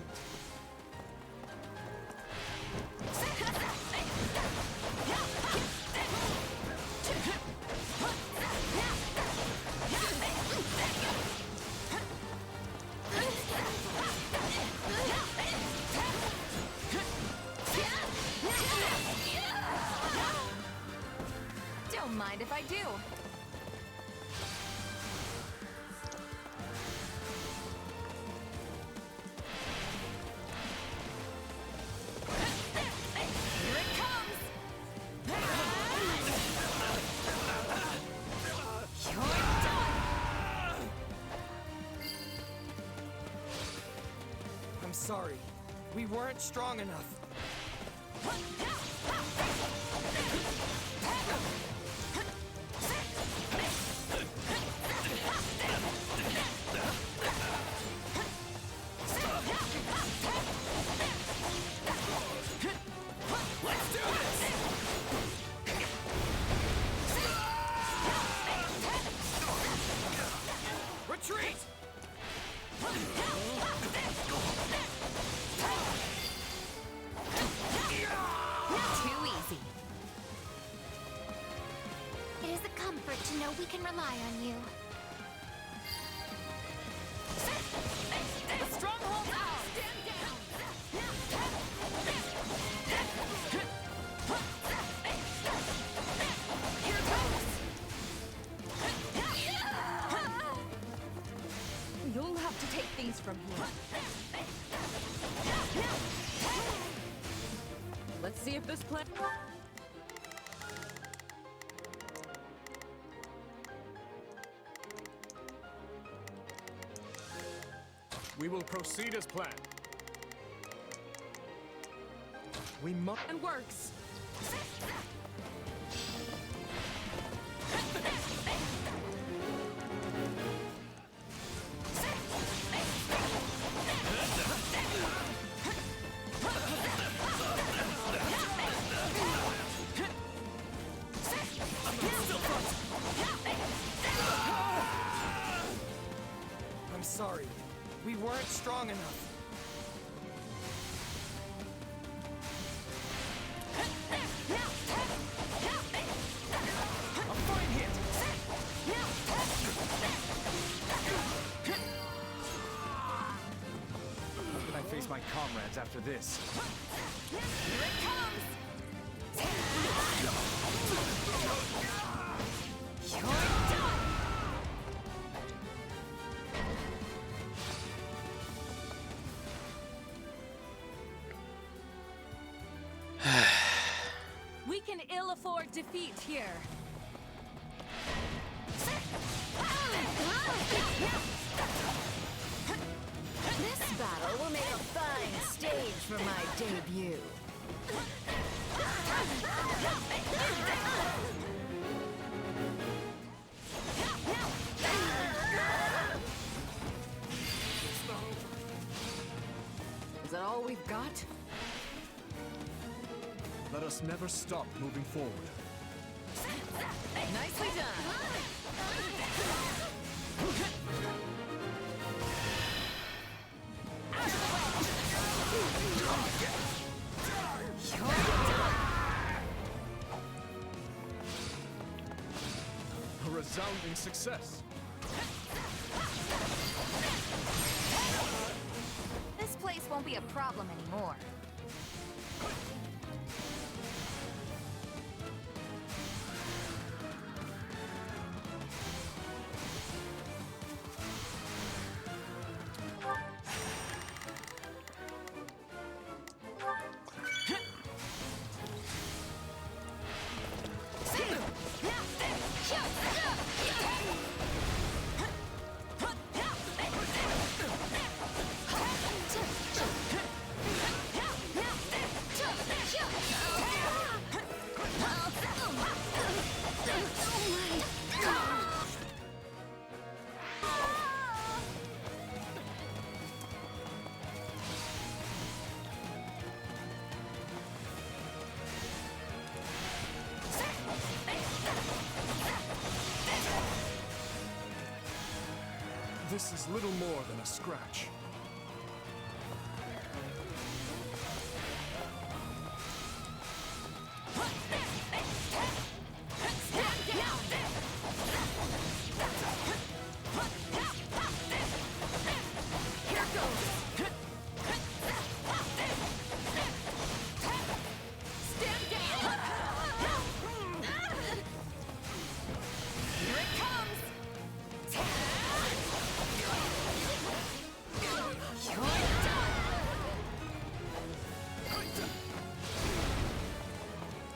Don't mind if I do. Here it comes. You're done. I'm sorry. We weren't strong enough. Let's do this! Retreat! Too easy. It is a comfort to know we can rely on you. The stronghold's ours. Stand down. Here goes. You'll have to take these from here. Let's see if this plan. We will proceed as planned. We must. And works. I'm sorry. We weren't strong enough. A fine hit! How can I face my comrades after this? Here it comes! You're done! We can ill afford defeat here. This battle will make a fine stage for my debut. Is that all we've got? Let us never stop moving forward. Nicely done. A resounding success. This place won't be a problem anymore. This is little more than a scratch.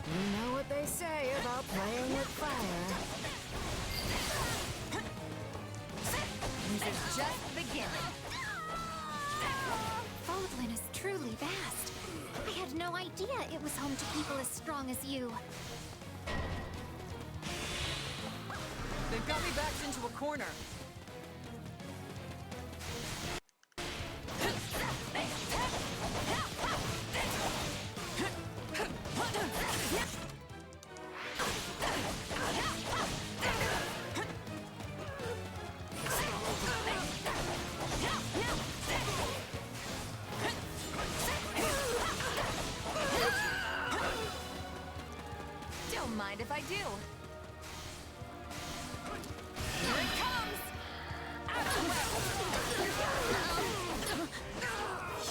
You know what they say about playing with fire. This is just the beginning. Fodlan is truly vast. I had no idea it was home to people as strong as you. They've got me backed into a corner. Don't mind if I do. Here it comes! Out of the way!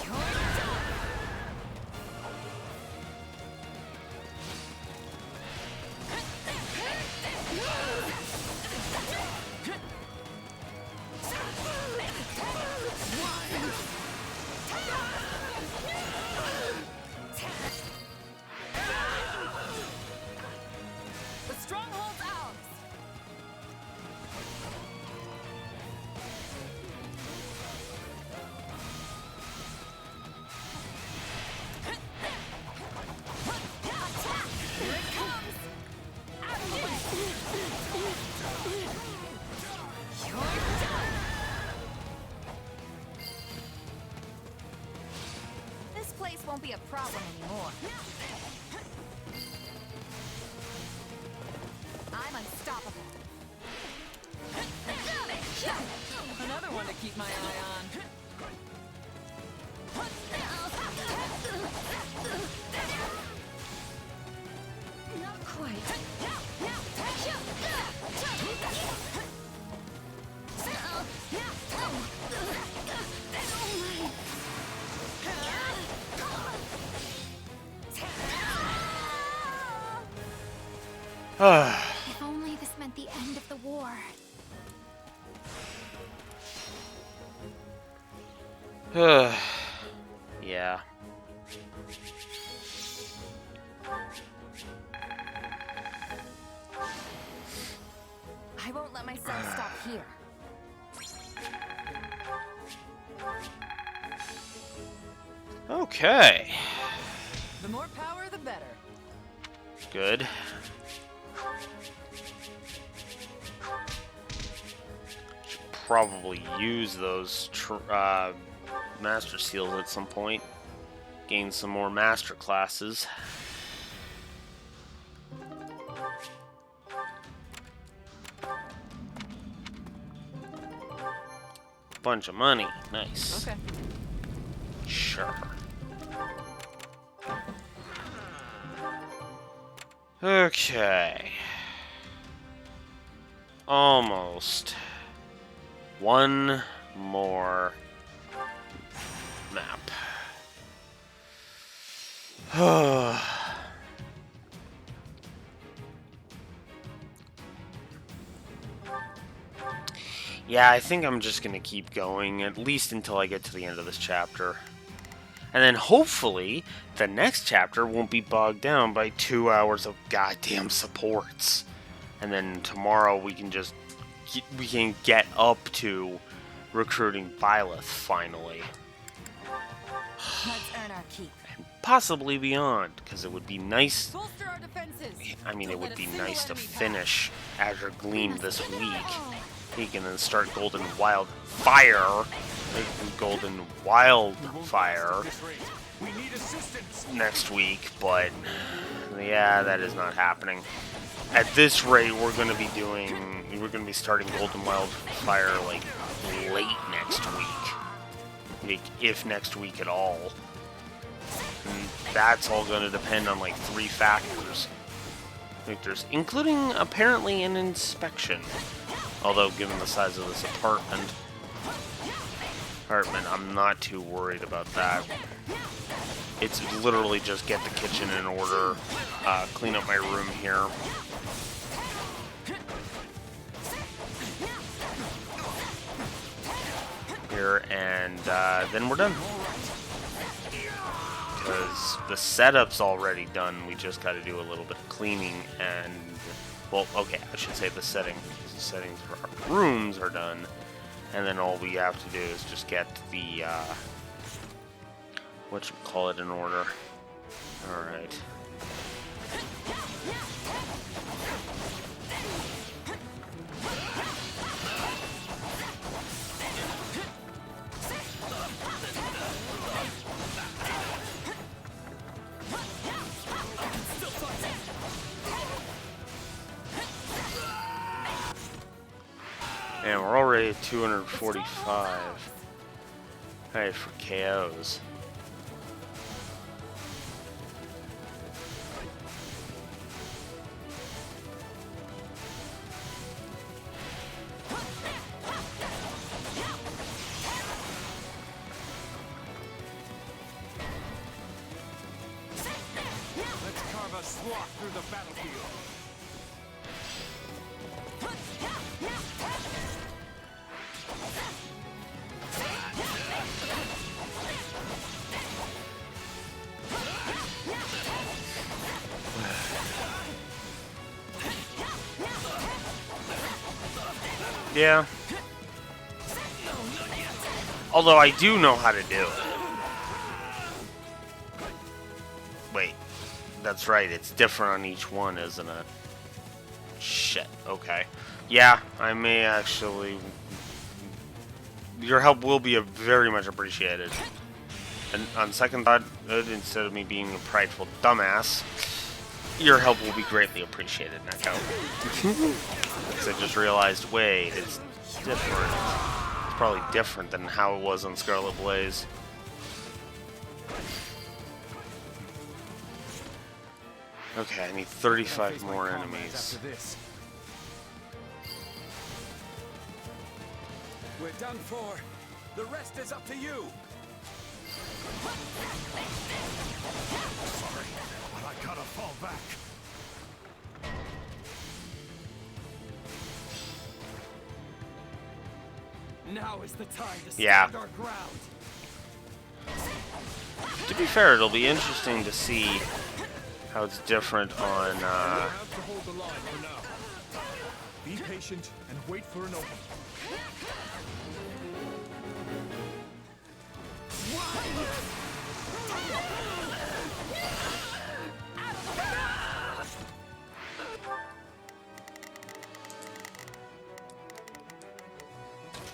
You're done! The stronghold's ours. Here it comes! Out of the way! You're done! This place won't be a problem anymore. I'm unstoppable. Another one to keep my eye on. If only this meant the end of the war. Yeah. I won't let myself stop here. Okay. The more power, the better. Good. Should probably use those master seals at some point. Gain some more master classes. Bunch of money. Nice. Okay. Sure. Okay. Almost. One more map. Yeah, I think I'm just gonna keep going, at least until I get to the end of this chapter. And then hopefully, the next chapter won't be bogged down by 2 hours of goddamn supports. And then tomorrow we can just get up to recruiting Byleth finally. Let's earn our keep. And possibly beyond, because it would be nice. Bolster our defenses. I mean, it Don't would let be a single nice to enemy pass. finish Azure Gleam this week. He can then start Golden Wildfire. Golden Wildfire We need assistance. next week, but yeah, that is not happening. At this rate, we're going to be starting Golden Wildfire like late next week, like, if next week at all. And that's all going to depend on like 3 factors, including apparently an inspection. Although, given the size of this apartment, I'm not too worried about that. It's literally just get the kitchen in order, clean up my room here. And then we're done. Because the setup's already done, we just got to do a little bit of cleaning and, well, okay, I should say the settings for our rooms are done, and then all we have to do is just get the, whatchamacallit in order. Alright. And we're already at 245. Hey, for KOs. Let's carve a swath through the battlefield. Yeah. Although I do know how to do it. Wait. That's right, it's different on each one, isn't it? Shit, okay. Yeah, I may actually... Your help will be very much appreciated. And on second thought, instead of me being a prideful dumbass, your help will be greatly appreciated, Neko. Because I just realized, wait, it's different. It's probably different than how it was on Scarlet Blaze. Okay, I need 35 more enemies. We're done for. The rest is up to you. Sorry, but I gotta fall back. Now is the time to Yeah. stand our ground. To be fair, it'll be interesting to see how it's different on, You have to hold the line for now. Be patient and wait for an opening.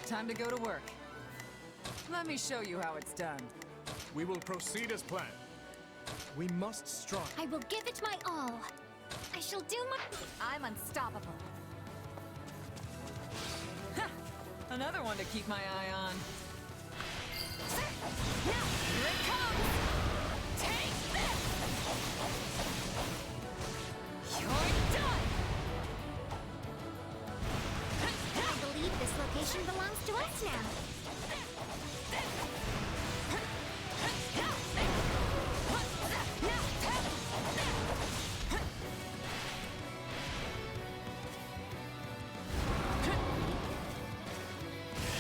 Time to go to work. Let me show you how it's done. We will proceed as planned. We must strive. I will give it my all. I shall do my... I'm unstoppable. Another one to keep my eye on. Now, here it comes! Take this! You're done! I believe this location belongs to us now.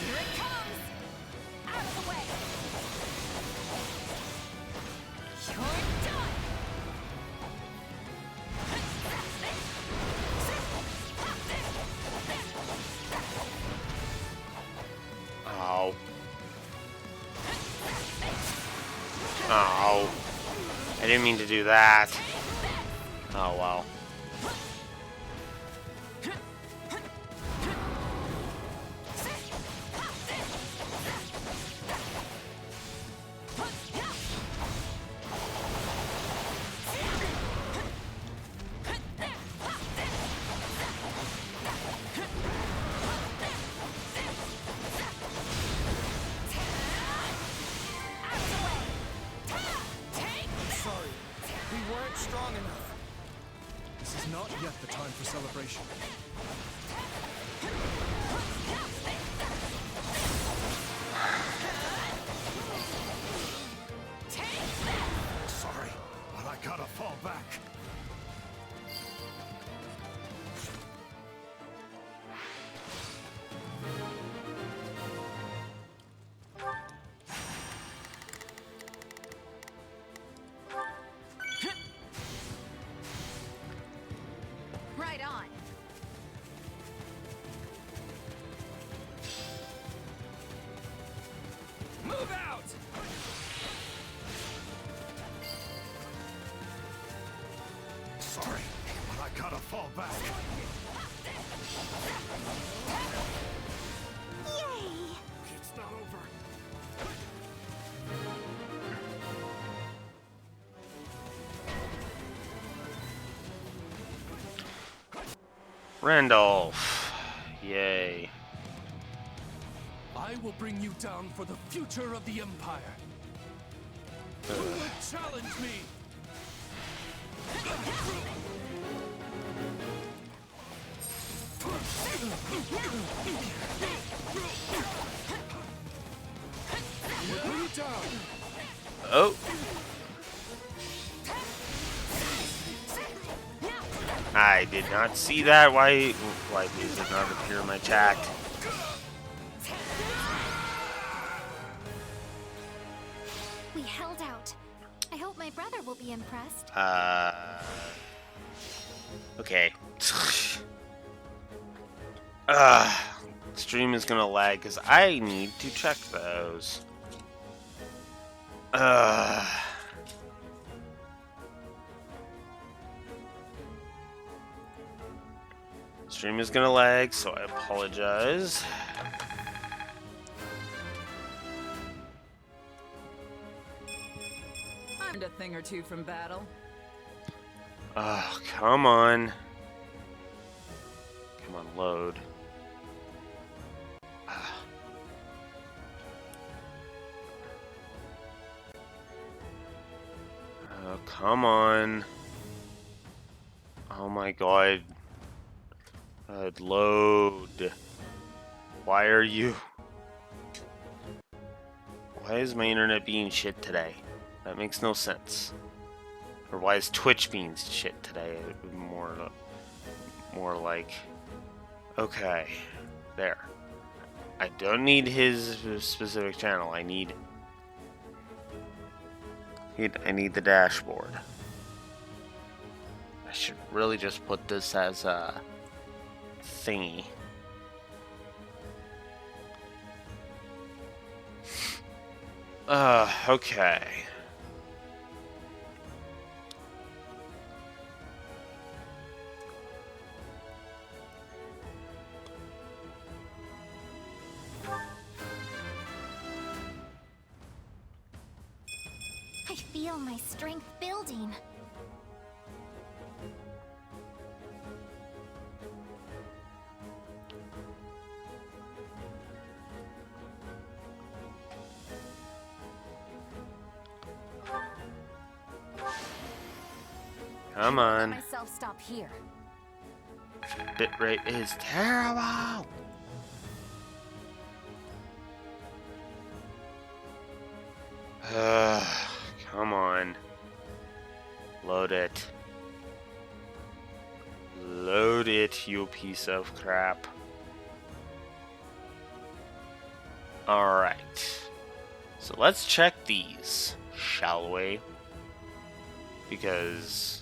Here it comes! Out of the way! You're done! Ow. Ow. I didn't mean to do that. Oh, well. Sorry, we weren't strong enough. This is not yet the time for celebration. Sorry, but I gotta fall back. Right on. Move out! Sorry, but I gotta fall back. Yay! It's not over. Randolph. Yay. I will bring you down for the future of the Empire. Who would challenge me? Oh. I did not see that. Why these did not appear in my chat? We held out. I hope my brother will be impressed. Okay. Stream is gonna lag because I need to check those. Stream is gonna lag, so I apologize. I learned a thing or two from battle. Oh, come on. Come on, load. Oh, come on. Oh my god. Load. Why are you... Why is my internet being shit today? That makes no sense. Or why is Twitch being shit today? More like... Okay. There. I don't need his specific channel. I need the dashboard. I should really just put this as a thingy. Okay. I feel my strength building. Come on. Let myself stop here. Bitrate is terrible. Come on. Load it. Load it, you piece of crap. Alright. So let's check these, shall we? Because...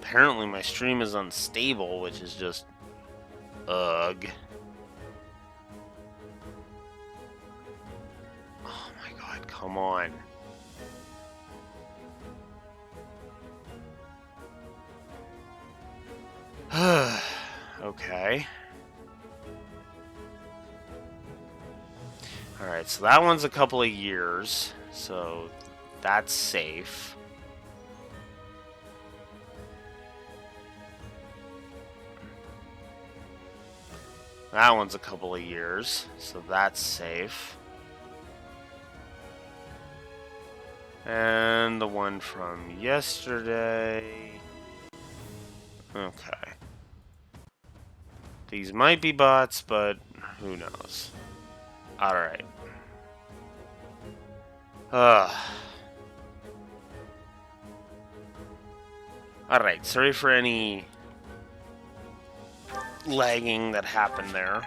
apparently my stream is unstable, which is just... ugh. Oh my god, come on. Okay. Alright, so that one's a couple of years, so that's safe. That one's a couple of years, so that's safe. And the one from yesterday. Okay. These might be bots, but who knows. Alright. Alright, sorry for any lagging that happened there.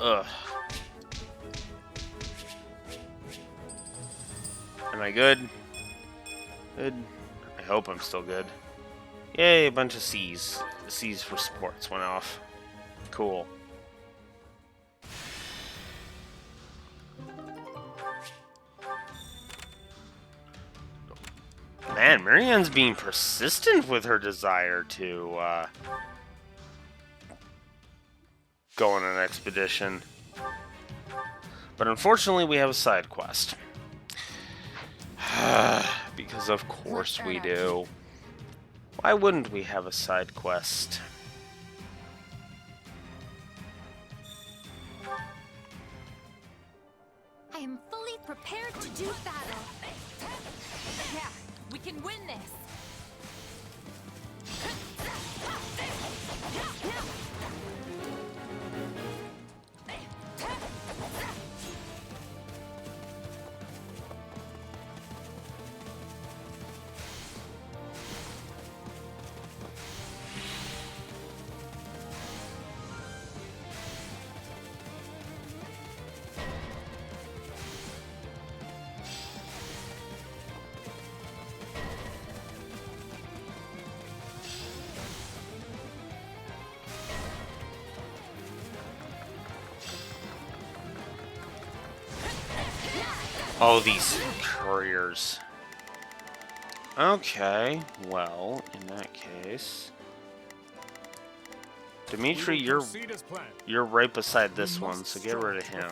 Ugh. Am I good? Good. I hope I'm still good. Yay, a bunch of C's. C's for sports went off. Cool. Man, Marianne's being persistent with her desire to go on an expedition. But unfortunately, we have a side quest. Because of course we do. Why wouldn't we have a side quest? I am fully prepared to do battle. Yeah, we can win this. Oh, these couriers. Okay, well, in that case... Dimitri, you're right beside this one, so get rid of him.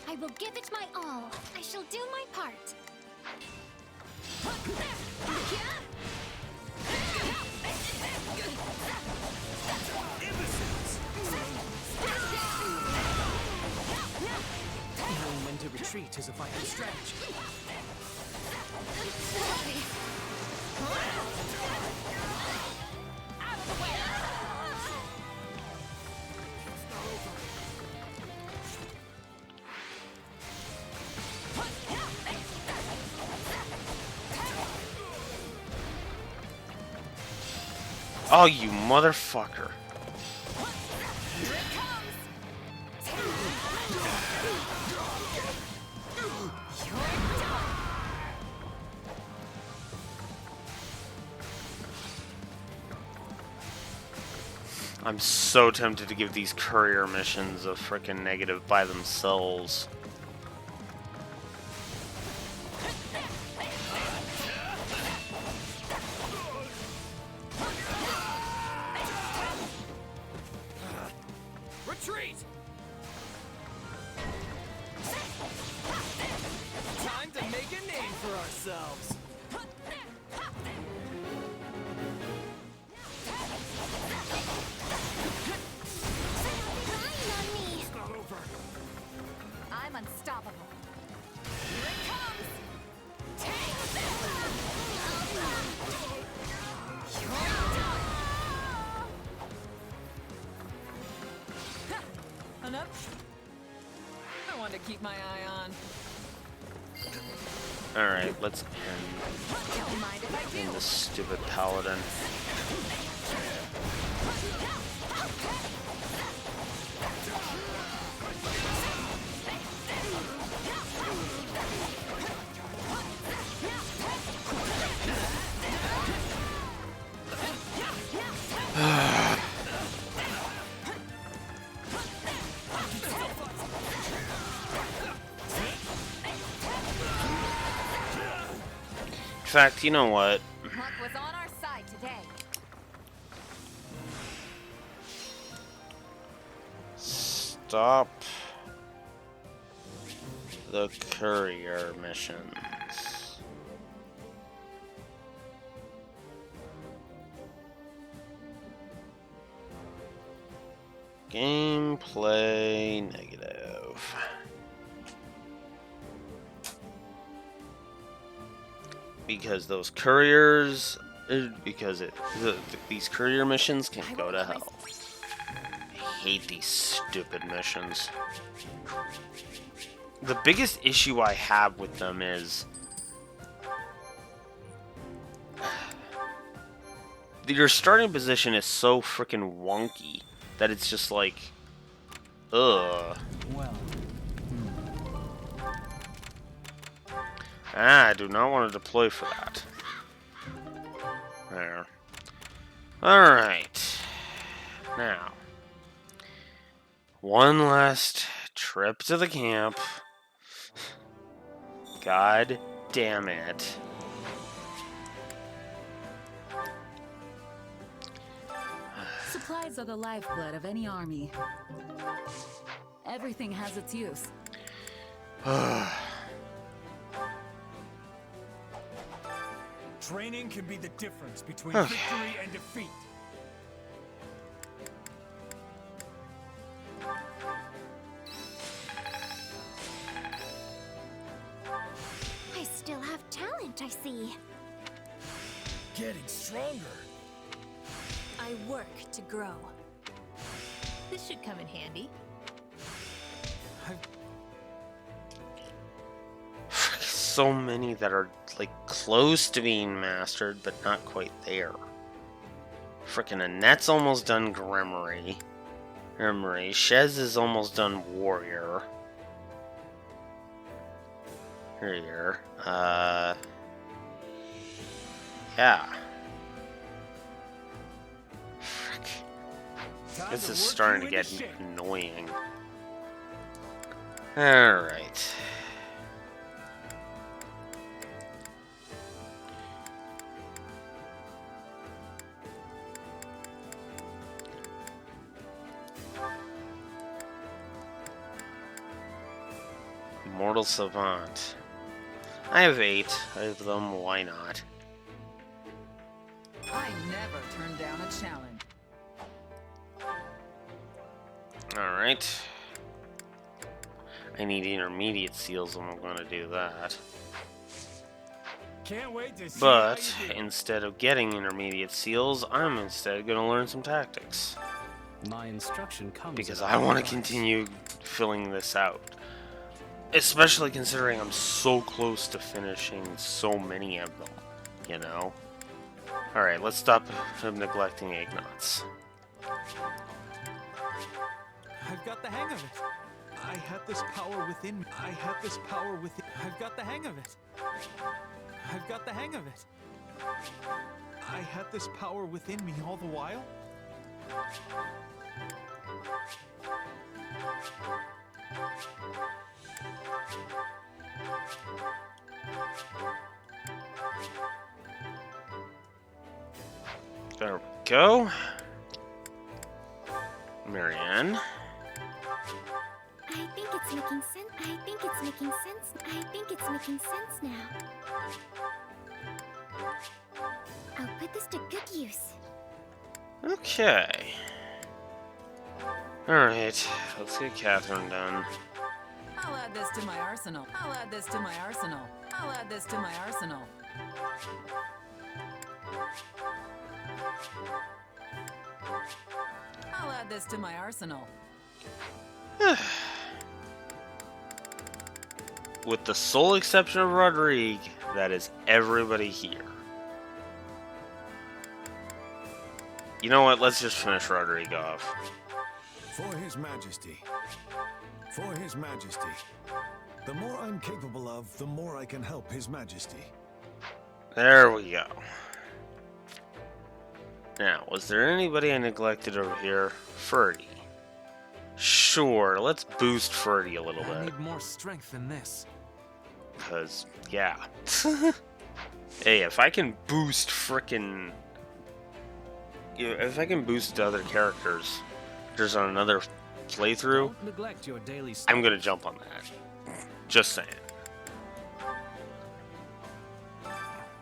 I will give it my all. I shall do my part. Knowing when to retreat is a vital strategy. Oh, you motherfucker. I'm so tempted to give these courier missions a frickin' negative by themselves. Retreat! Time to make a name for ourselves. It's not over. I'm unstoppable. Here it comes. Enough? I wanted to keep my eye on. Alright, let's Don't mind if I end do. this stupid paladin. In fact, you know what? Luck was on our side today. Stop the courier missions. Gameplay negative. Because those couriers, these courier missions can go to hell. I hate these stupid missions. The biggest issue I have with them is your starting position is so freaking wonky that it's just like, ugh. Well. I do not want to deploy for that. There. Alright. Now. One last trip to the camp. God damn it. Supplies are the lifeblood of any army. Everything has its use. Training can be the difference between Okay. victory and defeat. I still have talent, I see. Getting stronger. I work to grow. This should come in handy. So many that are like close to being mastered, but not quite there. Frickin' Annette's almost done Grimory. Shez is almost done Warrior. Here. Yeah. Frick. This is starting to get annoying. Alright. Mortal Savant. I have 8 of them, why not? I never turn down a challenge. Alright. I need intermediate seals, and I'm gonna do that. Can't wait to see But how you do. instead of getting intermediate seals, I'm instead gonna learn some tactics. My instruction comes Because at I a want to price. continue filling this out. Especially considering I'm so close to finishing so many of them, you know? Alright, let's stop from neglecting Ignots. I've got the hang of it. I had this power within me. I had this power within. I've got the hang of it. I've got the hang of it. I had this power within me all the while. There we go. Marianne. I think it's making sense. I think it's making sense. I think it's making sense now. I'll put this to good use. Okay. Alright, let's get Catherine done. I'll add this to my arsenal. I'll add this to my arsenal. I'll add this to my arsenal. I'll add this to my arsenal. With the sole exception of Rodrigue, that is everybody here. You know what? Let's just finish Rodrigue off. For His Majesty. For His Majesty. The more I'm capable of, the more I can help His Majesty. There we go. Now, was there anybody I neglected over here? Ferdy. Sure, let's boost Ferdy a little I bit. need more strength than this. Because, yeah. Hey, if I can boost frickin'... If I can boost other characters just on another playthrough, Don't neglect your daily I'm gonna jump on that. Just saying.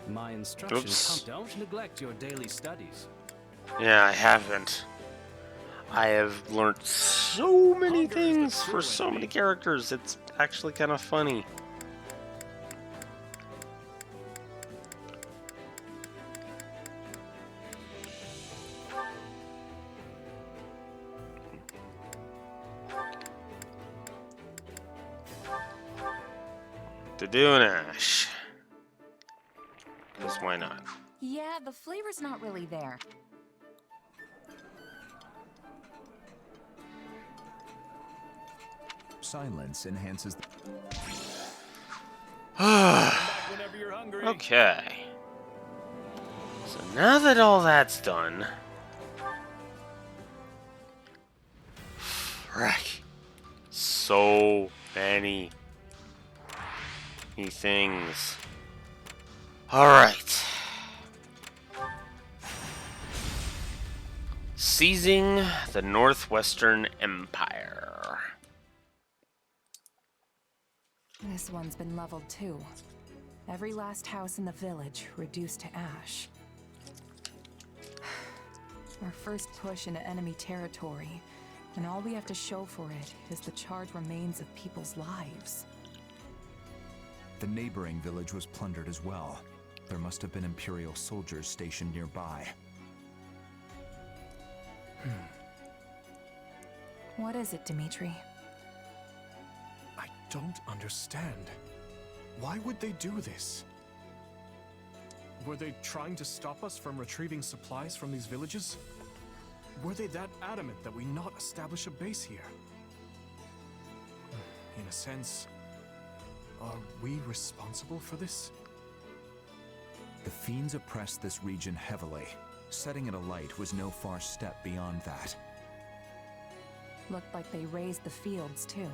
My instructions. Oops. Don't neglect your daily studies. Yeah, I haven't. I have learned so many things for so many characters. It's actually kind of funny. To do an Ash. Because why not? Yeah, the flavor's not really there. Silence enhances the... Okay. So now that all that's done... Frick. So many things. Alright. Seizing the Northwestern Empire. This one's been leveled too. Every last house in the village reduced to ash. Our first push into enemy territory, and all we have to show for it is the charred remains of people's lives. The neighboring village was plundered as well. There must have been Imperial soldiers stationed nearby. What is it, Dimitri? I don't understand. Why would they do this? Were they trying to stop us from retrieving supplies from these villages? Were they that adamant that we not establish a base here? In a sense, are we responsible for this? The fiends oppressed this region heavily. Setting it alight was no far step beyond that. Looked like they raised the fields too.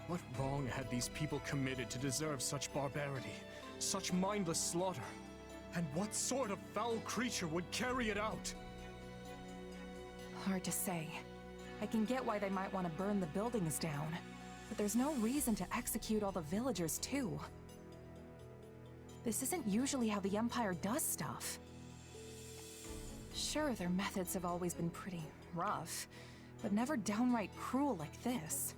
What wrong had these people committed to deserve such barbarity, such mindless slaughter? And what sort of foul creature would carry it out? Hard to say. I can get why they might want to burn the buildings down, but there's no reason to execute all the villagers too. This isn't usually how the Empire does stuff. Sure, their methods have always been pretty rough, but never downright cruel like this.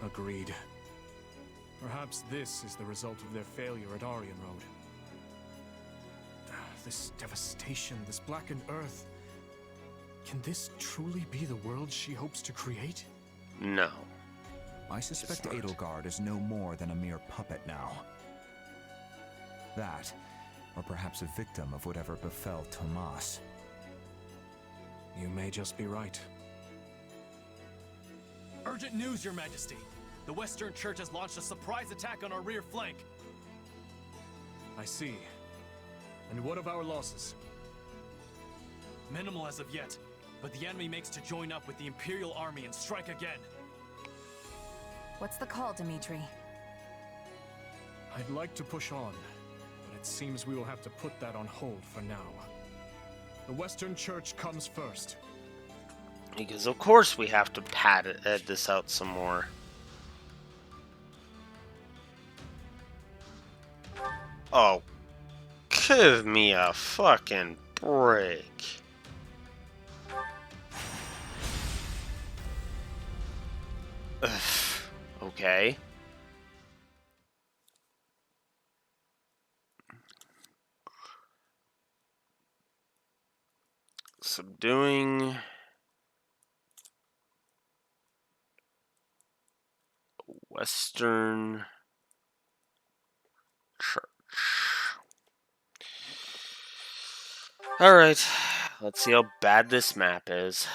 Agreed. Perhaps this is the result of their failure at Aryan Road. This devastation, this blackened earth. Can this truly be the world she hopes to create? No. I suspect Edelgard is no more than a mere puppet now. That, or perhaps a victim of whatever befell Tomas. You may just be right. Urgent news, Your Majesty! The Western Church has launched a surprise attack on our rear flank. I see. And what of our losses? Minimal as of yet, but the enemy makes to join up with the Imperial Army and strike again. What's the call, Dimitri? I'd like to push on, but it seems we will have to put that on hold for now. The Western Church comes first. Because of course we have to pad this out some more. Oh, give me a fucking break. Ugh. Okay. Subduing Western Church. Alright, let's see how bad this map is.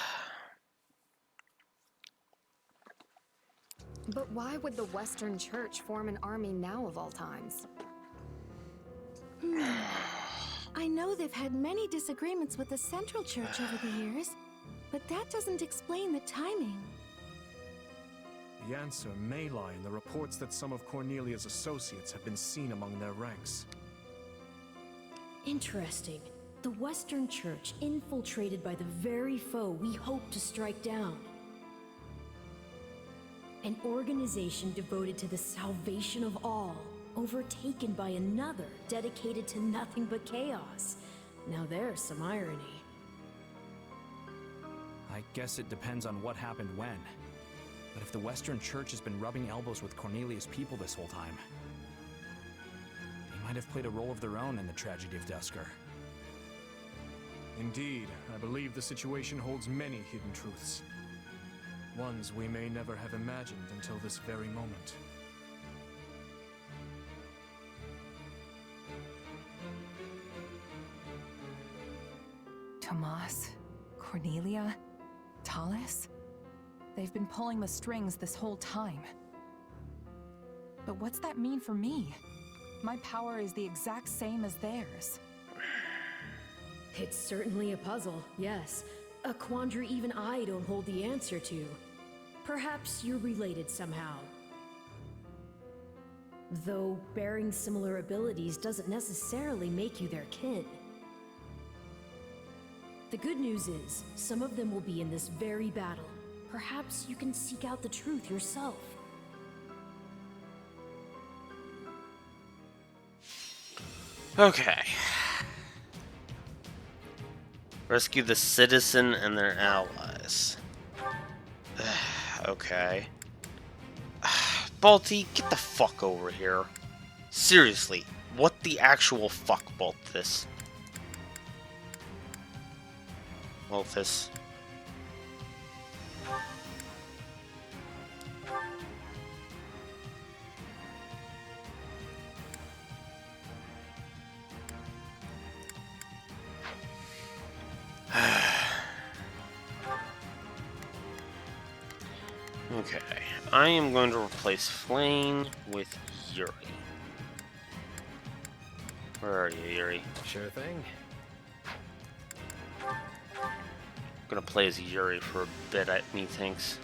But why would the Western Church form an army now of all times? I know they've had many disagreements with the Central Church over the years, but that doesn't explain the timing. The answer may lie in the reports that some of Cornelia's associates have been seen among their ranks. Interesting. The Western Church infiltrated by the very foe we hope to strike down. An organization devoted to the salvation of all, overtaken by another dedicated to nothing but chaos. Now there's some irony. I guess it depends on what happened when. But if the Western Church has been rubbing elbows with Cornelia's people this whole time, they might have played a role of their own in the tragedy of Dusker. Indeed, I believe the situation holds many hidden truths. Ones we may never have imagined until this very moment. Tomas, Cornelia, Tallis? They've been pulling the strings this whole time. But what's that mean for me? My power is the exact same as theirs. It's certainly a puzzle, yes. A quandary even I don't hold the answer to. Perhaps you're related somehow. Though bearing similar abilities doesn't necessarily make you their kin. The good news is, some of them will be in this very battle. Perhaps you can seek out the truth yourself. Okay. Rescue the citizen and their allies. Okay. Balti, get the fuck over here. Seriously, what the actual fuck, Balthus? Balthus. Okay, I am going to replace Flame with Yuri. Where are you, Yuri? Sure thing. I'm gonna play as Yuri for a bit, methinks.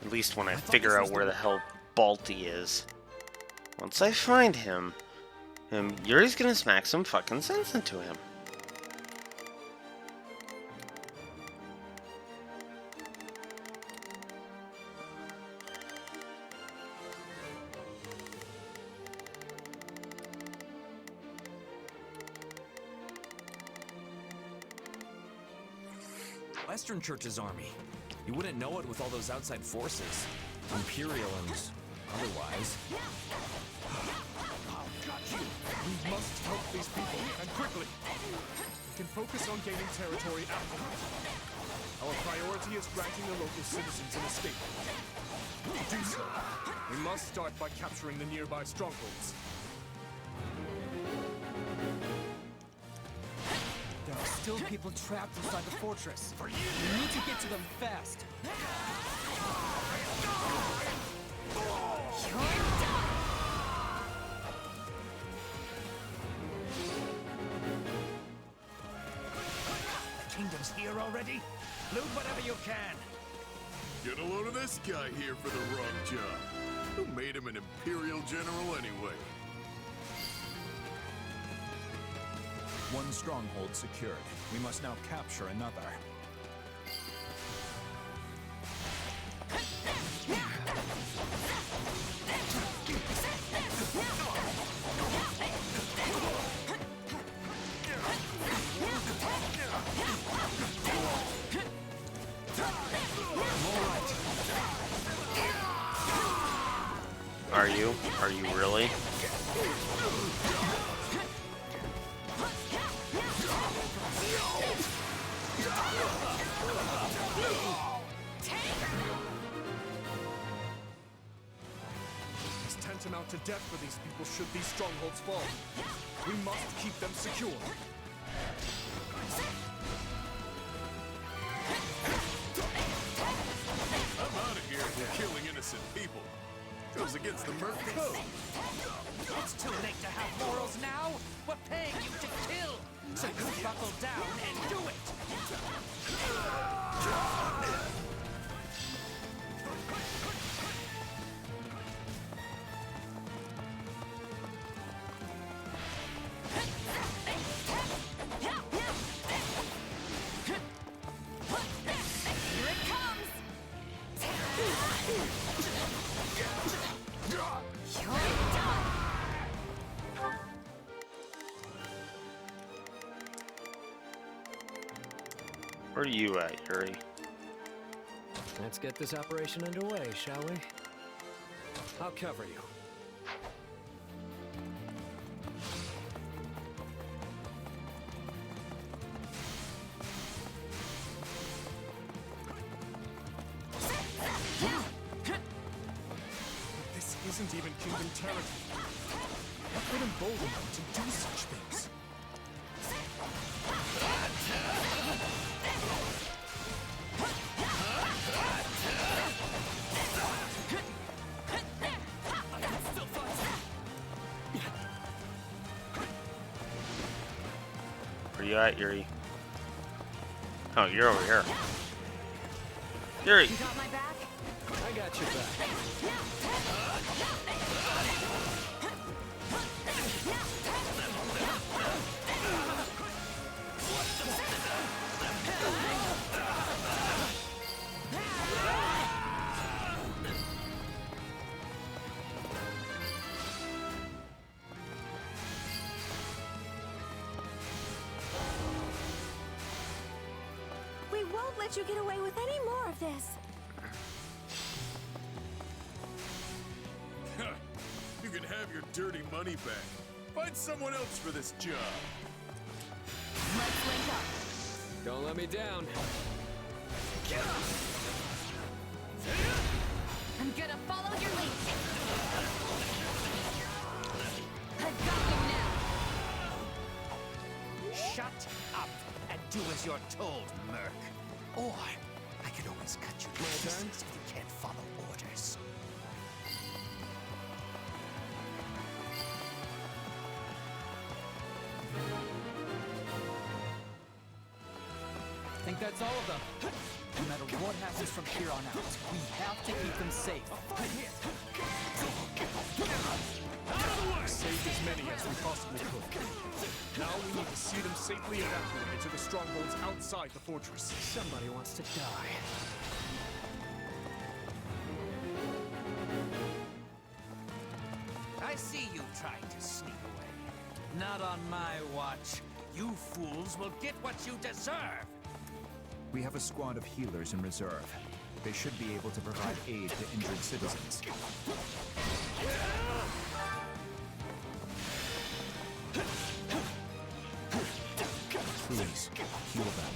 At least when I figure out where the hell Balti is. Once I find him, Yuri's gonna smack some fucking sense into him. Western Church's army. You wouldn't know it with all those outside forces. Imperial and otherwise. We must help these people, and quickly. We can focus on gaining territory afterwards. Our priority is granting the local citizens an escape. To do so, we must start by capturing the nearby strongholds. still people trapped inside the fortress. We need to get to them fast. The kingdom's here already? Loot whatever you can. Get a load of this guy here for the wrong job. Who made him an Imperial General anyway? One stronghold secured. We must now capture another. Are you? Are you really? It's tantamount to death for these people should these strongholds fall. We must keep them secure. I'm out of here for killing innocent people. Goes against the Merc Code. It's too late to have morals now. We're paying you to kill. So you buckle down and do it. Where are you at, Yuri? Let's get this operation underway, shall we? I'll cover you. This isn't even Kingdom territory. What would embolden them to do such things? Where you at, Yuri? Oh, you're over here. Yuri! You got my back? I got your back. We won't let you get away with any more of this. You can have your dirty money back. Find someone else for this job. Let's link up. Don't let me down. I'm gonna follow your lead. I've got you now. Shut up and do as you're told, Merc. Or I could always cut you to pieces if you can't follow orders. I think that's all of them. No matter what happens from here on out, we have to keep them safe. Saved as many as we possibly could. Now we need to see them safely evacuated to the strongholds outside the fortress. Somebody wants to die. I see you trying to sneak away. Not on my watch. You fools will get what you deserve. We have a squad of healers in reserve. They should be able to provide aid to injured citizens. Please, heal them.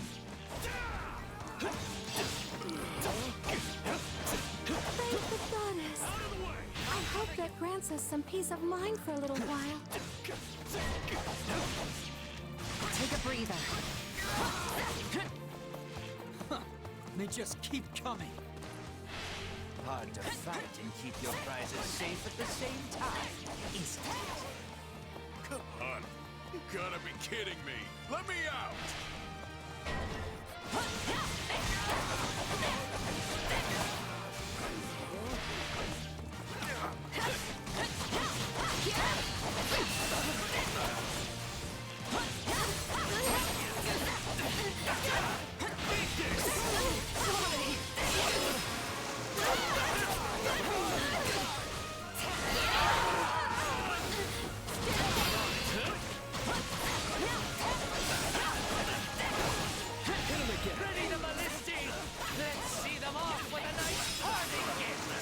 Thank the goddess. I hope that grants us some peace of mind for a little while. Take a breather. They just keep coming. Hard to fight and keep your prizes safe at the same time, isn't it? Come on. You gotta be kidding me. Let me out! Ready to ballistic! Let's see them off with a nice parting gift!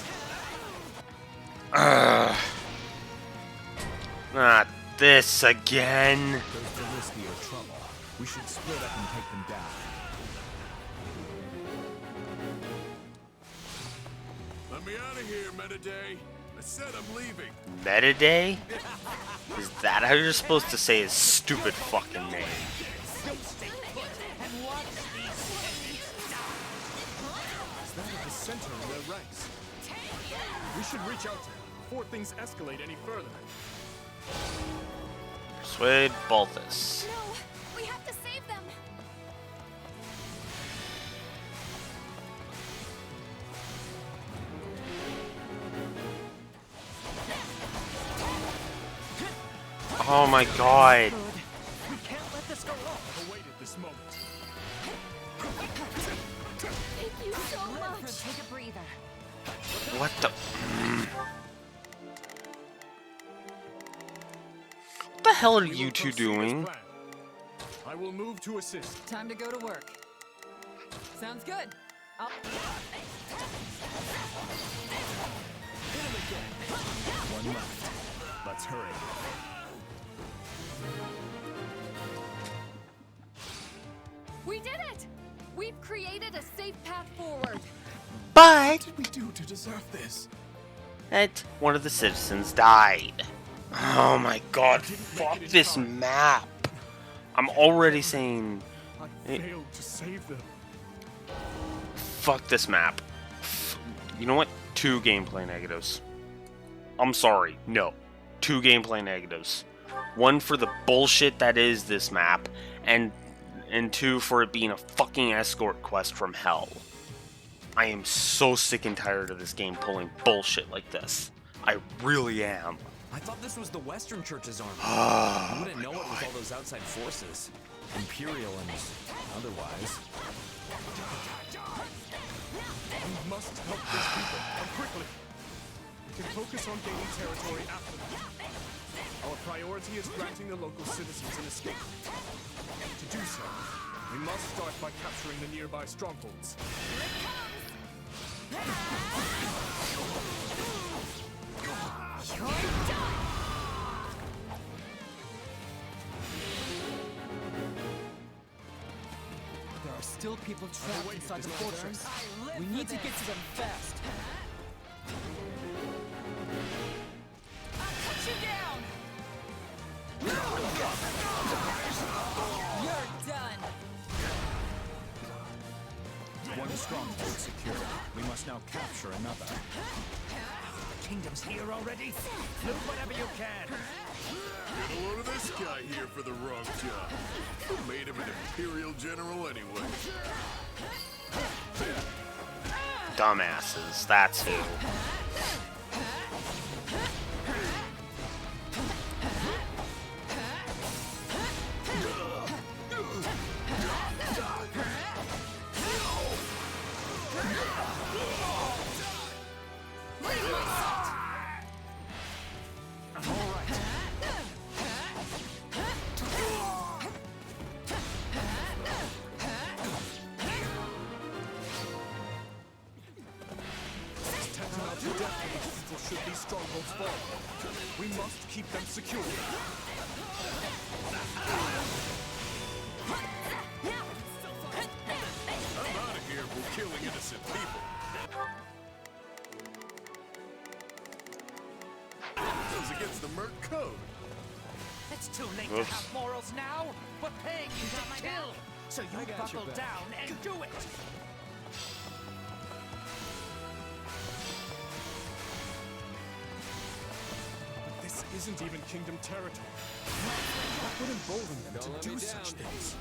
Not this again. Those ballisti are trouble. We should split up and take them down. Let me out of here, Metaday. I said I'm leaving. Metaday? Is that how you're supposed to say his stupid fucking name? Is that at the center of their ranks? We should reach out to them before things escalate any further. Persuade Balthus. No, we have to save them. Oh my god. We can't let this go wrong. I've awaited this moment. Thank you so much. Take a breather. What the? What the hell are you two doing? I will move to assist. Time to go to work. Sounds good. I'll... One left. Let's hurry. We did it! We've created a safe path forward. But what did we do to deserve this? that one of the citizens died. Oh my god, fuck this map. I'm already saying... I failed to save them. Fuck this map. You know what? 2 gameplay negatives. I'm sorry. No. 2 gameplay negatives. 1 for the bullshit that is this map, and 2 for it being a fucking escort quest from hell. I am so sick and tired of this game pulling bullshit like this. I really am. I thought this was the Western Church's army. Oh, you wouldn't know it with all those outside forces. Imperial and otherwise. We must help these people, and quickly. We can focus on gaining territory after that. Our priority is granting the local citizens an escape. To do so, we must start by capturing the nearby strongholds. There are still people trapped inside the fortress. We need to get to them fast. I'll cut you down! You're done! One stronghold secured. We must now capture another. The kingdom's here already? Loot whatever you can! Get a load of this guy here for the wrong job. Who made him an Imperial general anyway? Dumbasses, that's who. Should these strongholds fall, we must keep them secure. I'm out of here for killing innocent people. Goes against the Merc Code. It's too late to have morals now. We're paying you to kill. So you I got your buckle back. down and do it! This isn't even Kingdom territory. What would embolden them Don't let to me do such down. things?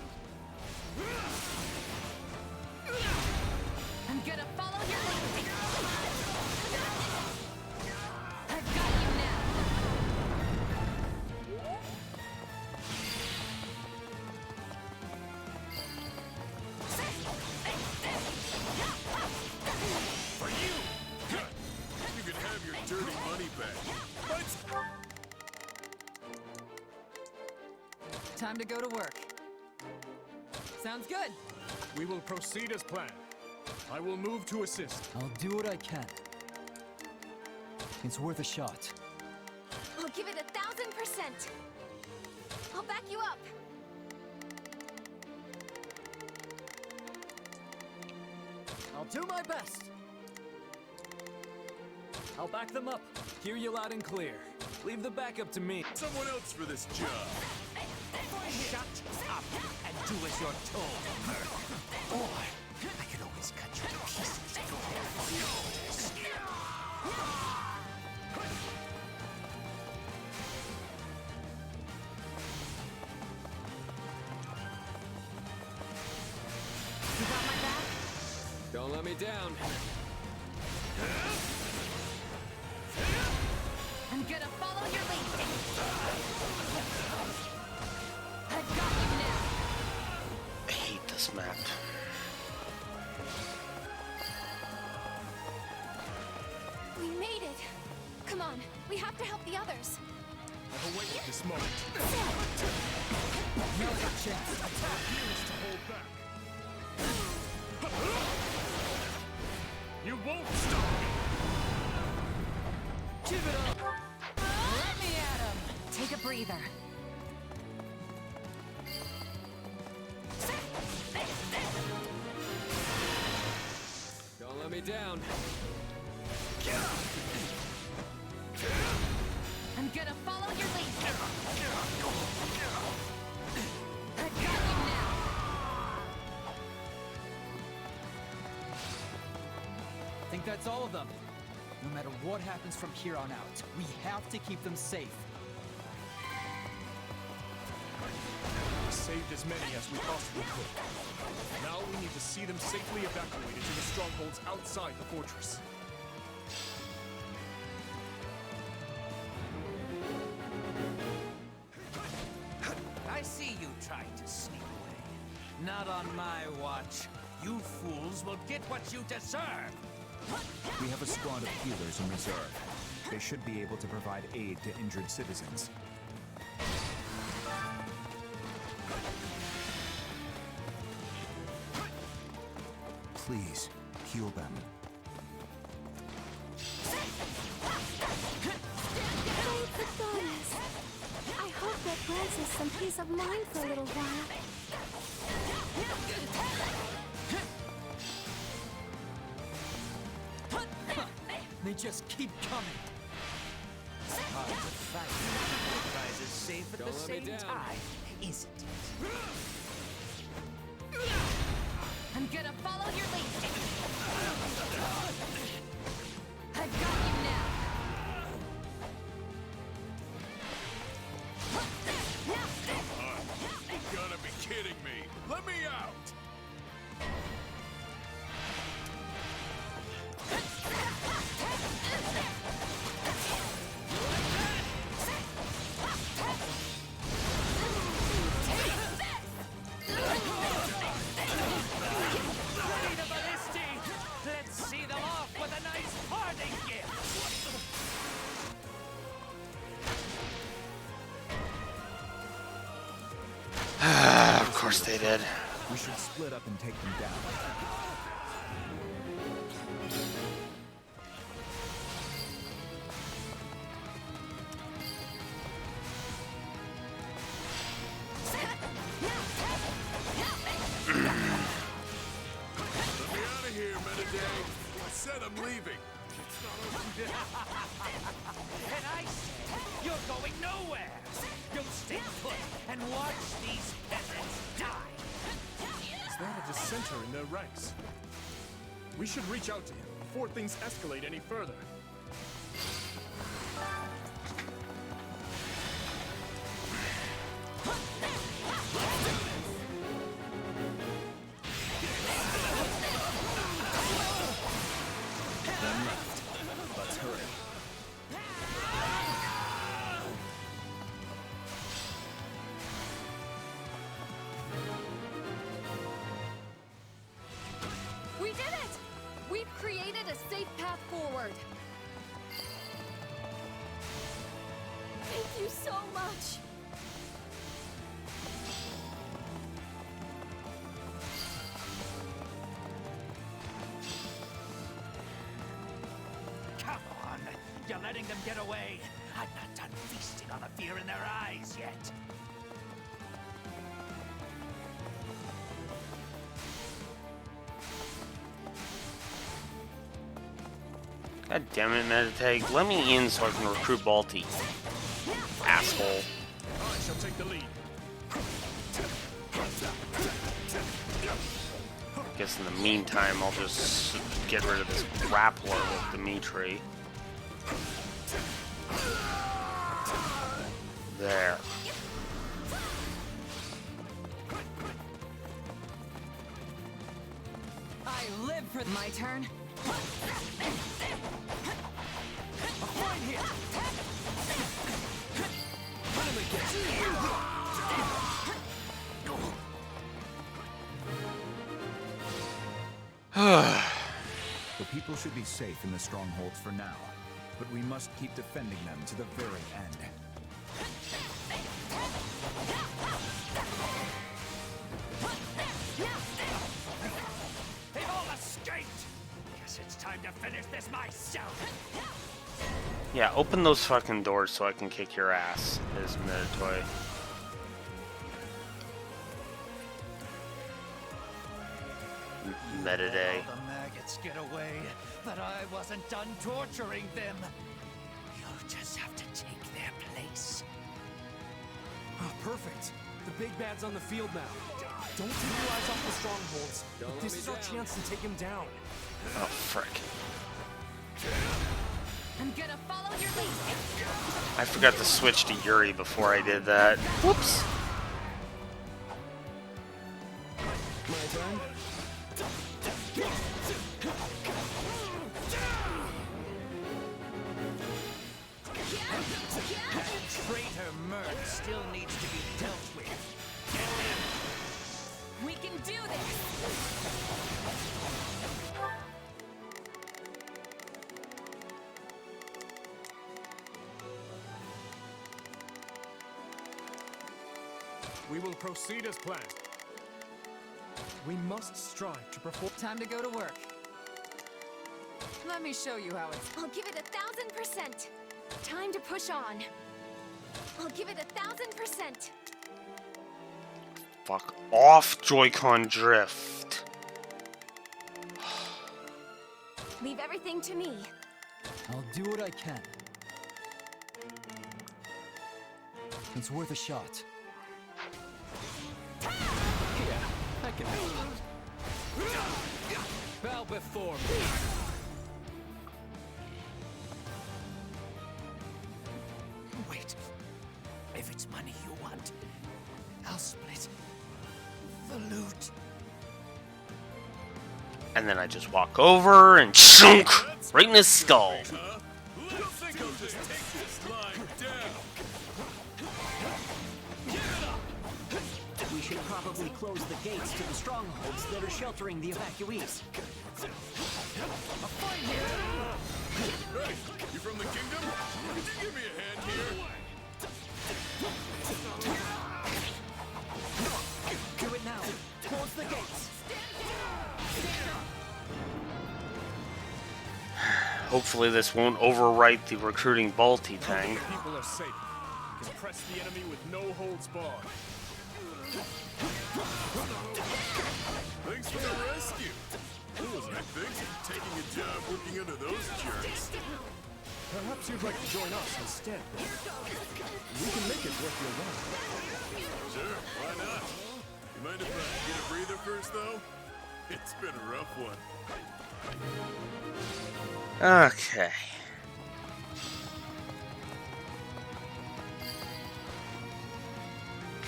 I'm gonna follow your lead. I've got you now. For you! You can have your dirty money back. Time to go to work. Sounds good. We will proceed as planned. I will move to assist. I'll do what I can. It's worth a shot. I'll give it 1000%. I'll back you up. I'll do my best. I'll back them up. Hear you loud and clear. Leave the backup to me. Someone else for this job. Shut up and do as you're told. Or I could always cut you to pieces and prepare for the orders. You got my back? Don't let me down. I'm gonna follow your lead. I've got you now. I hate this map. We made it. Come on, we have to help the others. I've awaited this moment. Now's our chance. Refuse to hold back. You won't stop me! Give it up! Let me at him. Take a breather. Don't let me down. I'm gonna follow your lead. I've got you now. I think that's all of them. No matter what happens from here on out, we have to keep them safe. We saved as many as we possibly could. Now we need to see them safely evacuated to the strongholds outside the fortress. I see you trying to sneak away. Not on my watch. You fools will get what you deserve. We have a squad of healers in reserve. They should be able to provide aid to injured citizens. Please, heal them. Thank the goddess. I hope that grants us some peace of mind for a little while. They just keep coming. Hard to fight. Prize is safe at Don't the let me same down. time, isn't it? I'm gonna follow your lead. I've got you now. You gotta be kidding me. Let me out! Ready to ballisti! Let's see them off with a nice parting gift! Of course they did. We should split up and take them down. Let me out of here, Mediday. I said I'm leaving. And I said, you're going nowhere! You'll stay put and watch these peasants die! They're a dissenter in their ranks. We should reach out to him before things escalate any further. Then left. Let's hurry. We did it! We've created a safe path forward. Thank you so much. Come on! You're letting them get away! I'm not done feasting on the fear in their eyes yet! God damn it, Meditate. Let me in so I can recruit Balti. Asshole. I shall take the lead. I guess in the meantime, I'll just get rid of this grappler with Dimitri. There. I live for my turn. Right here! Put him The people should be safe in the strongholds for now, but we must keep defending them to the very end. They've all escaped! Guess it's time to finish this myself! Yeah, open those fucking doors so I can kick your ass, is Meditoy. Mediday. The maggots get away, but I wasn't done torturing them. You'll just have to take their place. Ah, perfect. The big bad's on the field now. Don't take your eyes off the strongholds. This is our chance to take him down. Oh, frick. I'm gonna follow your lead. I forgot to switch to Yuri before I did that. Whoops. My turn. That traitor Merc still needs to be dealt with. We can do this. We will proceed as planned. We must strive to perform. Time to go to work. Let me show you how it's... I'll give it 1000%. Time to push on. I'll give it 1000%. Fuck off, Joy-Con Drift. Leave everything to me. I'll do what I can. It's worth a shot. Yeah, I can help. Bow before me. Wait. If it's money you want, I'll split the loot. And then I just walk over and shunk right in his skull. Let's think I'll just take this line down. We should probably close the gates to the strongholds that are sheltering the evacuees. Hey, you from the kingdom? Could you give me a hand here? Do it now. Close the gates. Hopefully this won't overwrite the recruiting Balti thing. People are safe. We can press the enemy with no holds barred. Thanks for the rescue. Wasn't thinking taking a job working under those jerks. Perhaps you'd like to join us instead. We can make it worth your while. Sure, why not? Mind if I get a breather first, though? It's been a rough one. Okay.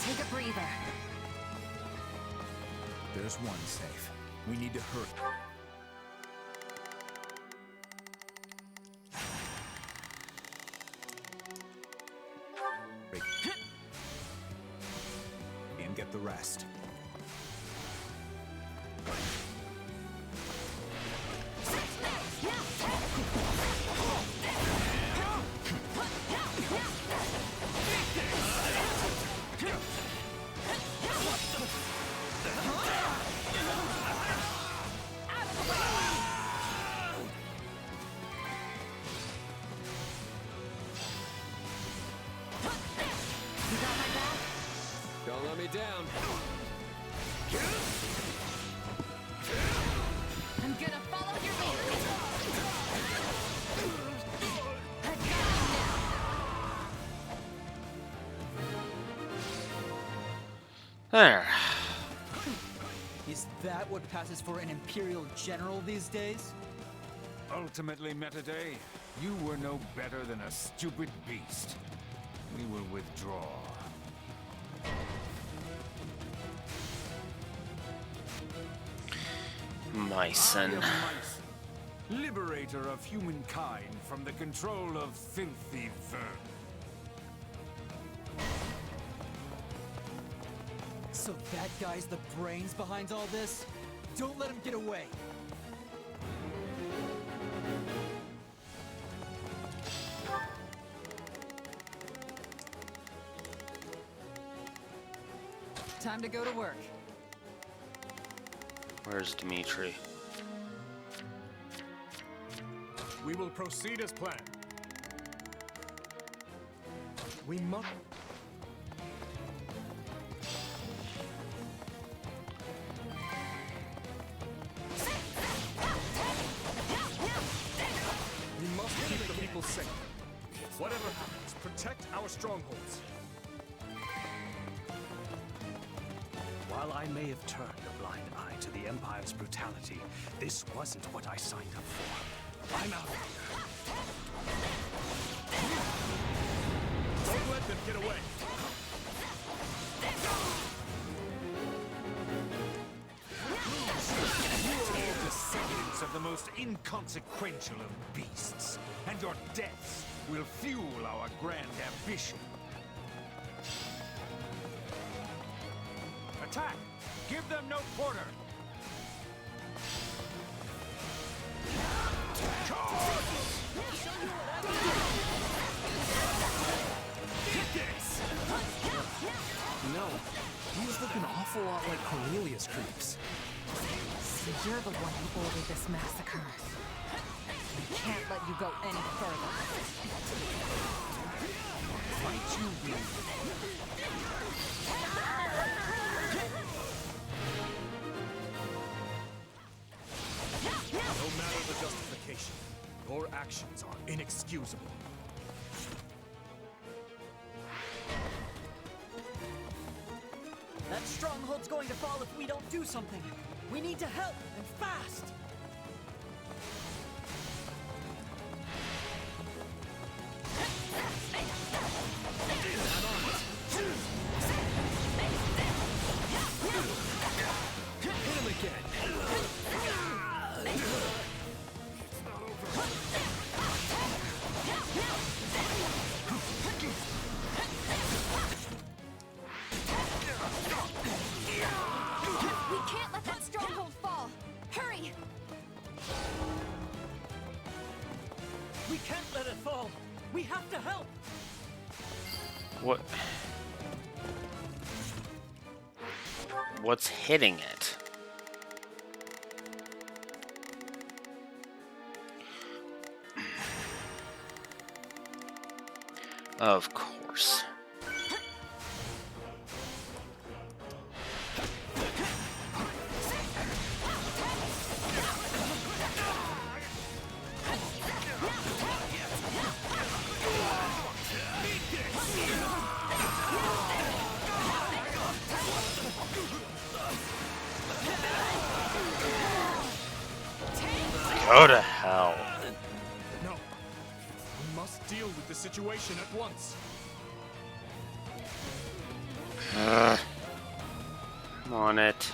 Take a breather. There's one safe. We need to hurry. And get the rest. Don't let me down. I'm gonna follow your lead. There. Is that what passes for an Imperial General these days? Ultimately, Metaday, you were no better than a stupid beast. We will withdraw. Myson. I am Myson, liberator of humankind from the control of filthy vermin. So that guy's the brains behind all this? Don't let him get away! Time to go to work. Where's Dimitri? We will proceed as planned. We must... We must keep the people safe. Whatever happens, protect our strongholds. While I may have turned a blind eye to the Empire's brutality, this wasn't what I signed up for. I'm out of here. Don't let them get away. You are all descendants of the most inconsequential of beasts, and your deaths will fuel our grand ambition. Attack! Give them no quarter! No, he's looking awful lot like Cornelius creeps. So you're the one who ordered this massacre. We can't let you go any further. Fight you will. No matter the justification, your actions are inexcusable. That stronghold's going to fall if we don't do something. We need to help, and fast! Hit him again! We can't let that stronghold fall! Hurry! We can't let it fall! We have to help! What? What's hitting it? Of course. Go to hell. No. We must deal with the situation at once. I'm on it.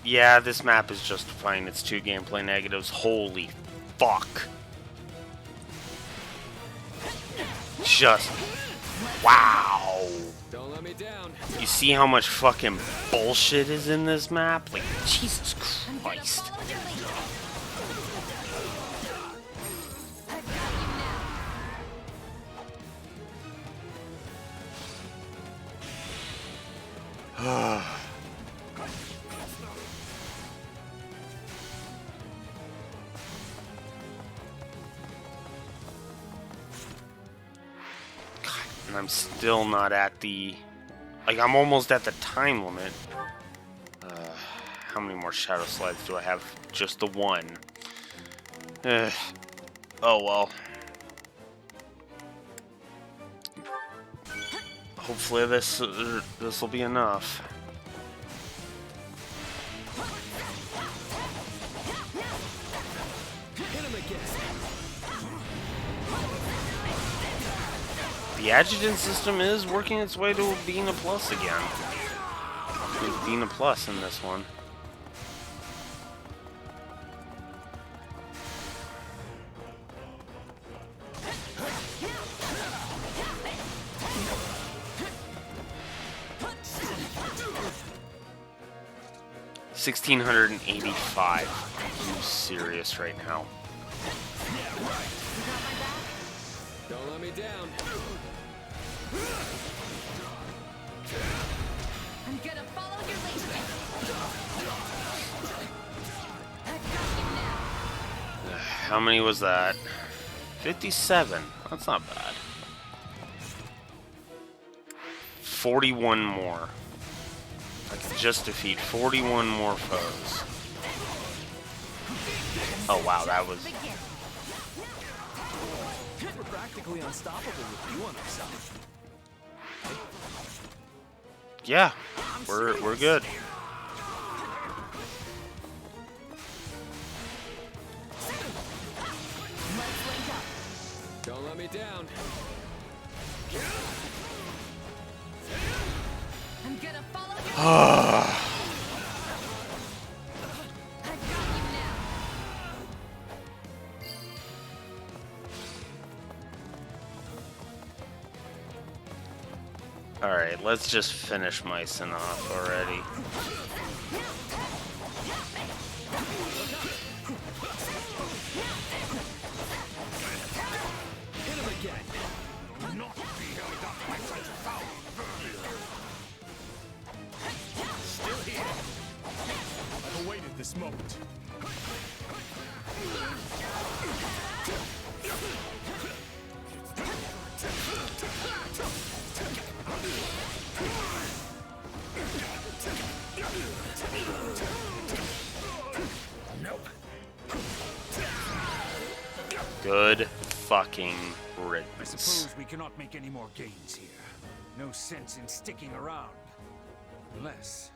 Yeah, this map is justifying its 2 gameplay negatives. Holy fuck. Just wow. Don't let me down. You see how much fucking bullshit is in this map? Like, Jesus Christ. And I'm still not at the... Like, I'm almost at the time limit. How many more shadow slides do I have? Just the one. Oh, well. Hopefully this will be enough. The adjutant system is working its way to being a plus again. Being a plus in this one. $1,685. Are you serious right now? Don't let me down. I'm gonna follow your lead. How many was that? 57. That's not bad. 41 more. I can just defeat 41 more foes. Oh wow, that was... We're practically unstoppable with you on our side. Yeah, we're good. Don't let me down. I'm gonna follow your Alright, let's just finish Mycen off already. Hit him again. Not be held up by such foul vermin. Still here. I've awaited this moment. Nope. Good fucking I riddance. suppose we cannot make any more gains here. No sense in sticking around. Unless...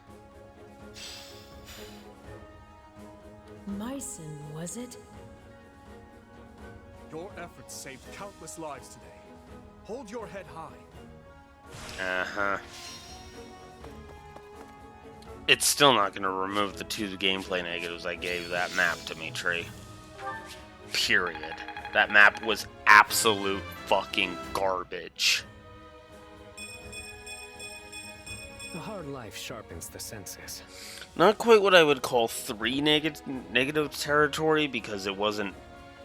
Mycen, was it? Your efforts saved countless lives today. Hold your head high. Uh-huh. It's still not going to remove the 2 gameplay negatives I gave that map, Dimitri. Period. That map was absolute fucking garbage. A hard life sharpens the senses. Not quite what I would call 3 negative territory, because it wasn't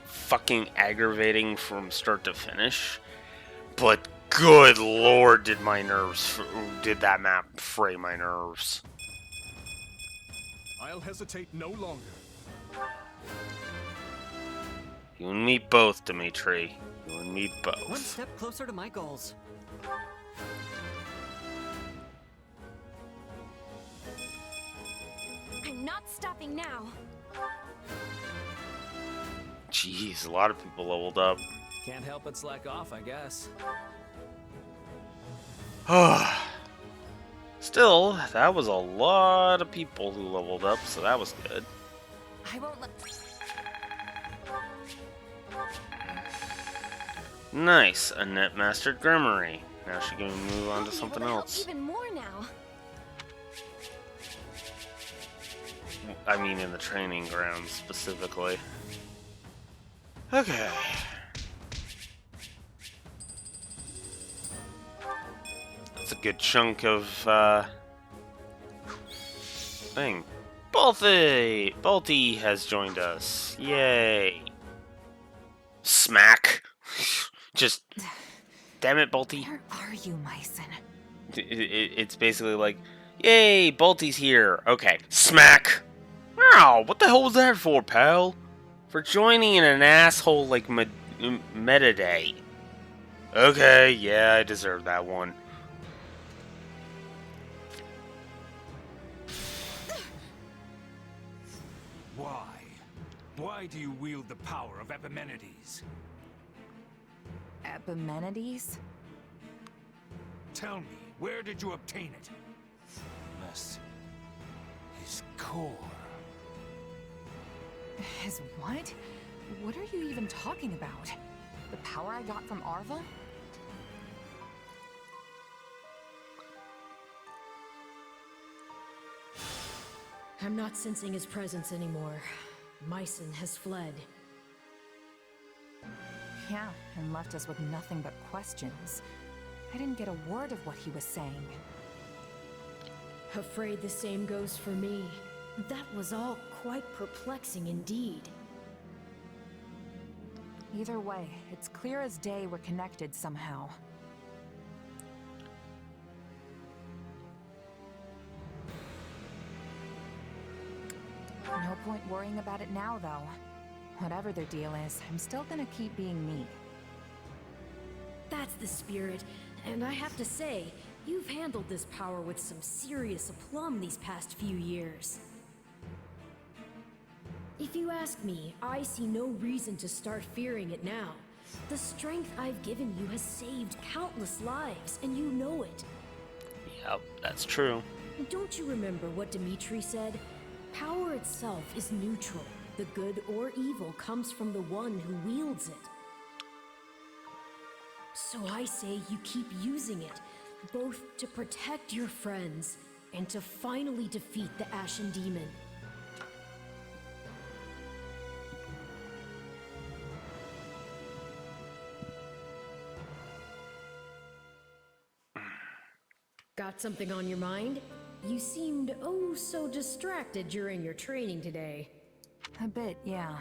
fucking aggravating from start to finish. But good lord, did that map fray my nerves. I'll hesitate no longer. You and me both, Dimitri. You and me both. One step closer to my goals. I'm not stopping now. Jeez, a lot of people leveled up. Can't help but slack off, I guess. Still, that was a lot of people who leveled up, so that was good. I won't let... Nice, Annette mastered Grimory. Now she can move on to I'll be something able to help else. even more now. I mean, in the training grounds specifically. Okay. That's a good chunk of thing. Balti has joined us. Yay! Smack. Just damn it, Balti. Where are you, Myson? It's basically like, yay, Balti's here. Okay, smack. Wow, what the hell was that for, pal? For joining in an asshole like Meta Day. Okay, yeah, I deserve that one. Why? Why do you wield the power of Epimenides? Epimenides? Tell me, where did you obtain it? Unless his core. His what? What are you even talking about? The power I got from Arvel? I'm not sensing his presence anymore. Myson has fled. Yeah, and left us with nothing but questions. I didn't get a word of what he was saying. Afraid the same goes for me. That was all quite perplexing indeed. Either way, it's clear as day we're connected somehow. No point worrying about it now, though. Whatever their deal is, I'm still gonna keep being me. That's the spirit, and I have to say, you've handled this power with some serious aplomb these past few years. If you ask me, I see no reason to start fearing it now. The strength I've given you has saved countless lives, and you know it. Yep, that's true. Don't you remember what Dimitri said? Power itself is neutral. The good or evil comes from the one who wields it. So I say you keep using it, both to protect your friends and to finally defeat the Ashen Demon. Got something on your mind? You seemed oh so distracted during your training today. A bit, yeah.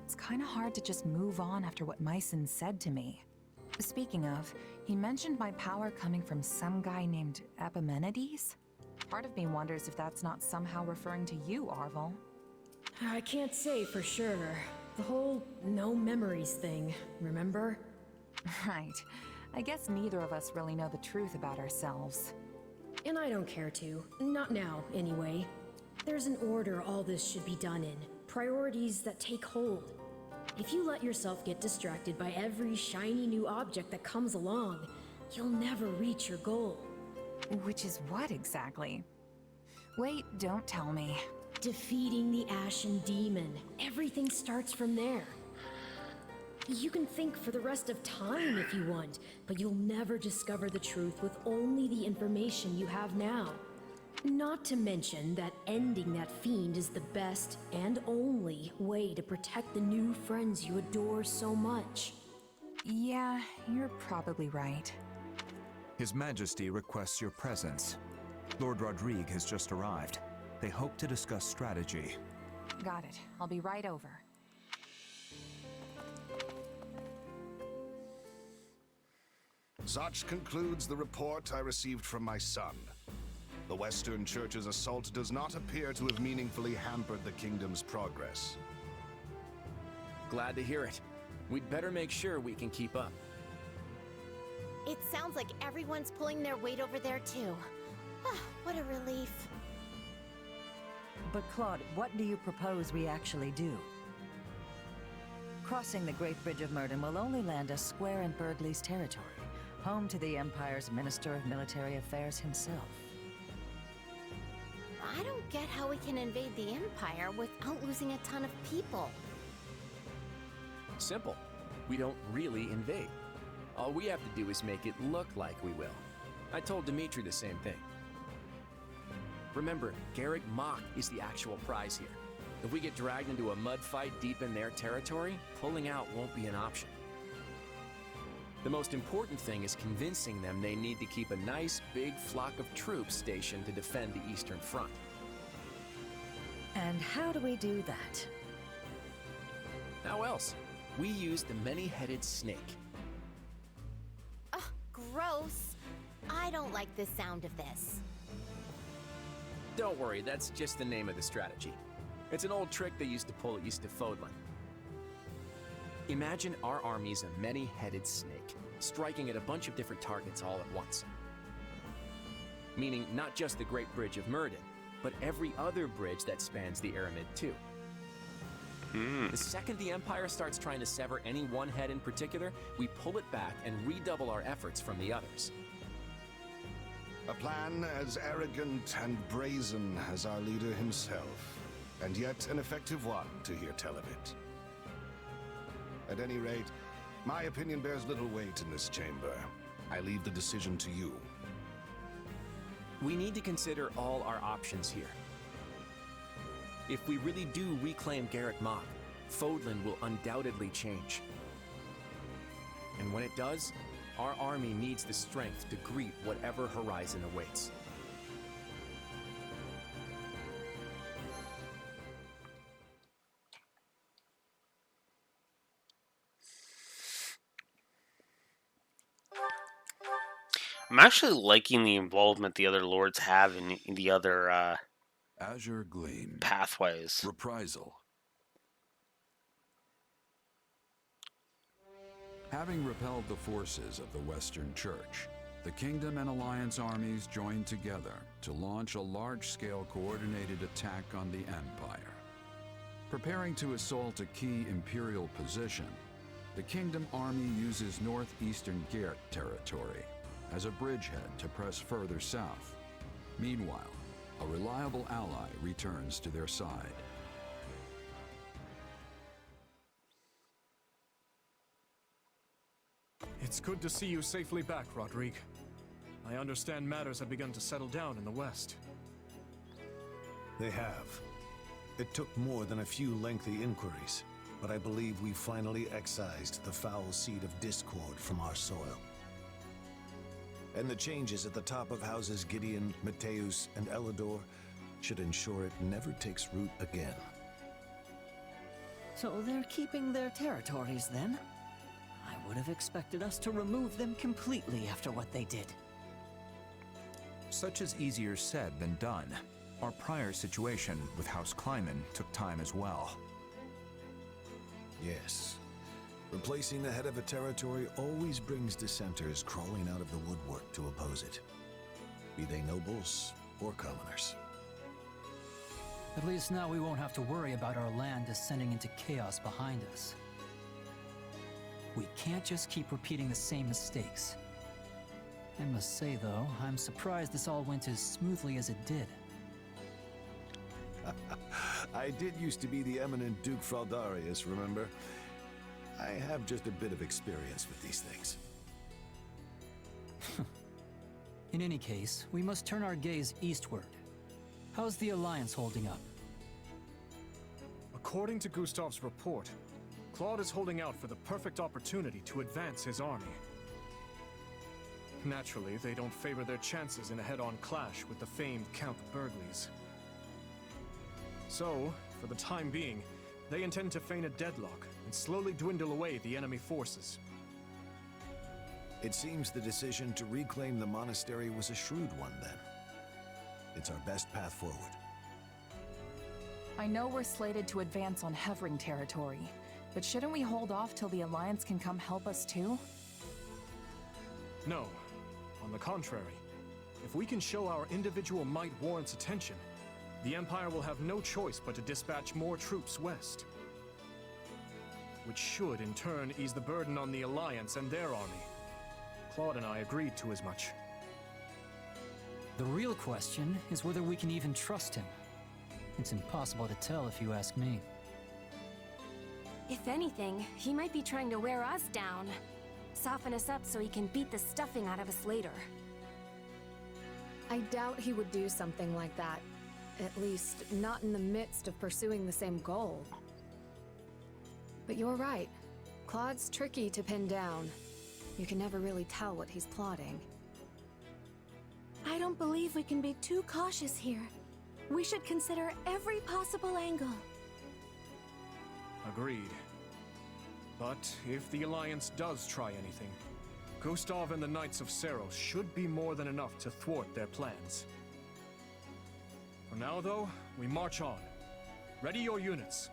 It's kinda hard to just move on after what Myson said to me. Speaking of, he mentioned my power coming from some guy named Epimenides? Part of me wonders if that's not somehow referring to you, Arvel. I can't say for sure. The whole no memories thing, remember? Right. I guess neither of us really know the truth about ourselves. And I don't care to. Not now, anyway. There's an order all this should be done in. Priorities that take hold. If you let yourself get distracted by every shiny new object that comes along, you'll never reach your goal. Which is what exactly? Wait, don't tell me. Defeating the Ashen Demon. Everything starts from there. You can think for the rest of time if you want, but you'll never discover the truth with only the information you have now. Not to mention that ending that fiend is the best and only way to protect the new friends you adore so much. Yeah, you're probably right. His Majesty requests your presence. Lord Rodrigue has just arrived. They hope to discuss strategy. Got it. I'll be right over. Such concludes the report I received from my son. The Western Church's assault does not appear to have meaningfully hampered the kingdom's progress. Glad to hear it. We'd better make sure we can keep up. It sounds like everyone's pulling their weight over there too. What a relief. But Claude, what do you propose we actually do? Crossing the Great Bridge of Murden will only land us square in Burgley's territory, home to the Empire's Minister of Military Affairs himself. I don't get how we can invade the Empire without losing a ton of people. Simple. We don't really invade. All we have to do is make it look like we will. I told Dimitri the same thing. Remember, Garrick Mach is the actual prize here. If we get dragged into a mud fight deep in their territory, pulling out won't be an option. The most important thing is convincing them they need to keep a nice big flock of troops stationed to defend the Eastern Front. And how do we do that? How else? We use the many-headed snake. Ugh, gross. I don't like the sound of this. Don't worry, that's just the name of the strategy. It's an old trick they used to pull east of Fodlan. Imagine our army's a many-headed snake, striking at a bunch of different targets all at once. Meaning not just the Great Bridge of Myrddin, but every other bridge that spans the Aramid too. The second the Empire starts trying to sever any one head in particular, we pull it back and redouble our efforts from the others. A plan as arrogant and brazen as our leader himself, and yet an effective one to hear tell of it. At any rate, my opinion bears little weight in this chamber. I leave the decision to you. We need to consider all our options here. If we really do reclaim Garrick Mach, Fodlan will undoubtedly change. And when it does, our army needs the strength to greet whatever horizon awaits. I'm actually liking the involvement the other lords have in the other Azure Gleam. pathways. Reprisal. Having repelled the forces of the Western Church, the Kingdom and Alliance armies joined together to launch a large-scale coordinated attack on the Empire. Preparing to assault a key Imperial position, the Kingdom army uses northeastern Gert territory as a bridgehead to press further south. Meanwhile, a reliable ally returns to their side. It's good to see you safely back, Rodrigue. I understand matters have begun to settle down in the West. They have. It took more than a few lengthy inquiries, but I believe we finally excised the foul seed of discord from our soil. And the changes at the top of houses Gideon, Mateus, and Elidor should ensure it never takes root again. So they're keeping their territories then? I would have expected us to remove them completely after what they did. Such is easier said than done. Our prior situation with House Kleiman took time as well. Yes. Replacing the head of a territory always brings dissenters crawling out of the woodwork to oppose it, be they nobles or commoners. At least now we won't have to worry about our land descending into chaos behind us. We can't just keep repeating the same mistakes. I must say, though, I'm surprised this all went as smoothly as it did. I did used to be the eminent Duke Fraldarius, remember? I have just a bit of experience with these things. In any case, we must turn our gaze eastward. How's the Alliance holding up? According to Gustav's report, Claude is holding out for the perfect opportunity to advance his army. Naturally, they don't favor their chances in a head-on clash with the famed Count Burgleys. So, for the time being, they intend to feign a deadlock and slowly dwindle away the enemy forces. It seems the decision to reclaim the monastery was a shrewd one then. It's our best path forward. I know we're slated to advance on Hevring territory, but shouldn't we hold off till the Alliance can come help us too? No. On the contrary, if we can show our individual might warrants attention, the Empire will have no choice but to dispatch more troops west. Which should, in turn, ease the burden on the Alliance and their army. Claude and I agreed to as much. The real question is whether we can even trust him. It's impossible to tell if you ask me. If anything, he might be trying to wear us down. Soften us up so he can beat the stuffing out of us later. I doubt he would do something like that. At least, not in the midst of pursuing the same goal. But you're right. Claude's tricky to pin down. You can never really tell what he's plotting. I don't believe we can be too cautious here. We should consider every possible angle. Agreed. But if the Alliance does try anything, Gustav and the Knights of Seros should be more than enough to thwart their plans. For now, though, we march on. Ready your units.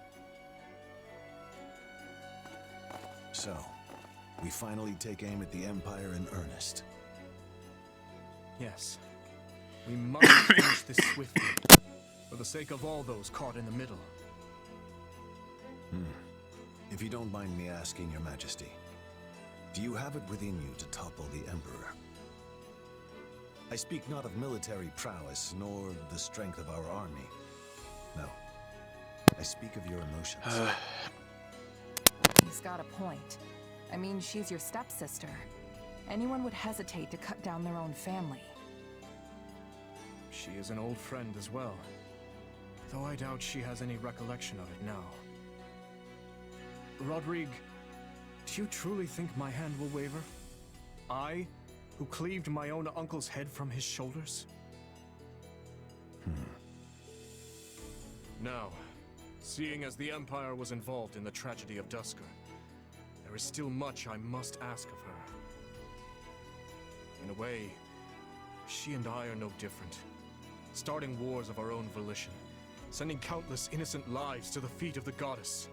So, we finally take aim at the Empire in earnest. Yes. We must finish this swiftly, for the sake of all those caught in the middle. If you don't mind me asking, Your Majesty, do you have it within you to topple the Emperor? I speak not of military prowess, nor the strength of our army. No. I speak of your emotions. He's got a point. I mean, she's your stepsister. Anyone would hesitate to cut down their own family. She is an old friend as well, though I doubt she has any recollection of it now. Rodrigue, do you truly think my hand will waver? I, who cleaved my own uncle's head from his shoulders? Now, seeing as the Empire was involved in the tragedy of Duscur, there is still much I must ask of her. In a way, she and I are no different. Starting wars of our own volition, sending countless innocent lives to the feet of the goddess.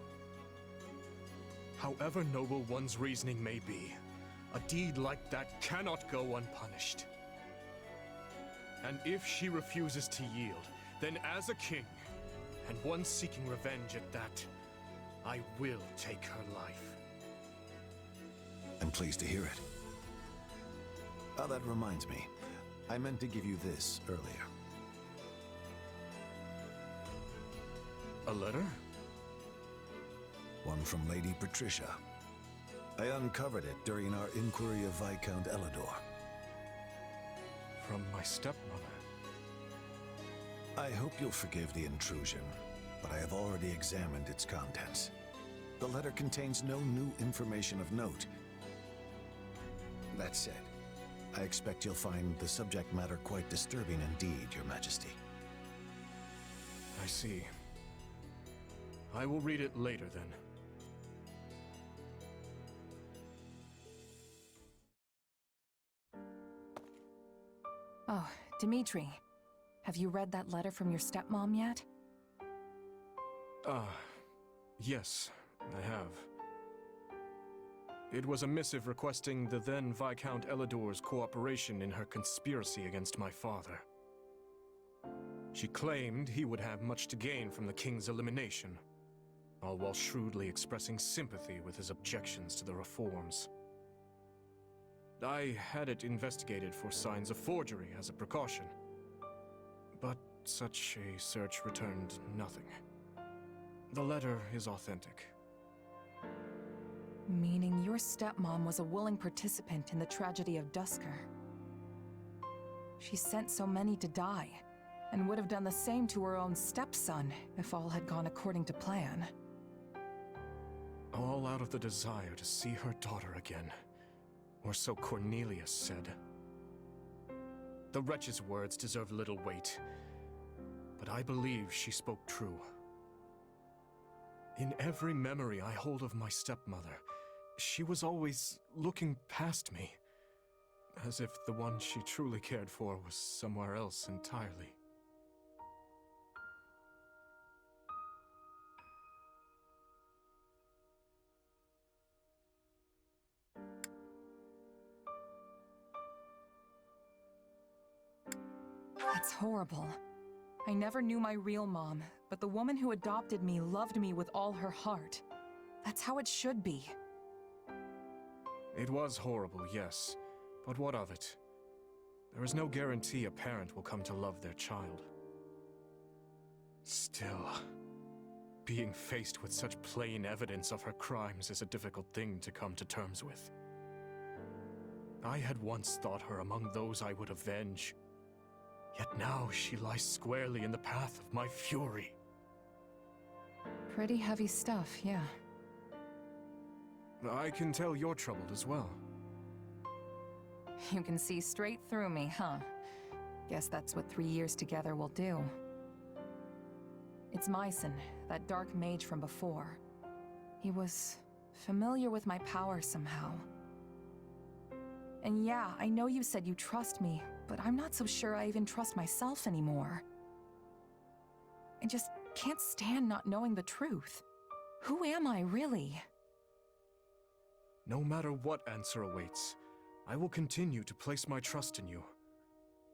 However noble one's reasoning may be, a deed like that cannot go unpunished. And if she refuses to yield, then as a king, and one seeking revenge at that, I will take her life. I'm pleased to hear it. Oh, that reminds me. I meant to give you this earlier. A letter? One from Lady Patricia. I uncovered it during our inquiry of Viscount Elidor. From my stepmother. I hope you'll forgive the intrusion, but I have already examined its contents. The letter contains no new information of note. That said, I expect you'll find the subject matter quite disturbing indeed, Your Majesty. I see. I will read it later, then. Oh, Dimitri. Have you read that letter from your stepmom yet? Yes, I have. It was a missive requesting the then Viscount Elidor's cooperation in her conspiracy against my father. She claimed he would have much to gain from the king's elimination, all while shrewdly expressing sympathy with his objections to the reforms. I had it investigated for signs of forgery as a precaution, but such a search returned nothing. The letter is authentic. Meaning your stepmom was a willing participant in the tragedy of Duscur. She sent so many to die, and would have done the same to her own stepson if all had gone according to plan. All out of the desire to see her daughter again, or so Cornelius said. The wretch's words deserve little weight, but I believe she spoke true. In every memory I hold of my stepmother, she was always looking past me, as if the one she truly cared for was somewhere else entirely. That's horrible. I never knew my real mom, but the woman who adopted me loved me with all her heart. That's how it should be. It was horrible, yes, but what of it? There is no guarantee a parent will come to love their child. Still, being faced with such plain evidence of her crimes is a difficult thing to come to terms with. I had once thought her among those I would avenge, yet now she lies squarely in the path of my fury. Pretty heavy stuff, yeah. I can tell you're troubled as well. You can see straight through me, huh? Guess that's what 3 years together will do. It's Myson, that dark mage from before. He was familiar with my power somehow. And yeah, I know you said you trust me, but I'm not so sure I even trust myself anymore. I just can't stand not knowing the truth. Who am I, really? No matter what answer awaits, I will continue to place my trust in you.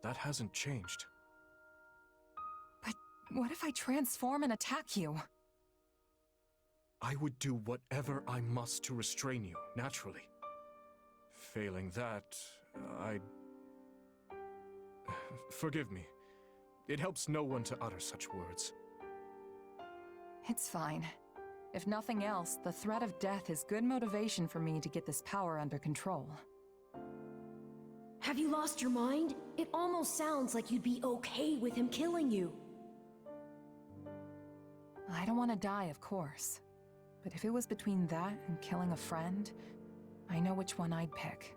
That hasn't changed. But what if I transform and attack you? I would do whatever I must to restrain you, naturally. Failing that, I'd... Forgive me. It helps no one to utter such words. It's fine. If nothing else, the threat of death is good motivation for me to get this power under control. Have you lost your mind? It almost sounds like you'd be okay with him killing you. I don't want to die, of course. But if it was between that and killing a friend, I know which one I'd pick.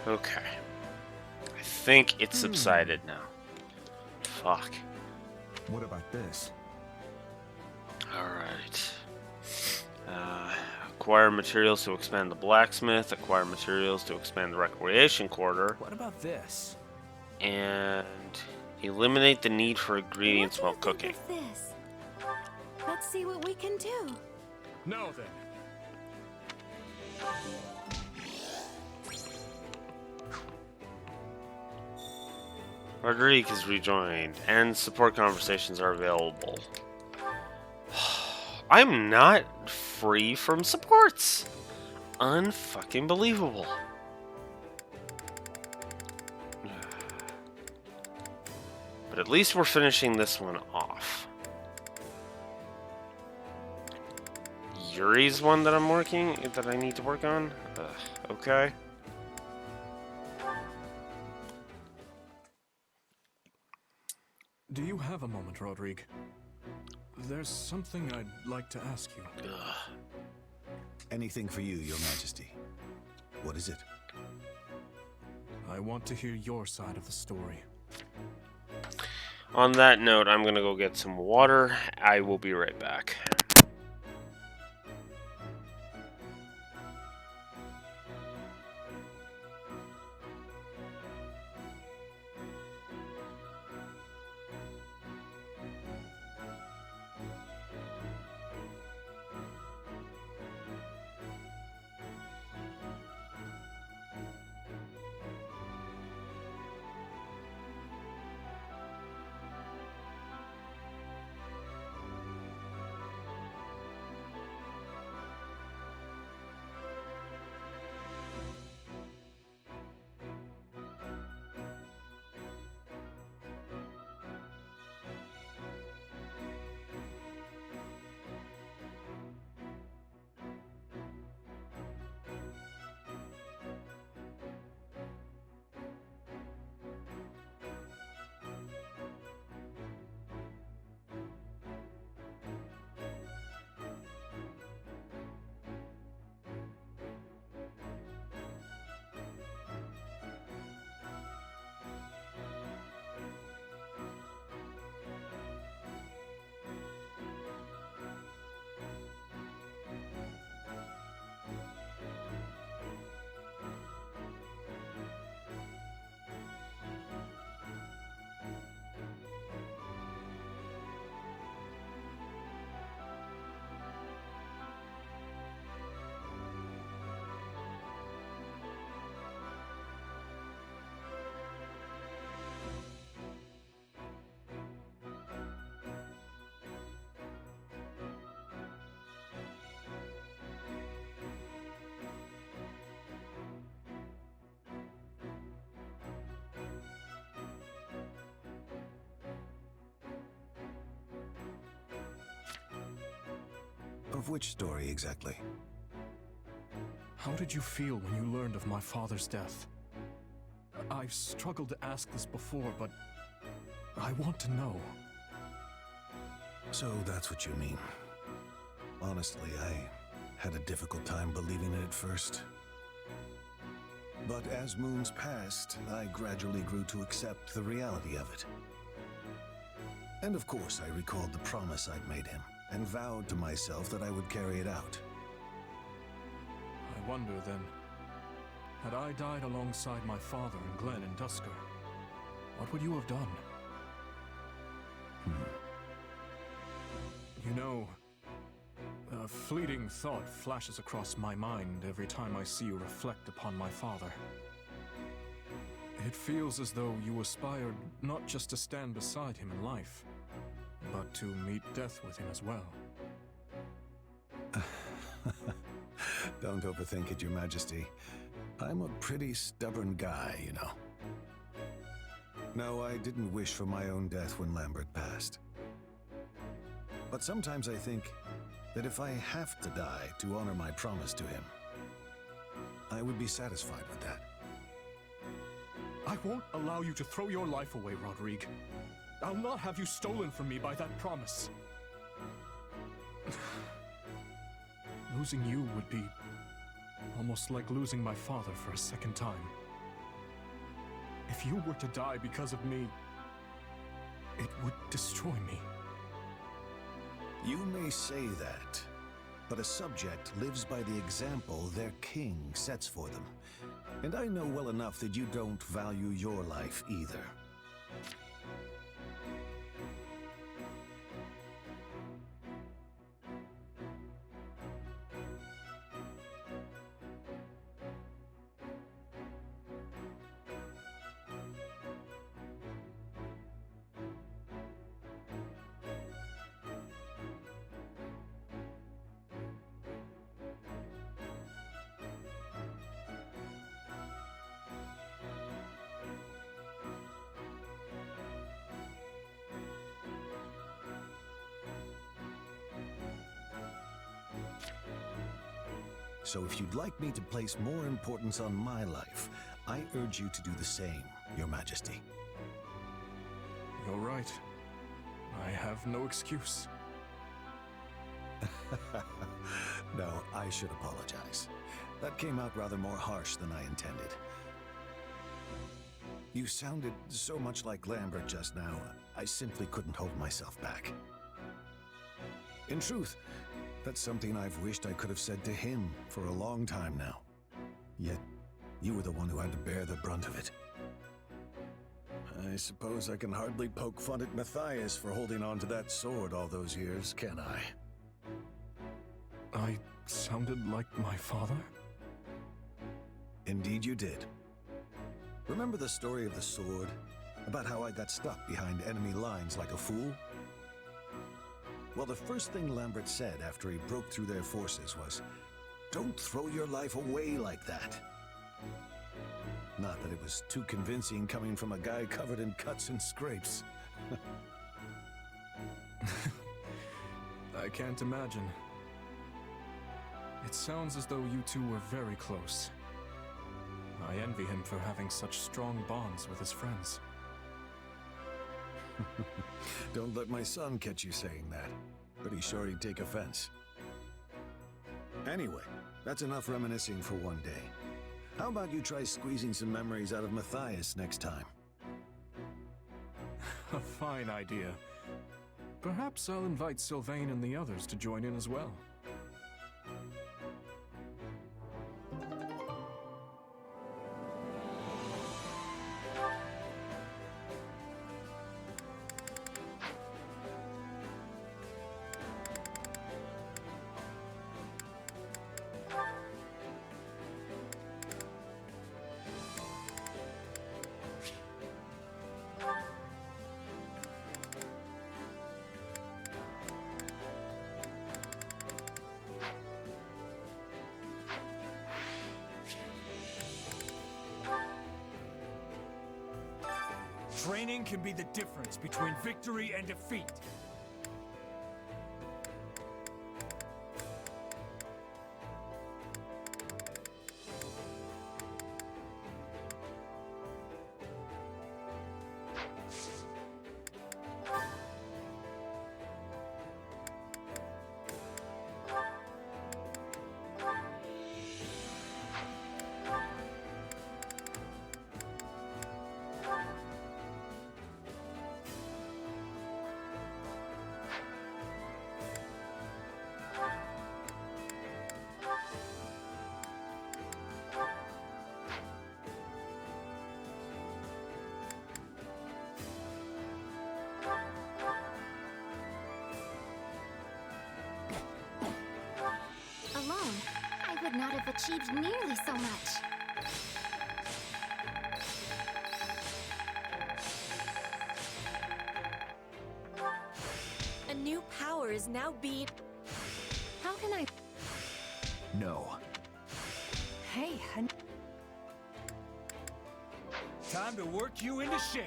Okay. I think it's subsided now. Fuck. What about this? Alright. Acquire materials to expand the blacksmith, acquire materials to expand the recreation quarter. What about this? And eliminate the need for ingredients while cooking. This. Let's see what we can do. Now then. Rodrigue is rejoined, and support conversations are available. I'm not free from supports. Unfucking believable. But at least we're finishing this one off. Yuri's one that I need to work on? Okay. Do you have a moment, Rodrigue? There's something I'd like to ask you. Anything for you, Your Majesty. What is it? I want to hear your side of the story. On that note, I'm gonna go get some water. I will be right back. Of which story exactly? How did you feel when you learned of my father's death? I've struggled to ask this before, but I want to know. So that's what you mean. Honestly, I had a difficult time believing it at first. But as moons passed, I gradually grew to accept the reality of it. And of course, I recalled the promise I'd made him, and vowed to myself that I would carry it out. I wonder then, had I died alongside my father and Glenn in Dusker, what would you have done? You know, a fleeting thought flashes across my mind every time I see you reflect upon my father. It feels as though you aspired not just to stand beside him in life, but to meet death with him as well. Don't overthink it, Your Majesty. I'm a pretty stubborn guy, you know. No, I didn't wish for my own death when Lambert passed. But sometimes I think that if I have to die to honor my promise to him, I would be satisfied with that. I won't allow you to throw your life away, Rodrigue. I'll not have you stolen from me by that promise. Losing you would be almost like losing my father for a second time. If you were to die because of me, it would destroy me. You may say that, but a subject lives by the example their king sets for them. And I know well enough that you don't value your life either. So if you'd like me to place more importance on my life, I urge you to do the same, Your Majesty. You're right. I have no excuse. No, I should apologize. That came out rather more harsh than I intended. You sounded so much like Lambert just now, I simply couldn't hold myself back. In truth, that's something I've wished I could have said to him for a long time now. Yet, you were the one who had to bear the brunt of it. I suppose I can hardly poke fun at Matthias for holding on to that sword all those years, can I? I sounded like my father? Indeed you did. Remember the story of the sword? About how I got stuck behind enemy lines like a fool? Well, the first thing Lambert said after he broke through their forces was, "Don't throw your life away like that." Not that it was too convincing coming from a guy covered in cuts and scrapes. I can't imagine. It sounds as though you two were very close. I envy him for having such strong bonds with his friends. Don't let my son catch you saying that. Pretty sure he'd take offense. Anyway, that's enough reminiscing for one day. How about you try squeezing some memories out of Matthias next time? A fine idea. Perhaps I'll invite Sylvain and the others to join in as well. Training can be the difference between victory and defeat. have achieved nearly so much. A new power is now being... How can I... No. Hey, Time to work you into shape.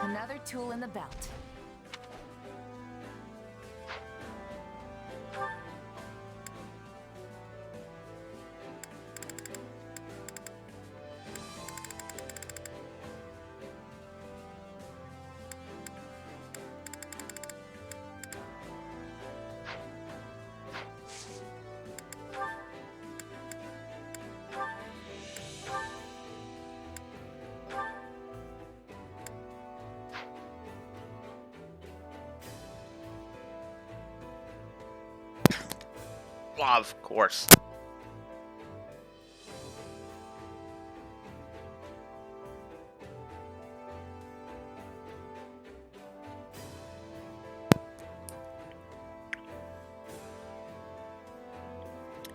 Another tool in the belt. Of course.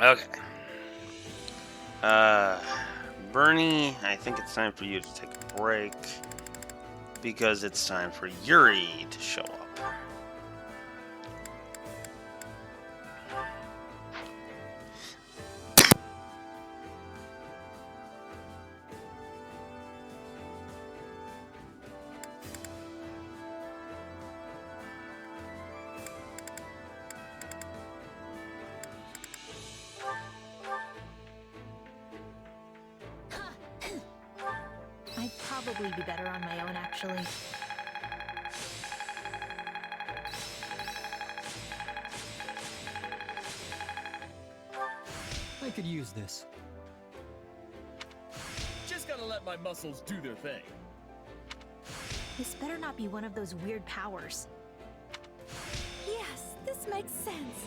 Okay. Bernie, I think it's time for you to take a break because it's time for Yuri to show up. I'd probably be better on my own, actually. I could use this. Just gotta let my muscles do their thing. This better not be one of those weird powers. Yes, this makes sense.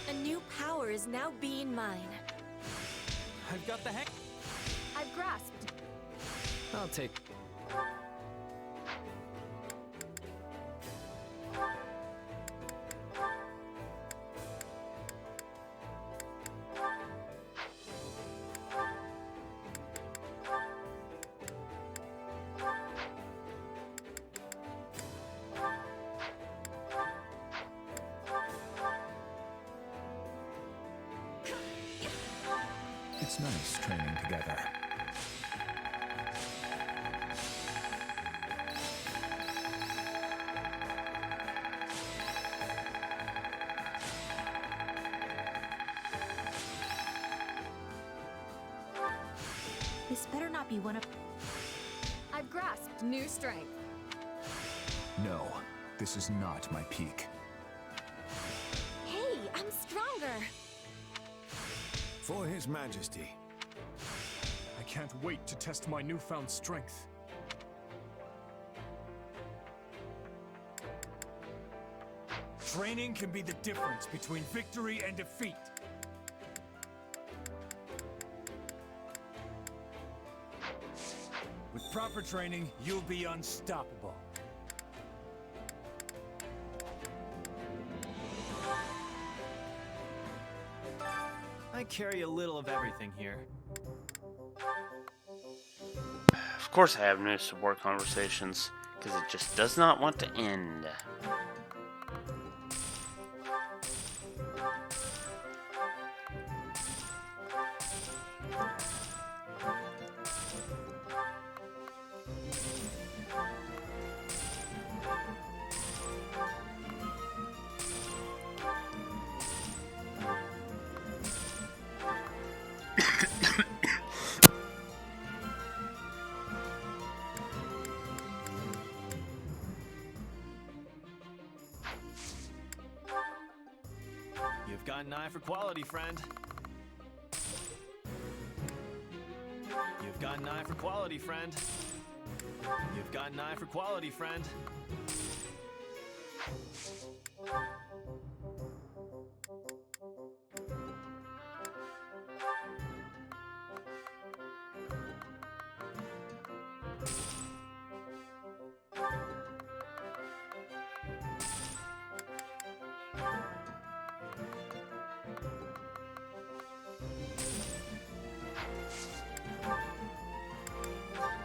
A new power is now being mine. I've got the hang. I've grasped. I'll take... It's nice training together. This better not be one of... I've grasped new strength. No, this is not my peak. Hey, I'm stronger. For His Majesty. I can't wait to test my newfound strength. Training can be the difference between victory and defeat. With proper training, you'll be unstoppable. I carry a little of everything here. Of course I have no support conversations, because it just does not want to end. got an eye for quality, friend. You've got an eye for quality, friend. You've got an eye for quality, friend.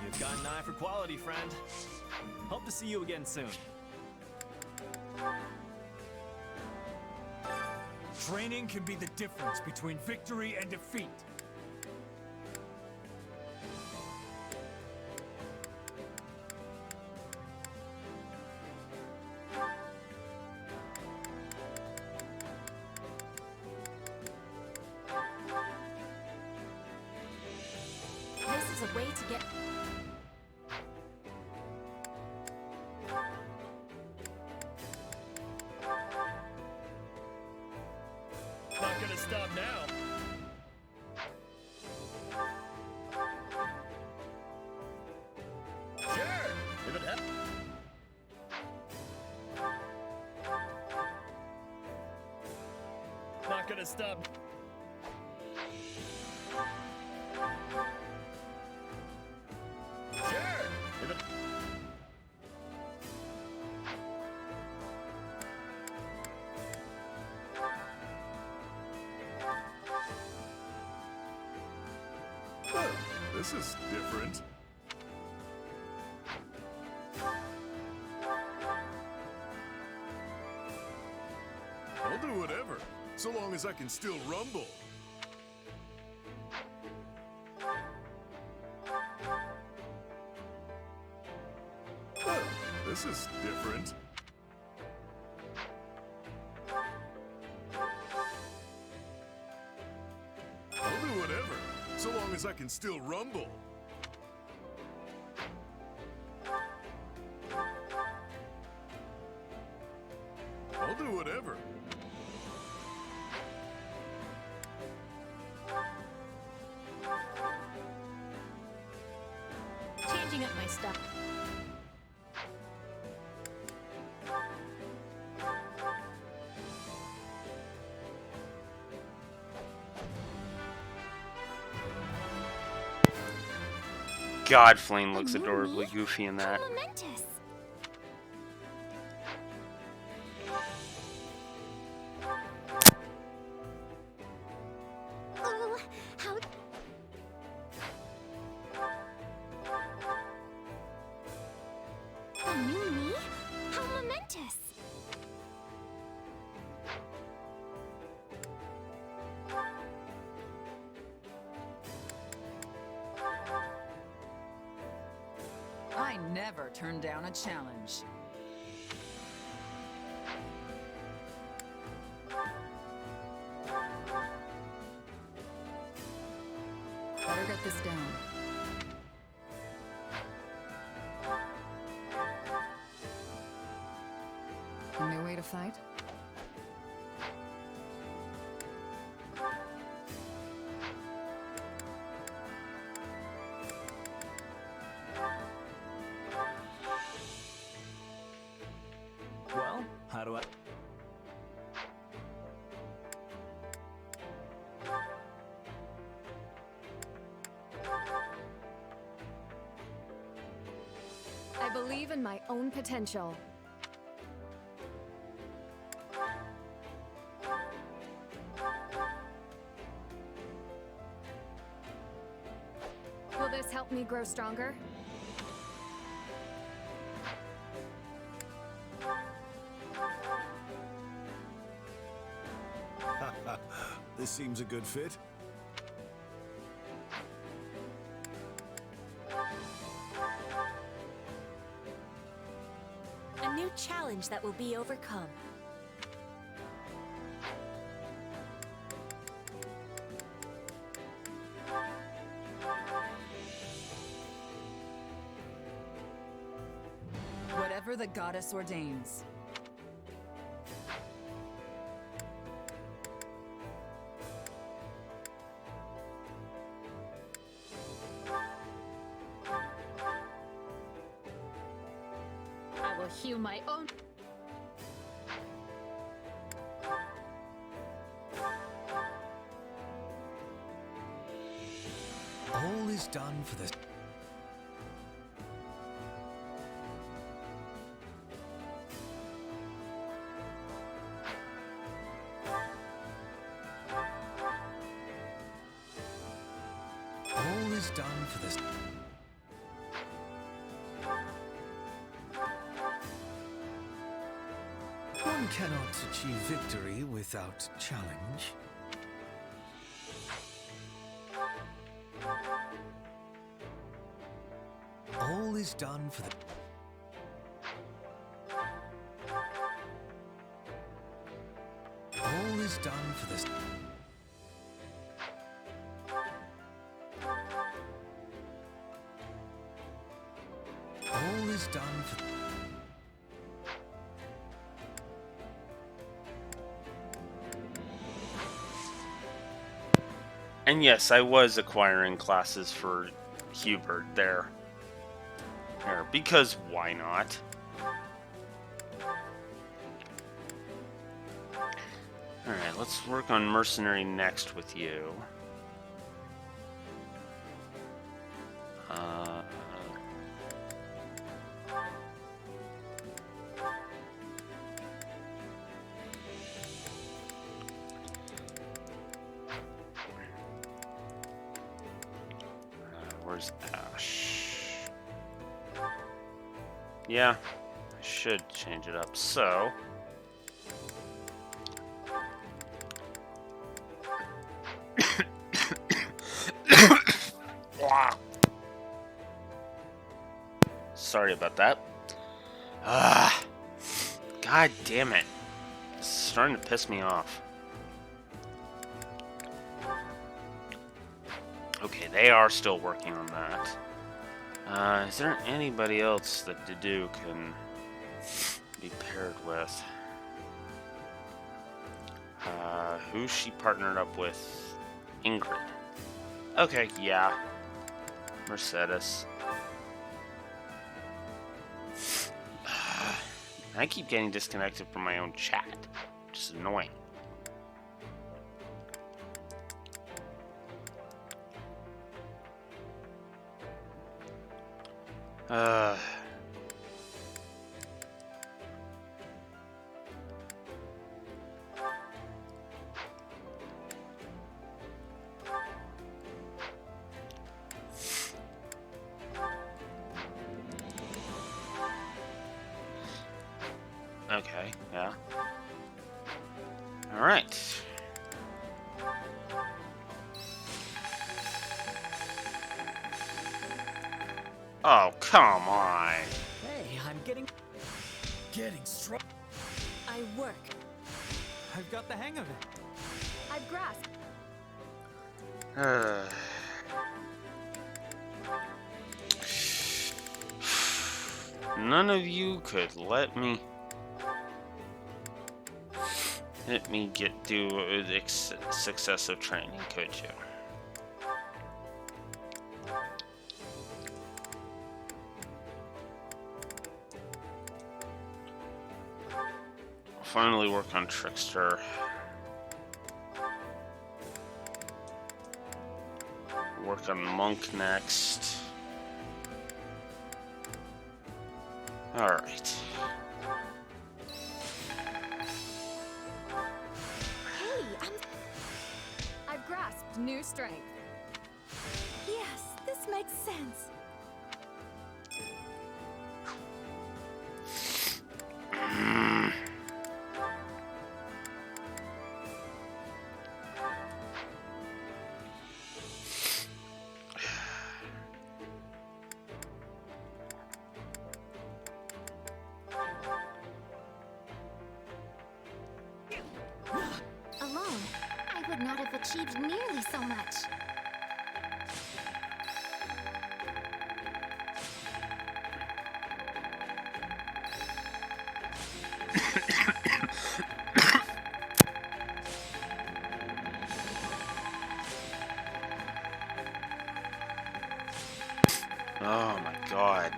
You've got an eye for quality, friend. Hope to see you again soon. Training can be the difference between victory and defeat. This is a way to get... Not gonna stop now. Sure, if it happens. Not gonna stop. Sure, if it... This is different. I'll do whatever, so long as I can still rumble. This is different. I'll do whatever, so long as I can still rumble. I'll do whatever. Changing up my stuff. God, Flame looks adorably goofy in that. Momentous. Oh, how... A new me? How momentous. I never turn down a challenge. Better get this down. A new way to fight? Well, how do I... I believe in my own potential. Will this help me grow stronger? This seems a good fit. A new challenge that will be overcome. Whatever the goddess ordains. hew my own. All is done for this. All is done for this. One cannot achieve victory without challenge. All is done for the... All is done for this... All is done for... And yes, I was acquiring classes for Hubert there. Because why not? Alright, let's work on Mercenary next with you. Where's Ash? Yeah, I should change it up. So, sorry about that. God damn it. It's starting to piss me off. Okay, they are still working on that. Is there anybody else that Dedu can be paired with? Who's she partnered up with? Ingrid. Okay, yeah. Mercedes. I keep getting disconnected from my own chat, which is annoying. Okay, yeah. All right. Oh, come on. Hey, I'm getting strong. I work. I've got the hang of it. I've grasped. None of you could let me do successive training, could you? Finally work on Trickster. Work on Monk next. Alright. Hey, I've grasped new strength. Yes, this makes sense. Alone, I would not have achieved nearly so much. Oh my god.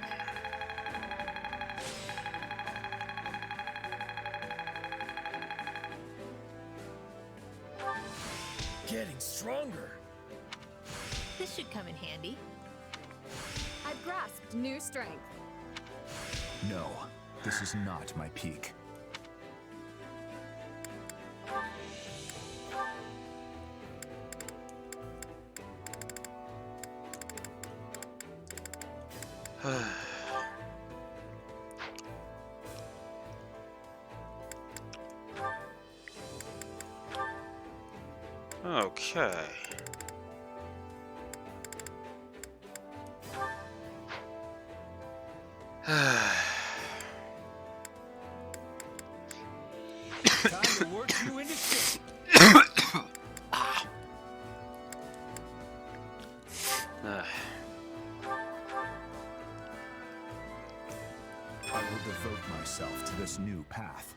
getting stronger. This should come in handy. I've grasped new strength. No, this is not my peak. Okay. Time to work you into shape. I will devote myself to this new path.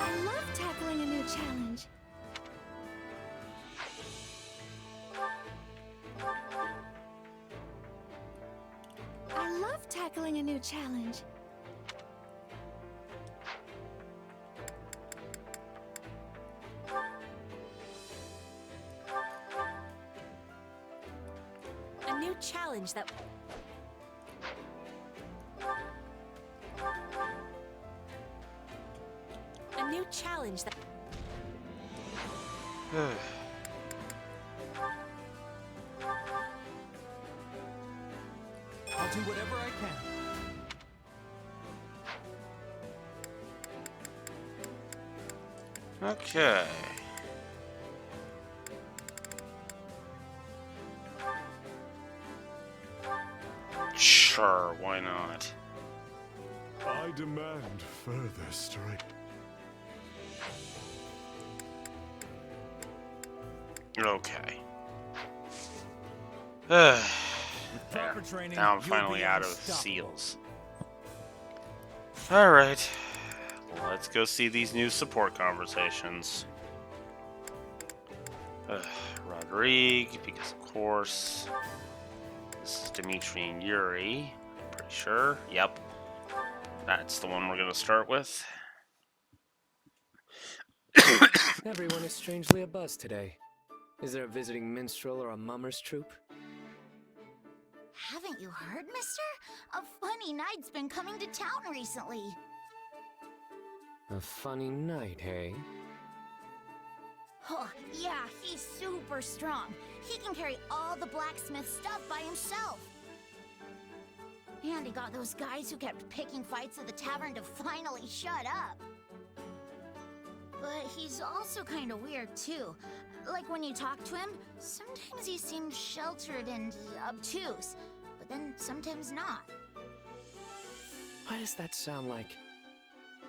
I love tackling a new challenge. I love tackling a new challenge. A new challenge that... A new challenge that... I'll do whatever I can. Okay. Sure, why not? I demand further strength. Okay. There. Proper training, Now I'm you'll finally be out of unstoppable. seals. Alright. Let's go see these new support conversations. Rodrigue, because of course. This is Dimitri and Yuri. Pretty sure. Yep. That's the one we're gonna start with. Everyone is strangely abuzz today. Is there a visiting minstrel or a mummer's troupe? Haven't you heard, mister? A funny knight's been coming to town recently. A funny night, hey? Oh, yeah, he's super strong. He can carry all the blacksmith stuff by himself. And he got those guys who kept picking fights at the tavern to finally shut up. But he's also kind of weird, too. Like when you talk to him, sometimes he seems sheltered and obtuse, but then sometimes not. Why does that sound like...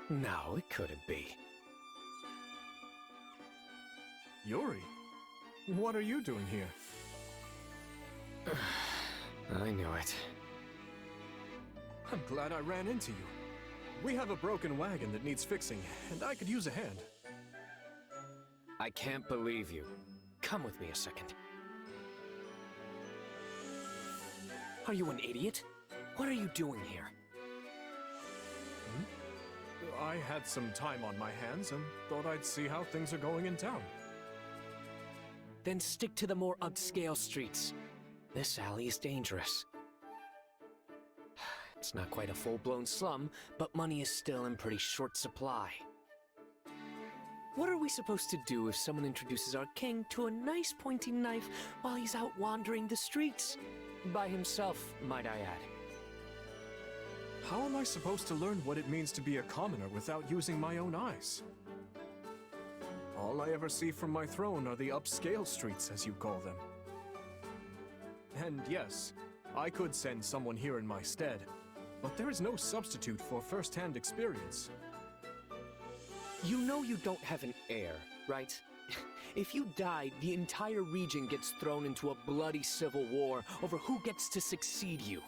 No, it couldn't be. Yuri, what are you doing here? I knew it. I'm glad I ran into you. We have a broken wagon that needs fixing, and I could use a hand. I can't believe you. Come with me a second. Are you an idiot? What are you doing here? I had some time on my hands and thought I'd see how things are going in town. Then stick to the more upscale streets. This alley is dangerous. It's not quite a full-blown slum, but money is still in pretty short supply. What are we supposed to do if someone introduces our king to a nice pointy knife while he's out wandering the streets? By himself, might I add. How am I supposed to learn what it means to be a commoner without using my own eyes? All I ever see from my throne are the upscale streets, as you call them. And yes, I could send someone here in my stead, but there is no substitute for first-hand experience. You know you don't have an heir, right? If you die, the entire region gets thrown into a bloody civil war over who gets to succeed you.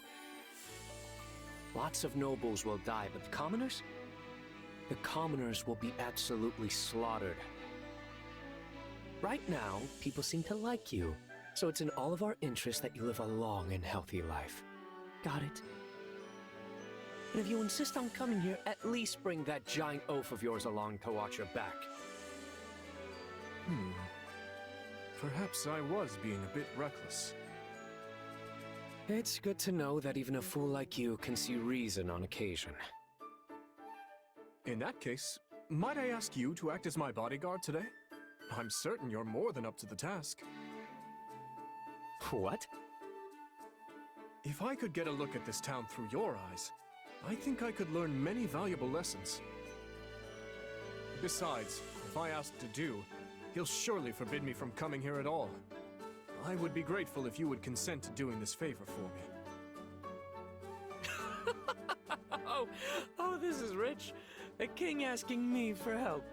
Lots of nobles will die, but the commoners? The commoners will be absolutely slaughtered. Right now, people seem to like you, so it's in all of our interest that you live a long and healthy life. Got it. And if you insist on coming here, at least bring that giant oaf of yours along to watch your back. Perhaps I was being a bit reckless. It's good to know that even a fool like you can see reason on occasion. In that case, might I ask you to act as my bodyguard today? I'm certain you're more than up to the task. What? If I could get a look at this town through your eyes, I think I could learn many valuable lessons. Besides, if I ask to do, he'll surely forbid me from coming here at all. I would be grateful if you would consent to doing this favor for me. Oh, this is rich. A king asking me for help.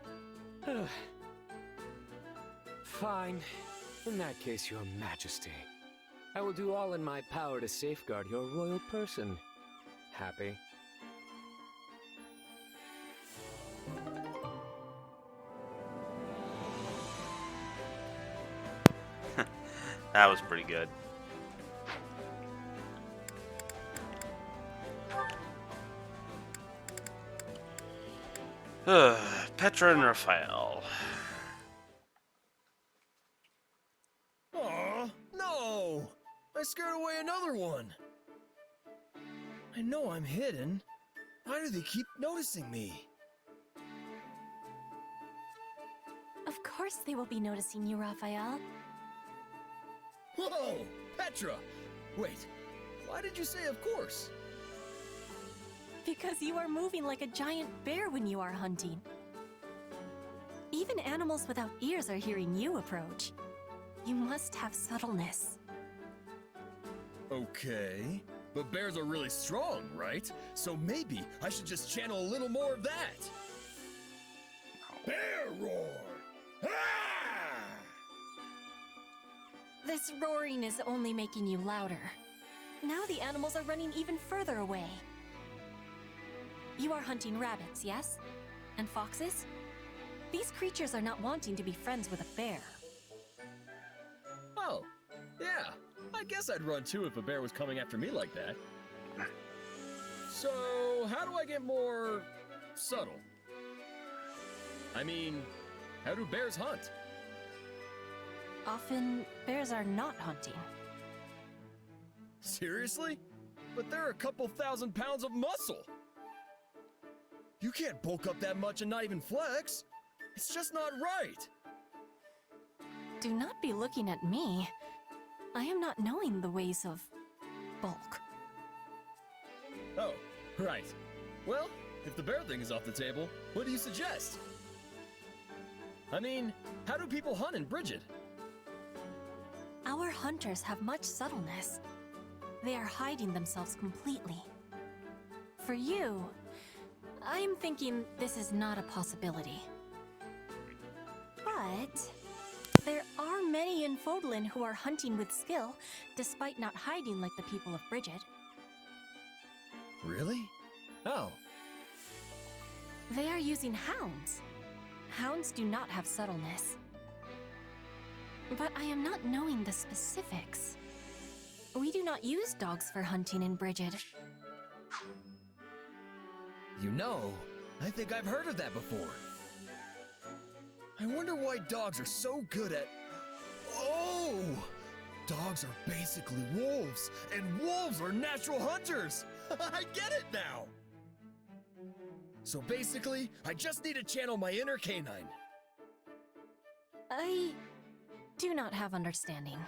Fine. In that case, Your Majesty. I will do all in my power to safeguard your royal person. Happy? That was pretty good. Petra and Raphael. Aw, no! I scared away another one! I know I'm hidden. Why do they keep noticing me? Of course they will be noticing you, Raphael. Whoa! Petra! Wait, why did you say of course? Because you are moving like a giant bear when you are hunting. Even animals without ears are hearing you approach. You must have subtleness. Okay, but bears are really strong, right? So maybe I should just channel a little more of that. Bear roar! Ah! This roaring is only making you louder. Now the animals are running even further away. You are hunting rabbits, yes? And foxes? These creatures are not wanting to be friends with a bear. Oh, yeah. I guess I'd run too if a bear was coming after me like that. So, how do I get more subtle? I mean, how do bears hunt? Often, bears are not hunting. Seriously? But they're a couple thousand pounds of muscle! You can't bulk up that much and not even flex! It's just not right! Do not be looking at me. I am not knowing the ways of bulk. Oh, right. Well, if the bear thing is off the table, what do you suggest? I mean, how do people hunt in Bridget? Our hunters have much subtleness. They are hiding themselves completely. For you, I am thinking this is not a possibility. But there are many in Fodlan who are hunting with skill, despite not hiding like the people of Bridget. Really? How? They are using hounds. Hounds do not have subtleness. But I am not knowing the specifics. We do not use dogs for hunting in Bridget. You know, I think I've heard of that before. I wonder why dogs are so good at... Oh! Dogs are basically wolves, and wolves are natural hunters! I get it now! So basically, I just need to channel my inner canine. I do not have understanding.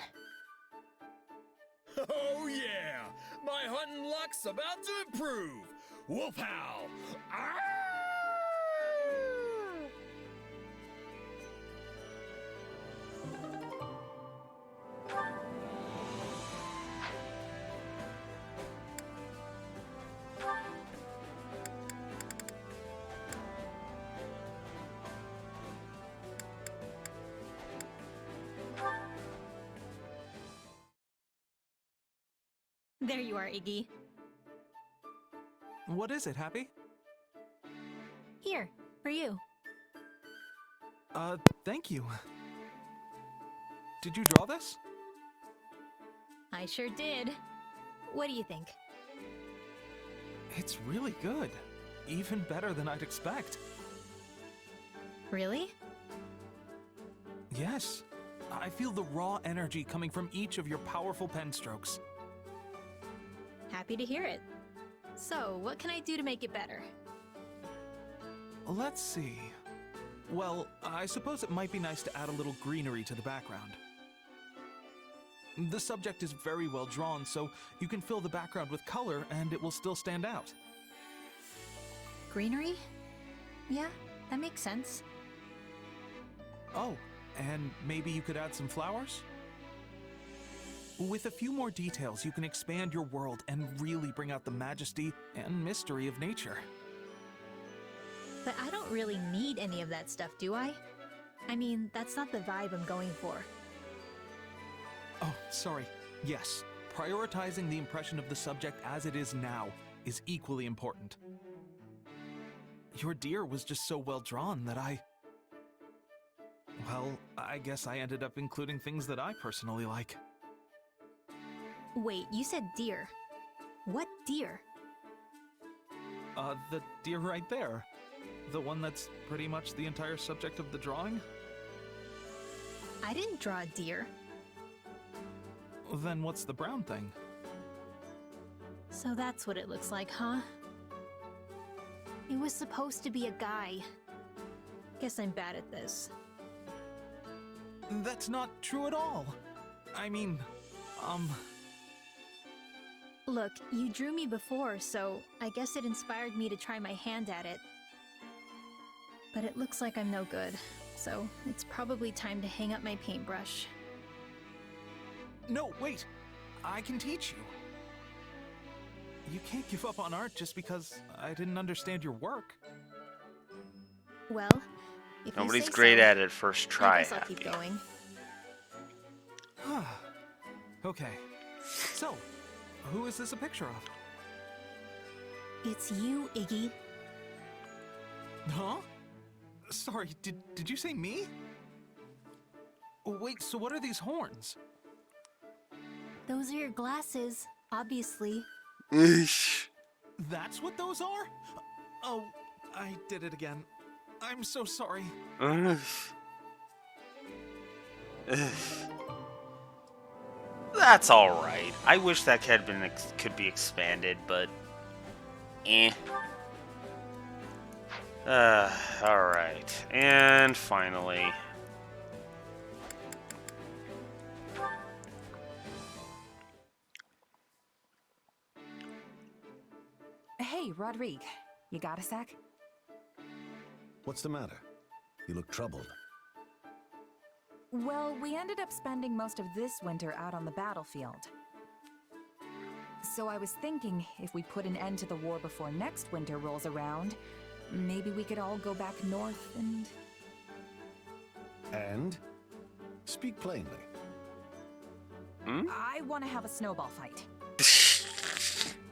Oh yeah! My hunting luck's about to improve! Wolf howl! Arr! There you are, Iggy. What is it, Happy? Here, for you. Thank you. Did you draw this? I sure did. What do you think? It's really good. Even better than I'd expect. Really? Yes. I feel the raw energy coming from each of your powerful pen strokes. Happy to hear it. So, what can I do to make it better? Let's see. Well, I suppose it might be nice to add a little greenery to the background. The subject is very well drawn, so you can fill the background with color and it will still stand out. Greenery? Yeah, that makes sense. Oh, and maybe you could add some flowers? With a few more details, you can expand your world and really bring out the majesty and mystery of nature. But I don't really need any of that stuff, do I? I mean, that's not the vibe I'm going for. Oh, sorry. Yes, prioritizing the impression of the subject as it is now is equally important. Your deer was just so well drawn that well, I guess I ended up including things that I personally like. Wait, you said deer. What deer? The deer right there. The one that's pretty much the entire subject of the drawing? I didn't draw a deer. Then what's the brown thing? So that's what it looks like, huh? It was supposed to be a guy. Guess I'm bad at this. That's not true at all. I mean, Look, you drew me before, so I guess it inspired me to try my hand at it. But it looks like I'm no good, so it's probably time to hang up my paintbrush. No, wait! I can teach you. You can't give up on art just because I didn't understand your work. Well, if Nobody's you say great so, at it first try. I guess I'll keep going. Okay. So, who is this a picture of? It's you, Iggy. Huh? Sorry, did you say me? Wait, so what are these horns? Those are your glasses, obviously. That's what those are? Oh, I did it again. I'm so sorry. That's all right. I wish that could be expanded, but all right. And finally, Hey, Rodrigue, you got a sec? What's the matter? You look troubled. Well, we ended up spending most of this winter out on the battlefield. So I was thinking, if we put an end to the war before next winter rolls around, maybe we could all go back north and... And? Speak plainly. I want to have a snowball fight.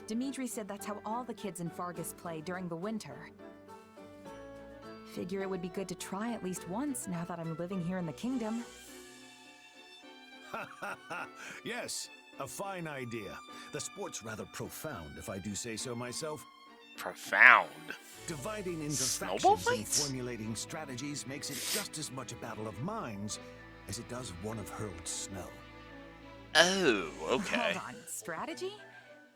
Dimitri said that's how all the kids in Fargus play during the winter. Figure it would be good to try at least once now that I'm living here in the kingdom. Yes, a fine idea. The sport's rather profound, if I do say so myself. Profound? Dividing into Snowball factions and fights? formulating strategies makes it just as much a battle of minds as it does one of hurled snow. Oh, okay. Hold on, strategy?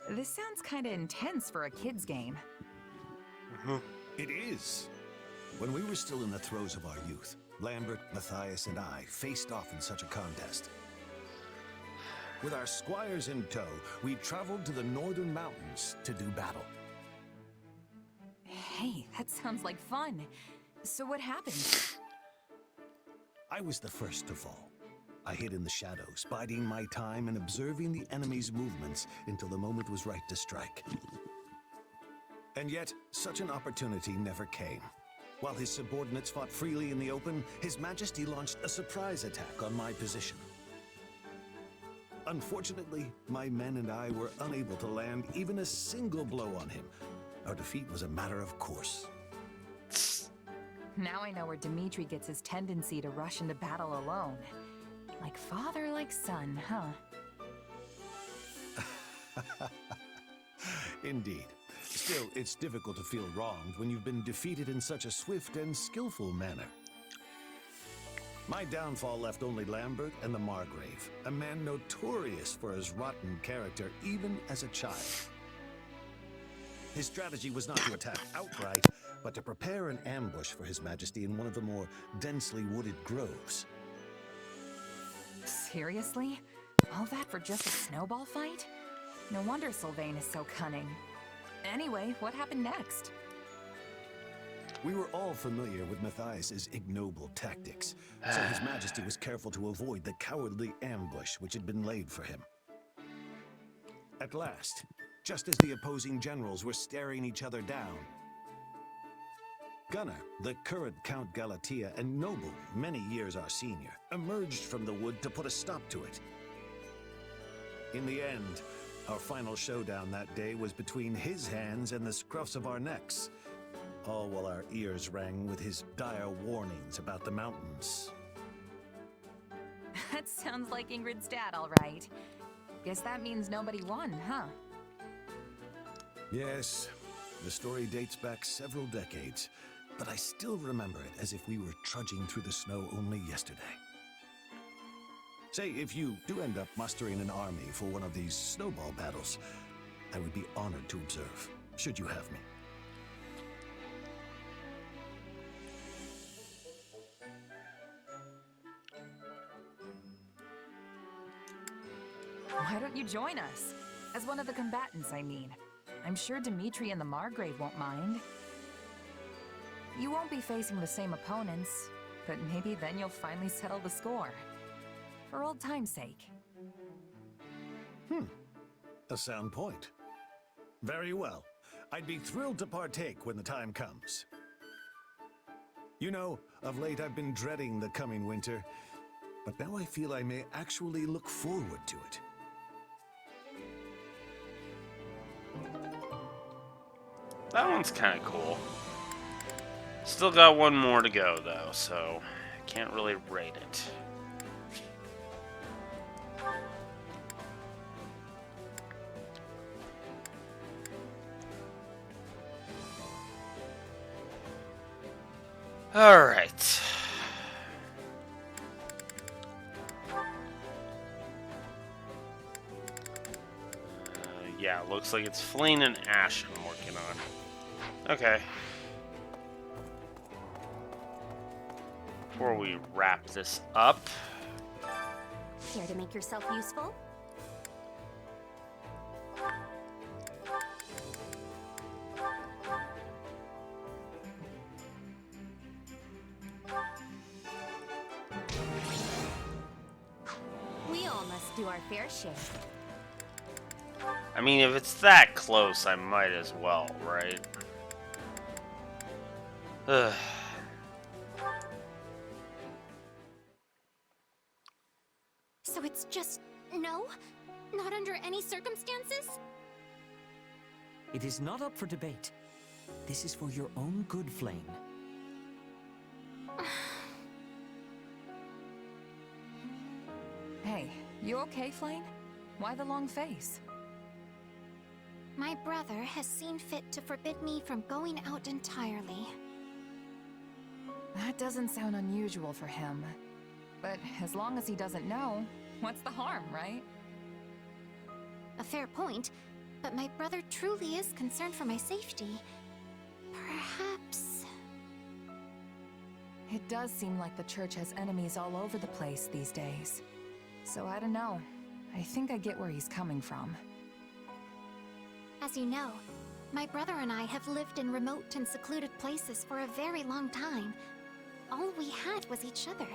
This sounds kinda intense for a kid's game. It is. When we were still in the throes of our youth, Lambert, Matthias, and I faced off in such a contest. With our squires in tow, we traveled to the northern mountains to do battle. Hey, that sounds like fun. So what happened? I was the first to fall. I hid in the shadows, biding my time and observing the enemy's movements until the moment was right to strike. And yet, such an opportunity never came. While his subordinates fought freely in the open, His Majesty launched a surprise attack on my position. Unfortunately, my men and I were unable to land even a single blow on him. Our defeat was a matter of course. Now I know where Dimitri gets his tendency to rush into battle alone. Like father, like son, huh? Indeed. Still, it's difficult to feel wronged when you've been defeated in such a swift and skillful manner. My downfall left only Lambert and the Margrave, a man notorious for his rotten character even as a child. His strategy was not to attack outright, but to prepare an ambush for His Majesty in one of the more densely wooded groves. Seriously? All that for just a snowball fight? No wonder Sylvain is so cunning. Anyway, what happened next? We were all familiar with Matthias's ignoble tactics, so His Majesty was careful to avoid the cowardly ambush which had been laid for him. At last, just as the opposing generals were staring each other down, Gunnar, the current Count Galatea and noble, many years our senior, emerged from the wood to put a stop to it. In the end, our final showdown that day was between his hands and the scruffs of our necks, all while our ears rang with his dire warnings about the mountains. That sounds like Ingrid's dad, all right. Guess that means nobody won, huh? Yes, the story dates back several decades, but I still remember it as if we were trudging through the snow only yesterday. Say, if you do end up mustering an army for one of these snowball battles, I would be honored to observe, should you have me. Why don't you join us? As one of the combatants, I mean. I'm sure Dimitri and the Margrave won't mind. You won't be facing the same opponents, but maybe then you'll finally settle the score. For old time's sake. A sound point. Very well. I'd be thrilled to partake when the time comes. You know, of late I've been dreading the coming winter, but now I feel I may actually look forward to it. That one's kind of cool. Still got one more to go, though, so I can't really rate it. Alright. Yeah, looks like it's Flame and Ash I'm working on. Okay. Before we wrap this up. Care to make yourself useful? We all must do our fair share. I mean, if it's that close, I might as well, right? Ugh. So it's just no? Not under any circumstances? It is not up for debate. This is for your own good, Flame. Hey, you okay, Flame? Why the long face? My brother has seen fit to forbid me from going out entirely. That doesn't sound unusual for him. But as long as he doesn't know, what's the harm, right? A fair point, but my brother truly is concerned for my safety. Perhaps... It does seem like the church has enemies all over the place these days. So I don't know. I think I get where he's coming from. As you know, my brother and I have lived in remote and secluded places for a very long time. All we had was each other.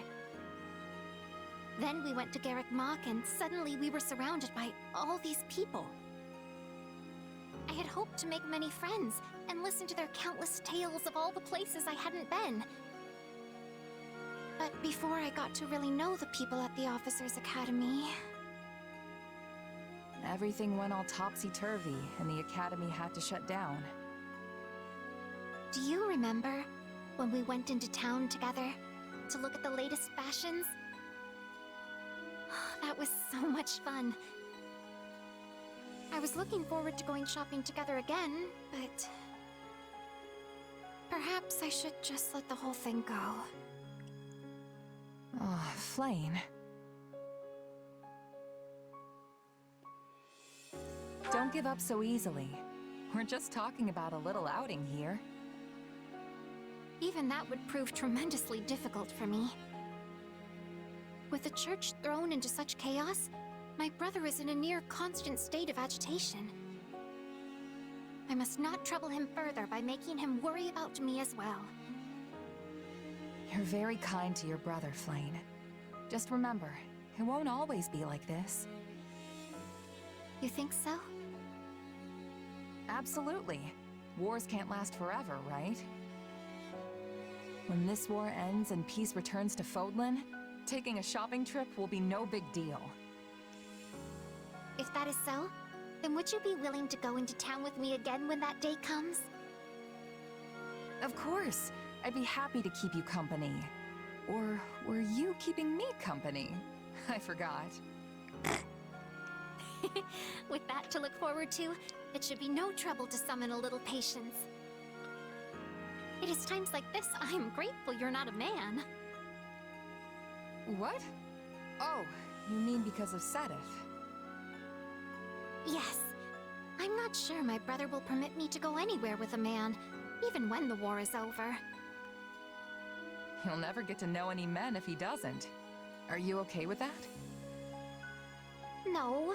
Then we went to Garrick Mach, and suddenly we were surrounded by all these people. I had hoped to make many friends and listen to their countless tales of all the places I hadn't been. But before I got to really know the people at the Officers' Academy... Everything went all topsy-turvy, and the Academy had to shut down. Do you remember when we went into town together to look at the latest fashions? That was so much fun. I was looking forward to going shopping together again, but... perhaps I should just let the whole thing go. Oh, Flame. Don't give up so easily. We're just talking about a little outing here. Even that would prove tremendously difficult for me. With the church thrown into such chaos, my brother is in a near constant state of agitation. I must not trouble him further by making him worry about me as well. You're very kind to your brother, Flame. Just remember, it won't always be like this. You think so? Absolutely. Wars can't last forever, right? When this war ends and peace returns to Fodlan, taking a shopping trip will be no big deal. If that is so, then would you be willing to go into town with me again when that day comes? Of course. I'd be happy to keep you company. Or were you keeping me company? I forgot. With that to look forward to, it should be no trouble to summon a little patience. It is times like this I am grateful you're not a man. What? Oh, you mean because of Sedith? Yes. I'm not sure my brother will permit me to go anywhere with a man, even when the war is over. He'll never get to know any men if he doesn't. Are you okay with that? No,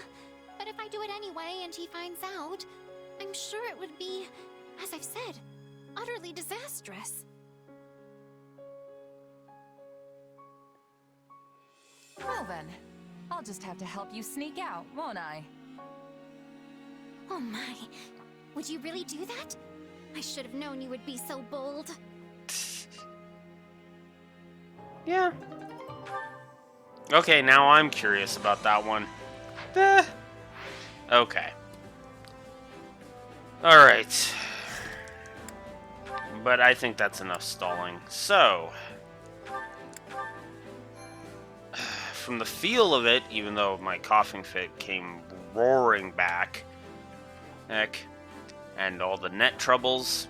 but if I do it anyway and he finds out, I'm sure it would be, as I've said, utterly disastrous. Well then, I'll just have to help you sneak out, won't I? Oh my, would you really do that? I should have known you would be so bold. Yeah. Okay, now I'm curious about that one. Okay. Alright. But I think that's enough stalling. So, from the feel of it, even though my coughing fit came roaring back, heck, and all the net troubles,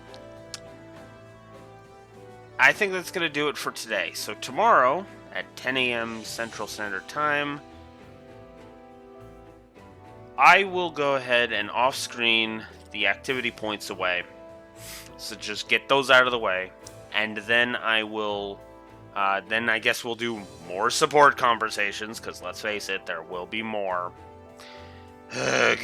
I think that's going to do it for today. So tomorrow, at 10 a.m. Central Standard Time, I will go ahead and off-screen the activity points away. So just get those out of the way. And then I will... then I guess we'll do more support conversations, because let's face it, there will be more. Ugh.